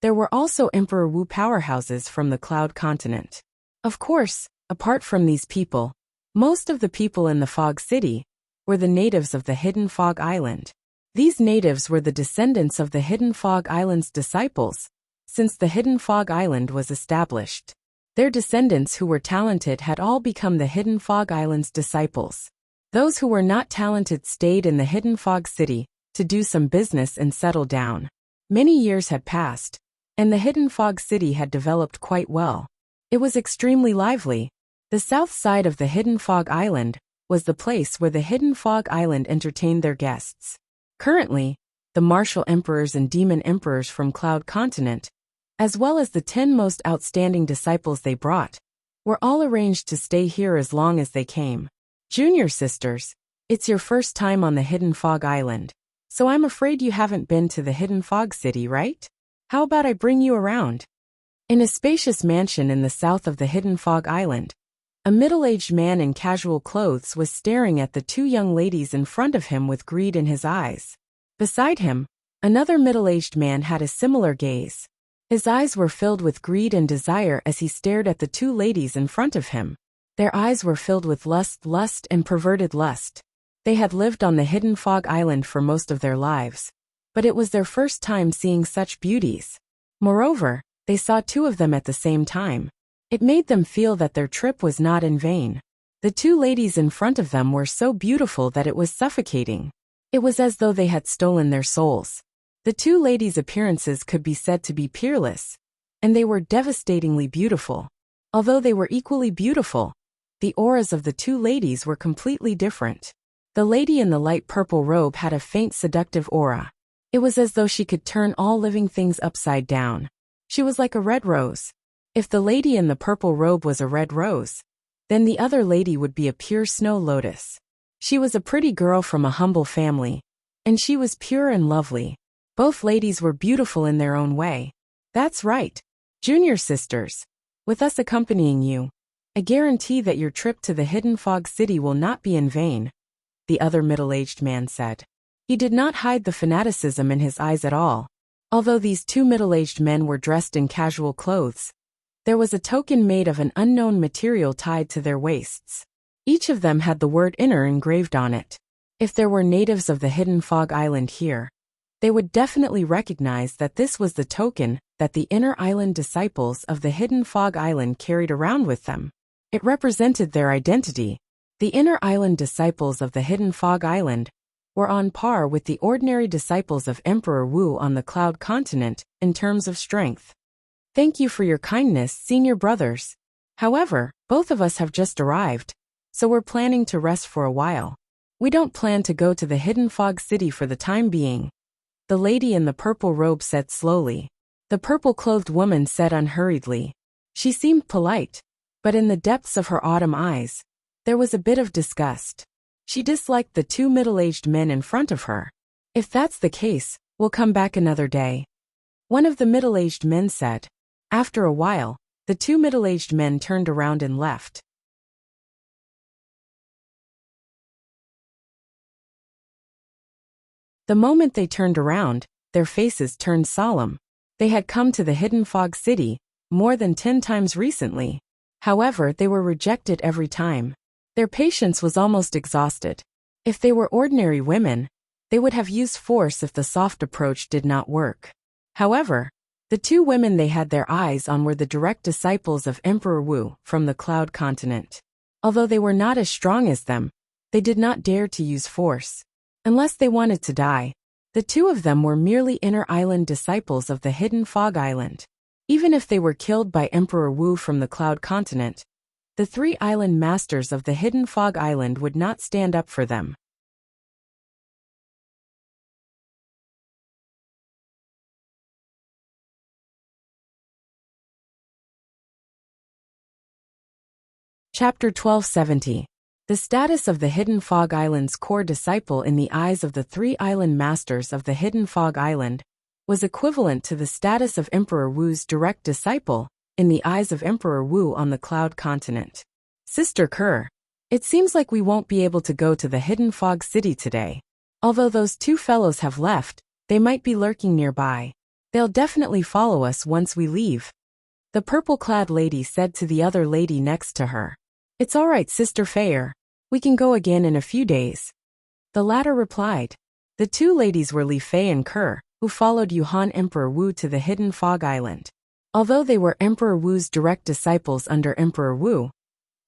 there were also Emperor Wu powerhouses from the Cloud Continent. Of course, apart from these people, most of the people in the fog city were the natives of the hidden fog island. These natives were the descendants of the hidden fog island's disciples, since the hidden fog island was established. Their descendants who were talented had all become the hidden fog island's disciples. Those who were not talented stayed in the hidden fog city to do some business and settle down. Many years had passed, and the hidden fog city had developed quite well. It was extremely lively. The south side of the hidden fog island was the place where the hidden fog island entertained their guests. Currently, the martial emperors and demon emperors from Cloud Continent, as well as the 10 most outstanding disciples they brought, were all arranged to stay here as long as they came. Junior sisters, it's your first time on the hidden fog island, so I'm afraid you haven't been to the hidden fog city, right? How about I bring you around? In a spacious mansion in the south of the hidden fog island, a middle-aged man in casual clothes was staring at the 2 young ladies in front of him with greed in his eyes. Beside him, another middle-aged man had a similar gaze. His eyes were filled with greed and desire as he stared at the 2 ladies in front of him. Their eyes were filled with lust and perverted lust. They had lived on the hidden fog island for most of their lives, but it was their first time seeing such beauties. Moreover, they saw 2 of them at the same time. It made them feel that their trip was not in vain. The 2 ladies in front of them were so beautiful that it was suffocating. It was as though they had stolen their souls. The 2 ladies' appearances could be said to be peerless, and they were devastatingly beautiful. Although they were equally beautiful, the auras of the 2 ladies were completely different. The lady in the light purple robe had a faint seductive aura. It was as though she could turn all living things upside down. She was like a red rose. If the lady in the purple robe was a red rose, then the other lady would be a pure snow lotus. She was a pretty girl from a humble family, and she was pure and lovely. Both ladies were beautiful in their own way. That's right, junior sisters. With us accompanying you, I guarantee that your trip to the hidden fog city will not be in vain, the other middle-aged man said. He did not hide the fanaticism in his eyes at all. Although these 2 middle-aged men were dressed in casual clothes, there was a token made of an unknown material tied to their waists. Each of them had the word inner engraved on it. If there were natives of the hidden fog island here, they would definitely recognize that this was the token that the inner island disciples of the hidden fog island carried around with them. It represented their identity. The inner island disciples of the hidden fog island were on par with the ordinary disciples of Emperor Wu on the Cloud Continent in terms of strength. Thank you for your kindness, senior brothers. However, both of us have just arrived, so we're planning to rest for a while. We don't plan to go to the hidden fog city for the time being, the lady in the purple robe said slowly. The purple-clothed woman said unhurriedly. She seemed polite, but in the depths of her autumn eyes, there was a bit of disgust. She disliked the 2 middle-aged men in front of her. If that's the case, we'll come back another day, one of the middle-aged men said. After a while, the 2 middle-aged men turned around and left. The moment they turned around, their faces turned solemn. They had come to the hidden fog city more than 10 times recently. However, they were rejected every time. Their patience was almost exhausted. If they were ordinary women, they would have used force if the soft approach did not work. However, the 2 women they had their eyes on were the direct disciples of Emperor Wu from the Cloud Continent. Although they were not as strong as them, they did not dare to use force. Unless they wanted to die. The 2 of them were merely inner island disciples of the hidden fog island. Even if they were killed by Emperor Wu from the Cloud Continent, The three island masters of the hidden fog island would not stand up for them. Chapter 1270. The status of the Hidden Fog Island's core disciple in the eyes of the three island masters of the Hidden Fog Island was equivalent to the status of Emperor Wu's direct disciple in the eyes of Emperor Wu on the Cloud Continent. Sister Kerr, it seems like we won't be able to go to the Hidden Fog City today. Although those two fellows have left, they might be lurking nearby. They'll definitely follow us once we leave. The purple-clad lady said to the other lady next to her. It's all right, Sister Fair. We can go again in a few days. The latter replied. The two ladies were Li Fei and Kerr, who followed Yuhan Emperor Wu to the Hidden Fog Island. Although they were Emperor Wu's direct disciples under Emperor Wu,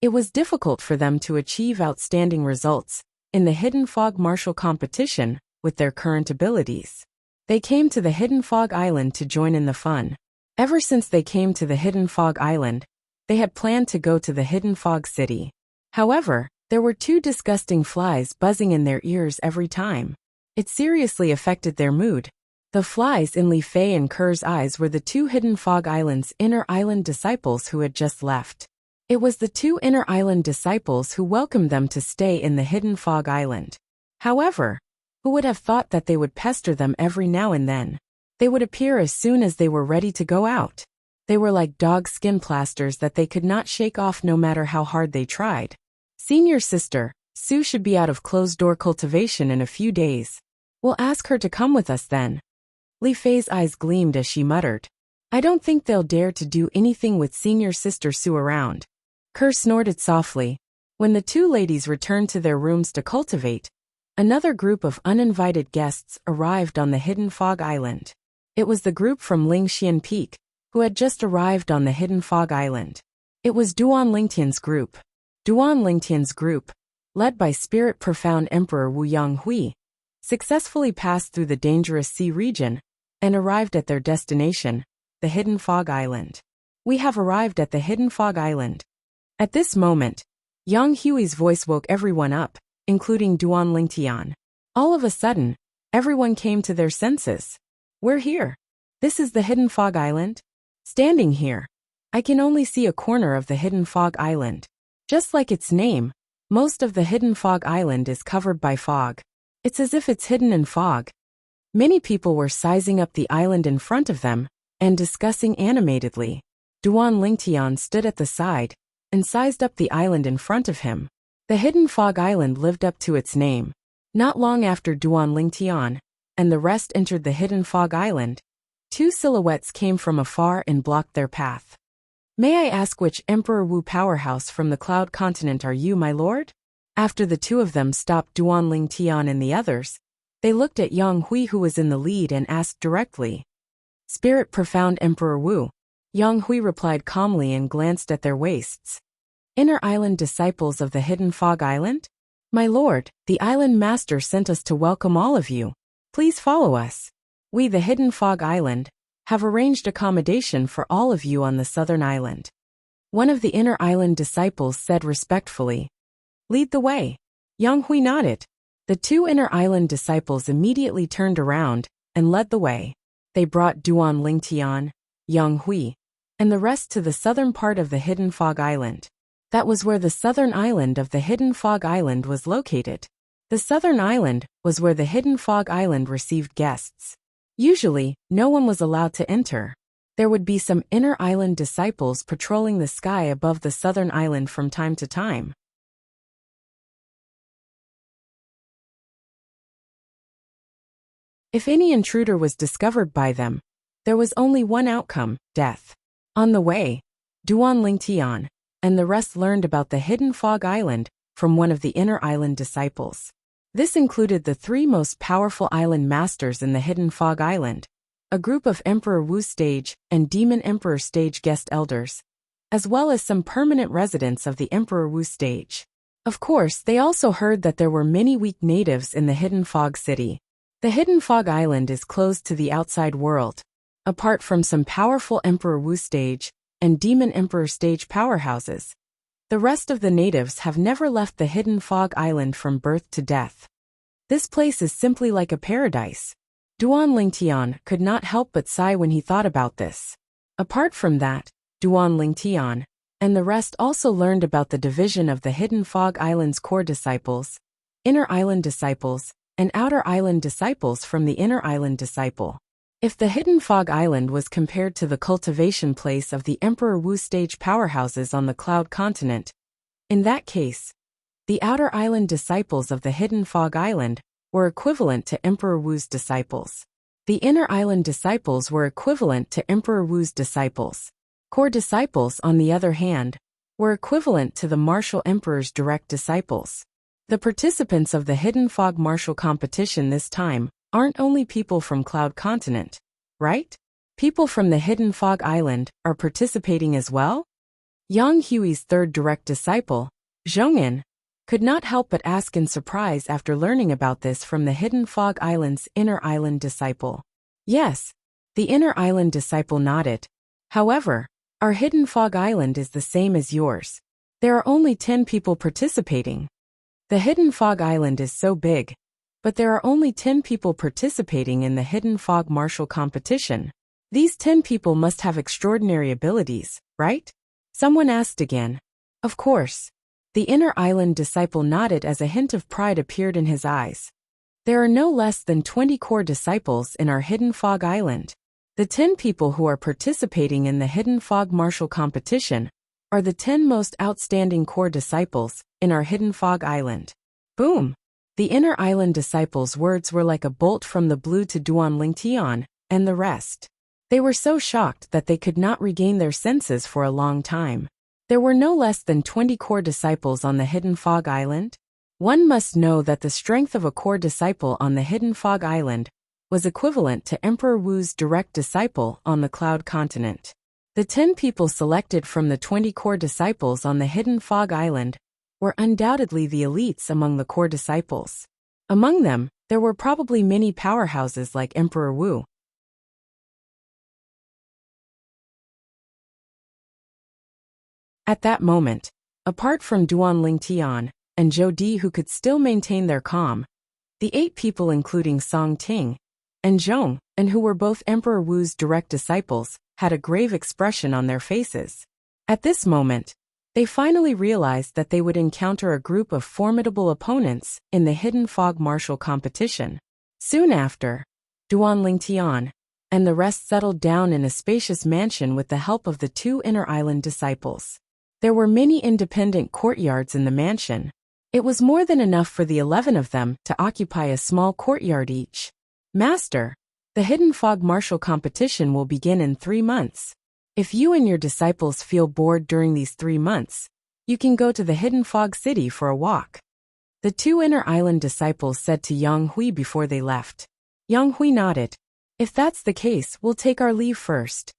it was difficult for them to achieve outstanding results in the Hidden Fog martial competition with their current abilities. They came to the Hidden Fog Island to join in the fun. Ever since they came to the Hidden Fog Island, they had planned to go to the Hidden Fog City. However, there were two disgusting flies buzzing in their ears every time. It seriously affected their mood. The flies in Li Fei and Kerr's eyes were the two Hidden Fog Island's inner island disciples who had just left. It was the two inner island disciples who welcomed them to stay in the Hidden Fog Island. However, who would have thought that they would pester them every now and then? They would appear as soon as they were ready to go out. They were like dog skin plasters that they could not shake off no matter how hard they tried. Senior sister, Sue should be out of closed-door cultivation in a few days. We'll ask her to come with us then. Li Fei's eyes gleamed as she muttered. I don't think they'll dare to do anything with senior sister Sue around. Kerr snorted softly. When the two ladies returned to their rooms to cultivate, another group of uninvited guests arrived on the Hidden Fog Island. It was the group from Lingxian Peak, who had just arrived on the Hidden Fog Island. It was Duan Lingtian's group. Duan Lingtian's group, led by Spirit Profound Emperor Wu Yonghui, successfully passed through the dangerous sea region and arrived at their destination, the Hidden Fog Island. We have arrived at the Hidden Fog Island. At this moment, Yang Hui's voice woke everyone up, including Duan Lingtian. All of a sudden, everyone came to their senses. We're here. This is the Hidden Fog Island. Standing here, I can only see a corner of the Hidden Fog Island. Just like its name, most of the Hidden Fog Island is covered by fog. It's as if it's hidden in fog. Many people were sizing up the island in front of them and discussing animatedly. Duan Lingtian stood at the side and sized up the island in front of him. The Hidden Fog Island lived up to its name. Not long after Duan Lingtian and the rest entered the Hidden Fog Island, two silhouettes came from afar and blocked their path. May I ask which Emperor Wu powerhouse from the Cloud Continent are you, my lord? After the two of them stopped Duan Lingtian and the others, they looked at Yang Hui who was in the lead and asked directly. Spirit Profound Emperor Wu. Yang Hui replied calmly and glanced at their waists. Inner island disciples of the Hidden Fog Island? My lord, the island master sent us to welcome all of you. Please follow us. We, the Hidden Fog Island, have arranged accommodation for all of you on the southern island. One of the inner island disciples said respectfully. Lead the way. Yang Hui nodded. The two inner island disciples immediately turned around and led the way. They brought Duan Lingtian, Yang Hui, and the rest to the southern part of the Hidden Fog Island. That was where the southern island of the Hidden Fog Island was located. The southern island was where the Hidden Fog Island received guests. Usually, no one was allowed to enter. There would be some inner island disciples patrolling the sky above the southern island from time to time. If any intruder was discovered by them, there was only one outcome, death. On the way, Duan Lingtian and the rest learned about the Hidden Fog Island from one of the inner island disciples. This included the three most powerful island masters in the Hidden Fog Island, a group of Emperor Wu stage and Demon Emperor stage guest elders, as well as some permanent residents of the Emperor Wu stage. Of course, they also heard that there were many weak natives in the Hidden Fog City. The Hidden Fog Island is closed to the outside world. Apart from some powerful Emperor Wu stage and Demon Emperor stage powerhouses, The rest of the natives have never left the hidden fog island from birth to death. This place is simply like a paradise. Duan Lingtian could not help but sigh when he thought about this. Apart from that, Duan Lingtian and the rest also learned about the division of the Hidden Fog Island's core disciples, inner island disciples, and outer island disciples from the inner island disciple. If the Hidden Fog Island was compared to the cultivation place of the Emperor Wu stage powerhouses on the Cloud Continent, in that case, the outer island disciples of the Hidden Fog Island were equivalent to Emperor Wu's disciples. The inner island disciples were equivalent to Emperor Wu's disciples. Core disciples, on the other hand, were equivalent to the martial emperor's direct disciples. The participants of the Hidden Fog martial competition this time aren't only people from Cloud Continent, right? People from the Hidden Fog Island are participating as well? Yang Hui's third direct disciple, Zhongin, could not help but ask in surprise after learning about this from the Hidden Fog Island's inner island disciple. Yes, the inner island disciple nodded. However, our Hidden Fog Island is the same as yours. There are only 10 people participating. The Hidden Fog Island is so big, but there are only 10 people participating in the Hidden Fog martial competition. These 10 people must have extraordinary abilities, right? Someone asked again. Of course. The inner island disciple nodded as a hint of pride appeared in his eyes. There are no less than 20 core disciples in our Hidden Fog Island. The 10 people who are participating in the Hidden Fog martial competition are the 10 most outstanding core disciples in our Hidden Fog Island. Boom! The inner island disciples' words were like a bolt from the blue to Duan Lingtian and the rest. They were so shocked that they could not regain their senses for a long time. There were no less than 20 core disciples on the Hidden Fog Island. One must know that the strength of a core disciple on the Hidden Fog Island was equivalent to Emperor Wu's direct disciple on the Cloud Continent. The 10 people selected from the 20 core disciples on the Hidden Fog Island were undoubtedly the elites among the core disciples. Among them, there were probably many powerhouses like Emperor Wu. At that moment, apart from Duan Lingtian and Zhou Di who could still maintain their calm, the 8 people including Song Ting and Zhong, and who were both Emperor Wu's direct disciples, had a grave expression on their faces. At this moment, they finally realized that they would encounter a group of formidable opponents in the Hidden Fog martial competition. Soon after, Duan Lingtian and the rest settled down in a spacious mansion with the help of the 2 inner island disciples. There were many independent courtyards in the mansion. It was more than enough for the 11 of them to occupy a small courtyard each. Master, the Hidden Fog martial competition will begin in 3 months. If you and your disciples feel bored during these 3 months, you can go to the Hidden Fog City for a walk. The 2 inner island disciples said to Yang Hui before they left. Yang Hui nodded. If that's the case, we'll take our leave first.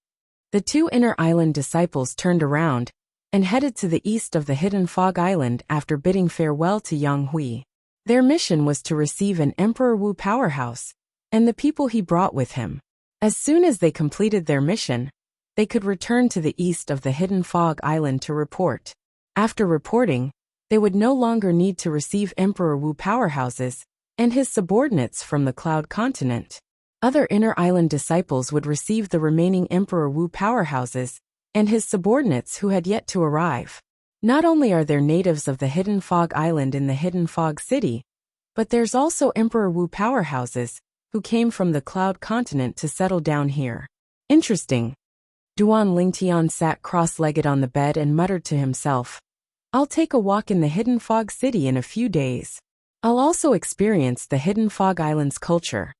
The 2 inner island disciples turned around and headed to the east of the Hidden Fog Island after bidding farewell to Yang Hui. Their mission was to receive an Emperor Wu powerhouse and the people he brought with him. As soon as they completed their mission, they could return to the east of the Hidden Fog Island to report. After reporting, they would no longer need to receive Emperor Wu powerhouses and his subordinates from the Cloud Continent. Other inner island disciples would receive the remaining Emperor Wu powerhouses and his subordinates who had yet to arrive. Not only are there natives of the Hidden Fog Island in the Hidden Fog City, but there's also Emperor Wu powerhouses who came from the Cloud Continent to settle down here. Interesting. Duan Lingtian sat cross-legged on the bed and muttered to himself, I'll take a walk in the Hidden Fog City in a few days. I'll also experience the Hidden Fog Island's culture.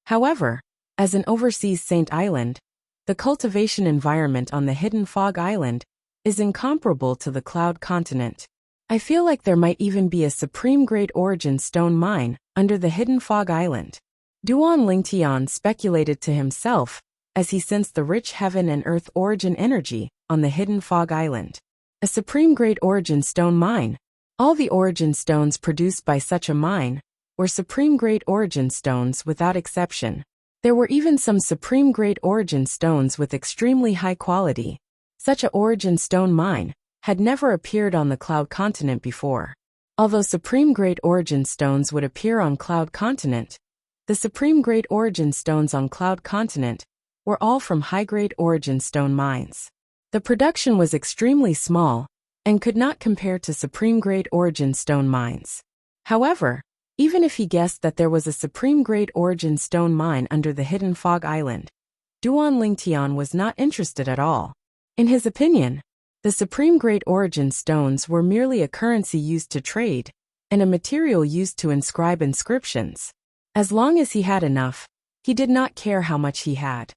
However, as an overseas Saint Island, the cultivation environment on the Hidden Fog Island is incomparable to the Cloud Continent. I feel like there might even be a supreme great origin stone mine under the Hidden Fog Island. Duan Lingtian speculated to himself as he sensed the rich heaven and earth origin energy on the Hidden Fog Island. A supreme great origin stone mine. All the origin stones produced by such a mine were supreme great origin stones without exception. There were even some supreme great origin stones with extremely high quality. Such a origin stone mine had never appeared on the Cloud Continent before. Although Supreme Great Origin Stones would appear on Cloud Continent, the Supreme Great Origin Stones on Cloud Continent were all from high-grade origin stone mines. The production was extremely small and could not compare to Supreme Great Origin Stone mines. However, even if he guessed that there was a Supreme Great Origin Stone mine under the hidden Fog Island, Duan Lingtian was not interested at all. In his opinion, the Supreme Great Origin Stones were merely a currency used to trade and a material used to inscribe inscriptions. As long as he had enough, he did not care how much he had.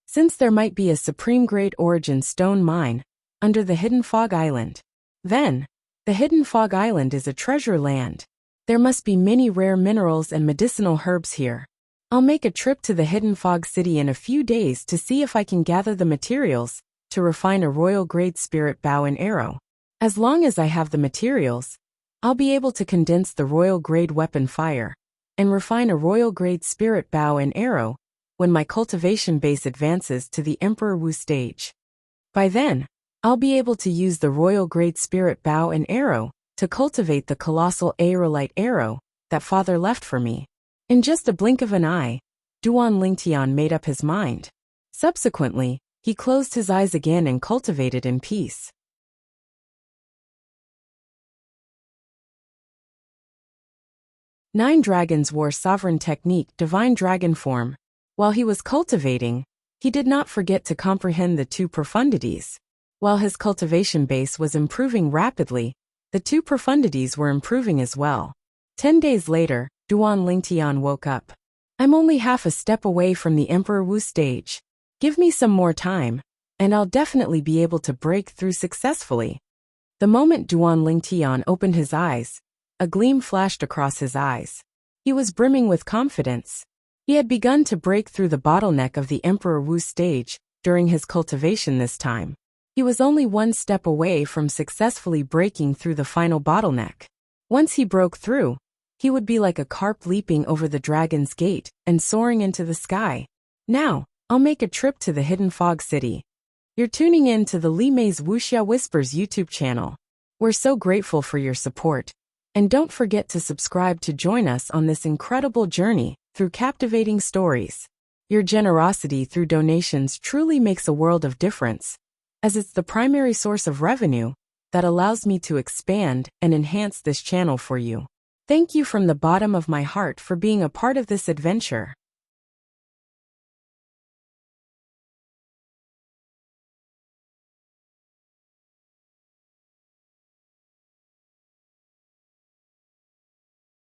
Since there might be a Supreme Great Origin Stone mine under the hidden Fog Island, then the hidden Fog Island is a treasure land. There must be many rare minerals and medicinal herbs here. I'll make a trip to the hidden Fog City in a few days to see if I can gather the materials to refine a royal grade spirit bow and arrow. As long as I have the materials, I'll be able to condense the royal grade weapon fire and refine a royal grade spirit bow and arrow when my cultivation base advances to the Emperor Wu stage. By then, I'll be able to use the royal grade spirit bow and arrow to cultivate the colossal aerolite arrow that father left for me. In just a blink of an eye, Duan Lingtian made up his mind. Subsequently, he closed his eyes again and cultivated in peace. Nine dragons wore sovereign technique divine dragon form. While he was cultivating, he did not forget to comprehend the two profundities. While his cultivation base was improving rapidly, the two profundities were improving as well. 10 days later, Duan Lingtian woke up. I'm only half a step away from the Emperor Wu stage. Give me some more time, and I'll definitely be able to break through successfully. The moment Duan Lingtian opened his eyes, a gleam flashed across his eyes. He was brimming with confidence. He had begun to break through the bottleneck of the Emperor Wu stage during his cultivation this time. He was only one step away from successfully breaking through the final bottleneck. Once he broke through, he would be like a carp leaping over the dragon's gate and soaring into the sky. Now, I'll make a trip to the hidden Fog City. You're tuning in to the Li Mei's Wuxia Whispers YouTube channel. We're so grateful for your support. And don't forget to subscribe to join us on this incredible journey through captivating stories. Your generosity through donations truly makes a world of difference, as it's the primary source of revenue that allows me to expand and enhance this channel for you. Thank you from the bottom of my heart for being a part of this adventure.